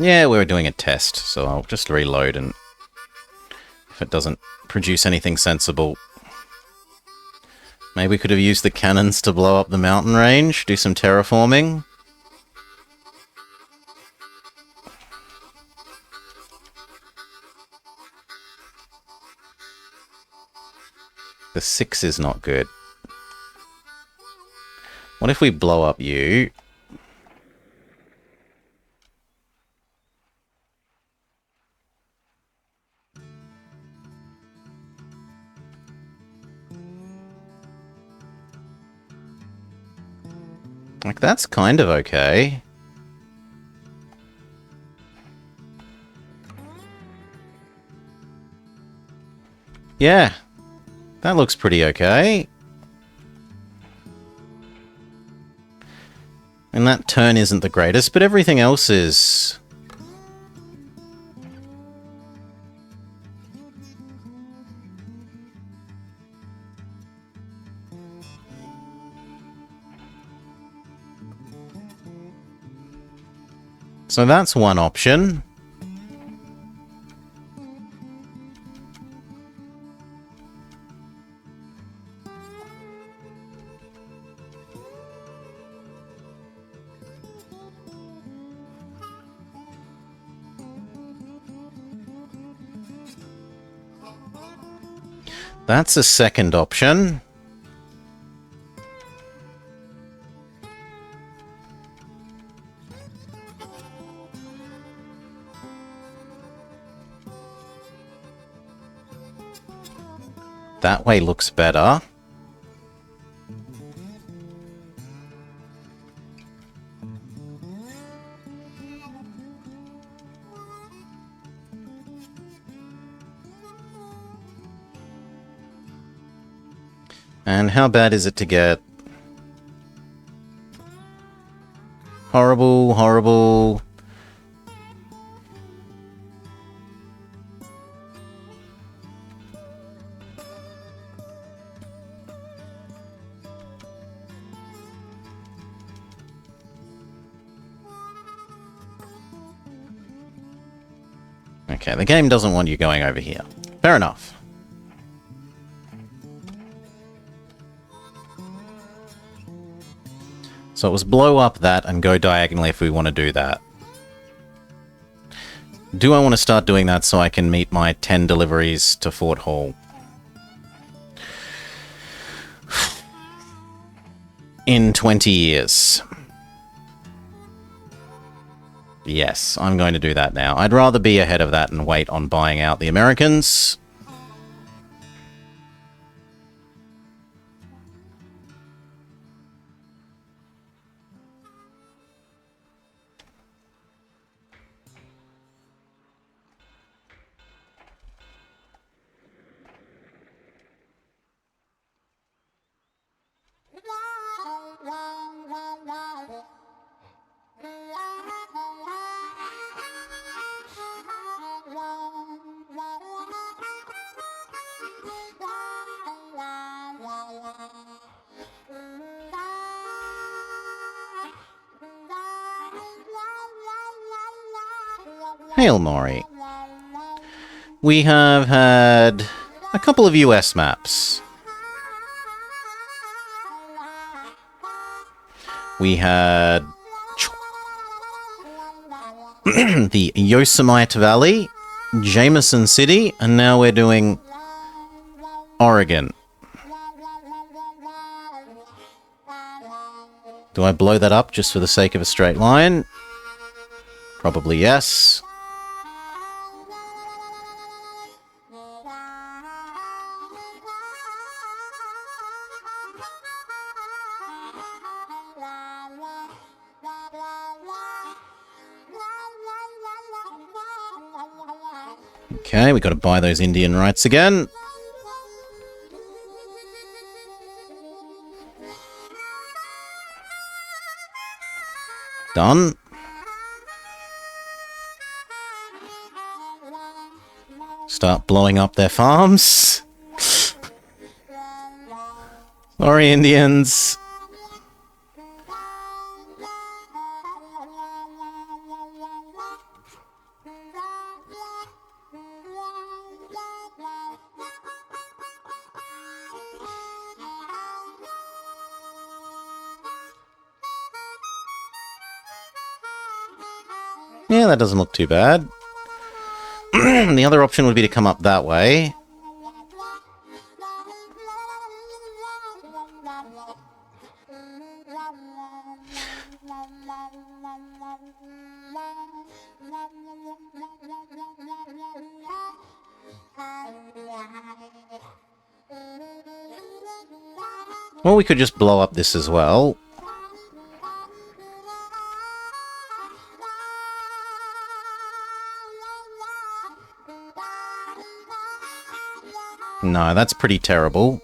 Yeah, we were doing a test, so I'll just reload, and if it doesn't produce anything sensible, maybe we could have used the cannons to blow up the mountain range, do some terraforming. The 6 is not good. What if we blow up you? Like, that's kind of okay. Yeah, that looks pretty okay. And that turn isn't the greatest, but everything else is. So that's one option. That's a second option. That way looks better. And how bad is it to get? Horrible, horrible. Okay, the game doesn't want you going over here. Fair enough. So it was blow up that and go diagonally if we want to do that. Do I want to start doing that so I can meet my 10 deliveries to Fort Hall? In 20 years. Yes, I'm going to do that now. I'd rather be ahead of that and wait on buying out the Americans. Hail Mori. We have had a couple of US maps. We had the Yosemite Valley, Jameson City, and now we're doing Oregon. Do I blow that up just for the sake of a straight line? Probably yes. Okay, we got to buy those Indian rights again. Done. Start blowing up their farms. Sorry, Indians. Yeah, that doesn't look too bad. The other option would be to come up that way. Or we could just blow up this as well. No, that's pretty terrible.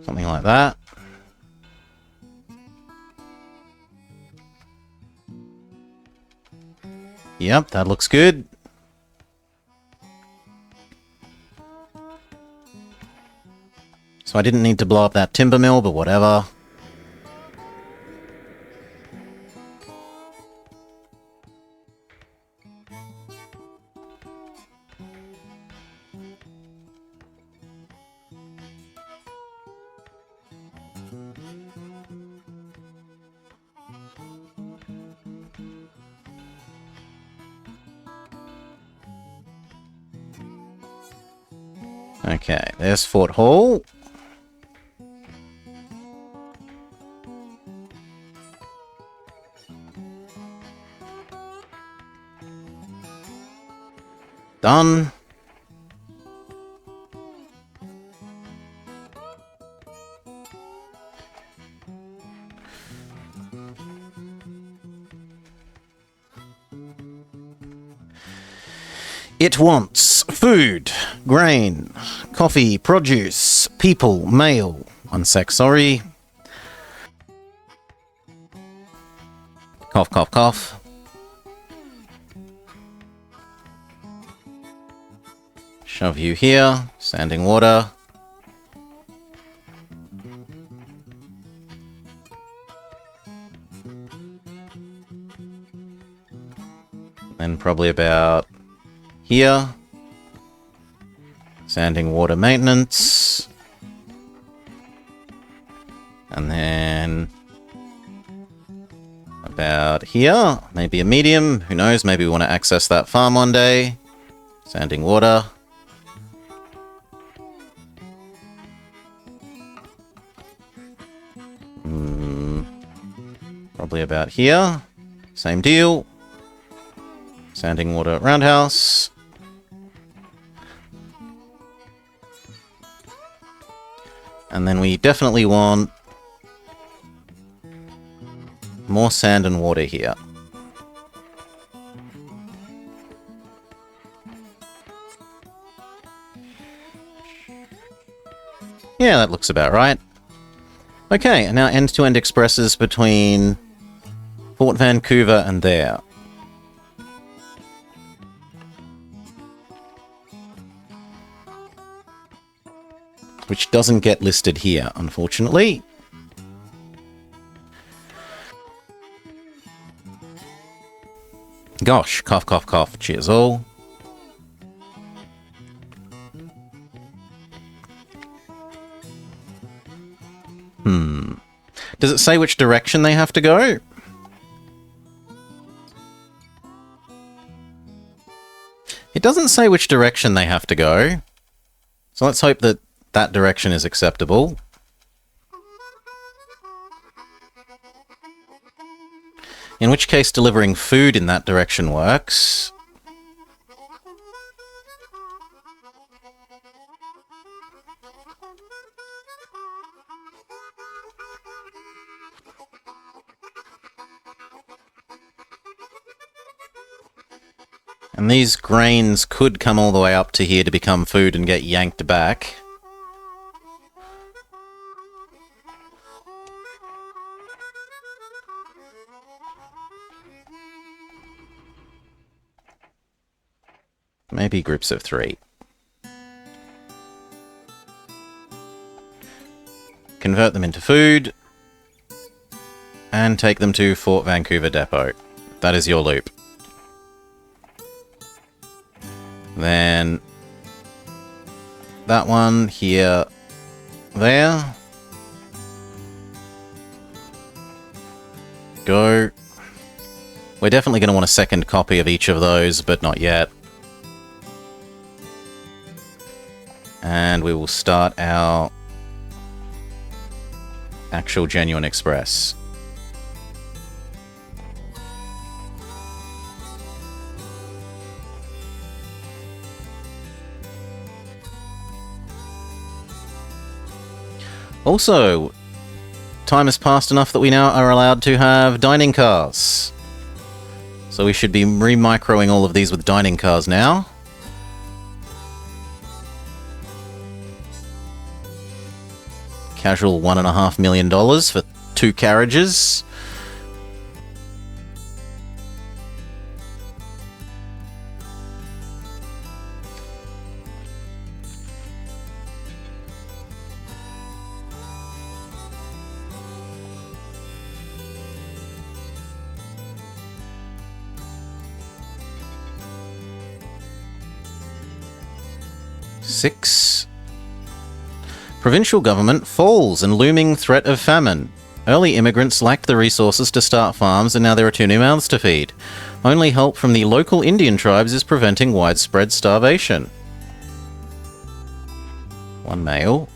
Something like that. Yep, that looks good. So I didn't need to blow up that timber mill, but whatever. Okay, there's Fort Hall. Done. It wants food, grain, coffee, produce, people, mail. One sec, sorry. Cough, cough, cough. Shove you here. Standing water. Then probably about here. Standing water maintenance. And then about here. Maybe a medium. Who knows? Maybe we want to access that farm one day. Standing water. Probably about here. Same deal. Standing water roundhouse. And then we definitely want more sand and water here. Yeah, that looks about right. Okay, and now end-to-end expresses between Fort Vancouver and there. Which doesn't get listed here, unfortunately. Gosh, cough, cough, cough. Cheers all. Does it say which direction they have to go? It doesn't say which direction they have to go. So let's hope that that direction is acceptable. In which case delivering food in that direction works. And these grains could come all the way up to here to become food and get yanked back. Maybe groups of 3. Convert them into food. And take them to Fort Vancouver Depot. That is your loop. Then that one here, there. Go. We're definitely going to want a second copy of each of those, but not yet. And we will start our actual genuine express. Also, time has passed enough that we now are allowed to have dining cars. So we should be re-microing all of these with dining cars now. Casual $1.5 million for 2 carriages. Six. Provincial government falls and looming threat of famine. Early immigrants lacked the resources to start farms and now there are too many mouths to feed. Only help from the local Indian tribes is preventing widespread starvation. One male.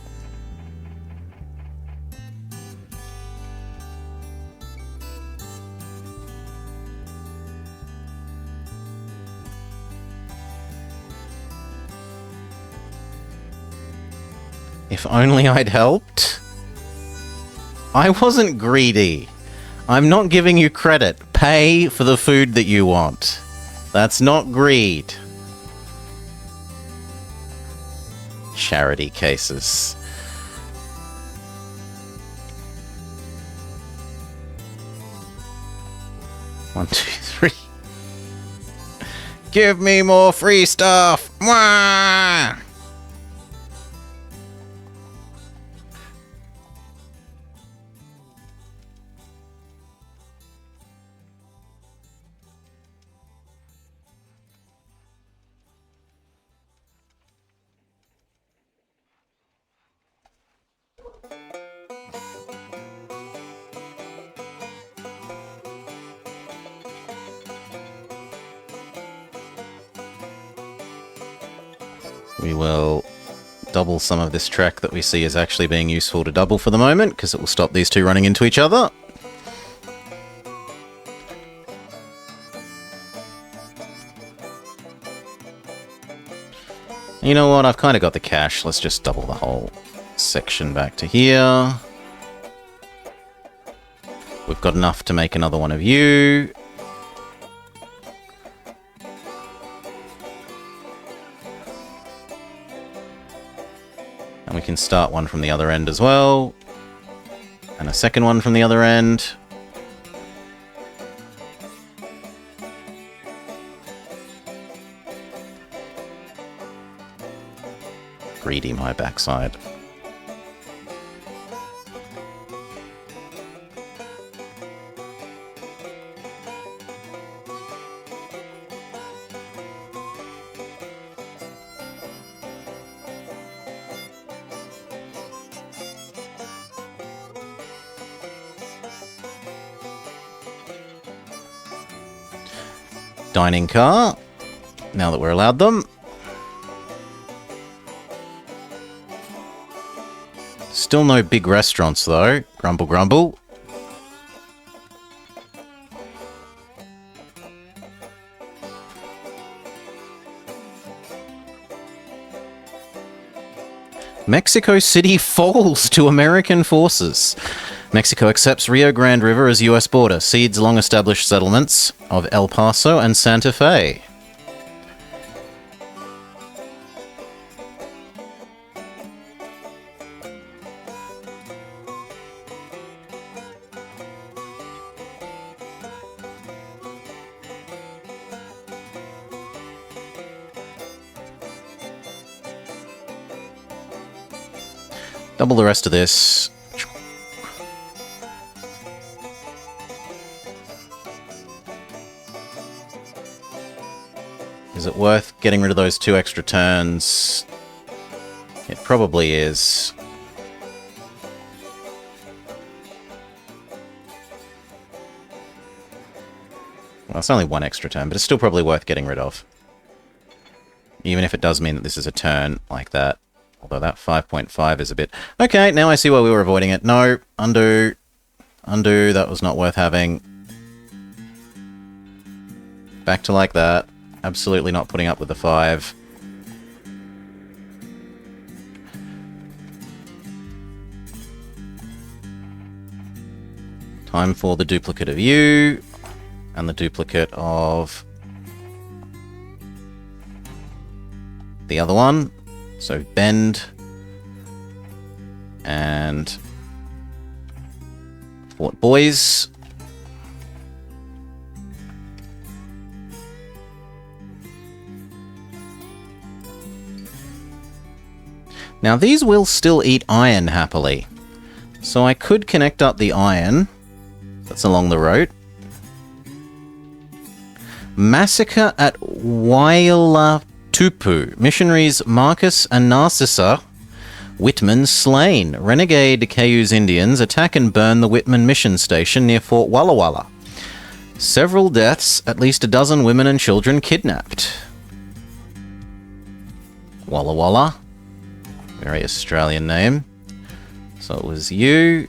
If only I'd helped. I wasn't greedy. I'm not giving you credit. Pay for the food that you want. That's not greed. Charity cases. One, two, three. Give me more free stuff. Mwah! We will double some of this track that we see as actually being useful to double for the moment, because it will stop these two running into each other. You know what? I've kind of got the cash. Let's just double the whole section back to here. We've got enough to make another one of you. And we can start one from the other end as well. And a second one from the other end. Greedy my backside. Dining car, now that we're allowed them. Still no big restaurants though. Grumble, grumble. Mexico City falls to American forces. Mexico accepts Rio Grande River as U.S. border, cedes long-established settlements of El Paso and Santa Fe. Double the rest of this. Is it worth getting rid of those 2 extra turns? It probably is. Well, it's only 1 extra turn, but it's still probably worth getting rid of. Even if it does mean that this is a turn like that. Although that 5.5 is a bit... Okay, now I see why we were avoiding it. No, undo. Undo, that was not worth having. Back to like that. Absolutely not putting up with the 5. Time for the duplicate of you. And the duplicate of the other one. So bend and Fort Boys. Now these will still eat iron happily. So I could connect up the iron that's along the road. Massacre at Waila Tupu. Missionaries Marcus and Narcissa Whitman slain. Renegade Cayuse Indians attack and burn the Whitman mission station near Fort Walla Walla. Several deaths, at least a dozen women and children kidnapped. Walla Walla. Very Australian name. So it was you.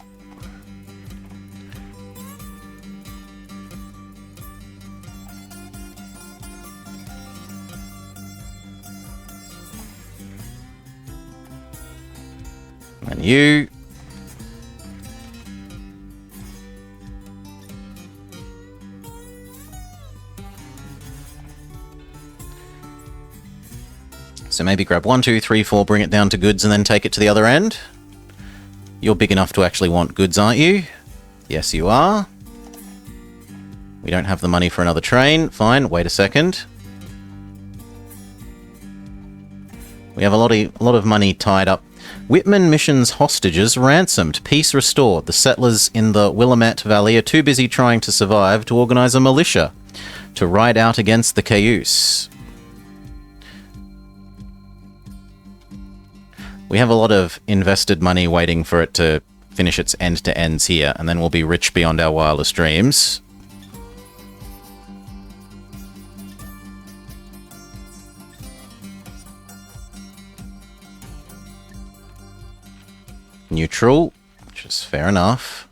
And you. So maybe grab 1, 2, 3, 4, bring it down to goods, and then take it to the other end. You're big enough to actually want goods, aren't you? Yes, you are. We don't have the money for another train. Fine, wait a second. We have a lot of money tied up. Whitman Mission's hostages ransomed. Peace restored. The settlers in the Willamette Valley are too busy trying to survive to organize a militia to ride out against the Cayuse. We have a lot of invested money waiting for it to finish its end-to-ends here, and then we'll be rich beyond our wildest dreams. Neutral, which is fair enough.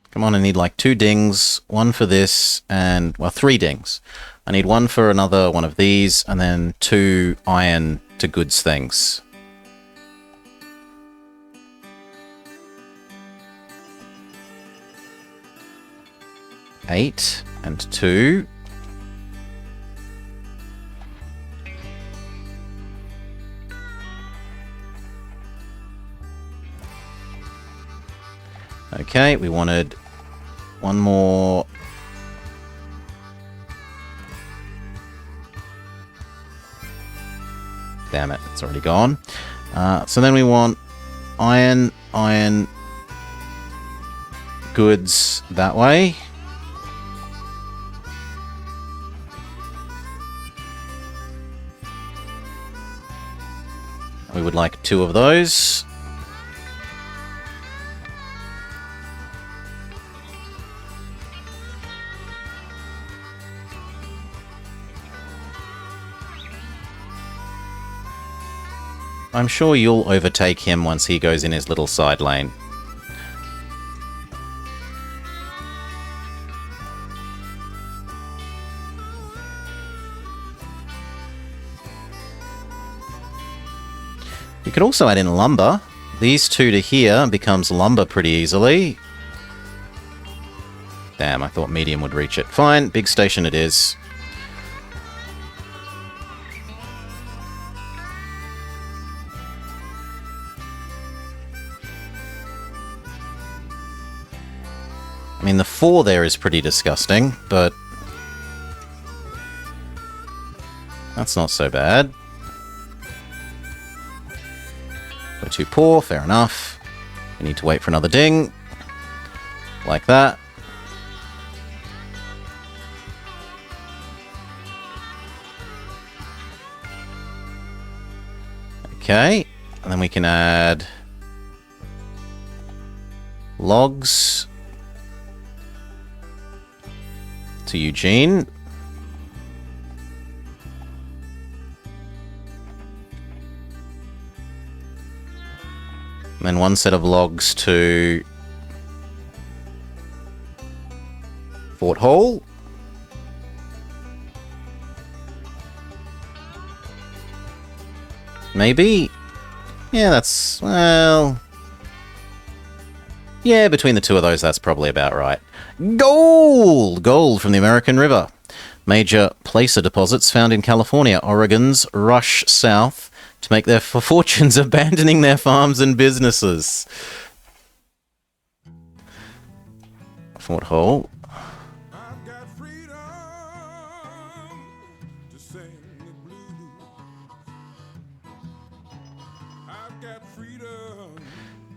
Come on, I need like 2 dings, 1 for this, and, well, 3 dings. I need 1 for another one of these, and then 2 iron to goods things. Eight and 2. Okay, we wanted 1 more. Damn it, it's already gone. So then we want iron, goods that way. We would like 2 of those. I'm sure you'll overtake him once he goes in his little side lane. You could also add in lumber. These 2 to here becomes lumber pretty easily. Damn, I thought medium would reach it. Fine, big station it is. I mean, the 4 there is pretty disgusting, but that's not so bad. We're too poor, fair enough. We need to wait for another ding. Like that. Okay, and then we can add logs to Eugene. And then 1 set of logs to Fort Hall. Maybe? Yeah, that's, well, yeah, between the 2 of those, that's probably about right. Gold! Gold from the American River. Major placer deposits found in California. Oregon's rush south to make their fortunes abandoning their farms and businesses. Fort Hall.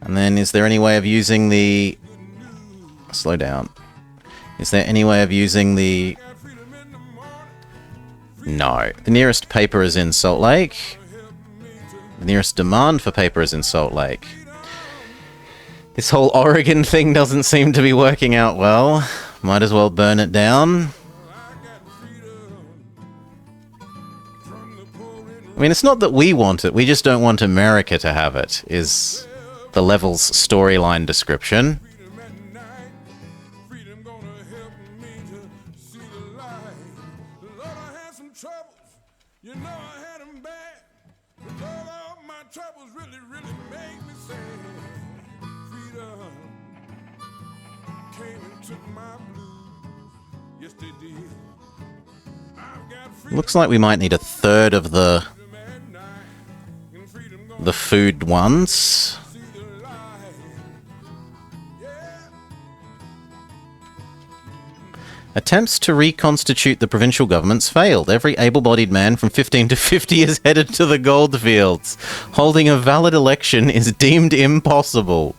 And then is there any way of using the... Slow down. Is there any way of using the... No. The nearest paper is in Salt Lake. The nearest demand for paper is in Salt Lake. This whole Oregon thing doesn't seem to be working out well. Might as well burn it down. I mean, it's not that we want it, we just don't want America to have it, is the level's storyline description. Looks like we might need a third of the food ones. Attempts to reconstitute the provincial governments failed. Every able-bodied man from 15 to 50 is headed to the goldfields. Holding a valid election is deemed impossible.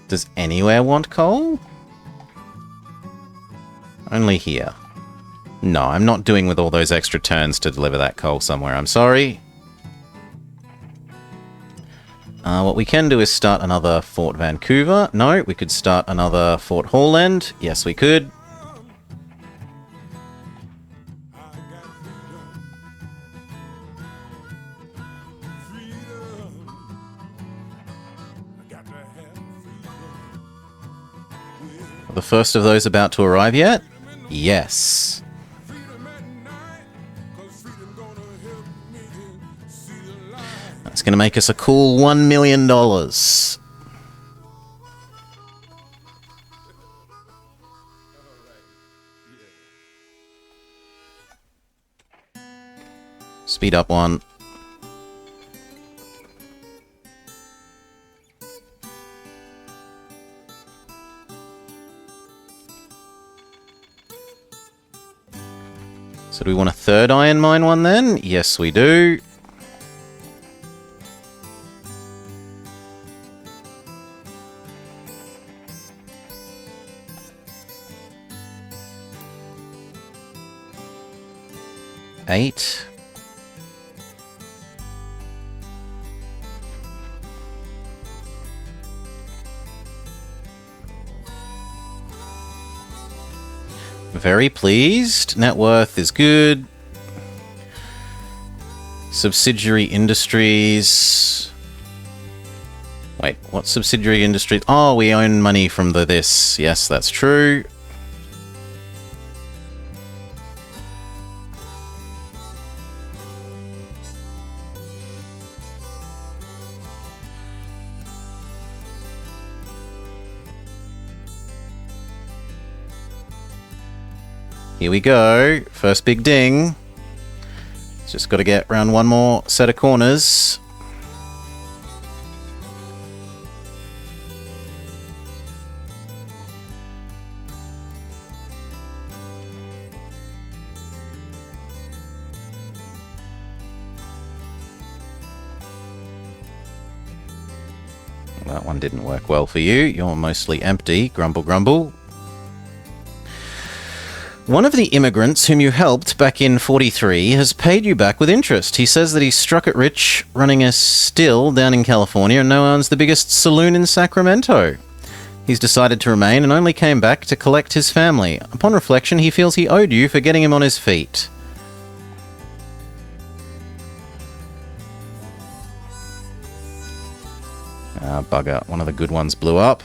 Does anywhere want coal? Only here. No, I'm not doing with all those extra turns to deliver that coal somewhere, I'm sorry. What we can do is start another Fort Vancouver. No, we could start another Fort Hallend. Yes, we could. Are the first of those about to arrive yet? Yes. That's going to make us a cool $1 million. Speed up one. So do we want a third iron mine one then? Yes, we do. Eight. Very pleased. Net worth is good. Subsidiary industries. Wait, what subsidiary industries? Oh, we own money from this. Yes, that's true. Here we go. First big ding. Just got to get around one more set of corners. That one didn't work well for you. You're mostly empty. Grumble, grumble. One of the immigrants whom you helped back in 43 has paid you back with interest. He says that he struck it rich running a still down in California and now owns the biggest saloon in Sacramento. He's decided to remain and only came back to collect his family. Upon reflection, he feels he owed you for getting him on his feet. Ah, bugger. One of the good ones blew up.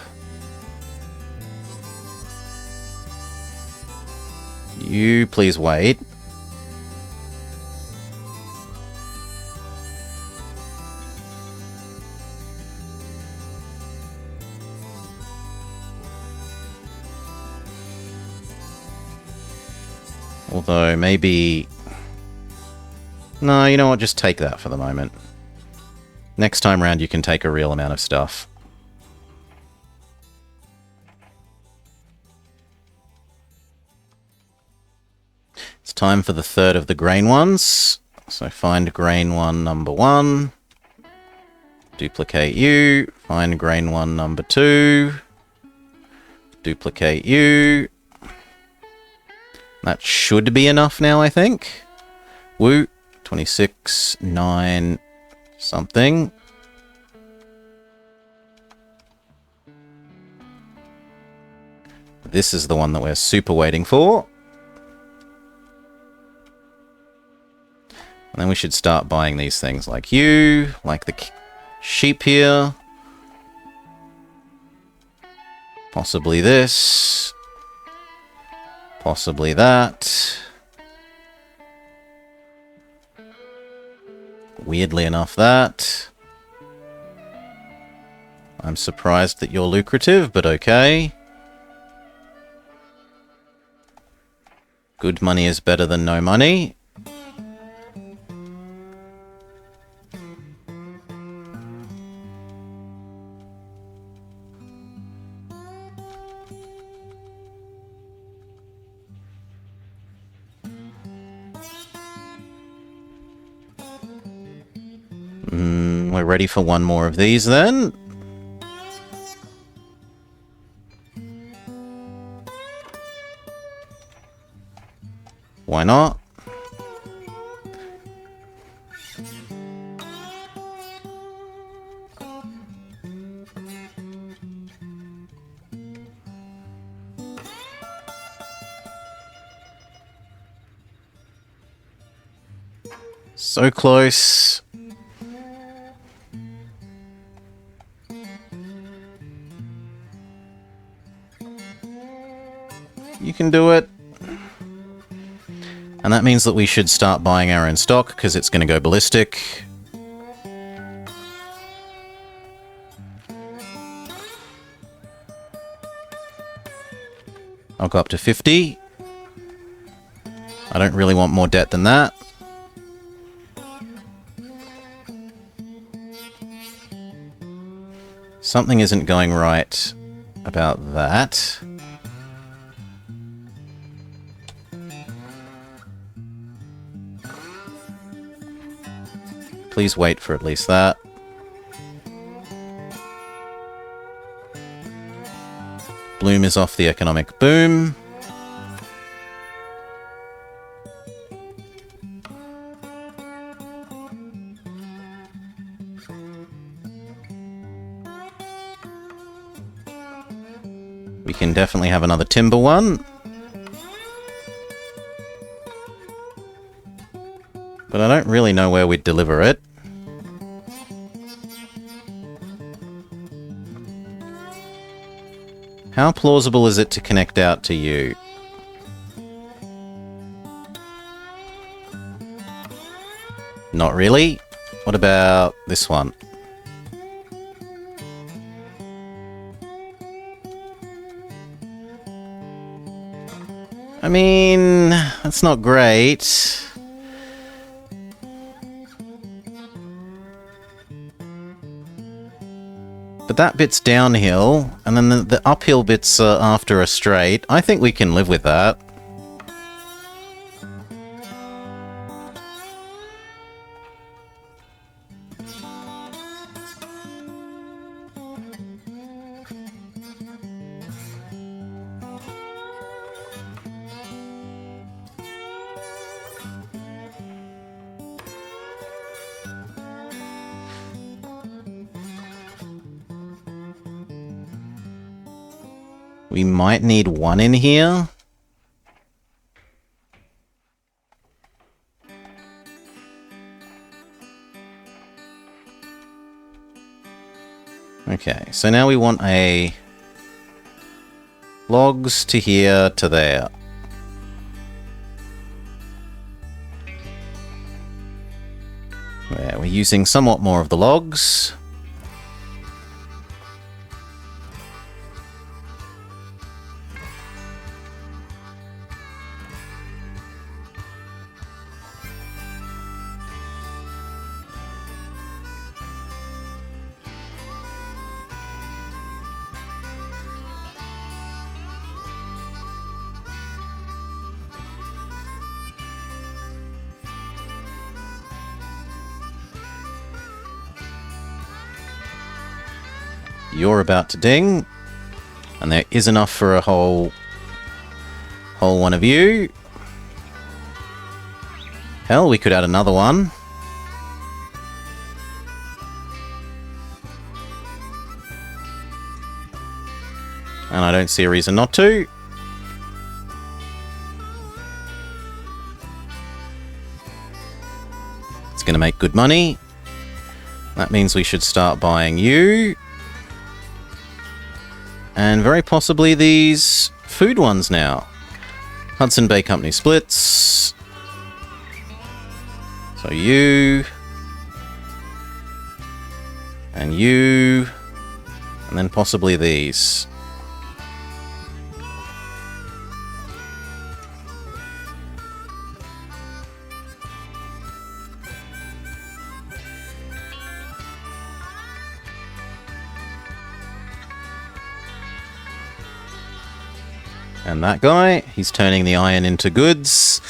You please wait. Although, maybe... No, you know what? Just take that for the moment. Next time round, you can take a real amount of stuff. It's time for the third of the grain ones. So find grain one number 1. Duplicate you. Find grain one number 2. Duplicate you. That should be enough now, I think. Woo. 26, 9, something. This is the one that we're super waiting for. And then we should start buying these things like you, like the sheep here. Possibly this. Possibly that. Weirdly enough, that. I'm surprised that you're lucrative, but okay. Good money is better than no money. We're ready for one more of these then. Why not? So close. You can do it. And that means that we should start buying our own stock, because it's going to go ballistic. I'll go up to 50. I don't really want more debt than that. Something isn't going right about that. Please wait for at least that. Bloom is off the economic boom. We can definitely have another timber one. But I don't really know where we'd deliver it. How plausible is it to connect out to you? Not really. What about this one? I mean, that's not great. But that bit's downhill, and then the uphill bits after are straight. I think we can live with that. We might need one in here. Okay, so now we want a logs to here to there. There, we're using somewhat more of the logs. You're about to ding, and there is enough for a whole one of you. Hell, we could add another one. And I don't see a reason not to. It's going to make good money. That means we should start buying you. And very possibly these food ones now. Hudson Bay Company splits. So you. And you. And then possibly these. And that guy, he's turning the iron into goods.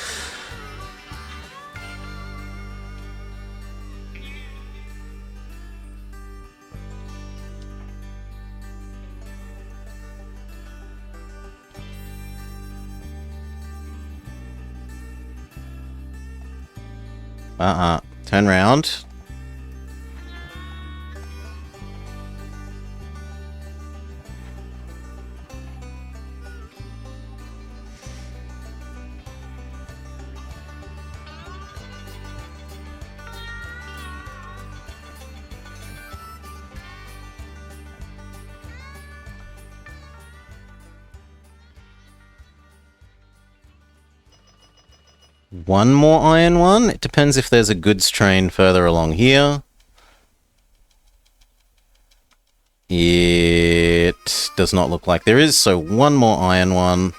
Turn round. One more iron one. It depends if there's a goods train further along here. It does not look like there is, so one more iron one.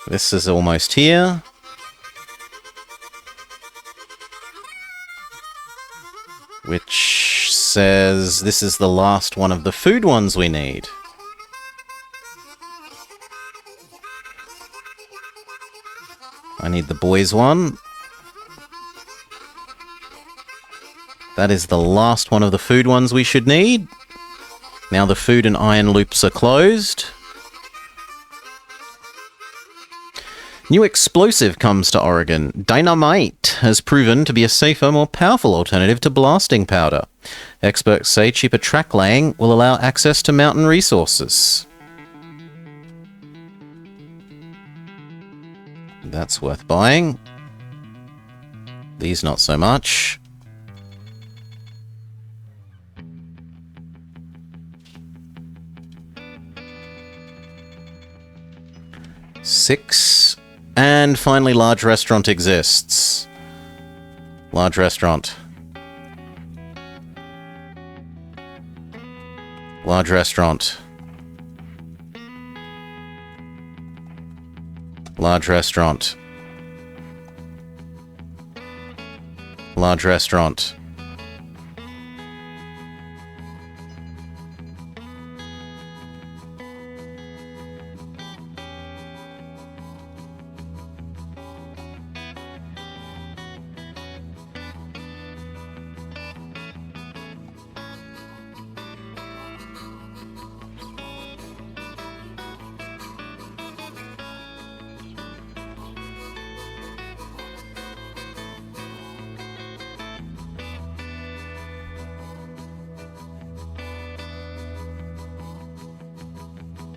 This is almost here. Which says this is the last one of the food ones we need. I need the boys one. That is the last one of the food ones we should need. Now the food and iron loops are closed. New explosive comes to Oregon. Dynamite has proven to be a safer, more powerful alternative to blasting powder. Experts say cheaper track laying will allow access to mountain resources. That's worth buying. These not so much. Six. And finally, large restaurant exists. Large restaurant. Large restaurant. Large restaurant. Large restaurant.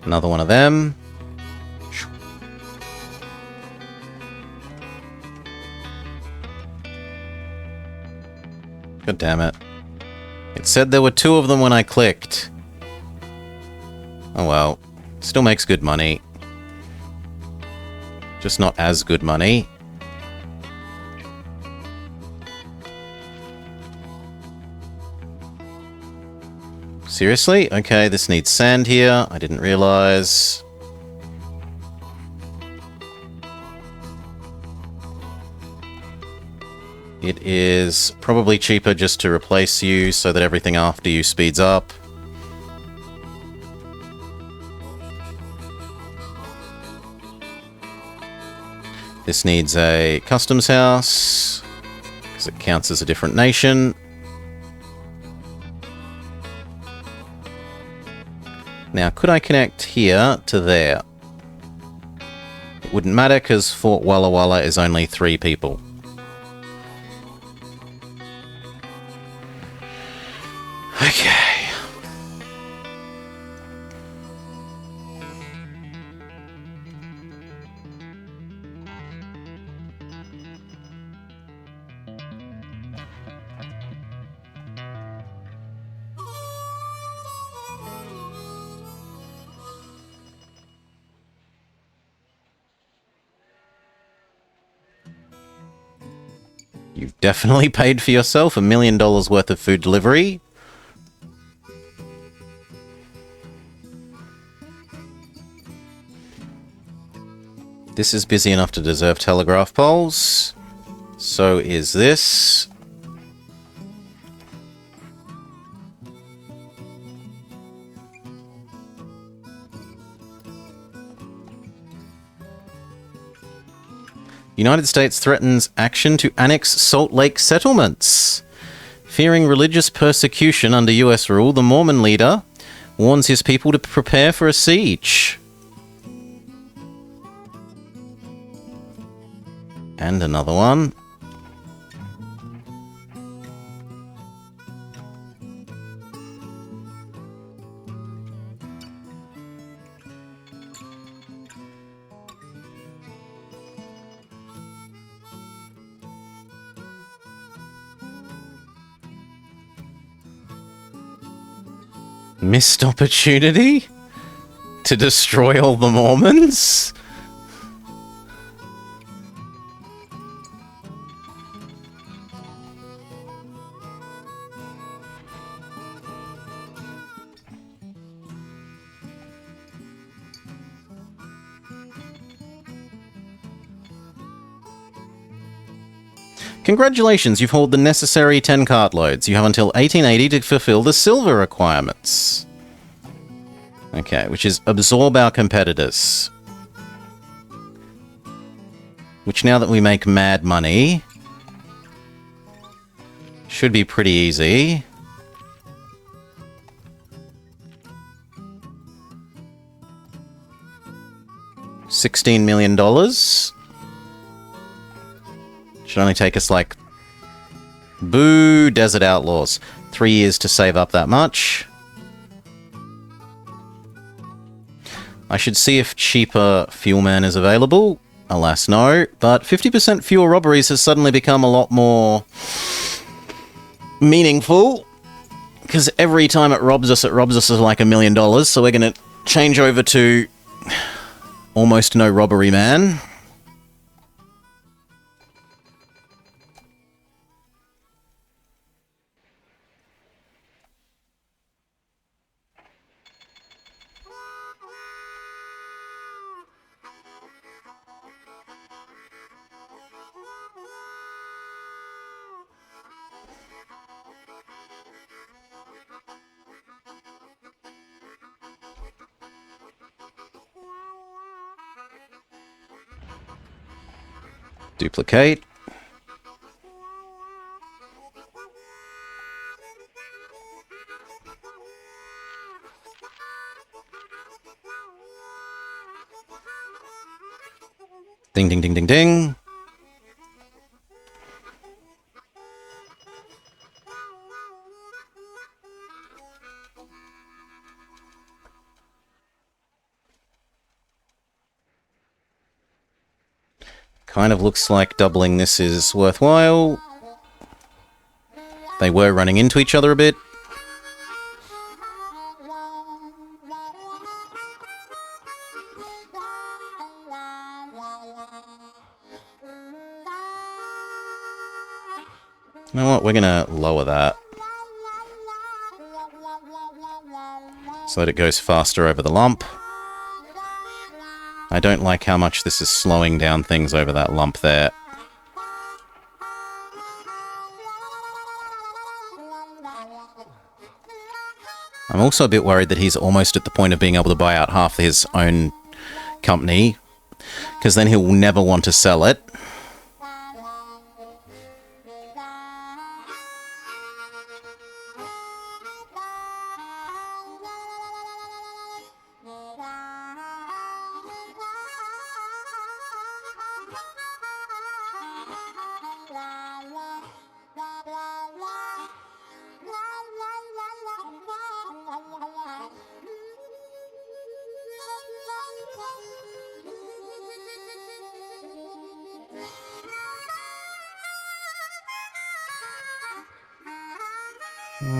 Another one of them. God damn it. It said there were two of them when I clicked. Oh well. Still makes good money. Just not as good money. Seriously? Okay, this needs sand here. I didn't realize. It is probably cheaper just to replace you so that everything after you speeds up. This needs a customs house because it counts as a different nation. Now, could I connect here to there? It wouldn't matter because Fort Walla Walla is only 3 people. Okay. You've definitely paid for yourself $1 million worth of food delivery. This is busy enough to deserve telegraph poles. So is this. United States threatens action to annex Salt Lake settlements. Fearing religious persecution under US rule, the Mormon leader warns his people to prepare for a siege. And another one. Missed opportunity to destroy all the Mormons? Congratulations, you've hauled the necessary 10 cartloads. You have until 1880 to fulfill the silver requirements. Okay, which is absorb our competitors. Which, now that we make mad money, should be pretty easy. $16 million. Should only take us like... Boo, Desert Outlaws. 3 years to save up that much. I should see if cheaper Fuel Man is available. Alas, no. But 50% fewer robberies has suddenly become a lot more meaningful. Because every time it robs us of like $1 million. So we're going to change over to almost no robbery man. Duplicate. Ding, ding, ding, ding, ding. Kind of looks like doubling this is worthwhile. They were running into each other a bit. You know what? We're going to lower that. So that it goes faster over the lump. I don't like how much this is slowing down things over that lump there. I'm also a bit worried that he's almost at the point of being able to buy out half his own company, because then he'll never want to sell it. One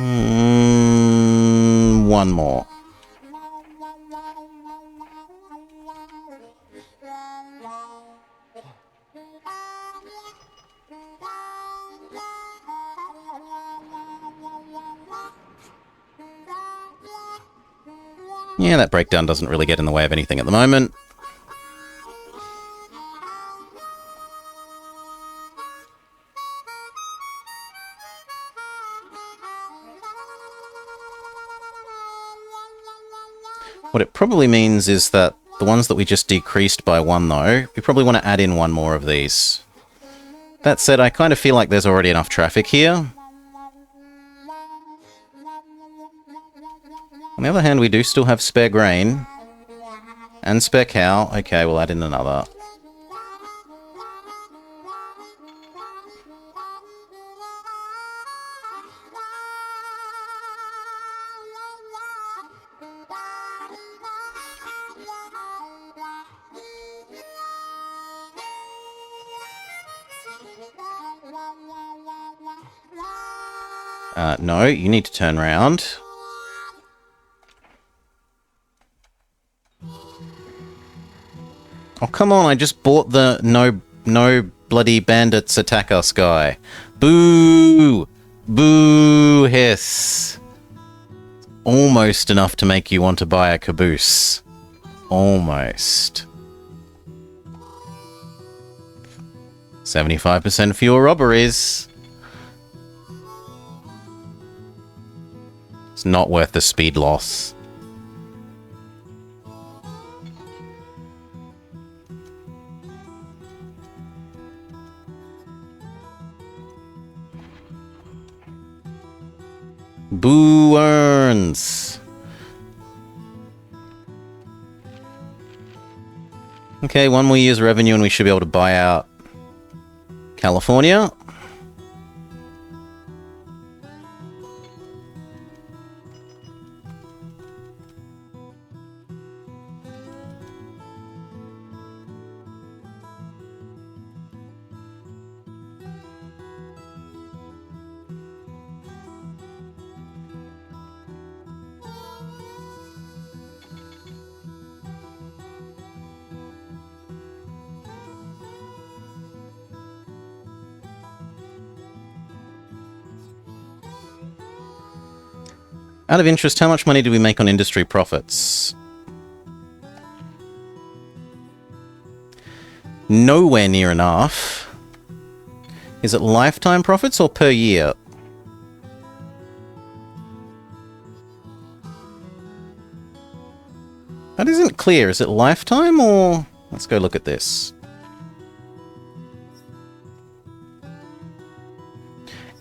more. Yeah, that breakdown doesn't really get in the way of anything at the moment. What it probably means is that the ones that we just decreased by one, though, we probably want to add in one more of these. That said, I kind of feel like there's already enough traffic here. On the other hand, we do still have spare grain. And spare cow. Okay, we'll add in another. No, you need to turn around. Oh, come on, I just bought the no bloody bandits attack us guy. Boo! Boo hiss. Almost enough to make you want to buy a caboose. Almost. 75% fewer robberies. It's not worth the speed loss. Boo earns. Okay, one more year's revenue and we should be able to buy out California. Out of interest, how much money do we make on industry profits? Nowhere near enough. Is it lifetime profits or per year? That isn't clear. Is it lifetime or... Let's go look at this.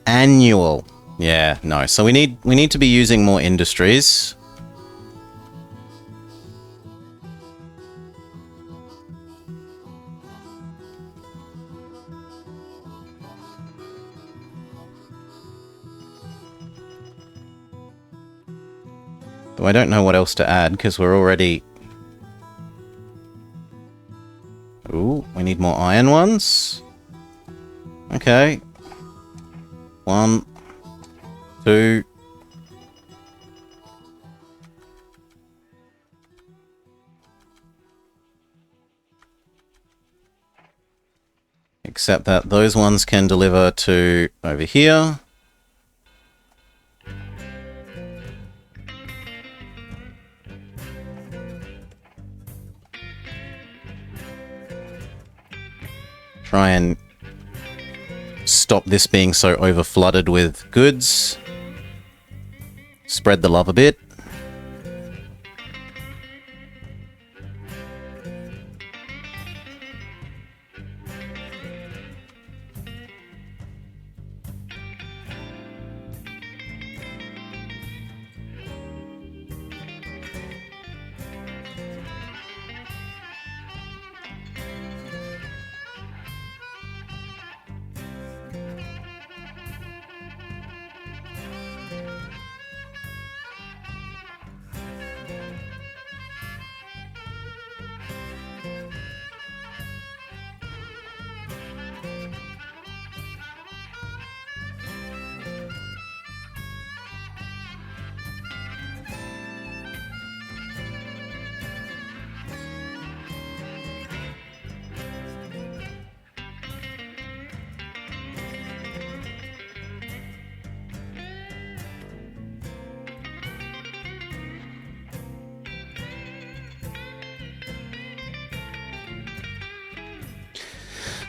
Annual. Yeah, no. So we need to be using more industries. Though I don't know what else to add because we're already... Ooh, we need more iron ones. Okay. 1, 2. Except that those ones can deliver to over here. Try and stop this being so overflooded with goods. Spread the love a bit.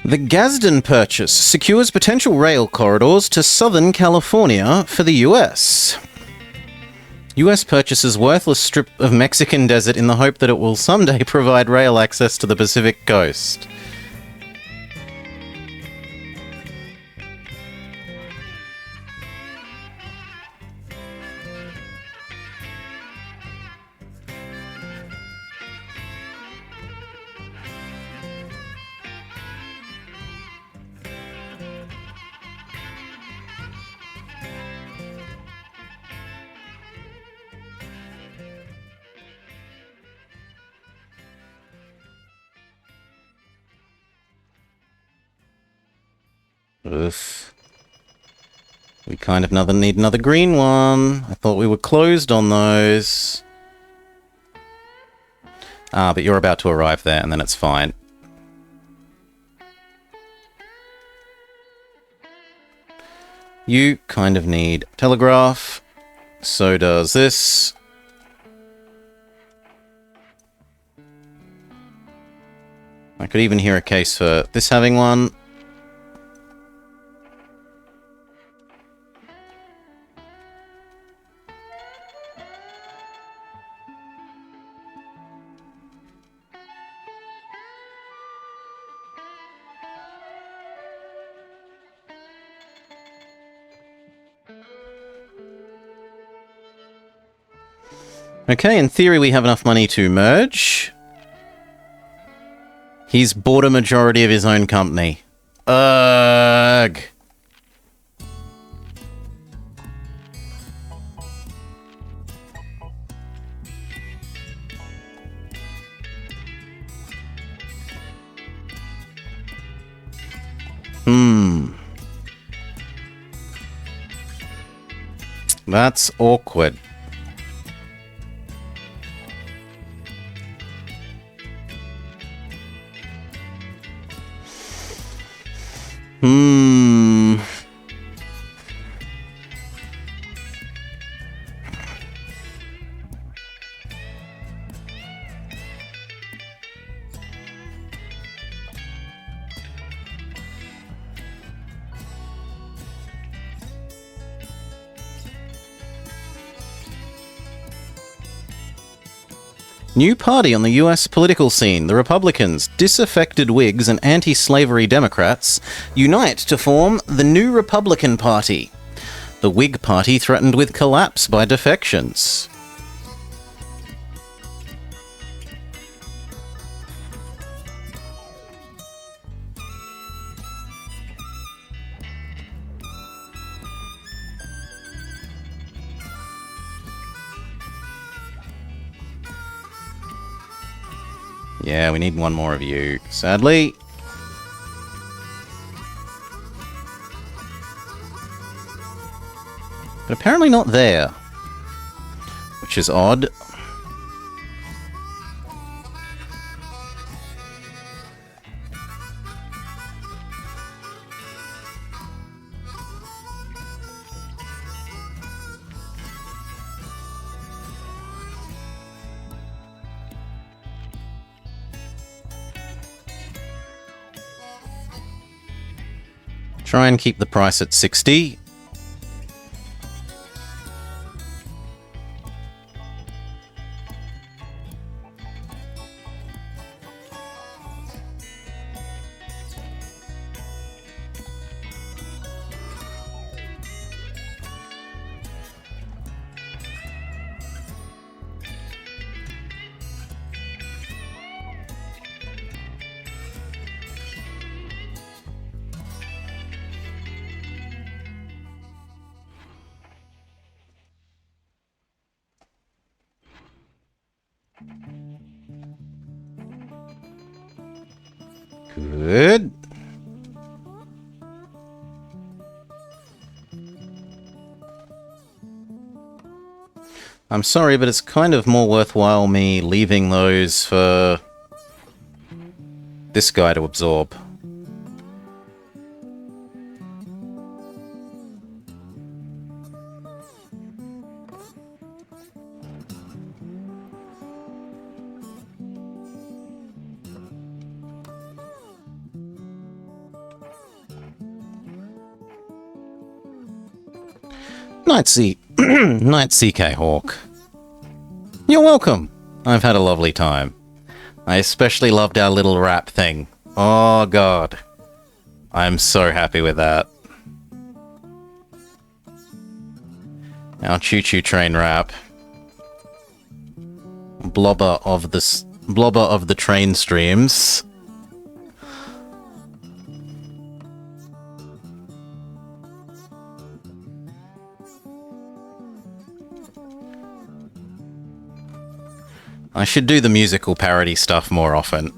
The Gadsden Purchase secures potential rail corridors to Southern California for the US. US purchases worthless strip of Mexican desert in the hope that it will someday provide rail access to the Pacific coast. Oof. We kind of need another green one. I thought we were closed on those. Ah, but you're about to arrive there, and then it's fine. You kind of need telegraph. So does this. I could even hear a case for this having one. Okay, in theory we have enough money to merge. He's bought a majority of his own company. Ugh. That's awkward. New party on the US political scene. The Republicans, disaffected Whigs, and anti-slavery Democrats unite to form the New Republican Party. The Whig Party threatened with collapse by defections. Yeah, we need one more of you, sadly. But apparently not there. Which is odd. Try and keep the price at 60. Good. I'm sorry, but it's kind of more worthwhile me leaving those for this guy to absorb. Night C... Night CK Hawk. You're welcome. I've had a lovely time. I especially loved our little rap thing. Oh, God. I'm so happy with that. Our choo-choo train rap. Blobber of the train streams. I should do the musical parody stuff more often.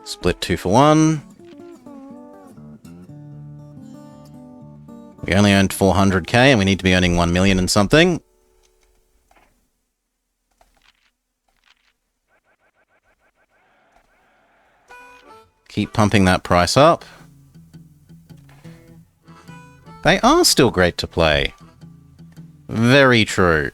Split 2 for 1. We only earned 400k and we need to be earning 1 million and something. Keep pumping that price up. They are still great to play. Very true.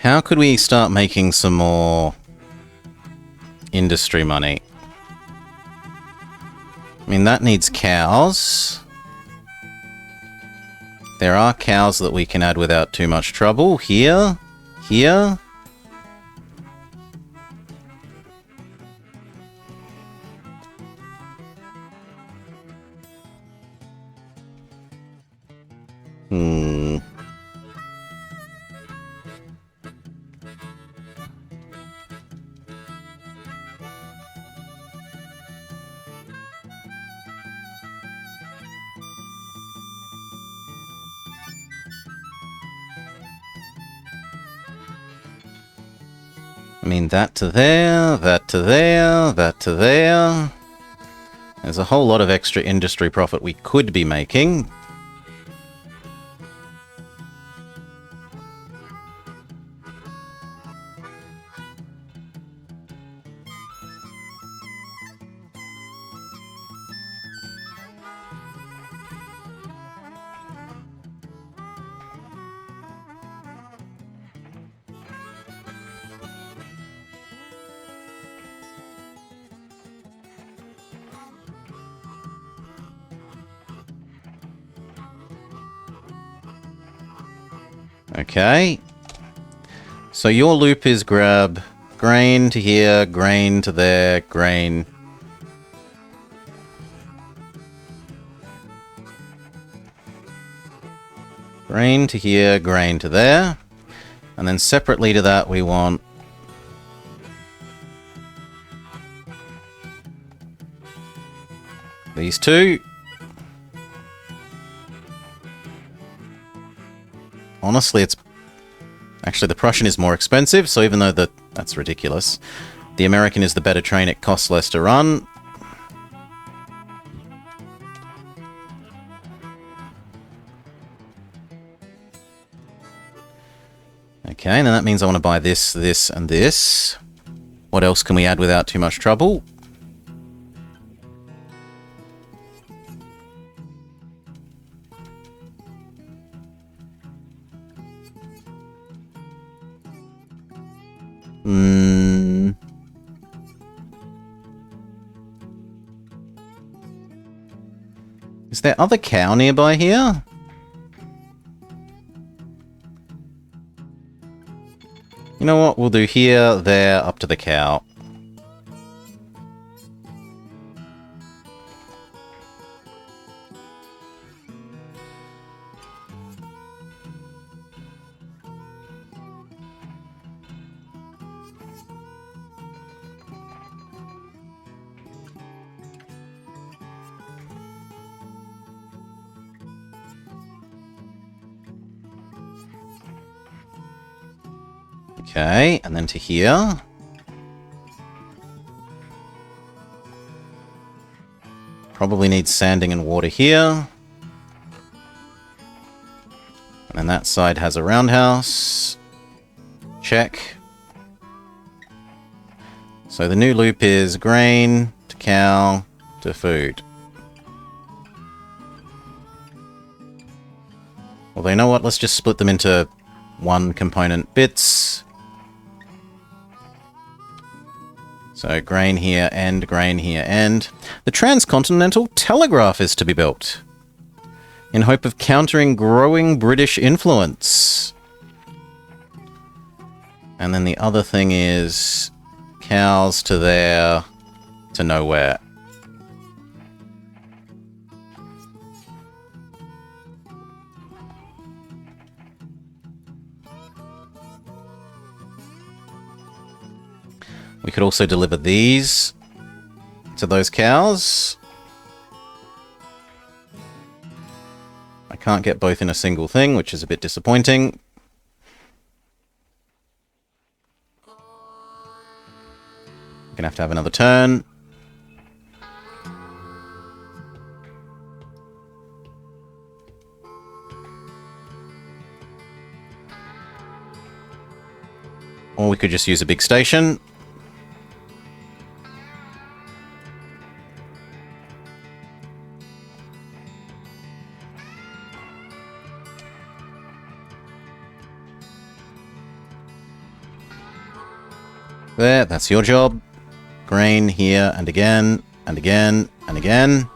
How could we start making some more industry money? I mean, that needs cows. There are cows that we can add without too much trouble. Here. Here. I mean, that to there, that to there, that to there. There's a whole lot of extra industry profit we could be making. Okay. So your loop is grab grain to here, grain to there, grain. Grain to here, grain to there. And then separately to that we want these two. Honestly, it's... Actually, the Prussian is more expensive, so even though that's ridiculous. The American is the better train, it costs less to run. Okay, and then that means I want to buy this, this, and this. What else can we add without too much trouble? Is there other cow nearby here? You know what? We'll do here, there, up to the cow. Okay, and then to here. Probably needs sanding and water here. And then that side has a roundhouse. Check. So the new loop is grain to cow to food. Although, you know what? Let's just split them into one component bits. So grain here and grain here and... The transcontinental telegraph is to be built, in hope of countering growing British influence. And then the other thing is cows to there, to nowhere. We could also deliver these to those cows. I can't get both in a single thing, which is a bit disappointing. Gonna have to have another turn. Or we could just use a big station. There, that's your job. Grain here, and again, and again, and again.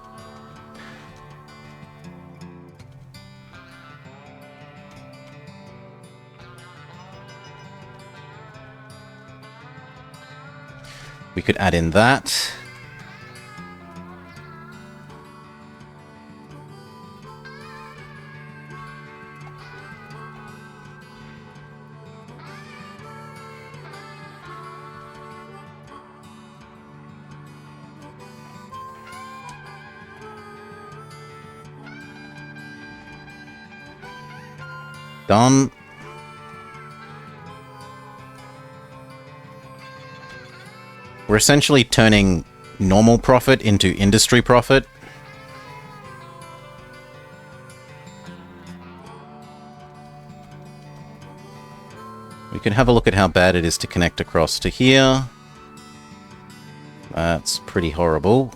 We could add in that. Done. We're essentially turning normal profit into industry profit. We can have a look at how bad it is to connect across to here. That's pretty horrible.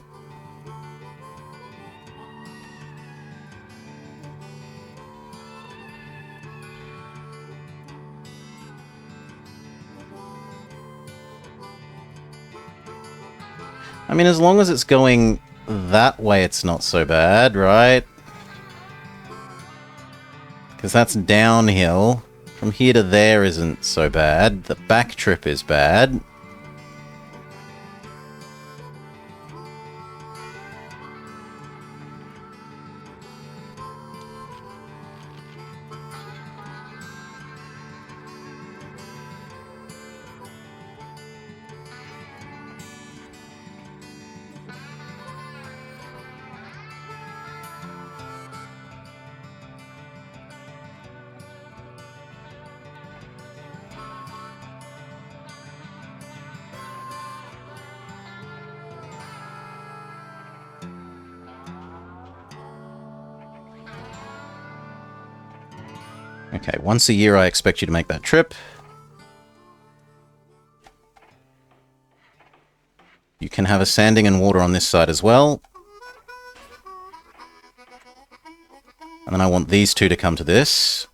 I mean, as long as it's going that way, it's not so bad, right? Because that's downhill. From here to there isn't so bad. The back trip is bad. Okay, once a year I expect you to make that trip. You can have a sanding and water on this side as well. And then I want these two to come to this.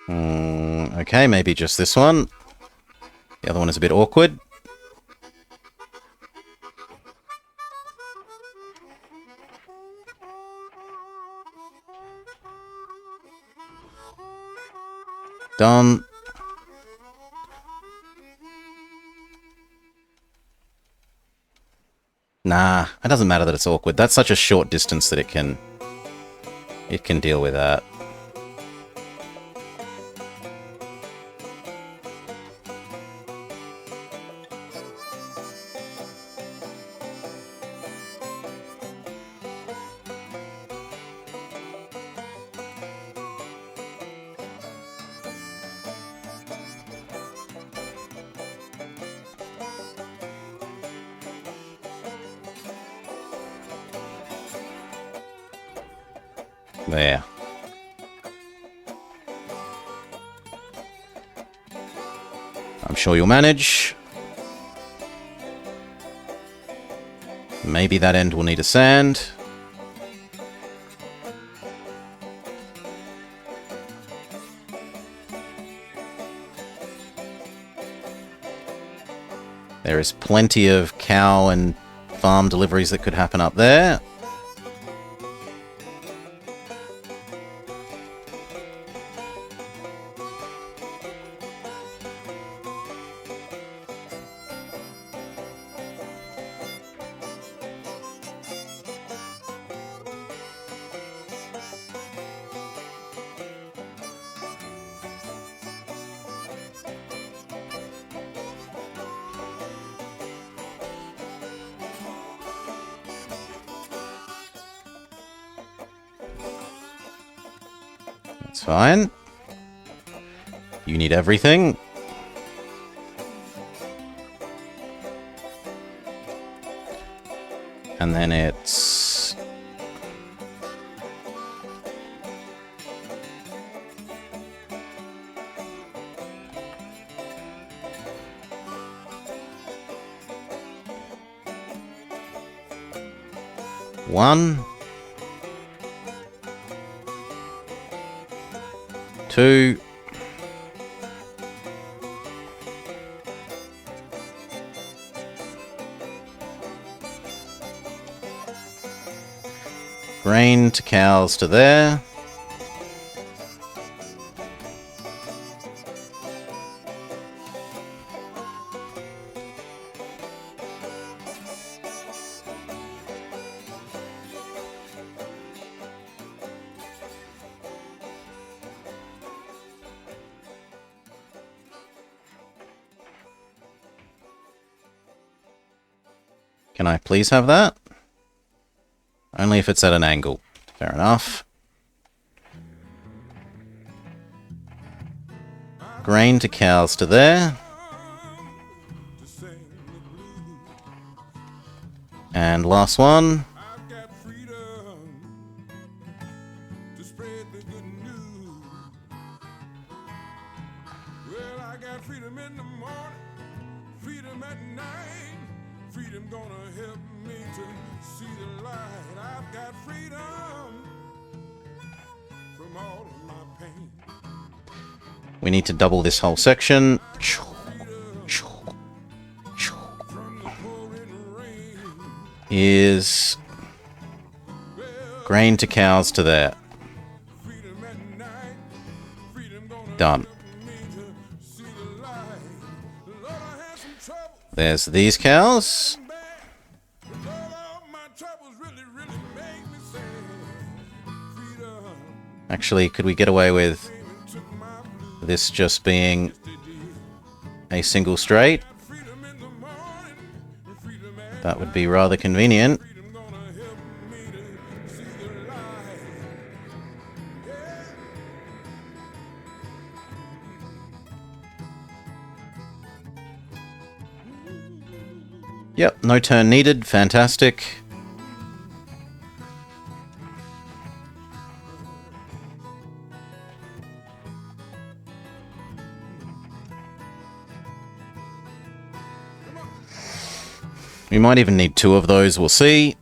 Okay, maybe just this one. The other one is a bit awkward. Done. Nah, it doesn't matter that it's awkward. That's such a short distance that it can deal with that. There. I'm sure you'll manage. Maybe that end will need a sand. There is plenty of cow and farm deliveries that could happen up there. That's fine. You need everything. And then it's... One. 2. 'Grain to cows to there. Can I please have that? Only if it's at an angle. Fair enough. Grain to cows to there. And last one. We need to double this whole section. Is grain to cows to there. Done. There's these cows. Actually, could we get away with this just being a single straight? That would be rather convenient. Yep, no turn needed. Fantastic. We might even need 2 of those, we'll see.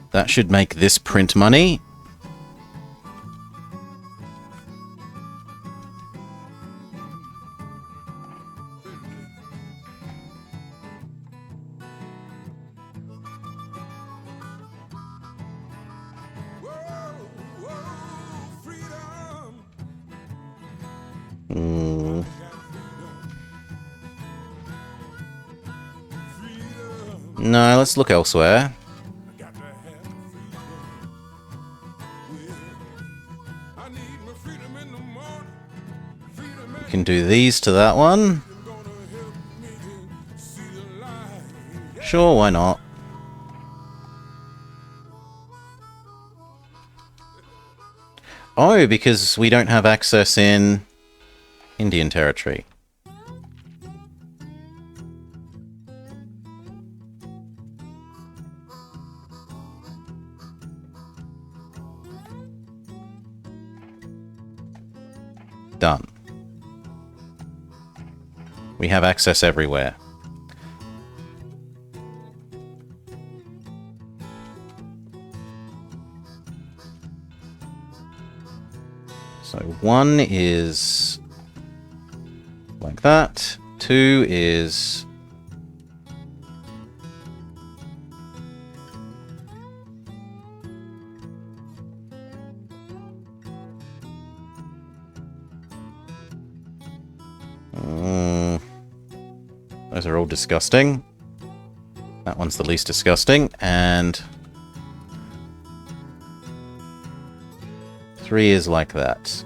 That should make this print money. No, let's look elsewhere. We can do these to that one. Sure, why not? Oh, because we don't have access in Indian territory. Done. We have access everywhere. So 1 is like that. 2 is... those are all disgusting. That one's the least disgusting. And 3 is like that.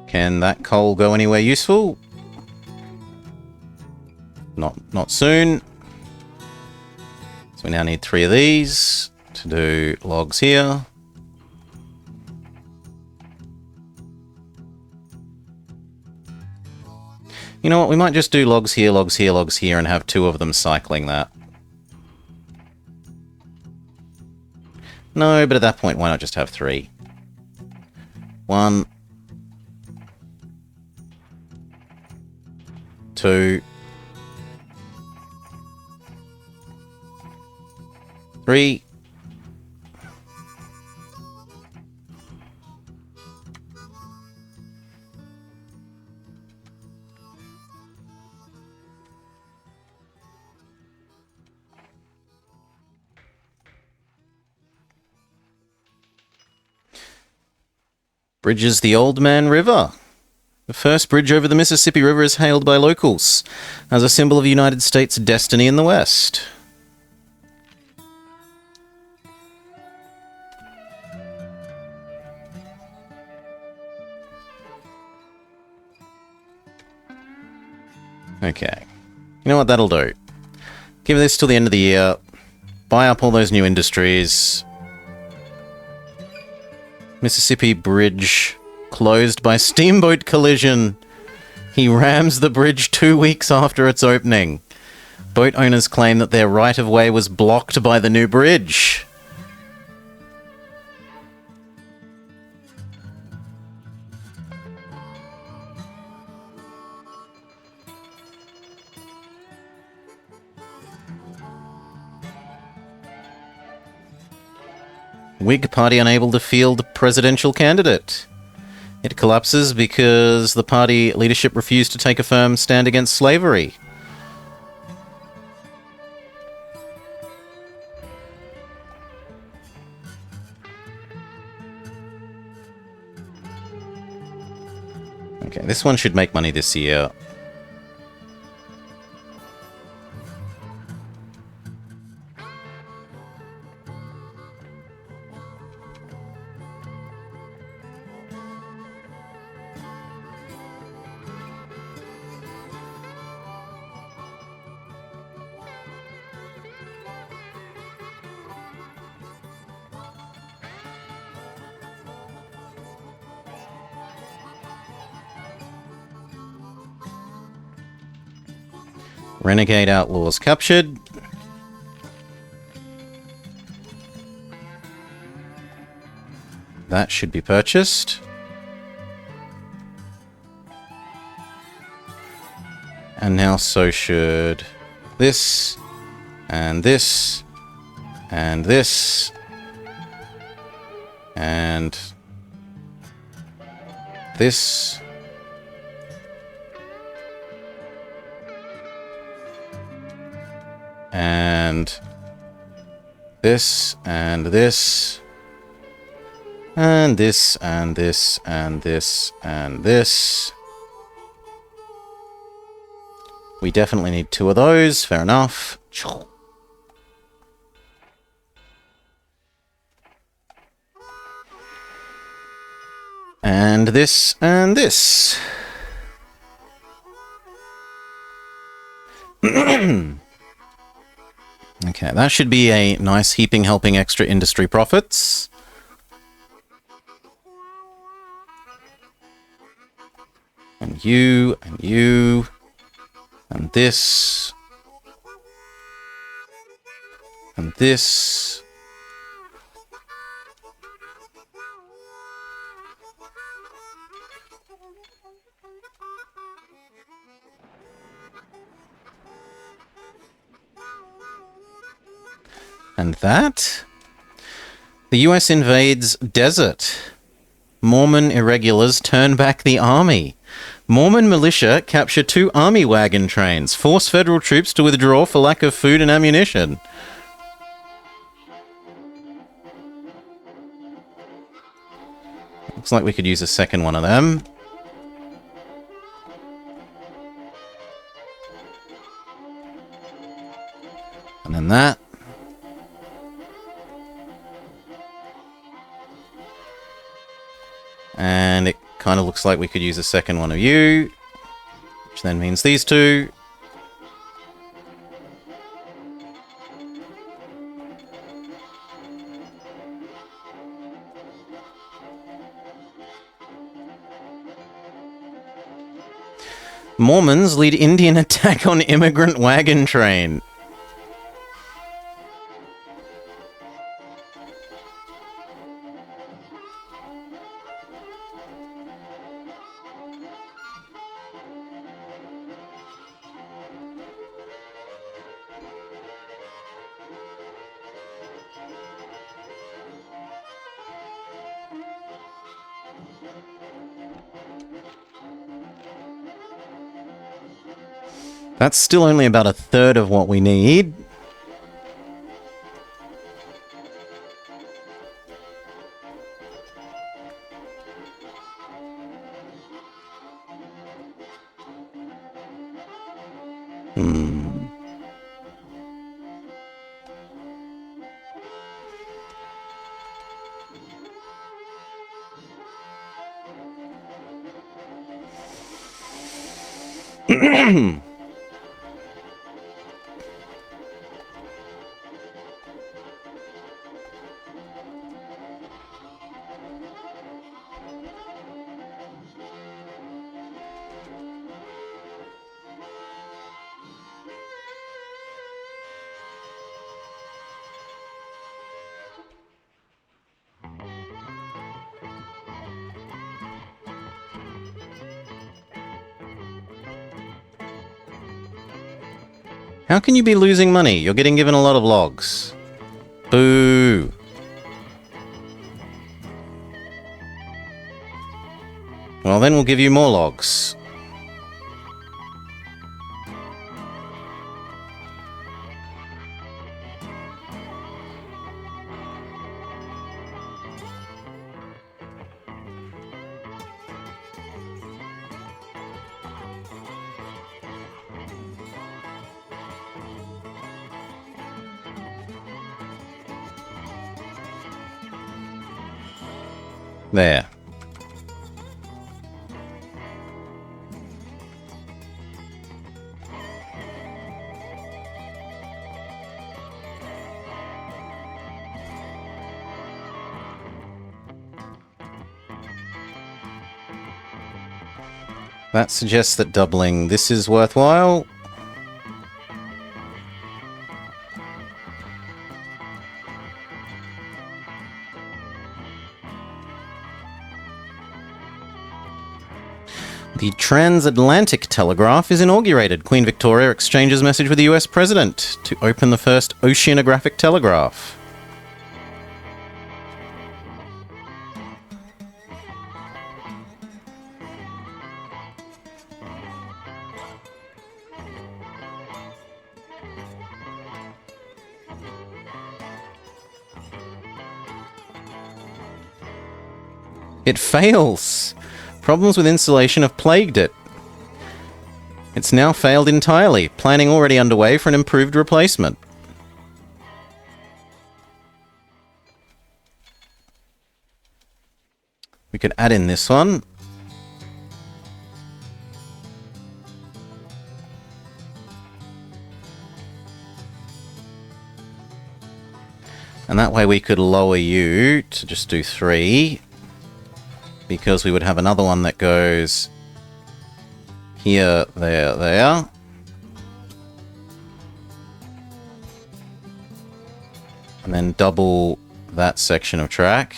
Can that coal go anywhere useful? Not soon. So we now need 3 of these to do logs here. You know what, we might just do logs here, logs here, logs here, and have 2 of them cycling that. No, but at that point, why not just have 3? 1... 2, 3. Bridges the Old Man River. The first bridge over the Mississippi River is hailed by locals as a symbol of the United States' destiny in the West. Okay. You know what that'll do? Give this till the end of the year. Buy up all those new industries. Mississippi Bridge closed by steamboat collision. He rams the bridge 2 weeks after its opening. Boat owners claim that their right-of-way was blocked by the new bridge. Whig Party unable to field presidential candidate. It collapses because the party leadership refused to take a firm stand against slavery. Okay, this one should make money this year. Renegade outlaws captured. That should be purchased. And now so should this, and this, and this, and this. And this, and this, and this, and this, and this, and this. We definitely need 2 of those, fair enough. And this, and this. Okay, that should be a nice heaping helping extra industry profits. And you, and you, and this, and this. And that? The US invades desert. Mormon irregulars turn back the army. Mormon militia capture 2 army wagon trains. Force federal troops to withdraw for lack of food and ammunition. Looks like we could use a second one of them. And then that. And it kind of looks like we could use a second one of you, which then means these 2. Mormons lead Indian attack on immigrant wagon train. That's still only about a third of what we need. How can you be losing money? You're getting given a lot of logs. Boo. Well, then we'll give you more logs. There. That suggests that doubling this is worthwhile. The transatlantic telegraph is inaugurated. Queen Victoria exchanges message with the US President to open the first oceanographic telegraph. It fails. Problems with insulation have plagued it. It's now failed entirely. Planning already underway for an improved replacement. We could add in this one. And that way we could lower you to just do 3. Because we would have another one that goes here, there, there. And then double that section of track.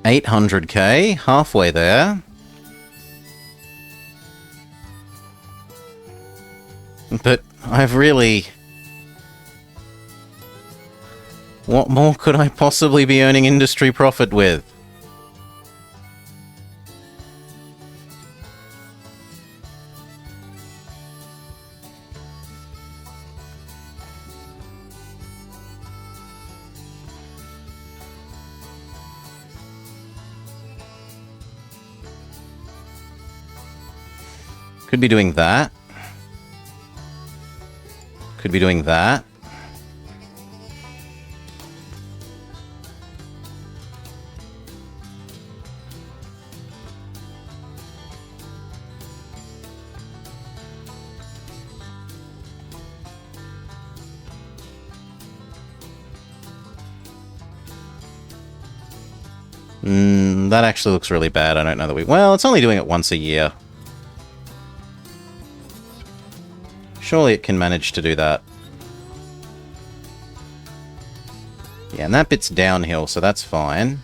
$800K, halfway there. But I've really... What more could I possibly be earning industry profit with? Could be doing that. Could be doing that. That actually looks really bad. I don't know that we... Well, it's only doing it once a year. Surely it can manage to do that. Yeah, and that bit's downhill, so that's fine.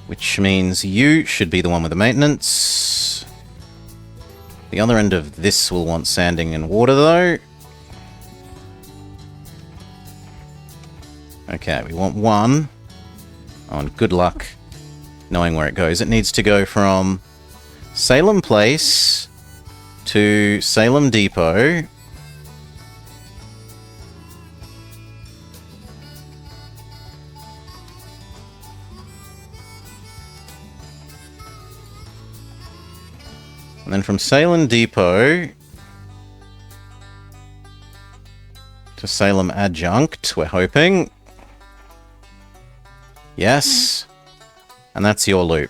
Which means you should be the one with the maintenance. The other end of this will want sanding and water, though. Okay, we want 1. Oh, and good luck knowing where it goes. It needs to go from Salem Place to Salem Depot. And then from Salem Depot to Salem Adjunct, we're hoping. Yes. And that's your loop.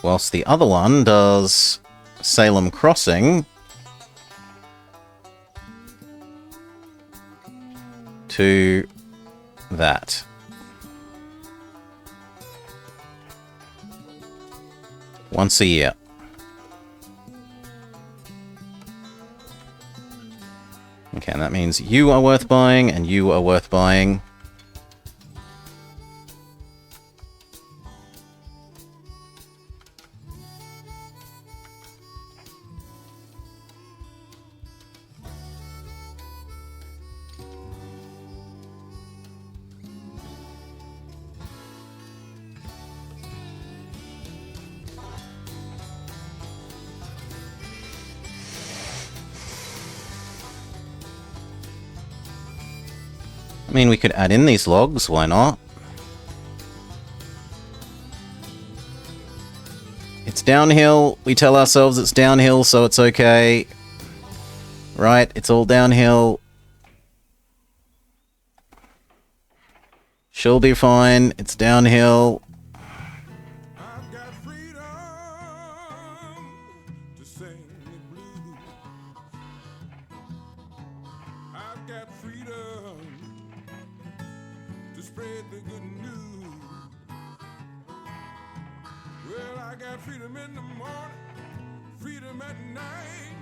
Whilst the other one does Salem Crossing to that. Once a year. Okay, and that means you are worth buying, and you are worth buying. I mean, we could add in these logs, why not? It's downhill. We tell ourselves it's downhill, so it's okay. Right, it's all downhill. She'll be fine. It's downhill. I've got freedom to sing the blues. I've got freedom to spread the good news. Well, I got freedom in the morning, freedom at night.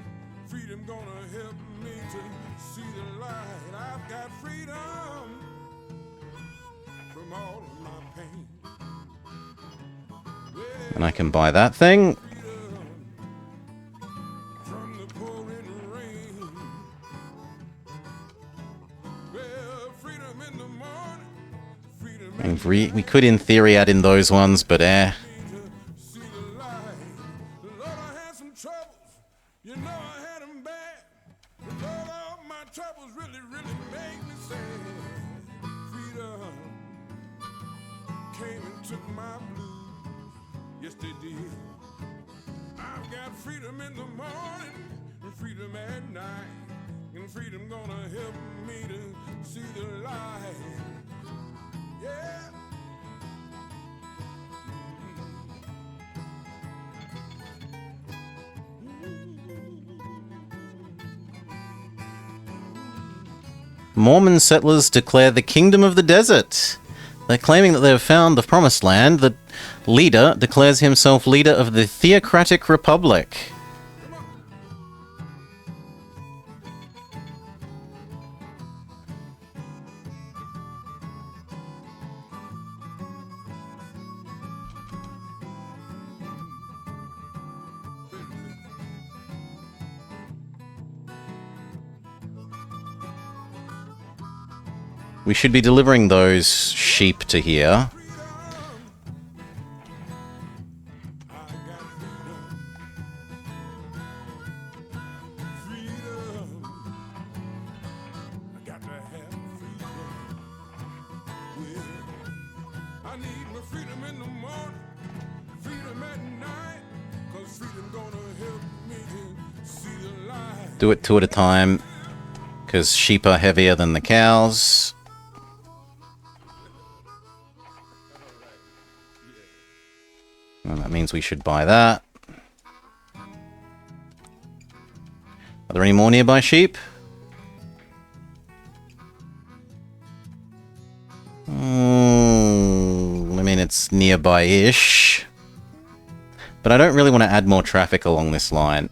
Freedom gonna help me to see the light. I've got freedom from all of my pain. And I can buy that thing. We could, in theory, add in those ones, but See the light. Lord, I had some troubles. You know I had them bad. But Lord, all my troubles really, really make me sad. Freedom came and took my blues. Yes, they did. I've got freedom in the morning and freedom at night. And freedom gonna help me to see the light. Yeah. Mormon settlers declare the kingdom of the desert. They're claiming that they've found the promised land. The leader declares himself leader of the Theocratic Republic. We should be delivering those sheep to here. Do it two at a time, because sheep are heavier than the cows. And that means we should buy that. Are there any more nearby sheep? I mean, it's nearby-ish. But I don't really want to add more traffic along this line.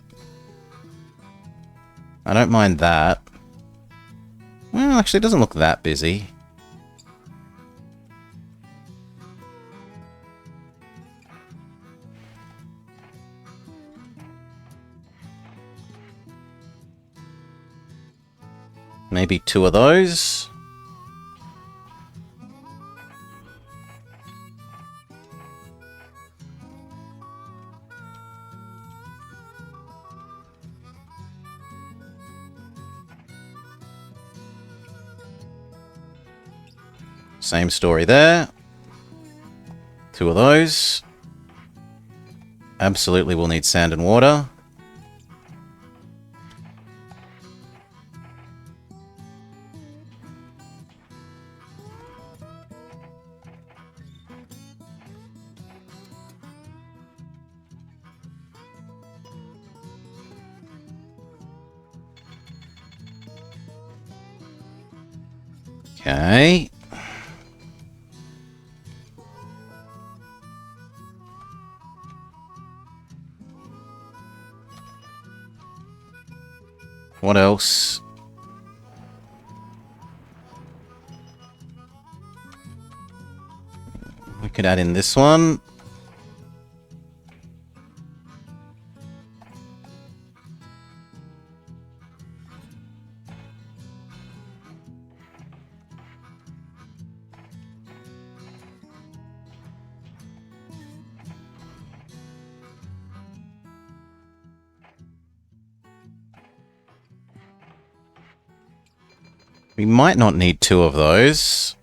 I don't mind that. Well, actually, it doesn't look that busy. Maybe two of those. Same story there. Two of those. Absolutely will need sand and water. Okay. What else? We could add in this one. We might not need two of those.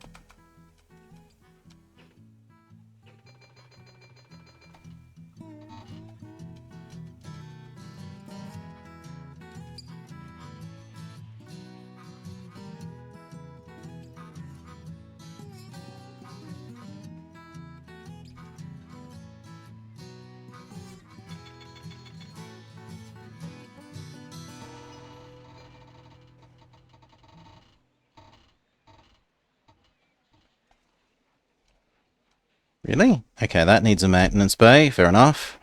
Really? Okay, that needs a maintenance bay. Fair enough.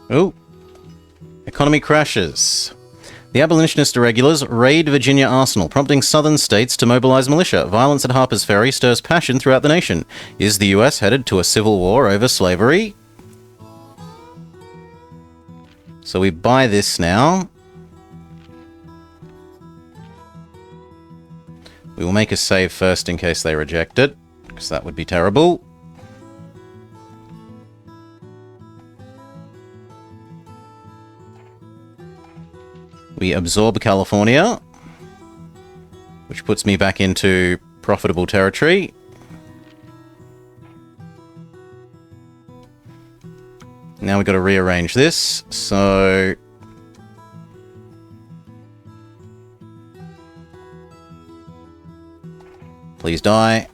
Oh. Economy crashes. The abolitionist irregulars raid Virginia arsenal, prompting southern states to mobilize militia. Violence at Harper's Ferry stirs passion throughout the nation. Is the US headed to a civil war over slavery? So we buy this now. We will make a save first in case they reject it, because that would be terrible. We absorb California, which puts me back into profitable territory. Now we've got to rearrange this, so... Please die.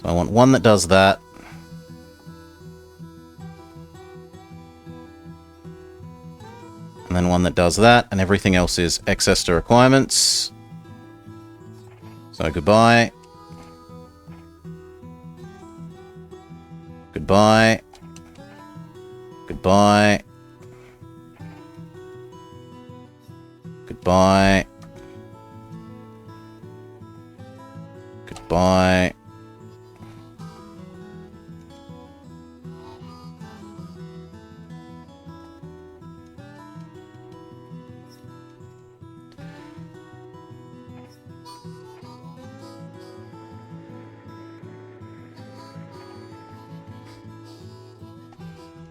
So I want one that does that. And then one that does that, and everything else is excess to requirements. So goodbye. Goodbye. Goodbye. Goodbye. Goodbye.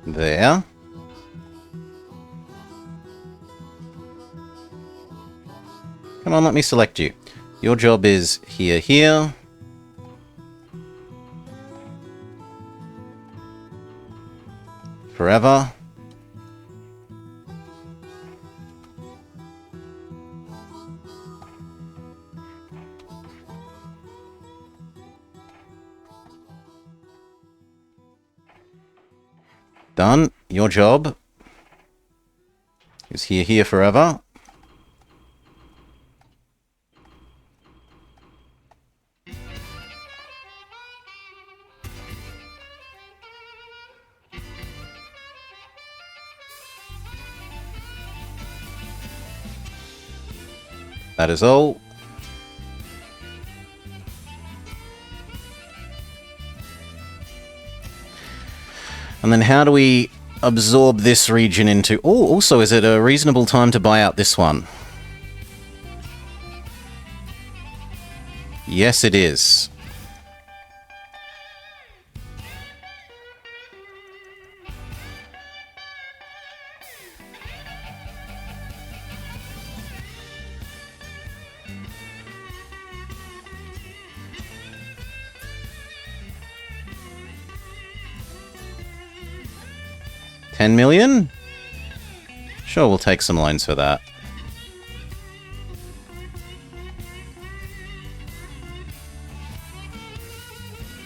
There. Come on, let me select you. Your job is here, here. Forever. Done. Your job is here, here, forever. That is all. And then how do we absorb this region into... Oh, also, is it a reasonable time to buy out this one? Yes, it is. $10 million? Sure, we'll take some loans for that.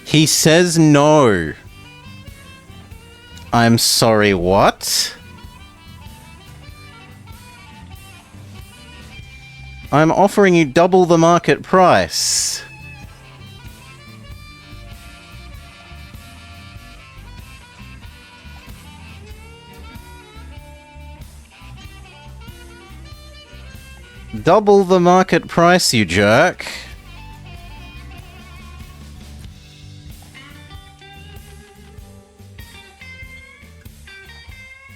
He says no. I'm sorry, what? I'm offering you double the market price. Double the market price, you jerk.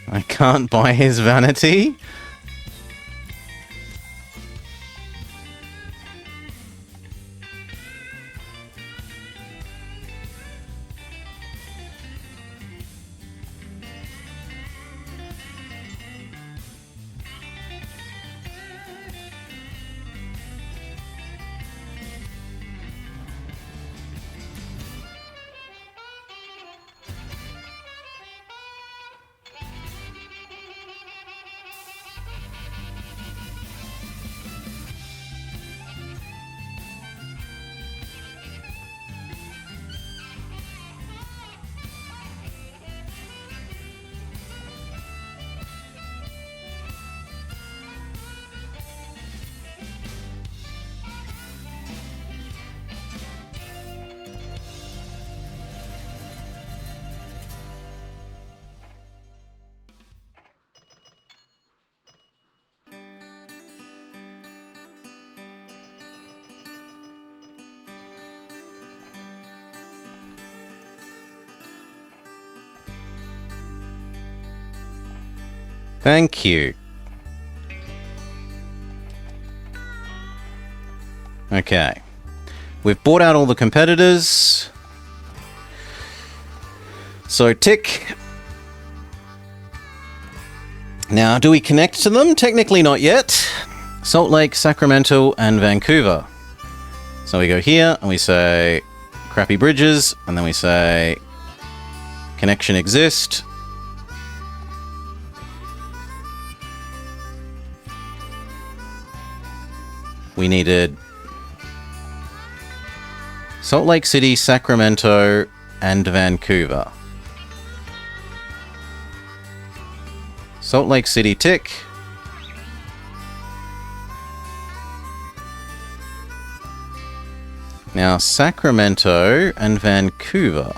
I can't buy his vanity. Thank you. Okay. We've bought out all the competitors. So, tick. Now, do we connect to them? Technically not yet. Salt Lake, Sacramento, and Vancouver. So we go here, and we say crappy bridges, and then we say connection exist. We needed Salt Lake City, Sacramento, and Vancouver. Salt Lake City tick. Now, Sacramento and Vancouver.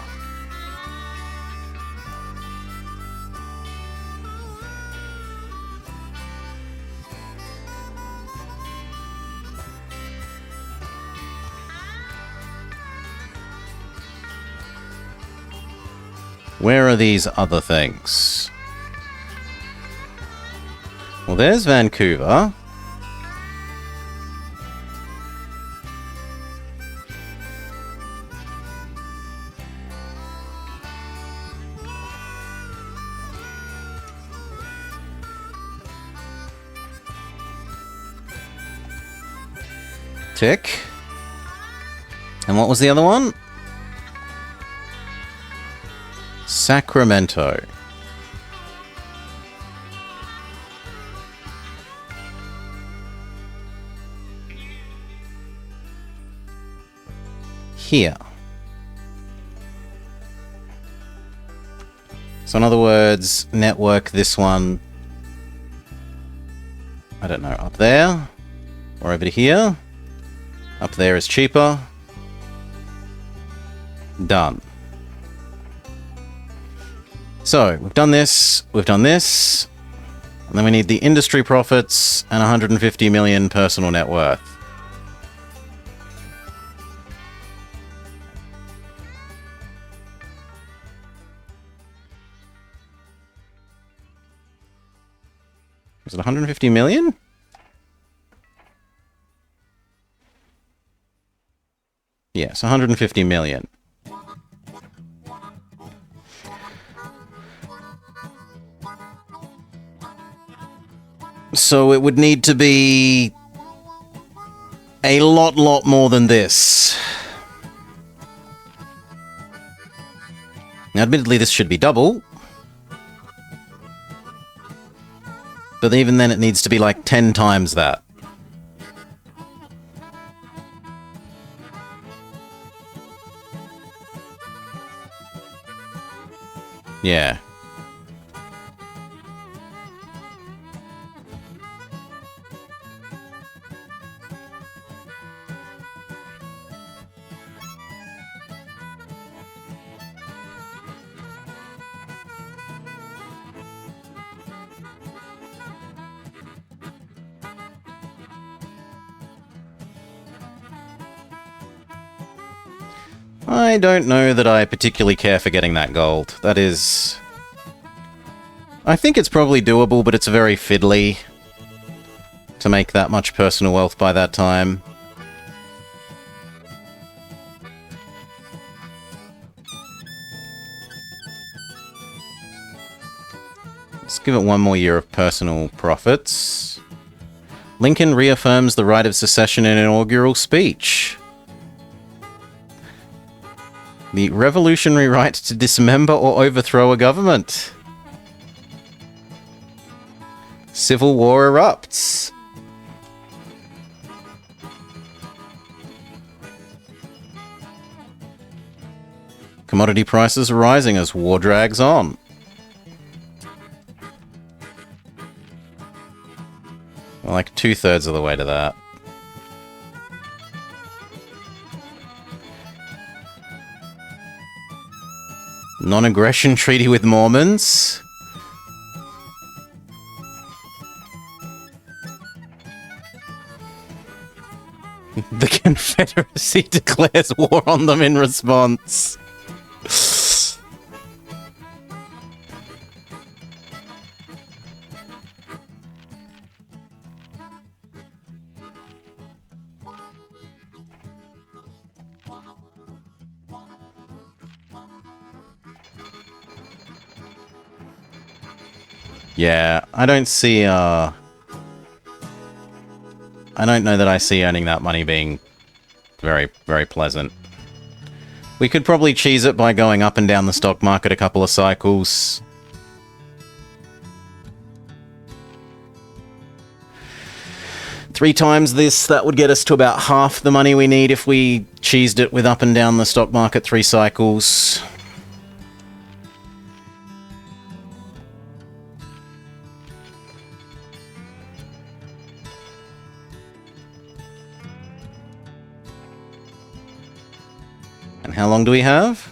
Where are these other things? Well, there's Vancouver. Tick. And what was the other one? Sacramento. Here. So in other words, network this one, I don't know, up there or over to here. Up there is cheaper. Done. So, we've done this, and then we need the industry profits and 150 million personal net worth. Is it 150 million? Yes, 150 million. So it would need to be a lot more than this. Now, admittedly, this should be double. But even then, it needs to be like 10 times that. Yeah. I don't know that I particularly care for getting that gold. That is... I think it's probably doable, but it's very fiddly to make that much personal wealth by that time. Let's give it one more year of personal profits. Lincoln reaffirms the right of secession in an inaugural speech. The revolutionary right to dismember or overthrow a government. Civil war erupts. Commodity prices are rising as war drags on. We're like 2/3 of the way to that. Non-aggression treaty with Mormons. The Confederacy declares war on them in response. Yeah, I don't see, I don't know that I see earning that money being very, very pleasant. We could probably cheese it by going up and down the stock market a couple of cycles. Three times this, that would get us to about half the money we need if we cheesed it with up and down the stock market 3 cycles. And how long do we have?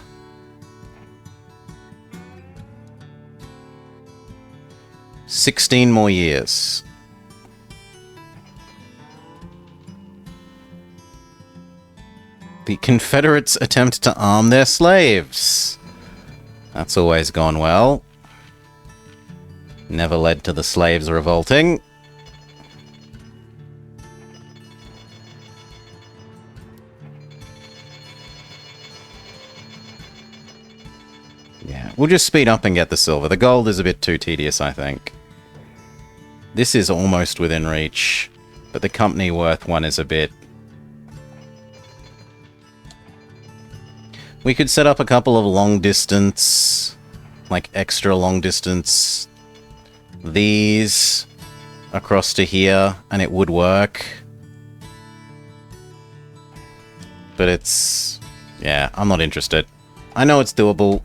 $16 more years. The Confederates attempt to arm their slaves. That's always gone well. Never led to the slaves revolting. Yeah, we'll just speed up and get the silver. The gold is a bit too tedious, I think. This is almost within reach, but the company worth one is a bit... We could set up a couple of long distance, like extra long distance, these across to here, and it would work. But it's... yeah, I'm not interested. I know it's doable,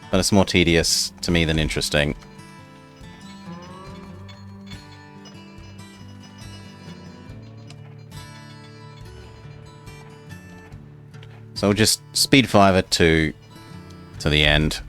but it's more tedious to me than interesting. So we'll just speed 5 it to the end.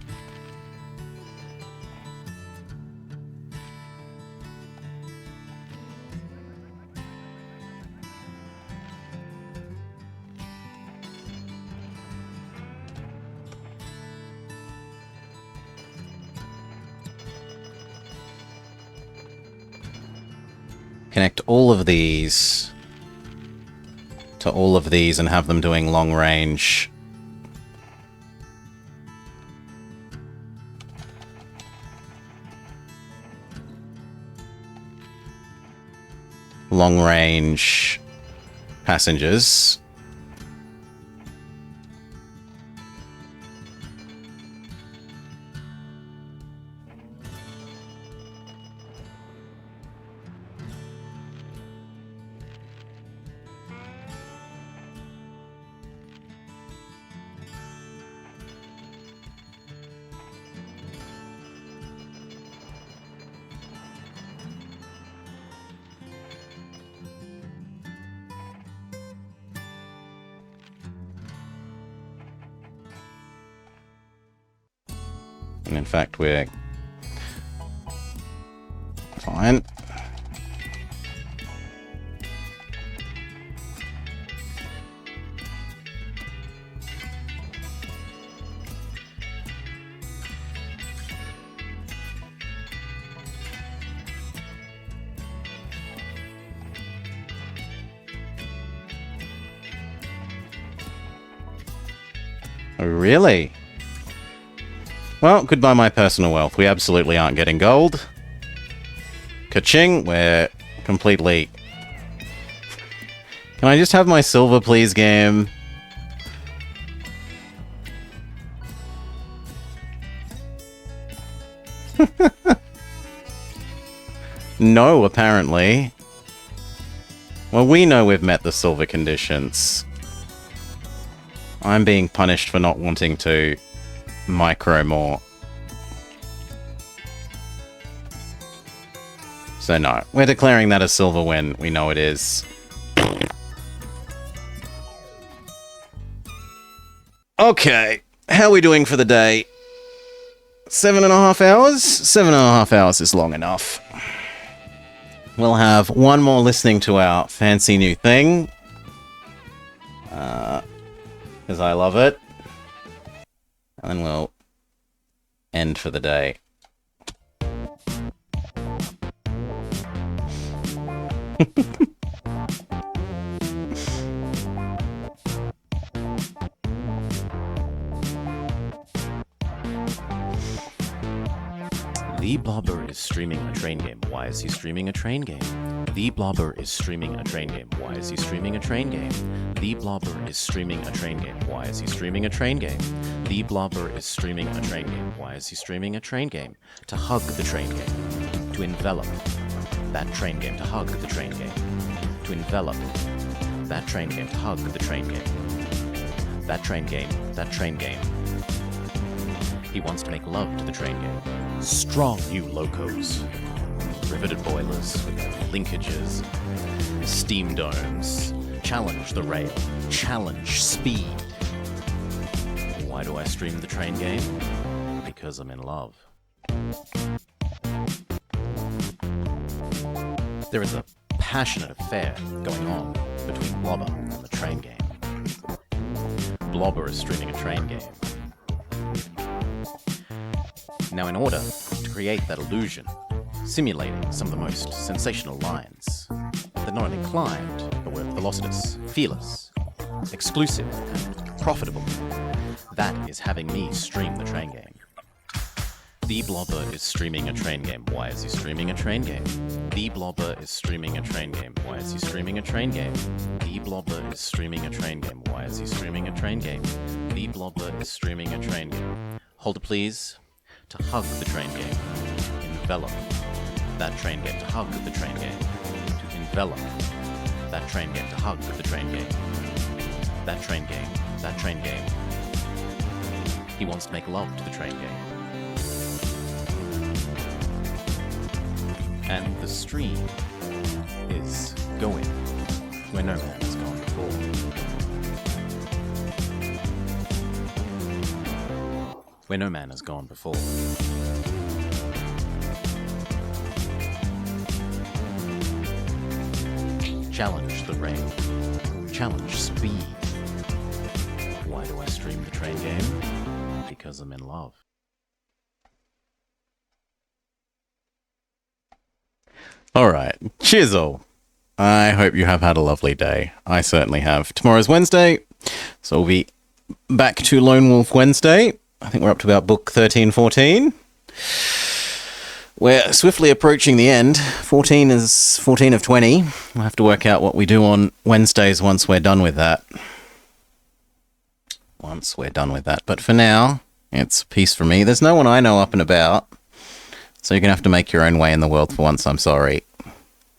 Connect all of these to all of these and have them doing long range. Long range passengers. And in fact, we're fine. Oh, really? Well, goodbye my personal wealth. We absolutely aren't getting gold. Ka-ching, we're completely... Can I just have my silver, please, game? No, apparently. Well, we know we've met the silver conditions. I'm being punished for not wanting to micro more. So no, we're declaring that a silver win. We know it is. Okay, how are we doing for the day? 7.5 hours? 7.5 hours is long enough. We'll have one more listening to our fancy new thing. Because I love it. And then we'll end for the day. The Blobber is streaming a train game. Why is he streaming a train game? The Blobber is streaming a train game. Why is he streaming a train game? The Blobber is streaming a train game. Why is he streaming a train game? The Blobber is streaming a train game. Why is he streaming a train game? To hug the train game. To envelop that train game. To hug the train game. To envelop that train game. To hug the train game. That train game. That train game. He wants to make love to the train game. Strong new locos. Riveted boilers with linkages. Steam domes. Challenge the rail. Challenge speed. Why do I stream the train game? Because I'm in love. There is a passionate affair going on between Blobber and the train game. Blobber is streaming a train game. Now, in order to create that illusion, simulating some of the most sensational lines, they're not only climbed, but were velocitous, fearless, exclusive, and profitable. That is having me stream the train game. The Blobber is streaming a train game. Why is he streaming a train game? The Blobber is streaming a train game. Why is he streaming a train game? The Blobber is streaming a train game. Why is he streaming a train game? The Blobber is streaming a train game. Hold it, please. To hug the train game. Envelop that train game. To hug the train game. To envelop that train game. To hug the train game. That train game. That train game. He wants to make love to the train game. And the stream is going where no man has gone before. Where no man has gone before. Challenge the rail. Challenge speed. Why do I stream the train game? Because I'm in love. Alright, cheers all. I hope you have had a lovely day. I certainly have. Tomorrow's Wednesday, so we'll be back to Lone Wolf Wednesday. I think we're up to about book 13, 14. We're swiftly approaching the end. 14 is 14 of 20. We'll have to work out what we do on Wednesdays once we're done with that. But for now, it's peace for me. There's no one I know up and about, so you're going to have to make your own way in the world for once. I'm sorry.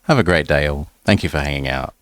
Have a great day all. Thank you for hanging out.